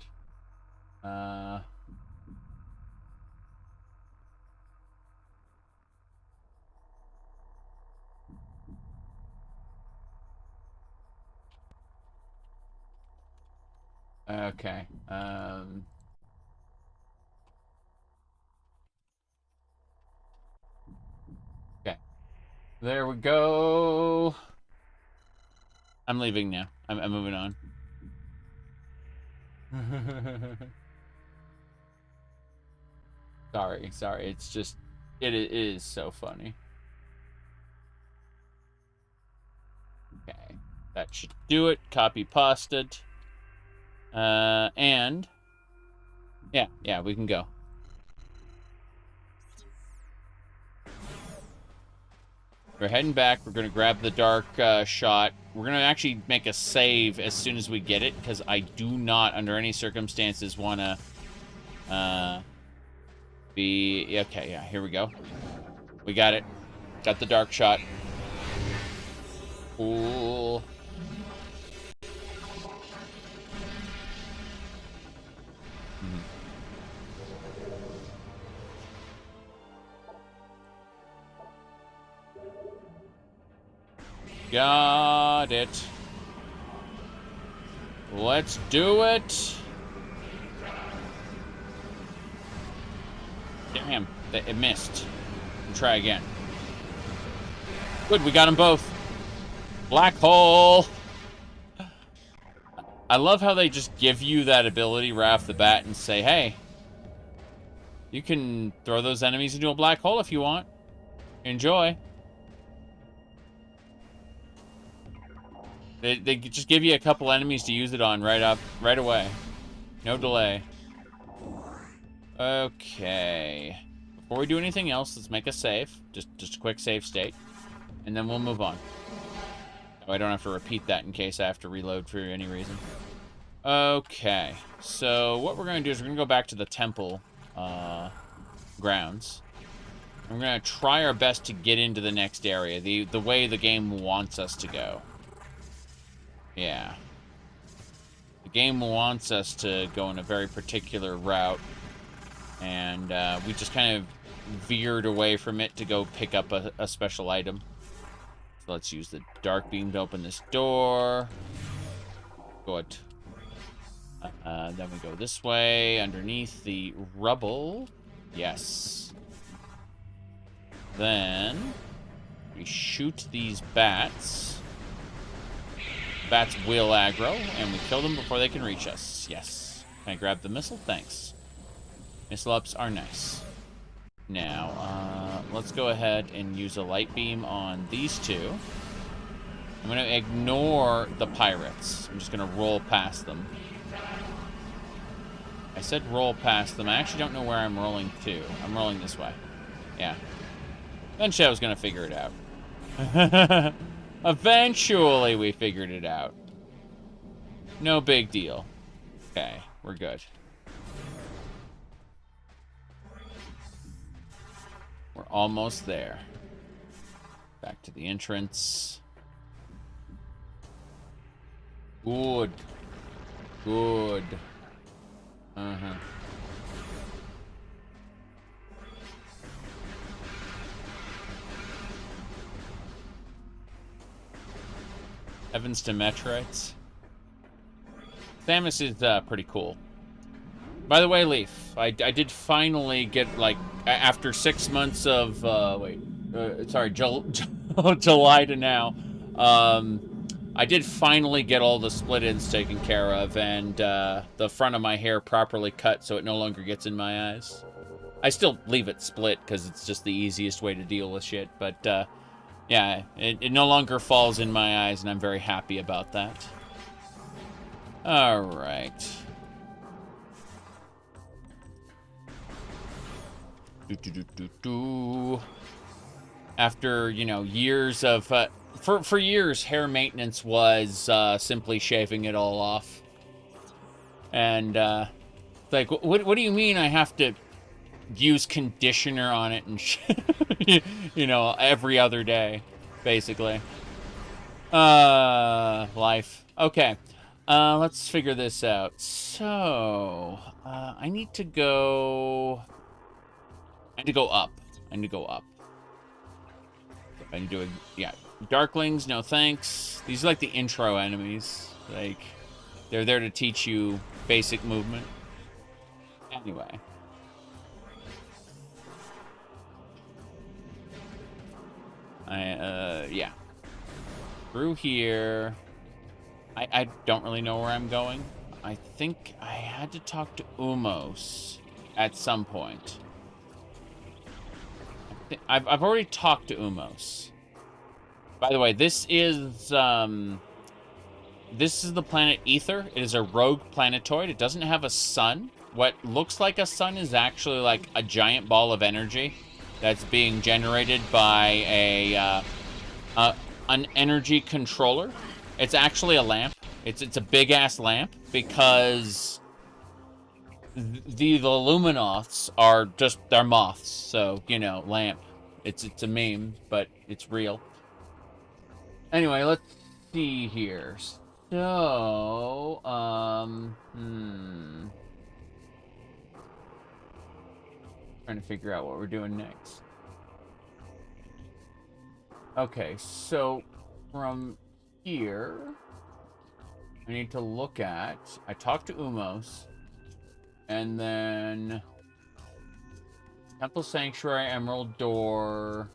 Okay. Okay. There we go. I'm leaving now. I'm moving on. Sorry. It's just... It is so funny. Okay. That should do it. Copy pasted. And... Yeah, we can go. We're heading back. We're going to grab the dark shot. We're going to actually make a save as soon as we get it, because I do not, under any circumstances, want to be... Okay, yeah, here we go. We got it. Got the dark shot. Cool. Got it. Let's do it. Damn, it missed. Try again. Good, we got them both. Black hole. I love how they just give you that ability right off the bat and say, hey, you can throw those enemies into a black hole if you want. Enjoy. They just give you a couple enemies to use it on right away. No delay. Okay. Before we do anything else, let's make a save. Just a quick save state. And then we'll move on. Oh, I don't have to repeat that in case I have to reload for any reason. Okay. So what we're going to do is we're going to go back to the temple grounds. We're going to try our best to get into the next area, the way the game wants us to go. Yeah. The game wants us to go in a very particular route, and we just kind of veered away from it to go pick up a special item. So let's use the dark beam to open this door. Good. Then we go this way, underneath the rubble. Yes. Then we shoot these bats. Bats will aggro, and we kill them before they can reach us. Yes. Can I grab the missile? Thanks. Missile ups are nice. Now, let's go ahead and use a light beam on these two. I'm going to ignore the pirates. I'm just going to roll past them. I said roll past them. I actually don't know where I'm rolling to. I'm rolling this way. Yeah. Eventually I was going to figure it out. Eventually we figured it out. No big deal. Okay, we're good. We're almost there. Back to the entrance. Good. Good. Uh-huh. Heavens to Metroids. Samus is pretty cool. By the way, Leaf, I did finally get, like, after 6 months of, July to now, I did finally get all the split ends taken care of, and the front of my hair properly cut so it no longer gets in my eyes. I still leave it split because it's just the easiest way to deal with shit, but, yeah, it no longer falls in my eyes, and I'm very happy about that. Alright. After, you know, years of... For years, hair maintenance was simply shaving it all off. And, like, what do you mean I have to use conditioner on it and you know, every other day, basically. Life. Okay. Let's figure this out. So, I need to go up. I need to go up. I need to do yeah. Darklings, no thanks. These are like the intro enemies. Like, they're there to teach you basic movement. Anyway. Yeah. Through here. I don't really know where I'm going. I think I had to talk to Umos at some point. I've already talked to Umos. By the way, this is This is the planet Ether. It is a rogue planetoid. It doesn't have a sun. What looks like a sun is actually like a giant ball of energy that's being generated by an energy controller. It's actually a lamp. It's a big ass lamp because the Luminoths are just, they're moths. So, you know, lamp. It's a meme, but it's real. Anyway, let's see here. So, trying to figure out what we're doing next. Okay, so from here, I need to look at, I talked to Umos, and then Temple Sanctuary, Emerald Door,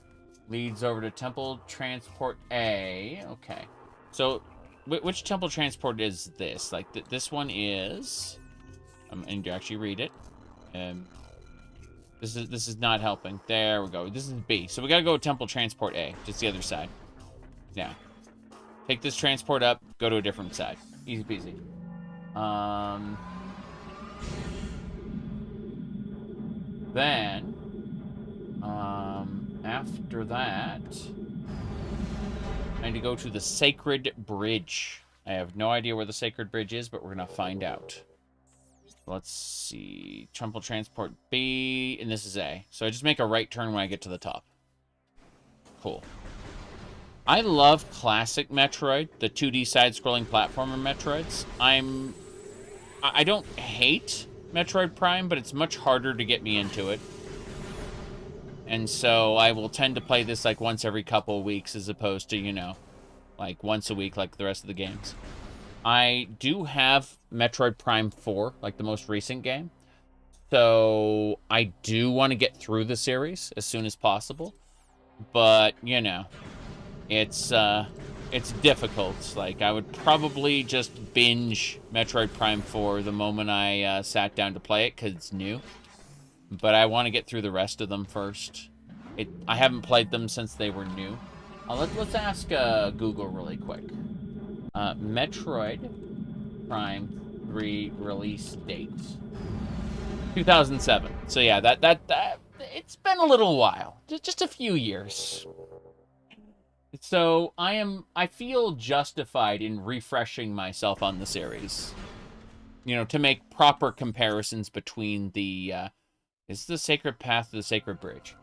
leads over to Temple Transport A. Okay, so which Temple Transport is this? Like, this one is, and you actually read it. This is not helping. There we go. This is B. So we gotta go to Temple Transport A, just the other side. Yeah. Take this transport up, go to a different side. Easy peasy. Then, after that, I need to go to the Sacred Bridge. I have no idea where the Sacred Bridge is, but we're gonna find out. Let's see. Temple Transport B, and this is A. So I just make a right turn when I get to the top. Cool. I love classic Metroid, the 2D side-scrolling platformer Metroids. I don't hate Metroid Prime, but it's much harder to get me into it. And so I will tend to play this like once every couple of weeks as opposed to, you know, like once a week like the rest of the games. I do have Metroid Prime 4, like the most recent game. So I do want to get through the series as soon as possible. But, you know, it's difficult. Like, I would probably just binge Metroid Prime 4 the moment I sat down to play it, because it's new. But I want to get through the rest of them first. I haven't played them since they were new. Let's ask Google really quick. Metroid Prime 3 release date. 2007. So yeah, that it's been a little while. Just a few years. So I feel justified in refreshing myself on the series. You know, to make proper comparisons between the is the Sacred Path to the Sacred Bridge.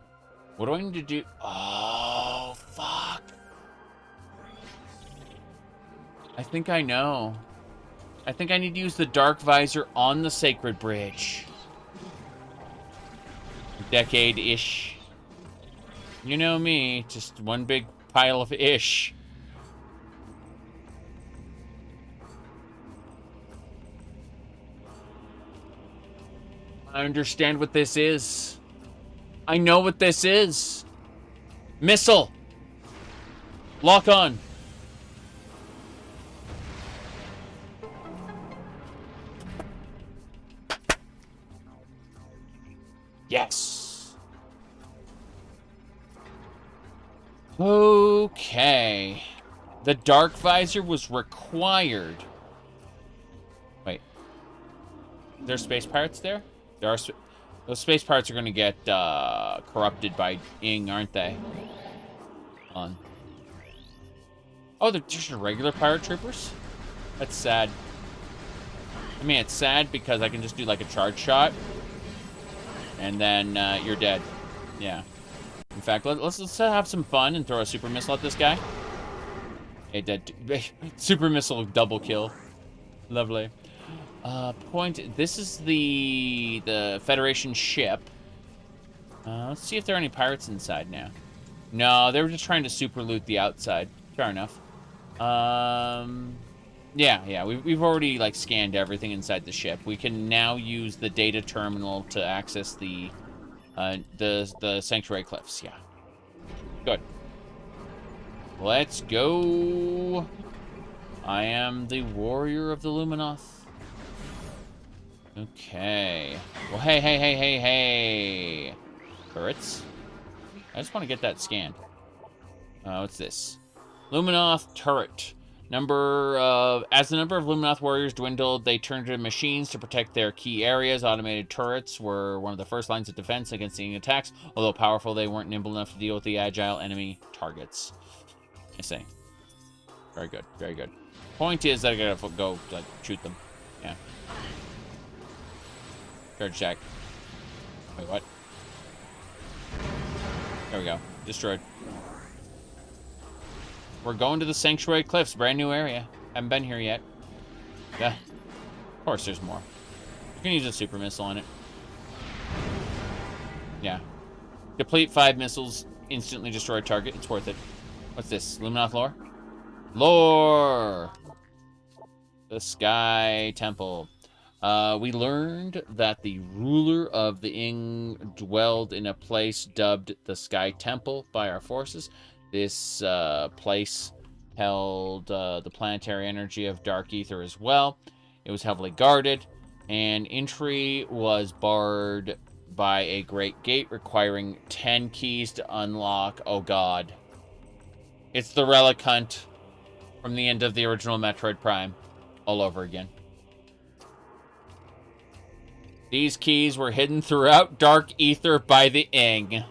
What do I need to do? Oh, fuck. I think I know. I think I need to use the Dark Visor on the Sacred Bridge. Decade-ish. You know me, just one big pile of ish. I understand what this is. I know what this is. Missile. Lock on. Yes. Okay. The Dark Visor was required. Wait. There's space pirates there? There are. Those space pirates are going to get corrupted by Ing, aren't they? On. Oh, they're just regular pirate troopers? That's sad. I mean, it's sad because I can just do like a charge shot. And then you're dead. Yeah. In fact, let's have some fun and throw a super missile at this guy. Hey, dead. Super missile double kill. Lovely. This is the Federation ship. Let's see if there are any pirates inside now. No, they were just trying to super loot the outside. Fair enough. Yeah, we've already like scanned everything inside the ship. We can now use the data terminal to access the Sanctuary Cliffs. Yeah. Good. Let's go. I am the warrior of the Luminoth. Okay. Well, hey. Turrets. I just want to get that scanned. What's this? Luminoth turret. As the number of Luminoth warriors dwindled, they turned to machines to protect their key areas. Automated turrets were one of the first lines of defense against the attacks. Although powerful, they weren't nimble enough to deal with the agile enemy targets. I see. Very good, very good. Point is that I gotta go, like, shoot them. Yeah. Charge jack. Wait, what? There we go. Destroyed. We're going to the Sanctuary Cliffs, brand new area. Haven't been here yet. Yeah. Of course there's more. You can use a super missile on it. Yeah. Deplete 5 missiles, instantly destroy target. It's worth it. What's this? Luminoth lore? Lore! The Sky Temple. We learned that the ruler of the Ing dwelled in a place dubbed the Sky Temple by our forces. This place held the planetary energy of Dark Ether as well. It was heavily guarded, and entry was barred by a great gate requiring 10 keys to unlock. Oh god. It's the Relic Hunt from the end of the original Metroid Prime all over again. These keys were hidden throughout Dark Ether by the Ing.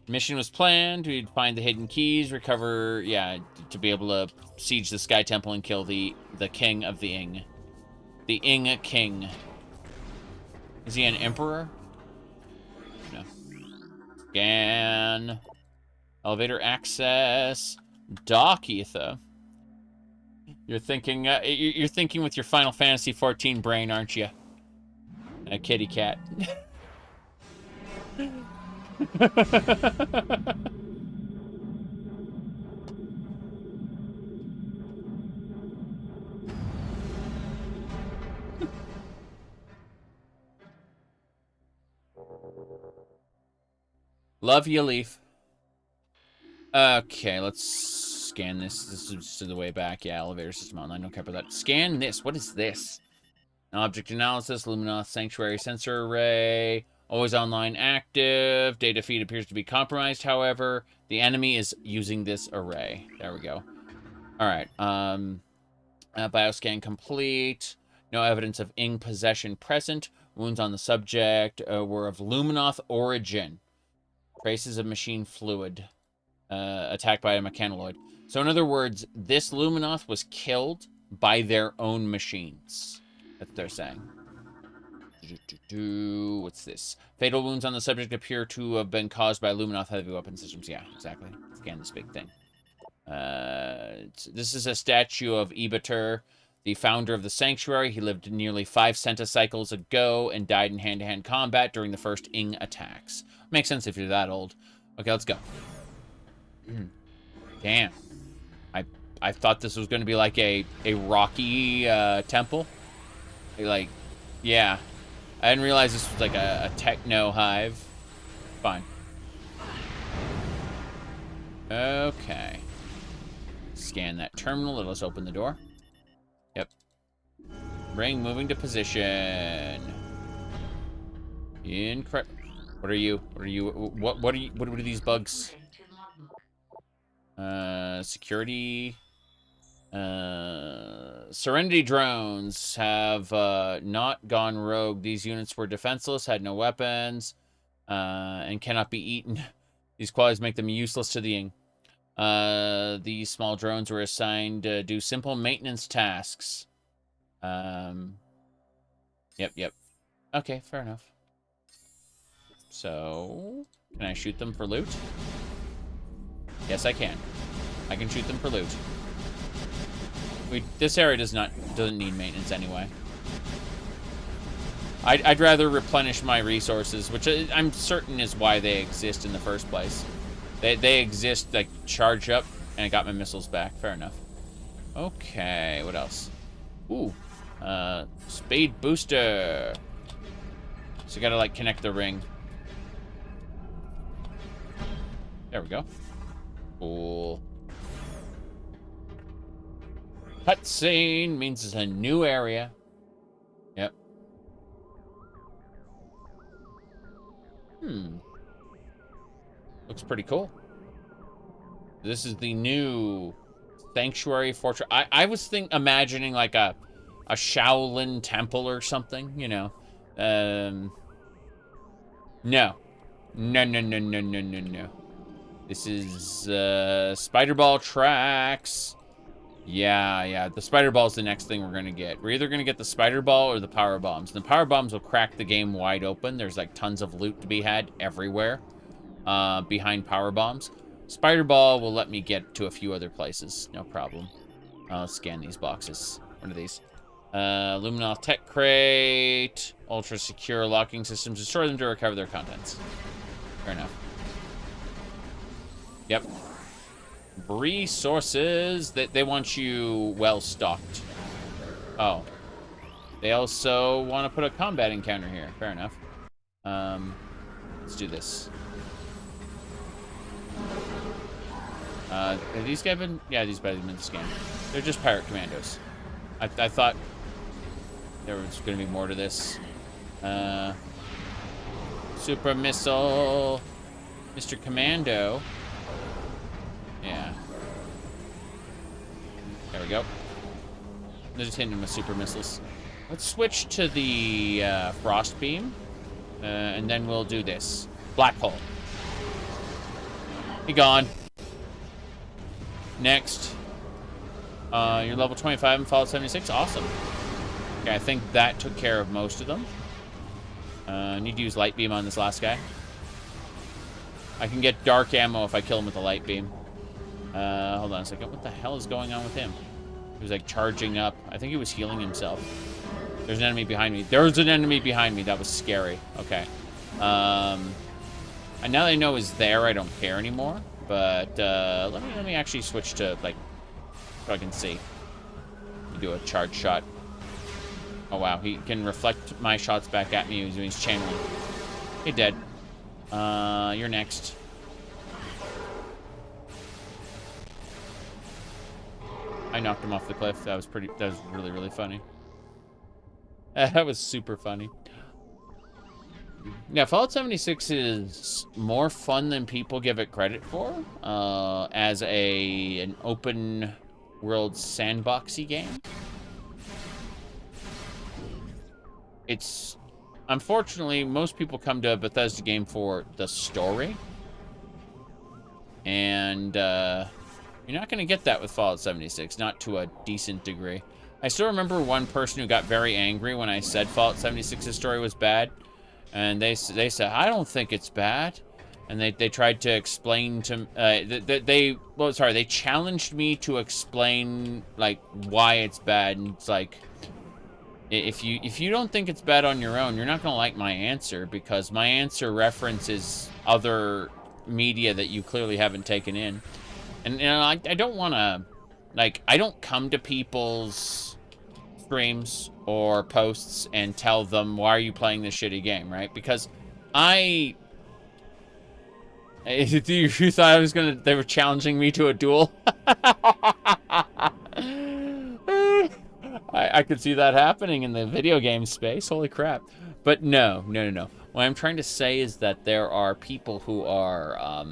Mission was planned. We'd find the hidden keys, recover, yeah, to be able to siege the Sky Temple and kill the king of the Ing. The Ing King. Is he an emperor? No. Scan. Elevator access. Dark Ether. You're thinking with your Final Fantasy XIV brain, aren't you? A kitty cat. Love you, Leaf. Okay, let's scan this. This is to the way back. Yeah, elevator system online. Don't care about that. Scan this. What is this? Object analysis, Luminoth Sanctuary sensor array. Always online active. Data feed appears to be compromised, however. The enemy is using this array. There we go. Alright. Bioscan complete. No evidence of Ing possession present. Wounds on the subject were of Luminoth origin. Traces of machine fluid. Attacked by a mechanoloid. So in other words, this Luminoth was killed by their own machines. That's what they're saying. What's this? Fatal wounds on the subject appear to have been caused by Luminoth heavy weapon systems. Yeah, exactly. Scan this big thing. This is a statue of Ibatur, the founder of the Sanctuary. He lived nearly 5 centicycles ago and died in hand-to-hand combat during the first Ing attacks. Makes sense if you're that old. Okay, let's go. Damn. I thought this was going to be like a rocky temple. Like, yeah. I didn't realize this was like a techno hive. Fine. Okay. Scan that terminal. Let us open the door. Yep. Ring moving to position. Incredible. What are you? What are you? What are you? What are these bugs? Security. Serenity drones have not gone rogue. These units were defenseless, had no weapons, and cannot be eaten. These qualities make them useless to the Ing. These small drones were assigned to do simple maintenance tasks. Yep. Okay, fair enough. So, can I shoot them for loot? Yes, I can. I can shoot them for loot. This area doesn't need maintenance anyway. I'd rather replenish my resources, which I'm certain is why they exist in the first place. They exist, like, charge up, and I got my missiles back. Fair enough. Okay, what else? Ooh, speed booster. So you gotta, like, connect the ring. There we go. Cool. Cutscene means it's a new area. Yep. Looks pretty cool. This is the new Sanctuary Fortress. I was imagining like a Shaolin temple or something, you know. No. No. This is Spider Ball Tracks. Yeah. The Spider Ball is the next thing we're gonna get. We're either gonna get the Spider Ball or the Power Bombs. The Power Bombs will crack the game wide open. There's like tons of loot to be had everywhere behind Power Bombs. Spider Ball will let me get to a few other places. No problem. I'll scan these boxes. What are these? Luminoth Tech Crate. Ultra Secure Locking Systems. Destroy them to recover their contents. Fair enough. Yep. Resources. They want you well stocked. Oh. They also want to put a combat encounter here. Fair enough. Let's do this. Have these guys been... Yeah, these guys have been scanned. They're just pirate commandos. I thought there was going to be more to this. Super Missile. Mr. Commando. Yeah. There we go. They're just hitting him with super missiles. Let's switch to the Frost Beam. And then we'll do this. Black Hole. Be gone. Next. You're level 25 and Fallout 76. Awesome. Okay, I think that took care of most of them. Need to use Light Beam on this last guy. I can get dark ammo if I kill him with the Light Beam. Hold on a second. What the hell is going on with him? He was like charging up. I think he was healing himself. There's an enemy behind me. There's an enemy behind me. That was scary. Okay. And now that I know he's there, I don't care anymore. But let me actually switch to like so I can see. Do a charge shot. Oh wow, he can reflect my shots back at me using his channeling. Hey, dead. You're next. I knocked him off the cliff. That was really, really funny. That was super funny. Yeah, Fallout 76 is more fun than people give it credit for, as an open world sandboxy game. It's, unfortunately, most people come to a Bethesda game for the story. And, you're not going to get that with Fallout 76, not to a decent degree. I still remember one person who got very angry when I said Fallout 76's story was bad. And they said, I don't think it's bad. And they tried to explain to, they challenged me to explain, like, why it's bad. And it's like, if you don't think it's bad on your own, you're not going to like my answer, because my answer references other media that you clearly haven't taken in. And, you know, I don't want to, like, I don't come to people's streams or posts and tell them, why are you playing this shitty game, right? Because you thought they were challenging me to a duel? I could see that happening in the video game space. Holy crap. But no. What I'm trying to say is that there are people who are,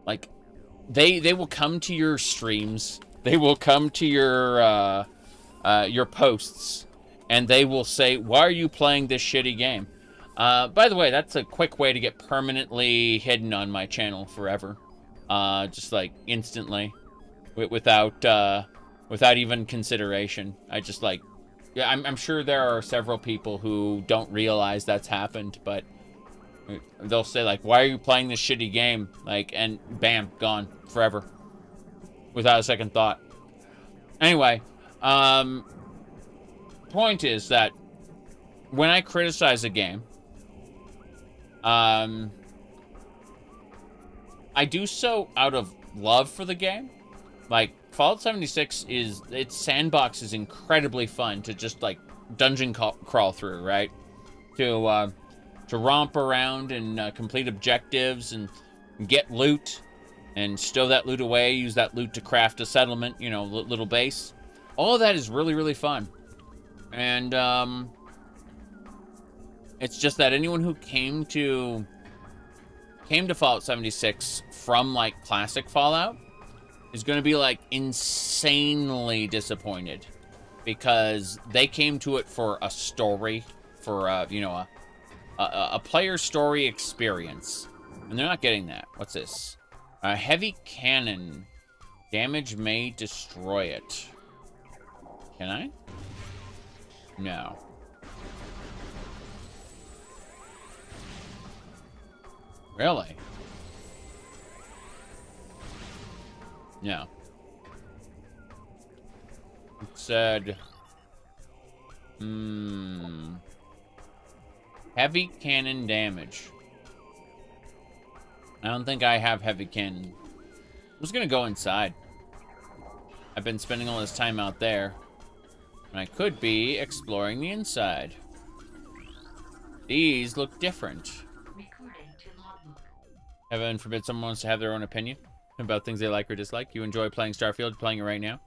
like, they will come to your streams, they will come to your posts, and they will say, why are you playing this shitty game? By the way, that's a quick way to get permanently hidden on my channel forever. Just like instantly, without even consideration. I just like, yeah, I'm sure there are several people who don't realize that's happened, but they'll say like, why are you playing this shitty game? Like, and bam, gone forever without a second thought. Anyway, point is that when I criticize a game, I do so out of love for the game. Like, Fallout 76 its sandbox is incredibly fun to just like dungeon crawl through, right? To romp around and complete objectives and get loot and stow that loot away, use that loot to craft a settlement, you know, little base. All of that is really, really fun. And it's just that anyone who came to came to Fallout 76 from, like, classic Fallout is going to be, like, insanely disappointed. Because they came to it for a story, for, you know, a player story experience. And they're not getting that. What's this? A heavy cannon. Damage may destroy it. Can I? No. Really? No. It said... Heavy cannon damage. I don't think I have heavy cannon. I'm just gonna go inside. I've been spending all this time out there. And I could be exploring the inside. These look different. Heaven forbid someone wants to have their own opinion about things they like or dislike. You enjoy playing Starfield, playing it right now.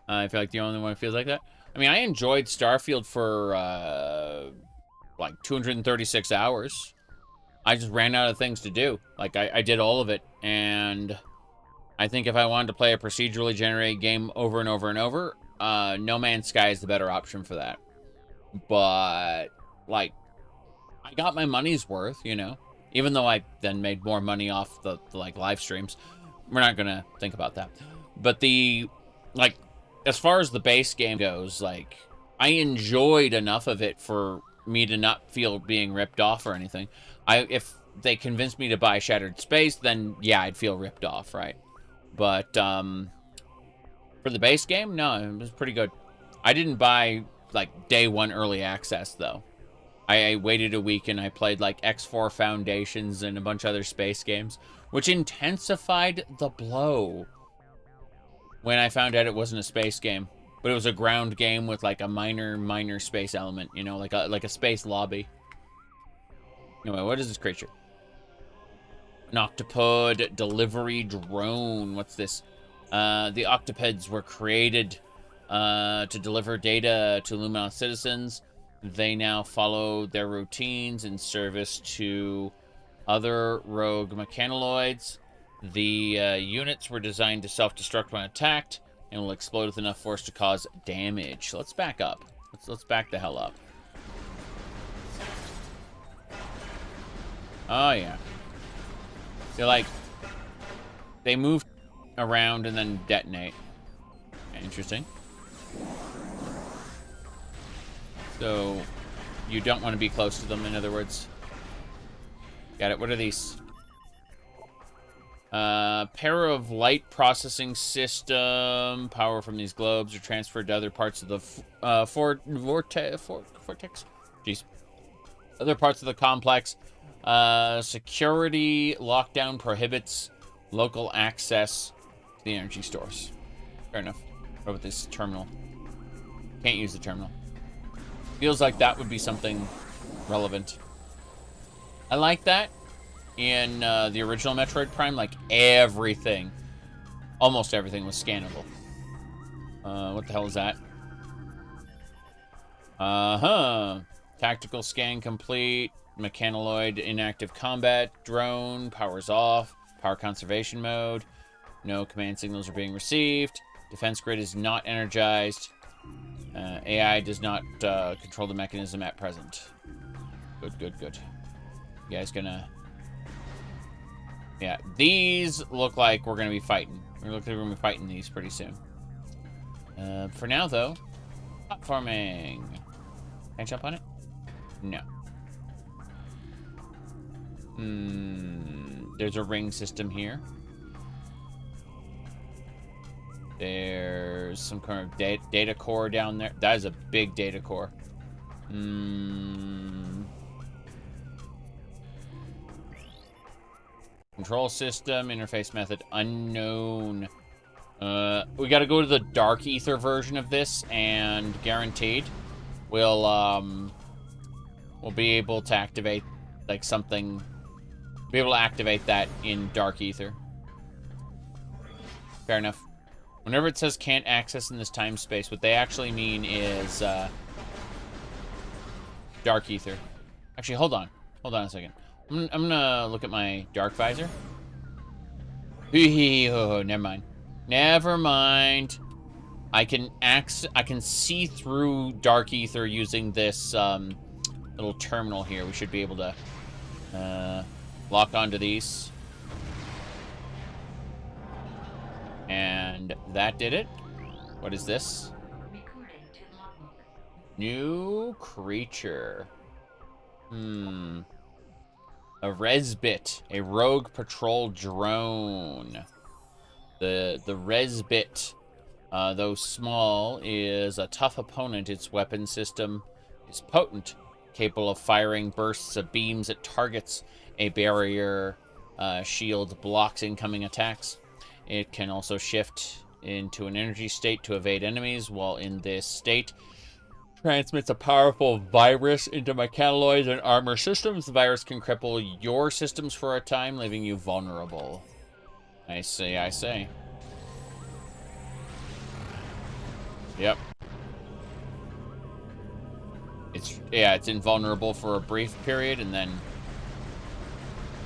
I feel like the only one who feels like that. I mean, I enjoyed Starfield for, like, 236 hours. I just ran out of things to do. Like, I did all of it, and I think if I wanted to play a procedurally generated game over and over and over, No Man's Sky is the better option for that. But, like, I got my money's worth, you know? Even though I then made more money off the like, live streams. We're not gonna think about that. But like, as far as the base game goes, like, I enjoyed enough of it for me to not feel being ripped off or anything. If they convinced me to buy Shattered Space, then yeah, I'd feel ripped off, right? But for the base game, no, it was pretty good. I didn't buy, like, day one early access, though. I waited a week and I played, like, X4 Foundations and a bunch of other space games, which intensified the blow when I found out it wasn't a space game. But it was a ground game with, like, a minor space element, you know, like a space lobby. Anyway, what is this creature? An octopod delivery drone. What's this? The octopods were created to deliver data to Luminos citizens. They now follow their routines in service to other rogue mechanoids. The units were designed to self-destruct when attacked and will explode with enough force to cause damage. So let's back up. Let's back the hell up. Oh, yeah. They move around and then detonate. Interesting. So, you don't want to be close to them, in other words. Got it. What are these? Pair of light processing system. Power from these globes are transferred to other parts of the vortex. Jeez. Other parts of the complex. Security lockdown prohibits local access to the energy stores. Fair enough. What about this terminal? Can't use the terminal. Feels like that would be something relevant. I like that. In the original Metroid Prime, like, everything, almost everything was scannable. What the hell is that? Tactical scan complete. Mechanoid inactive combat. Drone. Powers off. Power conservation mode. No command signals are being received. Defense grid is not energized. AI does not control the mechanism at present. Good. You guys gonna... Yeah, these look like we're gonna be fighting. We look like we're gonna be fighting these pretty soon. For now, though, platforming. Can I jump on it? No. There's a ring system here. There's some kind of data core down there. That is a big data core. Control system, interface method unknown. We gotta go to the dark ether version of this, and guaranteed we'll be able to activate, like, something. Be able to activate that in dark ether. Fair enough. Whenever it says can't access in this time space, what they actually mean is dark ether. Actually, hold on a second. I'm gonna look at my dark visor. Oh, never mind. Never mind. I can see through dark ether using this little terminal here. We should be able to lock onto these. And that did it. What is this? New creature. A Resbit, a rogue patrol drone. The Resbit, though small, is a tough opponent. Its weapon system is potent, capable of firing bursts of beams at targets. A barrier shield blocks incoming attacks. It can also shift into an energy state to evade enemies. While in this state, transmits a powerful virus into mechanaloids and armor systems. The virus can cripple your systems for a time, leaving you vulnerable. I see. Yep. It's invulnerable for a brief period, and then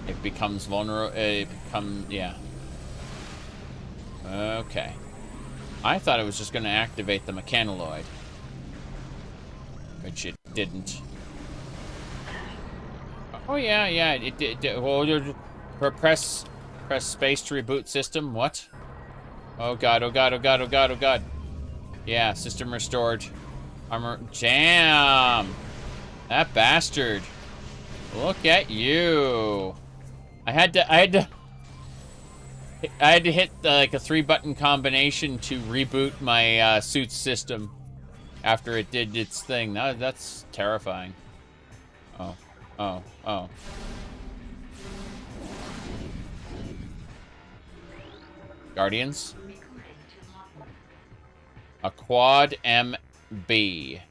it becomes vulnerable. Yeah. Okay. I thought it was just going to activate the mechanaloid, which it didn't. Oh yeah, it did. Well, press space to reboot system. What? Oh god. Yeah, system restored. Armor. Damn! That bastard. Look at you. I had to hit like a 3-button combination to reboot my suit's system after it did its thing. That's terrifying. Oh. Guardians. A quad MB.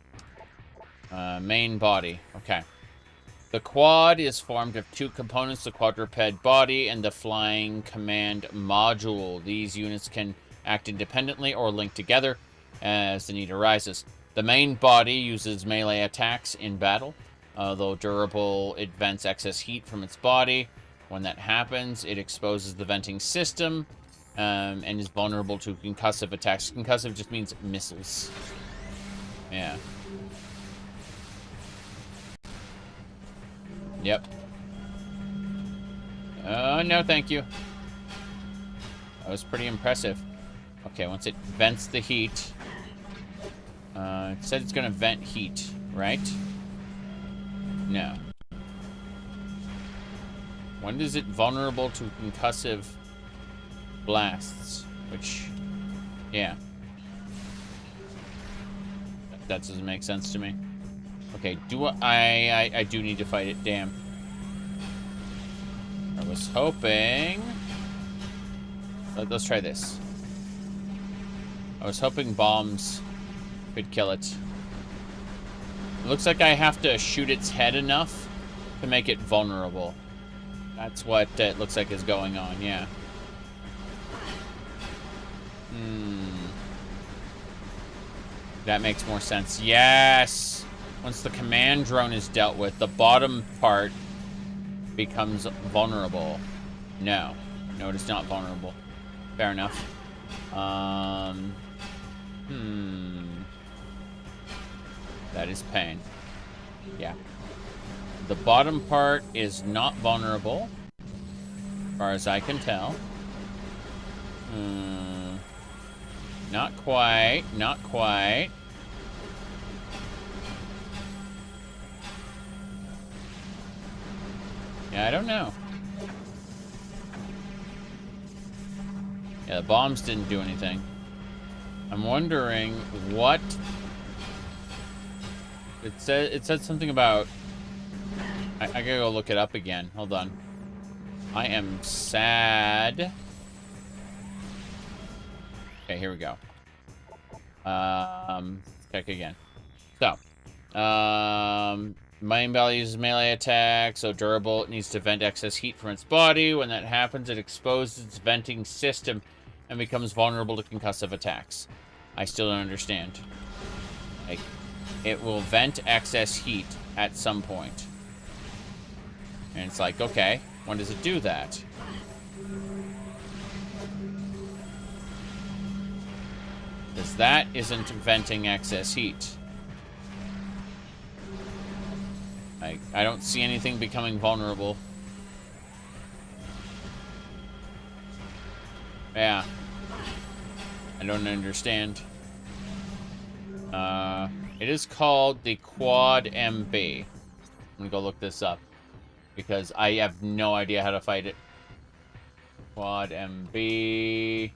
Main body. Okay. The quad is formed of 2 components, the quadruped body and the flying command module. These units can act independently or link together as the need arises. The main body uses melee attacks in battle. Though durable, it vents excess heat from its body. When that happens, it exposes the venting system and is vulnerable to concussive attacks. Concussive just means missiles. Yeah. Yep. No, thank you. That was pretty impressive. Okay, once it vents the heat... it said it's gonna vent heat, right? No. When is it vulnerable to concussive blasts? Which... yeah. That doesn't make sense to me. Okay, I do need to fight it, damn. I was hoping... Let's try this. I was hoping bombs could kill it. It looks like I have to shoot its head enough to make it vulnerable. That's what it looks like is going on, yeah. That makes more sense. Yes! Once the command drone is dealt with, the bottom part becomes vulnerable. No. No, it is not vulnerable. Fair enough. That is pain. Yeah. The bottom part is not vulnerable, as far as I can tell. Not quite. Not quite. Yeah, I don't know. Yeah, the bombs didn't do anything. I'm wondering what... It said something about... I gotta go look it up again. Hold on. I am sad. Okay, here we go. Check again. So, main body uses melee attack, so durable. It needs to vent excess heat from its body. When that happens, it exposes its venting system and becomes vulnerable to concussive attacks. I still don't understand. Like, it will vent excess heat at some point. And it's like, okay, when does it do that? Because that isn't venting excess heat. I don't see anything becoming vulnerable. Yeah. I don't understand. It is called the Quad MB. I'm gonna go look this up. Because I have no idea how to fight it. Quad MB.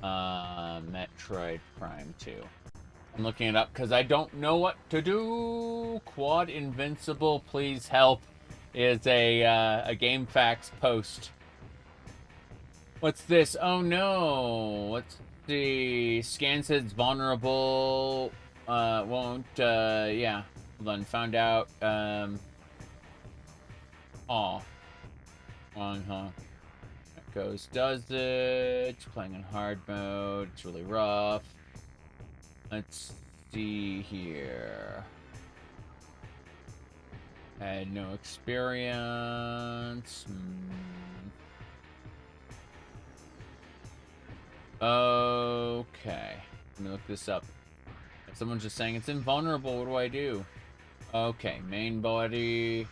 Metroid Prime 2. I'm looking it up because I don't know what to do. Quad Invincible, please help. Is a GameFAQs post. What's this? Oh no. What's the scan says vulnerable? Won't. Yeah. Hold on. Found out. Oh. Huh. Goes, does it. It's playing in hard mode. It's really rough. Let's see here. Had no experience. Okay. Let me look this up. If someone's just saying it's invulnerable, what do I do? Okay, main body.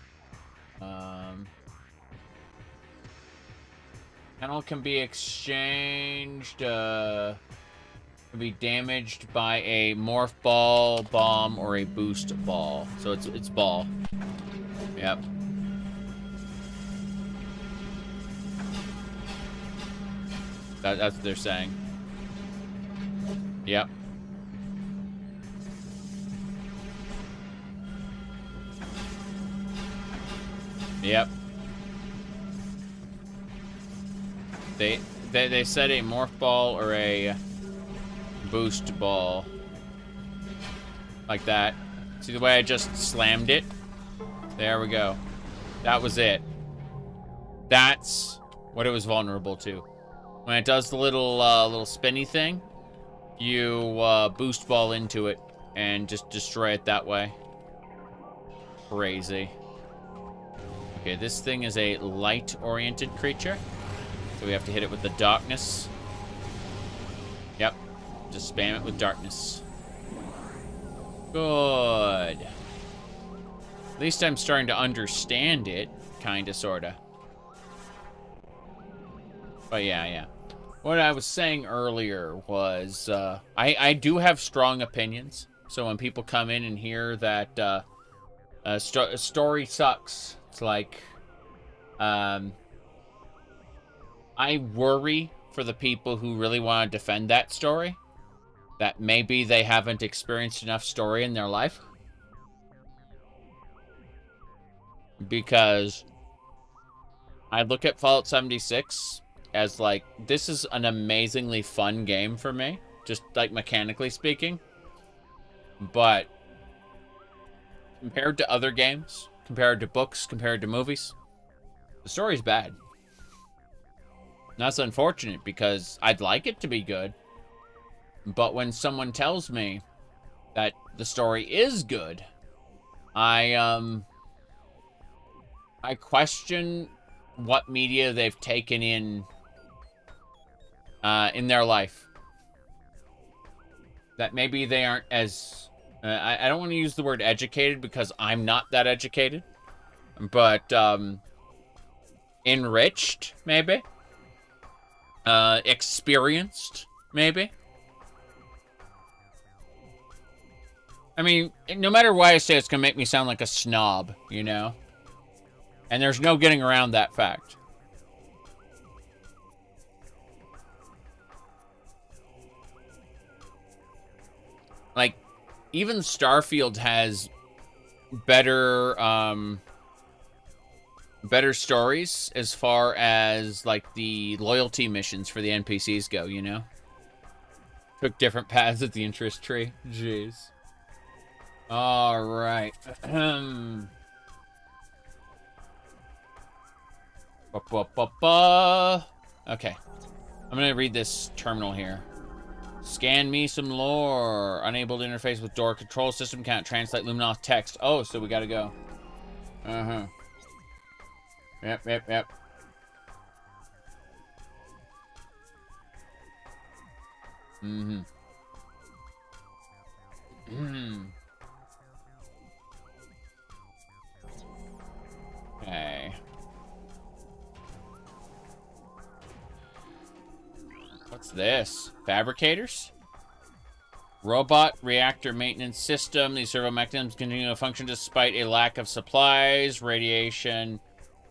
Panel can be exchanged, can be damaged by a morph ball, bomb, or a boost ball. So it's ball. Yep. That's what they're saying. Yep. Yep. They said a morph ball or a boost ball. Like that. See the way I just slammed it? There we go. That was it. That's what it was vulnerable to. When it does the little spinny thing, you boost ball into it and just destroy it that way. Crazy. Okay, this thing is a light-oriented creature. So we have to hit it with the darkness. Yep. Just spam it with darkness. Good. At least I'm starting to understand it. Kinda, sorta. But yeah. What I was saying earlier was, I do have strong opinions. So when people come in and hear that a story sucks, it's like, I worry for the people who really want to defend that story. That maybe they haven't experienced enough story in their life. Because I look at Fallout 76 as like, this is an amazingly fun game for me. Just like mechanically speaking. But compared to other games, compared to books, compared to movies, the story's bad. That's unfortunate because I'd like it to be good. But when someone tells me that the story is good, I question what media they've taken in their life. That maybe they aren't as... I don't want to use the word educated because I'm not that educated. But, enriched, maybe? Experienced, maybe? I mean, no matter what I say, it's gonna make me sound like a snob, you know? And there's no getting around that fact. Like, even Starfield has better, better stories as far as, like, the loyalty missions for the NPCs go, you know? Took different paths at the interest tree. Jeez. Alright. Okay. I'm gonna read this terminal here. Scan me some lore. Unable to interface with door control system. Can't translate Luminoth text. Oh, so we gotta go. Yep, yep, yep. Mm-hmm. Mm. Okay. What's this? Fabricators? Robot reactor maintenance system. These servo mechanisms continue to function despite a lack of supplies. Radiation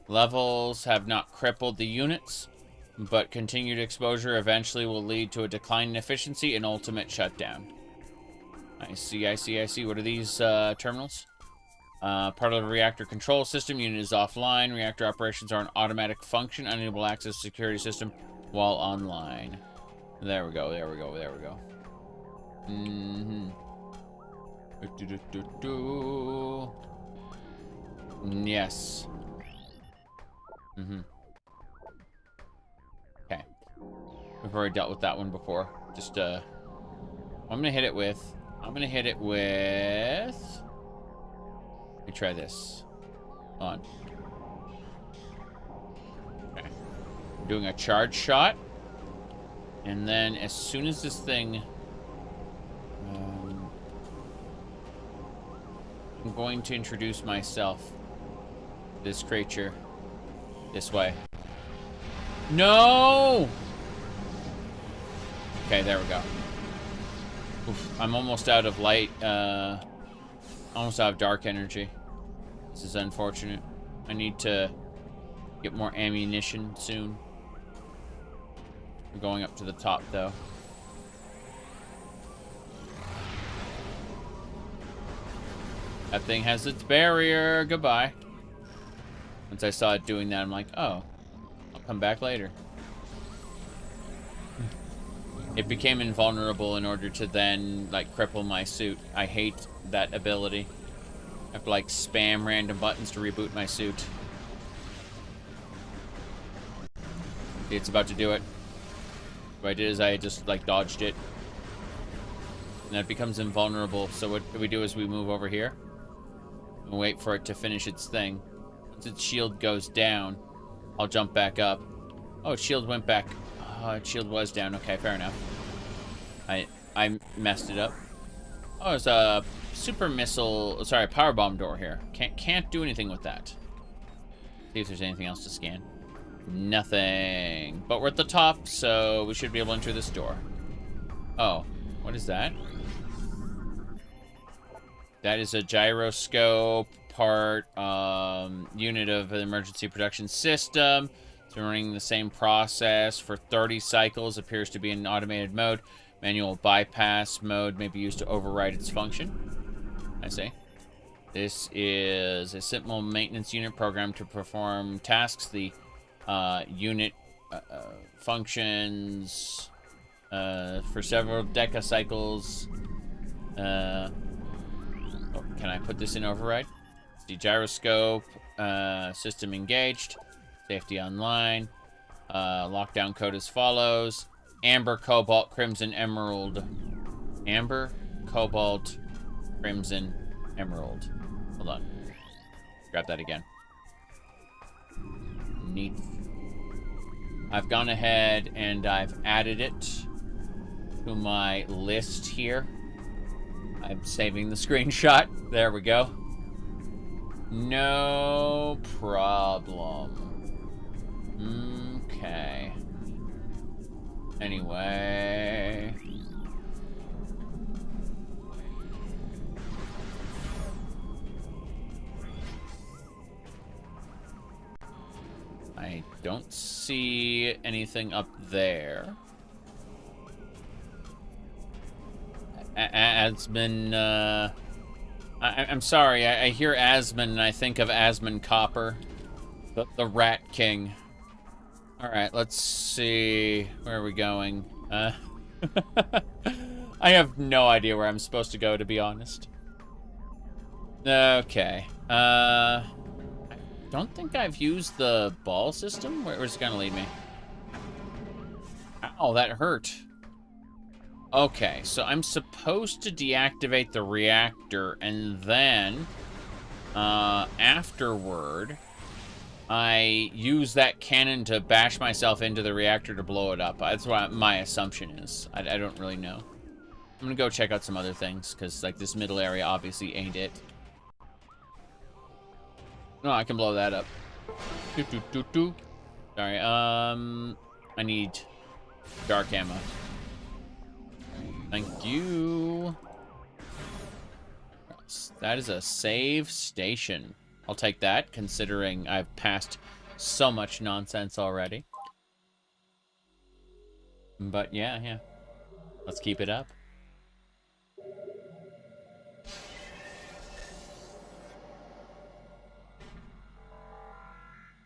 levels have not crippled the units, but continued exposure eventually will lead to a decline in efficiency and ultimate shutdown. I see, I see, I see. What are these terminals? Part of the reactor control system. Unit is offline. Reactor operations are an automatic function. Unable to access security system while online. There we go, there we go, there we go. Yes. Okay. We've already dealt with that one before. Just, I'm gonna hit it with... Let me try this. Hold on. Okay. I'm doing a charge shot. And then as soon as this thing... I'm going to introduce myself. This creature. This way. No! Okay, there we go. Oof, I'm almost out of light, almost out of dark energy. This is unfortunate. I need to get more ammunition soon. I'm going up to the top, though. That thing has its barrier. Goodbye. Once I saw it doing that, I'm like, oh, I'll come back later. It became invulnerable in order to then, like, cripple my suit. I hate that ability. I have to, like, spam random buttons to reboot my suit. See, it's about to do it. What I did is I just, like, dodged it. And it becomes invulnerable. So what we do is we move over here. And wait for it to finish its thing. Once its shield goes down, I'll jump back up. Oh, its shield went back. Oh, its shield was down. Okay, fair enough. I messed it up. Oh, there's a super missile... Sorry, power bomb door here. Can't do anything with that. See if there's anything else to scan. Nothing. But we're at the top, so we should be able to enter this door. Oh, what is that? That is a gyroscope part, unit of the emergency production system. It's running the same process for 30 cycles. Appears to be in automated mode. Manual bypass mode may be used to override its function. I see. This is a simple maintenance unit program to perform tasks. The unit functions for several decacycles. Oh, can I put this in override? The gyroscope system engaged. Safety online. Lockdown code as follows. Amber, Cobalt, Crimson, Emerald. Amber, Cobalt, Crimson, Emerald. Hold on. Grab that again. Neat. I've gone ahead and I've added it to my list here. I'm saving the screenshot. There we go. No problem. Okay. Anyway. I don't see anything up there. Asmon, I'm sorry, I hear Asmon and I think of Asmon Copper, the Rat King. Alright, let's see. Where are we going? I have no idea where I'm supposed to go, to be honest. Okay. I don't think I've used the ball system. Where's it gonna lead me? Ow, that hurt. Okay, so I'm supposed to deactivate the reactor, and then, afterward, I use that cannon to bash myself into the reactor to blow it up. That's what my assumption is. I don't really know. I'm gonna go check out some other things, because, like, this middle area obviously ain't it. No, I can blow that up. Sorry, I need dark ammo. Thank you. That is a save station. I'll take that, considering I've passed so much nonsense already. But yeah. Let's keep it up.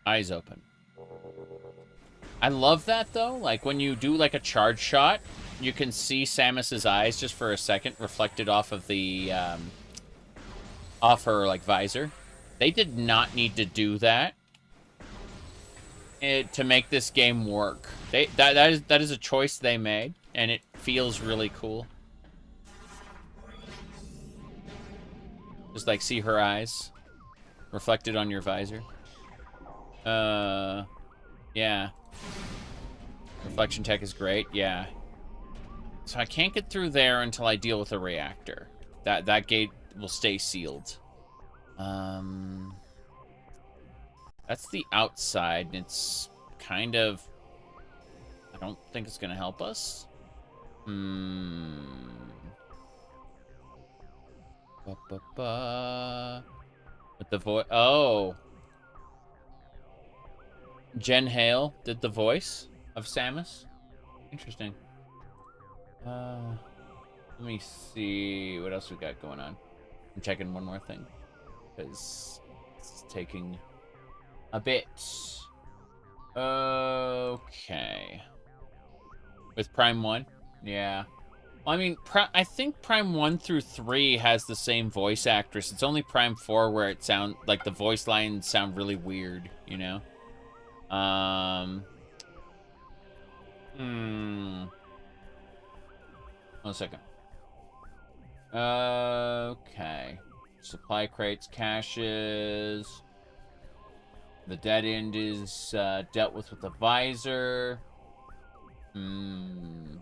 Eyes open. I love that, though. Like, when you do, like, a charge shot, you can see Samus's eyes just for a second reflected off of the, off her, like, visor. They did not need to do that to make this game work. That is a choice they made, and it feels really cool. Just, like, see her eyes reflected on your visor. Yeah. Reflection tech is great, yeah. So I can't get through there until I deal with a reactor. That gate will stay sealed. That's the outside. It's kind of... I don't think it's gonna help us. With the voice... Oh. Jen Hale did the voice of Samus. Interesting. Let me see what else we got going on. I'm checking one more thing, because it's taking a bit. Okay. With Prime 1? Yeah. Well, I mean, I think Prime 1 through 3 has the same voice actress. It's only Prime 4 where it sound like the voice lines sound really weird, you know? 1 second. Okay. Supply crates, caches. The dead end is dealt with the visor. The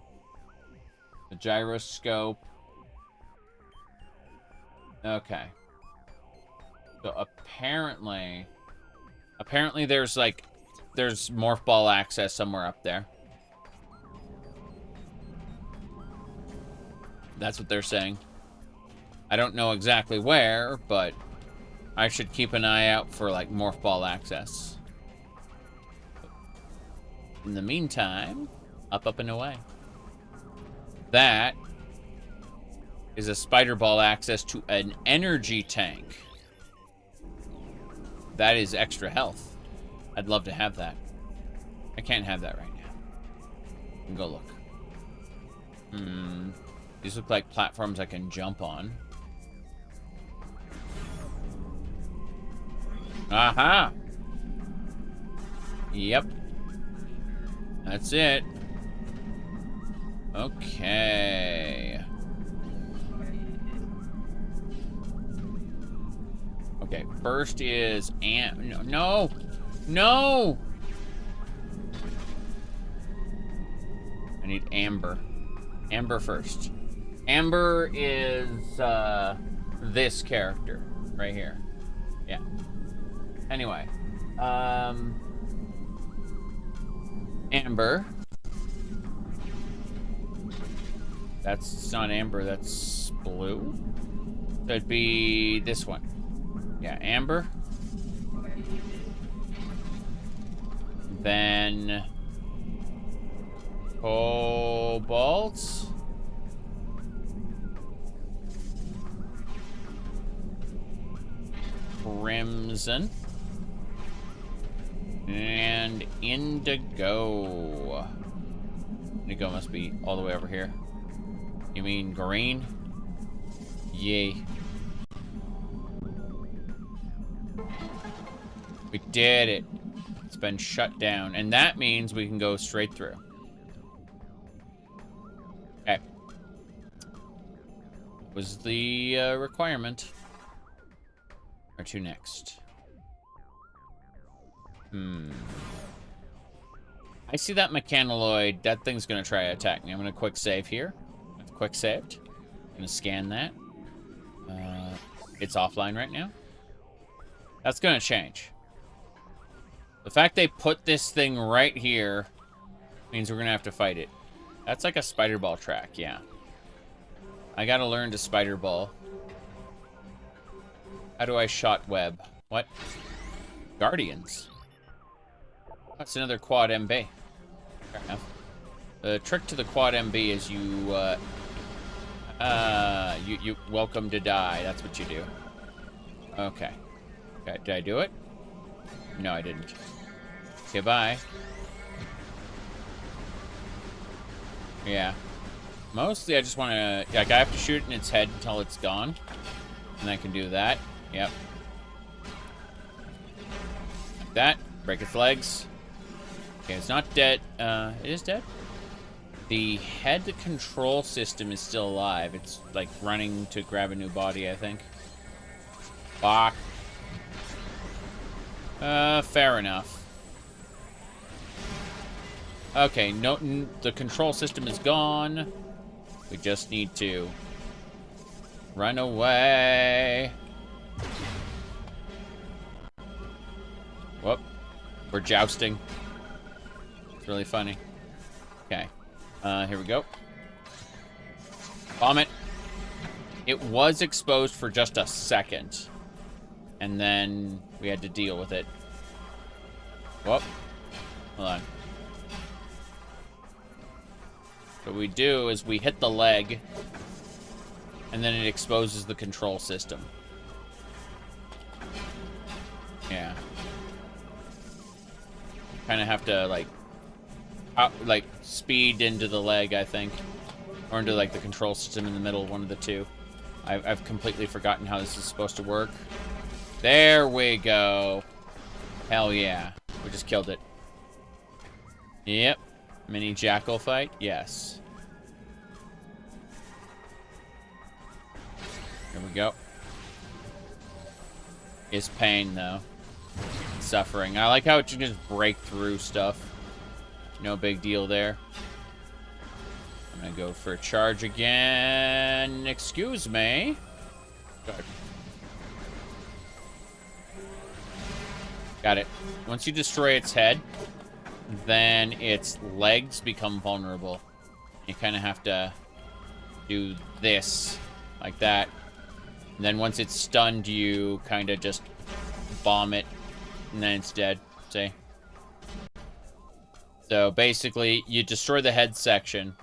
gyroscope. Okay. So apparently there's morph ball access somewhere up there. That's what they're saying. I don't know exactly where, but I should keep an eye out for, like, morph ball access. In the meantime, up and away. That is a spider ball access to an energy tank. That is extra health. I'd love to have that. I can't have that right now. I can go look. These look like platforms I can jump on. Aha! Yep. That's it. Okay. Okay, first is no! I need Amber. Amber first. Amber is this character right here. Yeah. Anyway, Amber. That's not Amber, that's blue. That'd be this one. Yeah, Amber. Then Cobalt. Crimson. And Indigo. Indigo must be all the way over here. You mean green? Yay. We did it. It's been shut down. And that means we can go straight through. Okay. Was the requirement. Where to next? I see that mechanaloid. That thing's gonna try to attack me. I'm gonna quick save here. I've quick saved. I'm gonna scan that. It's offline right now. That's gonna change. The fact they put this thing right here means we're gonna have to fight it. That's like a spider ball track, yeah. I gotta learn to spider ball. How do I shot web? What? Guardians. That's another quad MB. Fair enough. The trick to the quad MB is you welcome to die. That's what you do. Okay. Okay, did I do it? No, I didn't. Okay, bye. Yeah. Mostly I just want to... Like, I have to shoot it in its head until it's gone. And I can do that. Yep. Like that. Break its legs. Okay, it's not dead. It is dead? The head control system is still alive. It's, like, running to grab a new body, I think. Fuck. Fair enough. Okay, no, the control system is gone. We just need to run away. Whoop. We're jousting. It's really funny. Okay. Here we go. Bomb it. It was exposed for just a second. And then we had to deal with it. Whoop. Hold on. What we do is we hit the leg, and then it exposes the control system. Yeah. Kind of have to, like, speed into the leg, I think. Or into, like, the control system in the middle, one of the two. I've completely forgotten how this is supposed to work. There we go. Hell yeah. We just killed it. Yep. Mini jackal fight? Yes. Here we go. It's pain, though. Suffering. I like how it can just break through stuff. No big deal there. I'm gonna go for a charge again. Excuse me. God. Got it. Once you destroy its head, then its legs become vulnerable. You kind of have to do this, like that. And then once it's stunned, you kind of just bomb it, and then it's dead, see? So basically, you destroy the head section,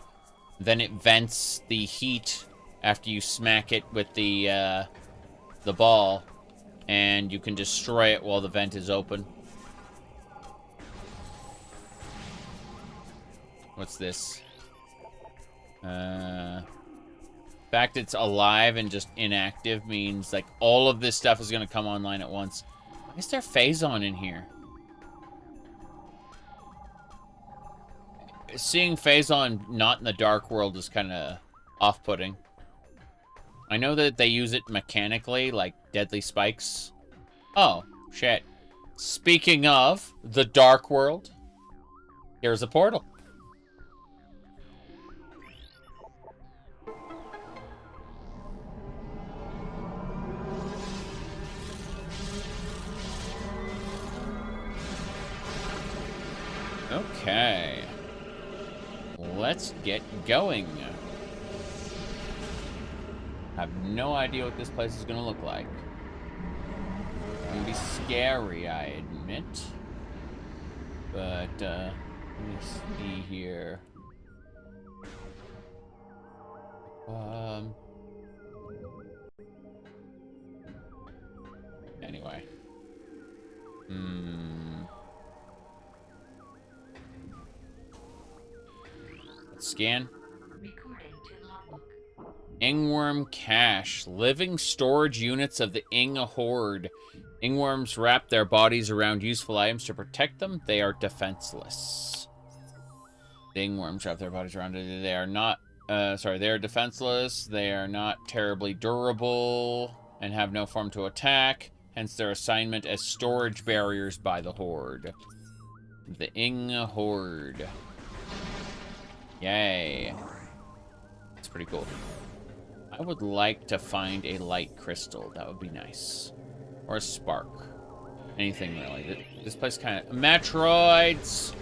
then it vents the heat after you smack it with the ball, and you can destroy it while the vent is open. What's this? The fact it's alive and just inactive means, like, all of this stuff is going to come online at once. Why is there Phazon in here? Seeing Phazon not in the Dark World is kind of off-putting. I know that they use it mechanically, like deadly spikes. Oh, shit. Speaking of the Dark World, here's a portal. Okay. Let's get going. I have no idea what this place is going to look like. It's going to be scary, I admit. But, let me see here. Anyway. Scan. Ingworm cache. Living storage units of the Ing Horde. Ingworms wrap their bodies around useful items to protect them. They are defenseless. The Ingworms wrap their bodies around it. They are not... they are defenseless. They are not terribly durable and have no form to attack. hence their assignment as storage barriers by the Horde. The Ing Horde. Yay. That's pretty cool. I would like to find a light crystal. That would be nice. Or a spark. Anything really. This place kind of... Metroids!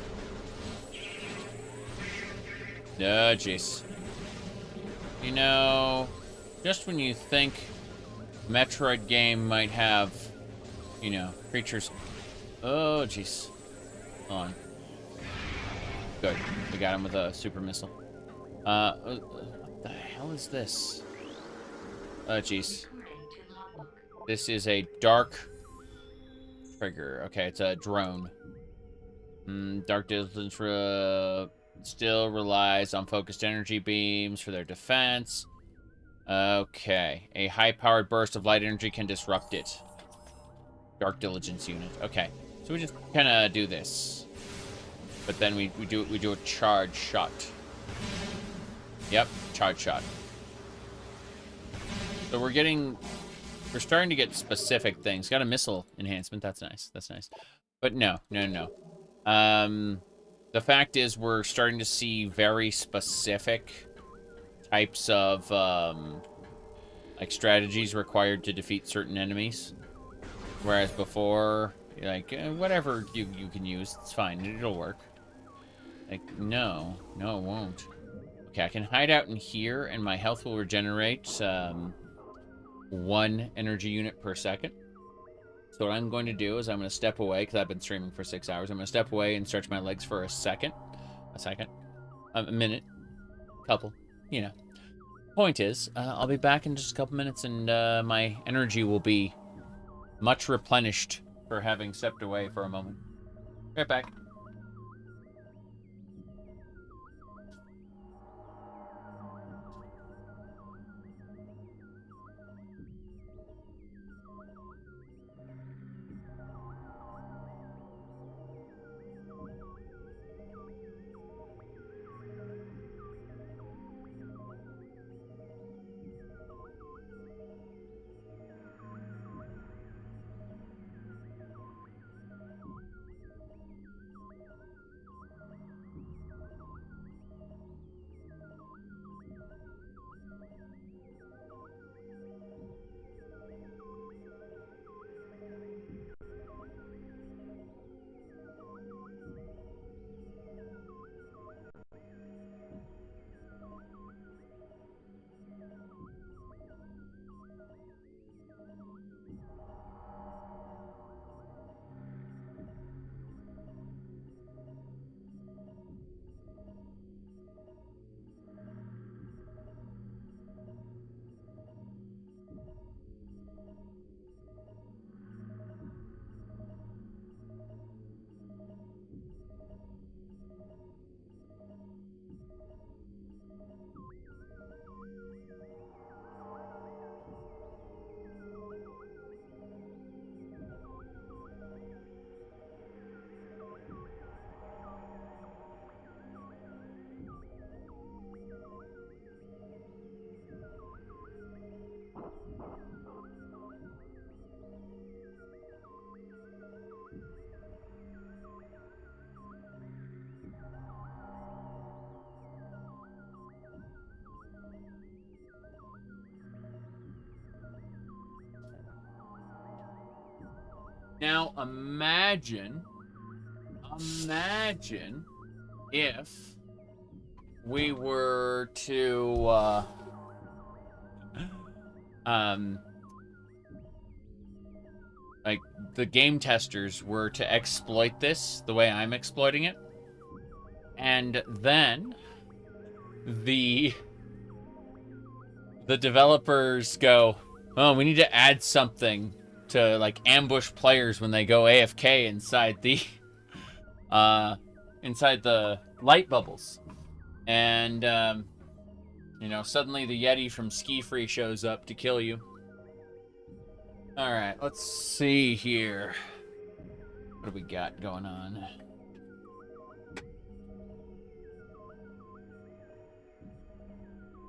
Oh, jeez. You know, just when you think Metroid game might have, you know, creatures... Oh, jeez. Hold on. Good. We got him with a super missile. What the hell is this? Oh, jeez. This is a dark trigger. Okay, it's a drone. Dark distance still relies on focused energy beams for their defense. Okay. A high-powered burst of light energy can disrupt it. Dark diligence unit. Okay. So we just kind of do this. But then we do a charge shot. Yep, charge shot. So we're starting to get specific things. Got a missile enhancement. That's nice. That's nice. But no. The fact is we're starting to see very specific types of like strategies required to defeat certain enemies. Whereas before, like whatever you can use, it's fine. It'll work. Like no, it won't. Okay, I can hide out in here, and my health will regenerate 1 energy unit per second. So what I'm going to do is I'm going to step away, because I've been streaming for 6 hours. I'm going to step away and stretch my legs for a minute, couple, you know. Point is, I'll be back in just a couple minutes, and my energy will be much replenished for having stepped away for a moment. Right back. Now, imagine if we were to, like, the game testers were to exploit this the way I'm exploiting it, and then the developers go, oh, we need to add something to like ambush players when they go AFK inside the light bubbles, and you know, suddenly the Yeti from Ski Free shows up to kill you. All right, let's see here. What do we got going on?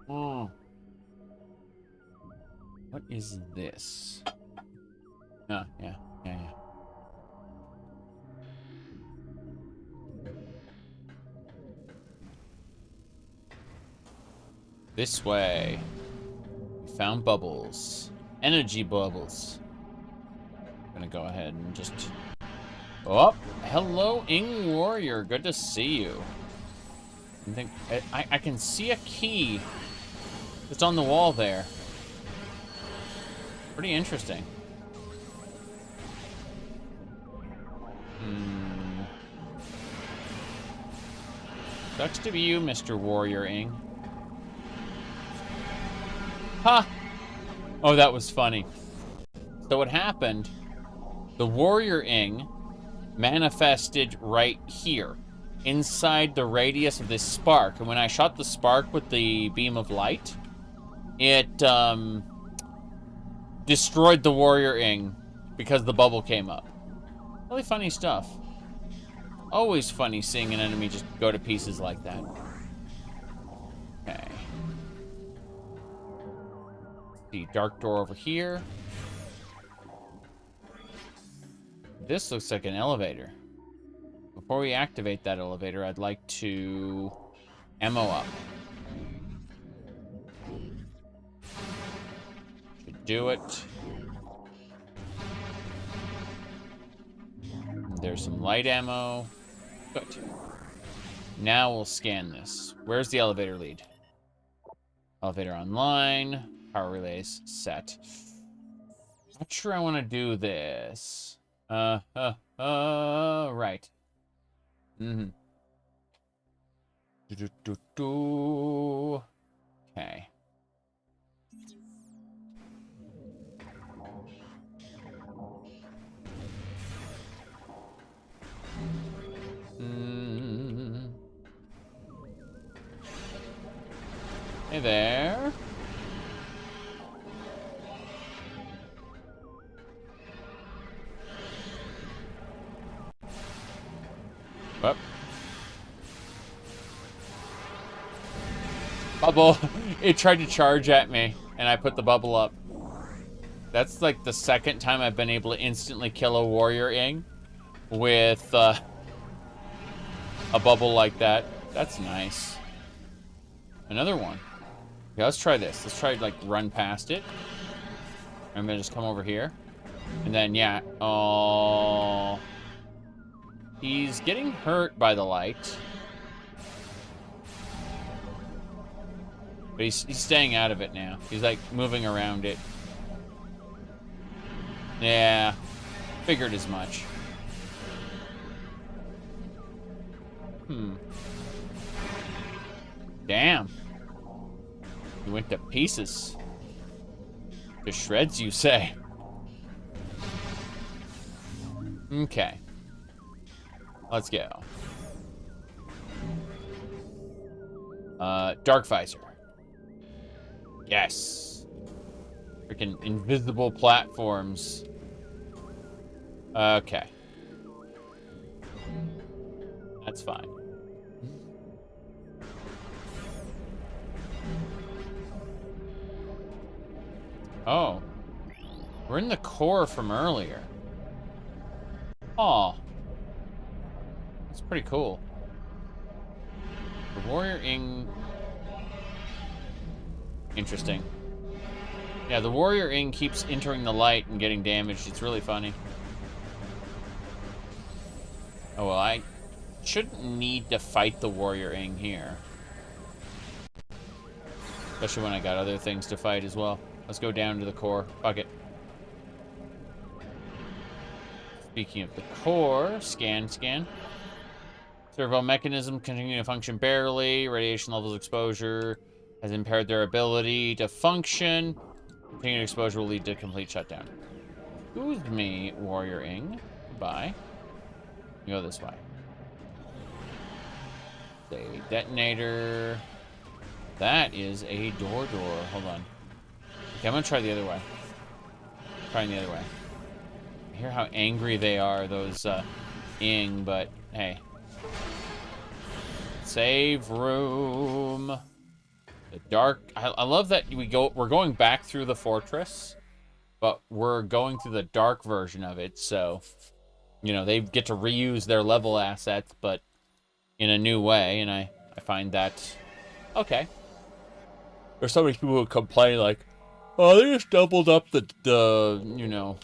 Oh, what is this? Yeah, yeah, yeah, yeah. This way. We found bubbles. Energy bubbles. I'm gonna go ahead and just... Oh, hello, Ing Warrior. Good to see you. I can see a key that's on the wall there. Pretty interesting. Sucks to be you, Mr. Warrior Ing. Ha! Oh, that was funny. So what happened, the Warrior Ing manifested right here, inside the radius of this spark. And when I shot the spark with the beam of light, it destroyed the Warrior Ing because the bubble came up. Really funny stuff. Always funny seeing an enemy just go to pieces like that. Okay. See, dark door over here. This looks like an elevator. Before we activate that elevator, I'd like to ammo up. Should do it. There's some light ammo. Good. Now we'll scan this. Where's the elevator lead? Elevator online. Power relays set. Not sure I want to do this. Right. Okay. Hey there. Up. Bubble. It tried to charge at me, and I put the bubble up. That's like the second time I've been able to instantly kill a Warrior Ing with a bubble like that. That's nice. Another one. Okay, let's try this. Let's try like run past it. I'm gonna just come over here. And then, yeah. Oh. He's getting hurt by the light. But he's staying out of it now. He's like moving around it. Yeah. Figured as much. Damn. He went to pieces. To shreds, you say. Okay. Let's go. Dark visor. Yes. Freaking invisible platforms. Okay. That's fine. Oh. We're in the core from earlier. Aw. That's pretty cool. The Warrior Ing... Interesting. Yeah, the Warrior Ing keeps entering the light and getting damaged. It's really funny. Oh, well, I shouldn't need to fight the Warrior Ing here. Especially when I got other things to fight as well. Let's go down to the core. Fuck it. Speaking of the core, scan. Servo mechanism continuing to function barely. Radiation levels exposure has impaired their ability to function. Continued exposure will lead to complete shutdown. Excuse me, Warrior Ing. Goodbye. You go this way. A detonator. That is a door. Hold on. Okay, I'm gonna try the other way. Trying the other way. I hear how angry they are, those Ing, but hey. Save room. The dark. I love that we're going back through the fortress but we're going through the dark version of it, so, you know, they get to reuse their level assets, but in a new way, and I find that okay. There's so many people who complain, like, oh, they just doubled up the you know,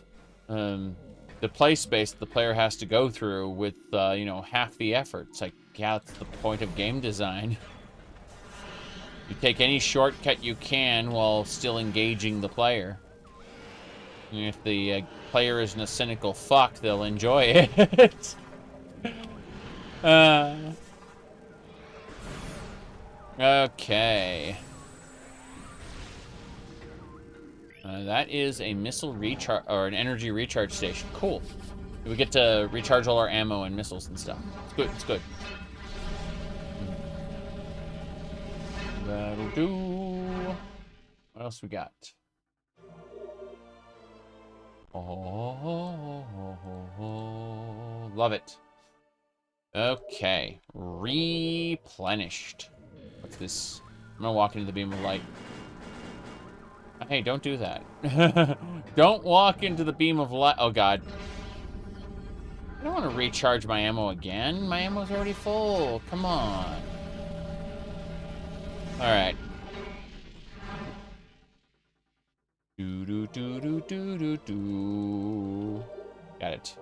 the play space the player has to go through with, you know, half the effort. It's like, yeah, that's the point of game design. You take any shortcut you can while still engaging the player. And if the player isn't a cynical fuck, they'll enjoy it. Okay. That is a missile recharge, or an energy recharge station. Cool. We get to recharge all our ammo and missiles and stuff. It's good, it's good. That'll do. What else we got? Oh, love it. Okay. Replenished. What's this? I'm gonna walk into the beam of light. Hey, don't do that. Don't walk into the beam of light. Oh, God. I don't want to recharge my ammo again. My ammo's already full. Come on. Alright. Do. Got it.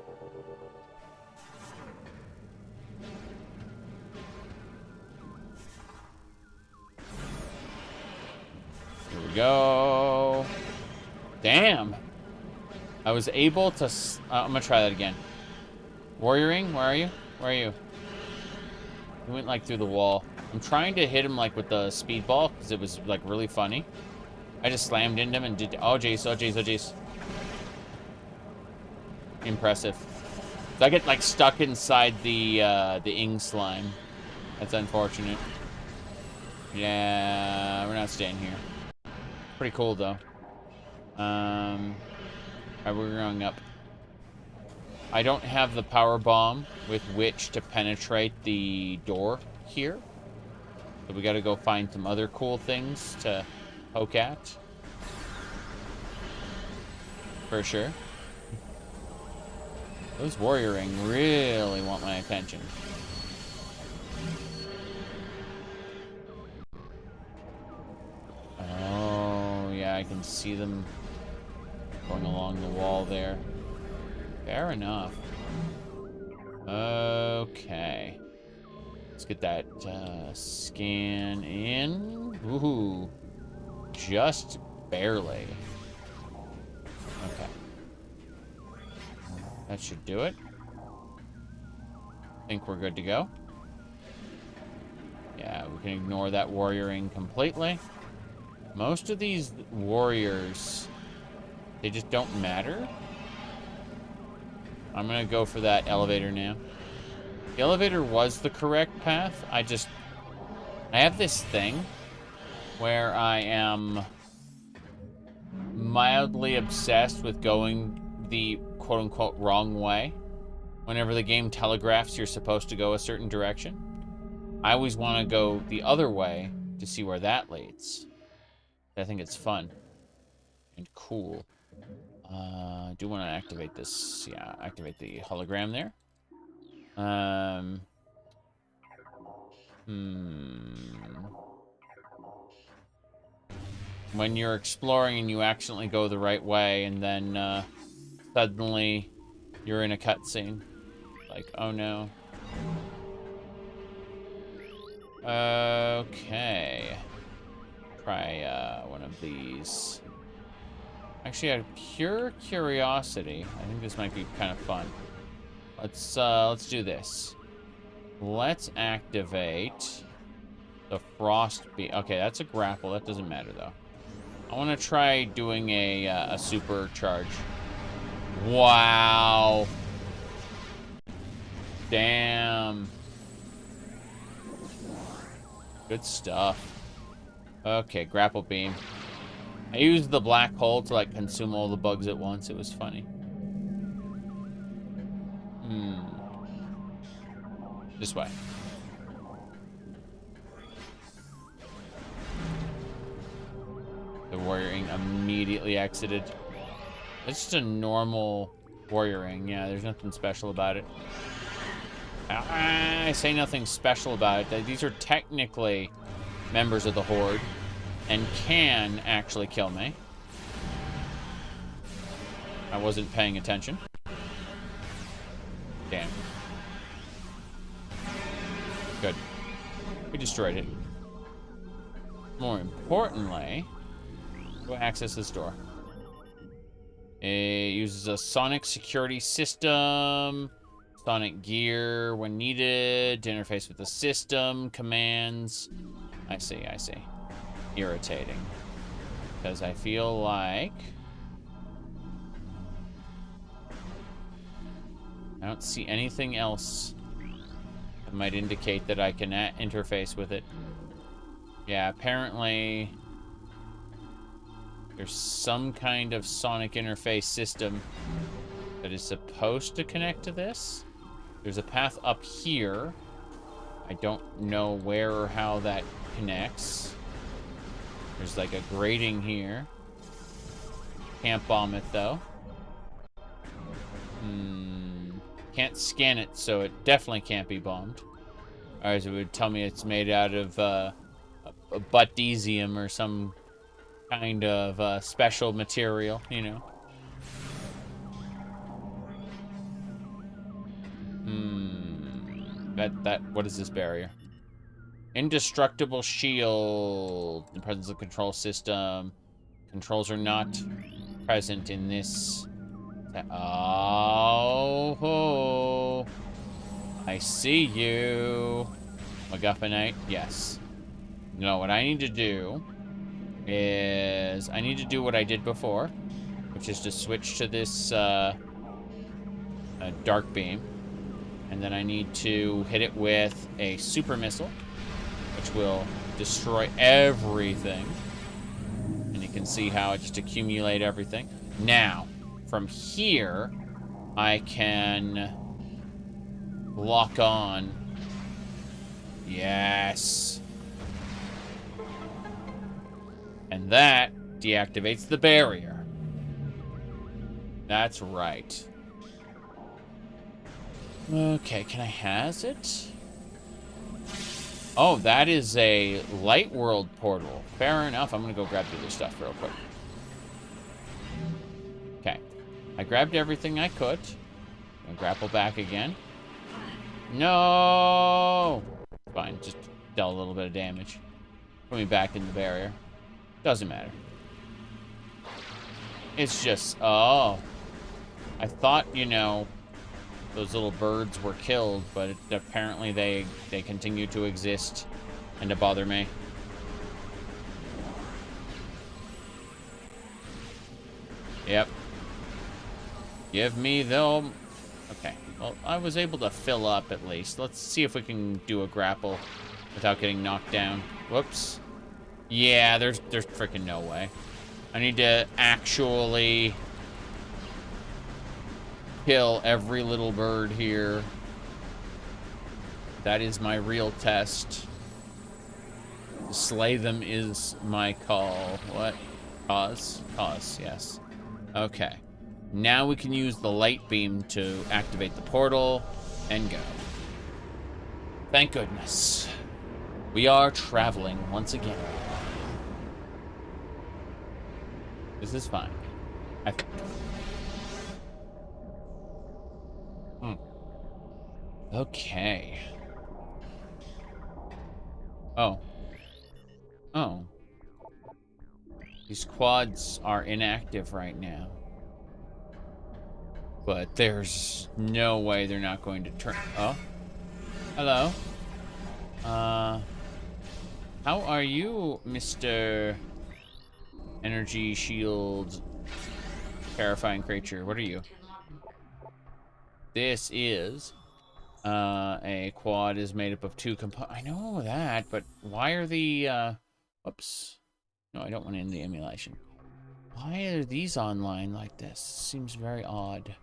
Here we go. Damn. I was able to... I'm gonna try that again. Warrioring, where are you? Where are you? He went, like, through the wall. I'm trying to hit him, like, with the speedball, because it was, like, really funny. I just slammed into him and did... Oh, jeez, oh, jeez, oh, jeez. Impressive. So I get, like, stuck inside the ing slime. That's unfortunate. Yeah, we're not staying here. Pretty cool, though. Alright, we're going up. I don't have the power bomb with which to penetrate the door here. So we gotta go find some other cool things to poke at. For sure. Those warrioring really want my attention. Oh, yeah, I can see them going along the wall there. Fair enough. Okay. Let's get that scan in. Woohoo. Just barely. Okay. That should do it. I think we're good to go. Yeah, we can ignore that warrioring completely. Most of these warriors, they just don't matter. I'm gonna go for that elevator now. The elevator was the correct path. I have this thing where I am mildly obsessed with going the quote-unquote wrong way. Whenever the game telegraphs you're supposed to go a certain direction, I always want to go the other way to see where that leads. I think it's fun and cool. I do want to activate this. Yeah, activate the hologram there. When you're exploring and you accidentally go the right way, and then suddenly you're in a cutscene. Like, oh no. Okay. Try one of these. Actually, out of pure curiosity, I think this might be kind of fun. Let's do this. Let's activate the frost beam. Okay, that's a grapple. That doesn't matter though. I want to try doing a supercharge. Wow. Damn. Good stuff. Okay, grapple beam. I used the black hole to, like, consume all the bugs at once. It was funny. This way. The warrioring immediately exited. It's just a normal warrior ring. Yeah, there's nothing special about it. I say nothing special about it. These are technically members of the Horde and can actually kill me. I wasn't paying attention. Damn. Good. We destroyed it. More importantly, go access this door. It uses a sonic security system, sonic gear when needed, to interface with the system, commands. I see, I see. Irritating. Because I feel like I don't see anything else that might indicate that I can interface with it. Yeah, apparently there's some kind of sonic interface system that is supposed to connect to this. There's a path up here. I don't know where or how that connects. There's like a grating here. Can't bomb it though. Can't scan it, so it definitely can't be bombed. Otherwise, it would tell me it's made out of a buttesium or some kind of special material, you know. What is this barrier? Indestructible shield. In the presence of control system. Controls are not present in this. Oh, I see you. MacGuffinite, yes. No, what I need to do is I need to do what I did before, which is to switch to this dark beam, and then I need to hit it with a super missile, which will destroy everything. And you can see how it just accumulate everything. Now, from here, I can lock on. Yes. And that deactivates the barrier. That's right. Okay, can I has it? Oh, that is a light world portal. Fair enough. I'm gonna go grab the other stuff real quick. Okay. I grabbed everything I could. And grapple back again. No! Fine, just dealt a little bit of damage. Put me back in the barrier. Doesn't matter. It's just, oh. I thought, you know, those little birds were killed, but apparently they continue to exist and to bother me. Yep. Give me the... Okay. Well, I was able to fill up at least. Let's see if we can do a grapple without getting knocked down. Whoops. Yeah, there's freaking no way. I need to actually kill every little bird here. That is my real test. To slay them is my call. What? Cause? Cause, yes. Okay. Now we can use the light beam to activate the portal and go. Thank goodness. We are traveling once again. This is fine. Okay. Oh. Oh. These quads are inactive right now. But there's no way they're not going to turn... Oh. Hello. How are you, Mr. Energy Shield Terrifying Creature? What are you? This is... a quad is made up of two components. I know that, but why are the, Oops. No, I don't want to end the emulation. Why are these online like this? Seems very odd.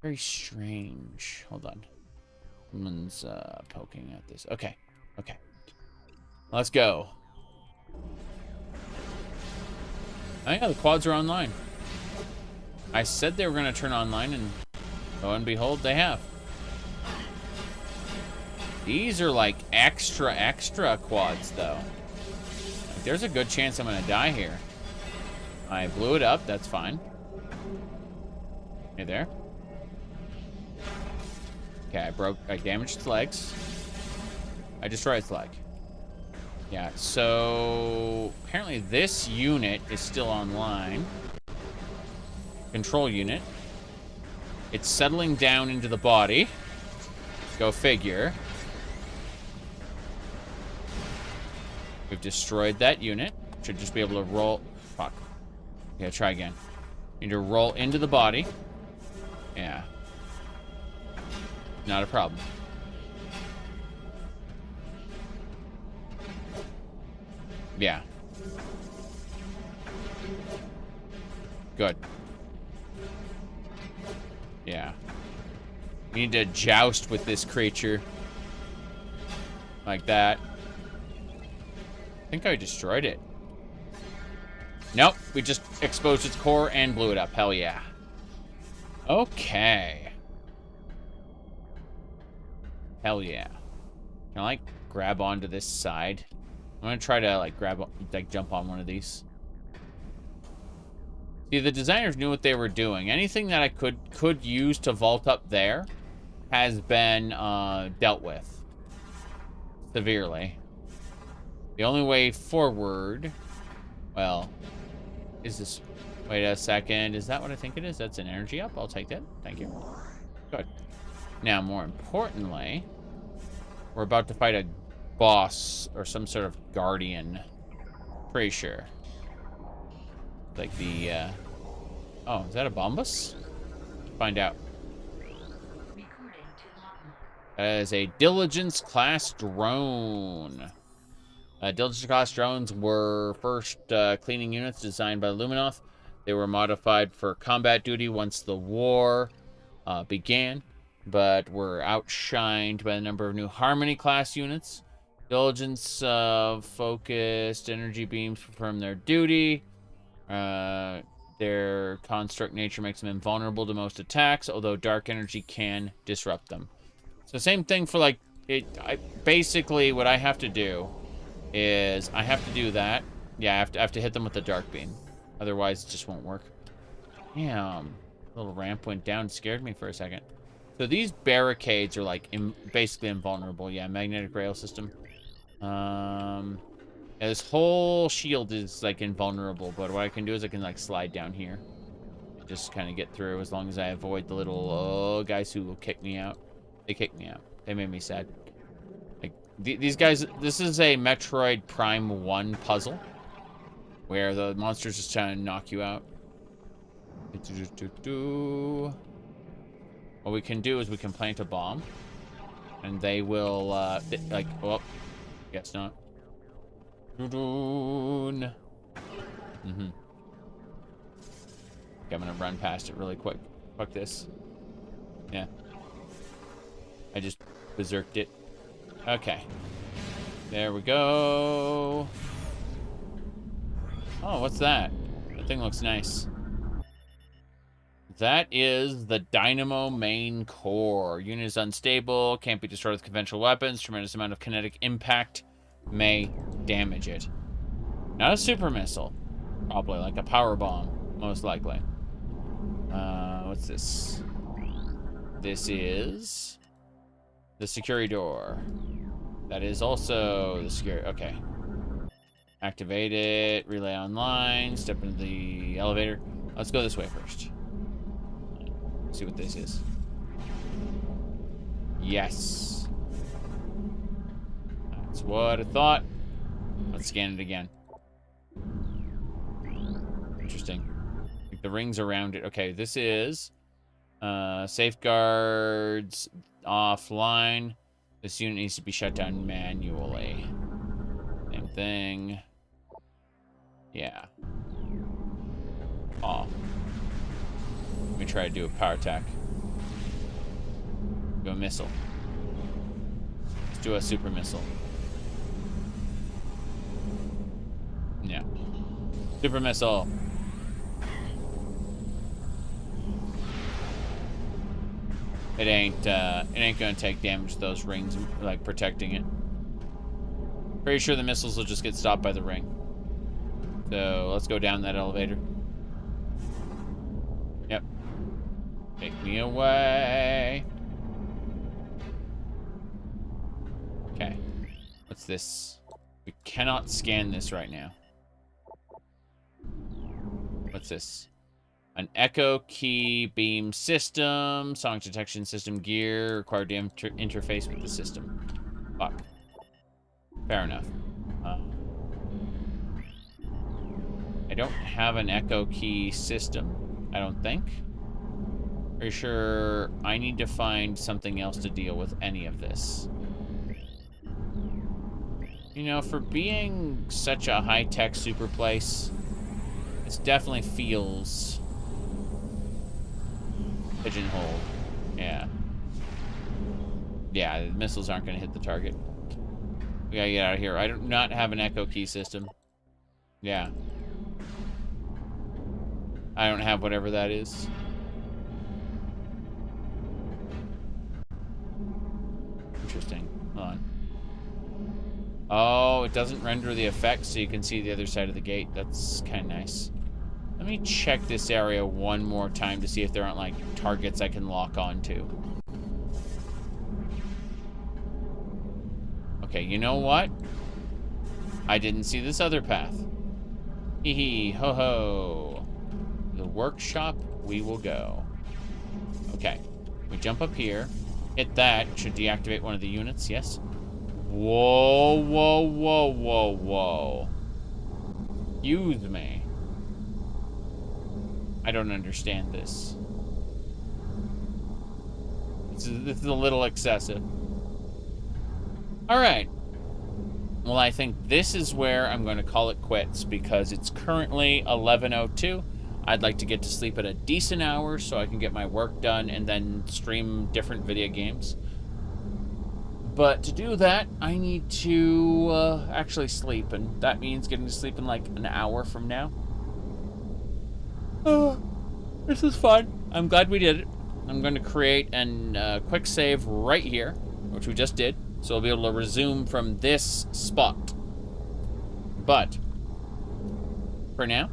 Very strange. Hold on. Someone's, poking at this. Okay. Okay. Let's go. Oh yeah, the quads are online. I said they were going to turn online, and lo and behold, they have. These are like extra quads, though. Like, there's a good chance I'm going to die here. I blew it up. That's fine. Hey there. Okay, I damaged its legs. I destroyed its leg. Yeah, so apparently this unit is still online. Control unit. It's settling down into the body. Go figure. We've destroyed that unit. Should just be able to roll. Fuck. Yeah, try again. Need to roll into the body. Yeah. Not a problem. Yeah. Good. Yeah. We need to joust with this creature. Like that. I think I destroyed it. Nope. We just exposed its core and blew it up. Hell yeah. Okay. Hell yeah. Can I, like, grab onto this side? I'm gonna try to, like, jump on one of these. See, the designers knew what they were doing. Anything that I could use to vault up there has been dealt with severely. The only way forward, well, is this? Wait a second. Is that what I think it is? That's an energy up. I'll take that. Thank you. Good. Now, more importantly, we're about to fight a boss or some sort of guardian. Pretty sure. Like the, oh, is that a Bombus? Find out. That is a Diligence-class drone. Diligence-class drones were first cleaning units designed by Luminoth. They were modified for combat duty once the war began, but were outshined by the number of new Harmony-class units. Diligence-focused energy beams perform their duty. Their construct nature makes them invulnerable to most attacks, although dark energy can disrupt them. So same thing for, like, basically what I have to do is I have to do that. Yeah, I have to hit them with the dark beam. Otherwise, it just won't work. Damn. Little ramp went down, scared me for a second. So these barricades are, like, basically invulnerable. Yeah, magnetic rail system. Yeah, this whole shield is, like, invulnerable, but what I can do is I can, like, slide down here. Just kind of get through as long as I avoid the little guys who will kick me out. They kicked me out. They made me sad. Like, these guys, this is a Metroid Prime 1 puzzle where the monster's just trying to knock you out. What we can do is we can plant a bomb, and they will, like, oh, guess not. Mm-hmm. Okay, I'm gonna run past it really quick. Fuck this. Yeah. I just berserked it. Okay. There we go. Oh, what's that? That thing looks nice. That is the Dynamo main core. Unit is unstable, can't be destroyed with conventional weapons. Tremendous amount of kinetic impact may damage it. Not a super missile. Probably like a power bomb, most likely. What's this? This is the security door. That is also the security. Okay. Activate it. Relay online. Step into the elevator. Let's go this way first. See what this is. Yes. That's what I thought. Let's scan it again. Interesting. Like the rings around it. Okay, this is safeguards offline. This unit needs to be shut down manually. Same thing. Yeah. Oh. Let me try to do a power attack. Do a missile. Let's do a super missile. Yeah. Super missile. it ain't gonna take damage to those rings, like, protecting it. Pretty sure the missiles will just get stopped by the ring. So, let's go down that elevator. Yep. Take me away. Okay. What's this? We cannot scan this right now. What's this? An echo key beam system, sonic detection system gear, required to interface with the system. Fuck. Fair enough. I don't have an echo key system, I don't think. Pretty sure I need to find something else to deal with any of this. You know, for being such a high-tech super place, this definitely feels pigeonholed. Yeah. Yeah, the missiles aren't going to hit the target. We gotta get out of here. I do not have an echo key system. Yeah. I don't have whatever that is. Interesting. Hold on. Oh, it doesn't render the effect so you can see the other side of the gate. That's kind of nice. Let me check this area one more time to see if there aren't, like, targets I can lock onto. Okay, you know what? I didn't see this other path. Hee hee, ho ho. The workshop we will go. Okay, we jump up here. Hit that. Should deactivate one of the units, yes. Whoa, whoa, whoa, whoa, whoa. Excuse me. I don't understand this. This is a little excessive. Alright. Well, I think this is where I'm going to call it quits because it's currently 11:02. I'd like to get to sleep at a decent hour so I can get my work done and then stream different video games. But to do that, I need to actually sleep, and that means getting to sleep in like an hour from now. Oh, this is fun. I'm glad we did it. I'm going to create a quick save right here, which we just did. So we'll be able to resume from this spot. But for now,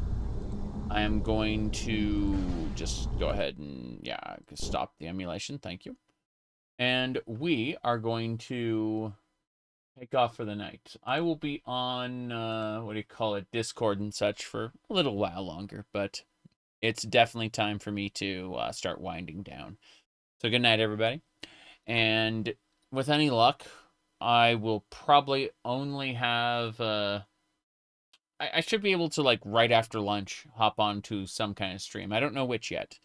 I am going to just go ahead and, yeah, stop the emulation. Thank you. And we are going to take off for the night. I will be on, what do you call it, Discord and such for a little while longer, but it's definitely time for me to start winding down. So good night, everybody. And with any luck, I will probably only have, I should be able to, like, right after lunch, hop on to some kind of stream. I don't know which yet,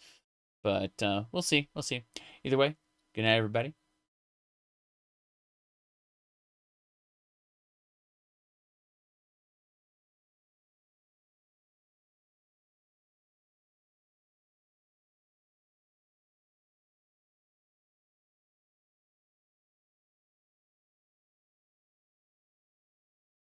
but we'll see. We'll see. Either way, good night, everybody.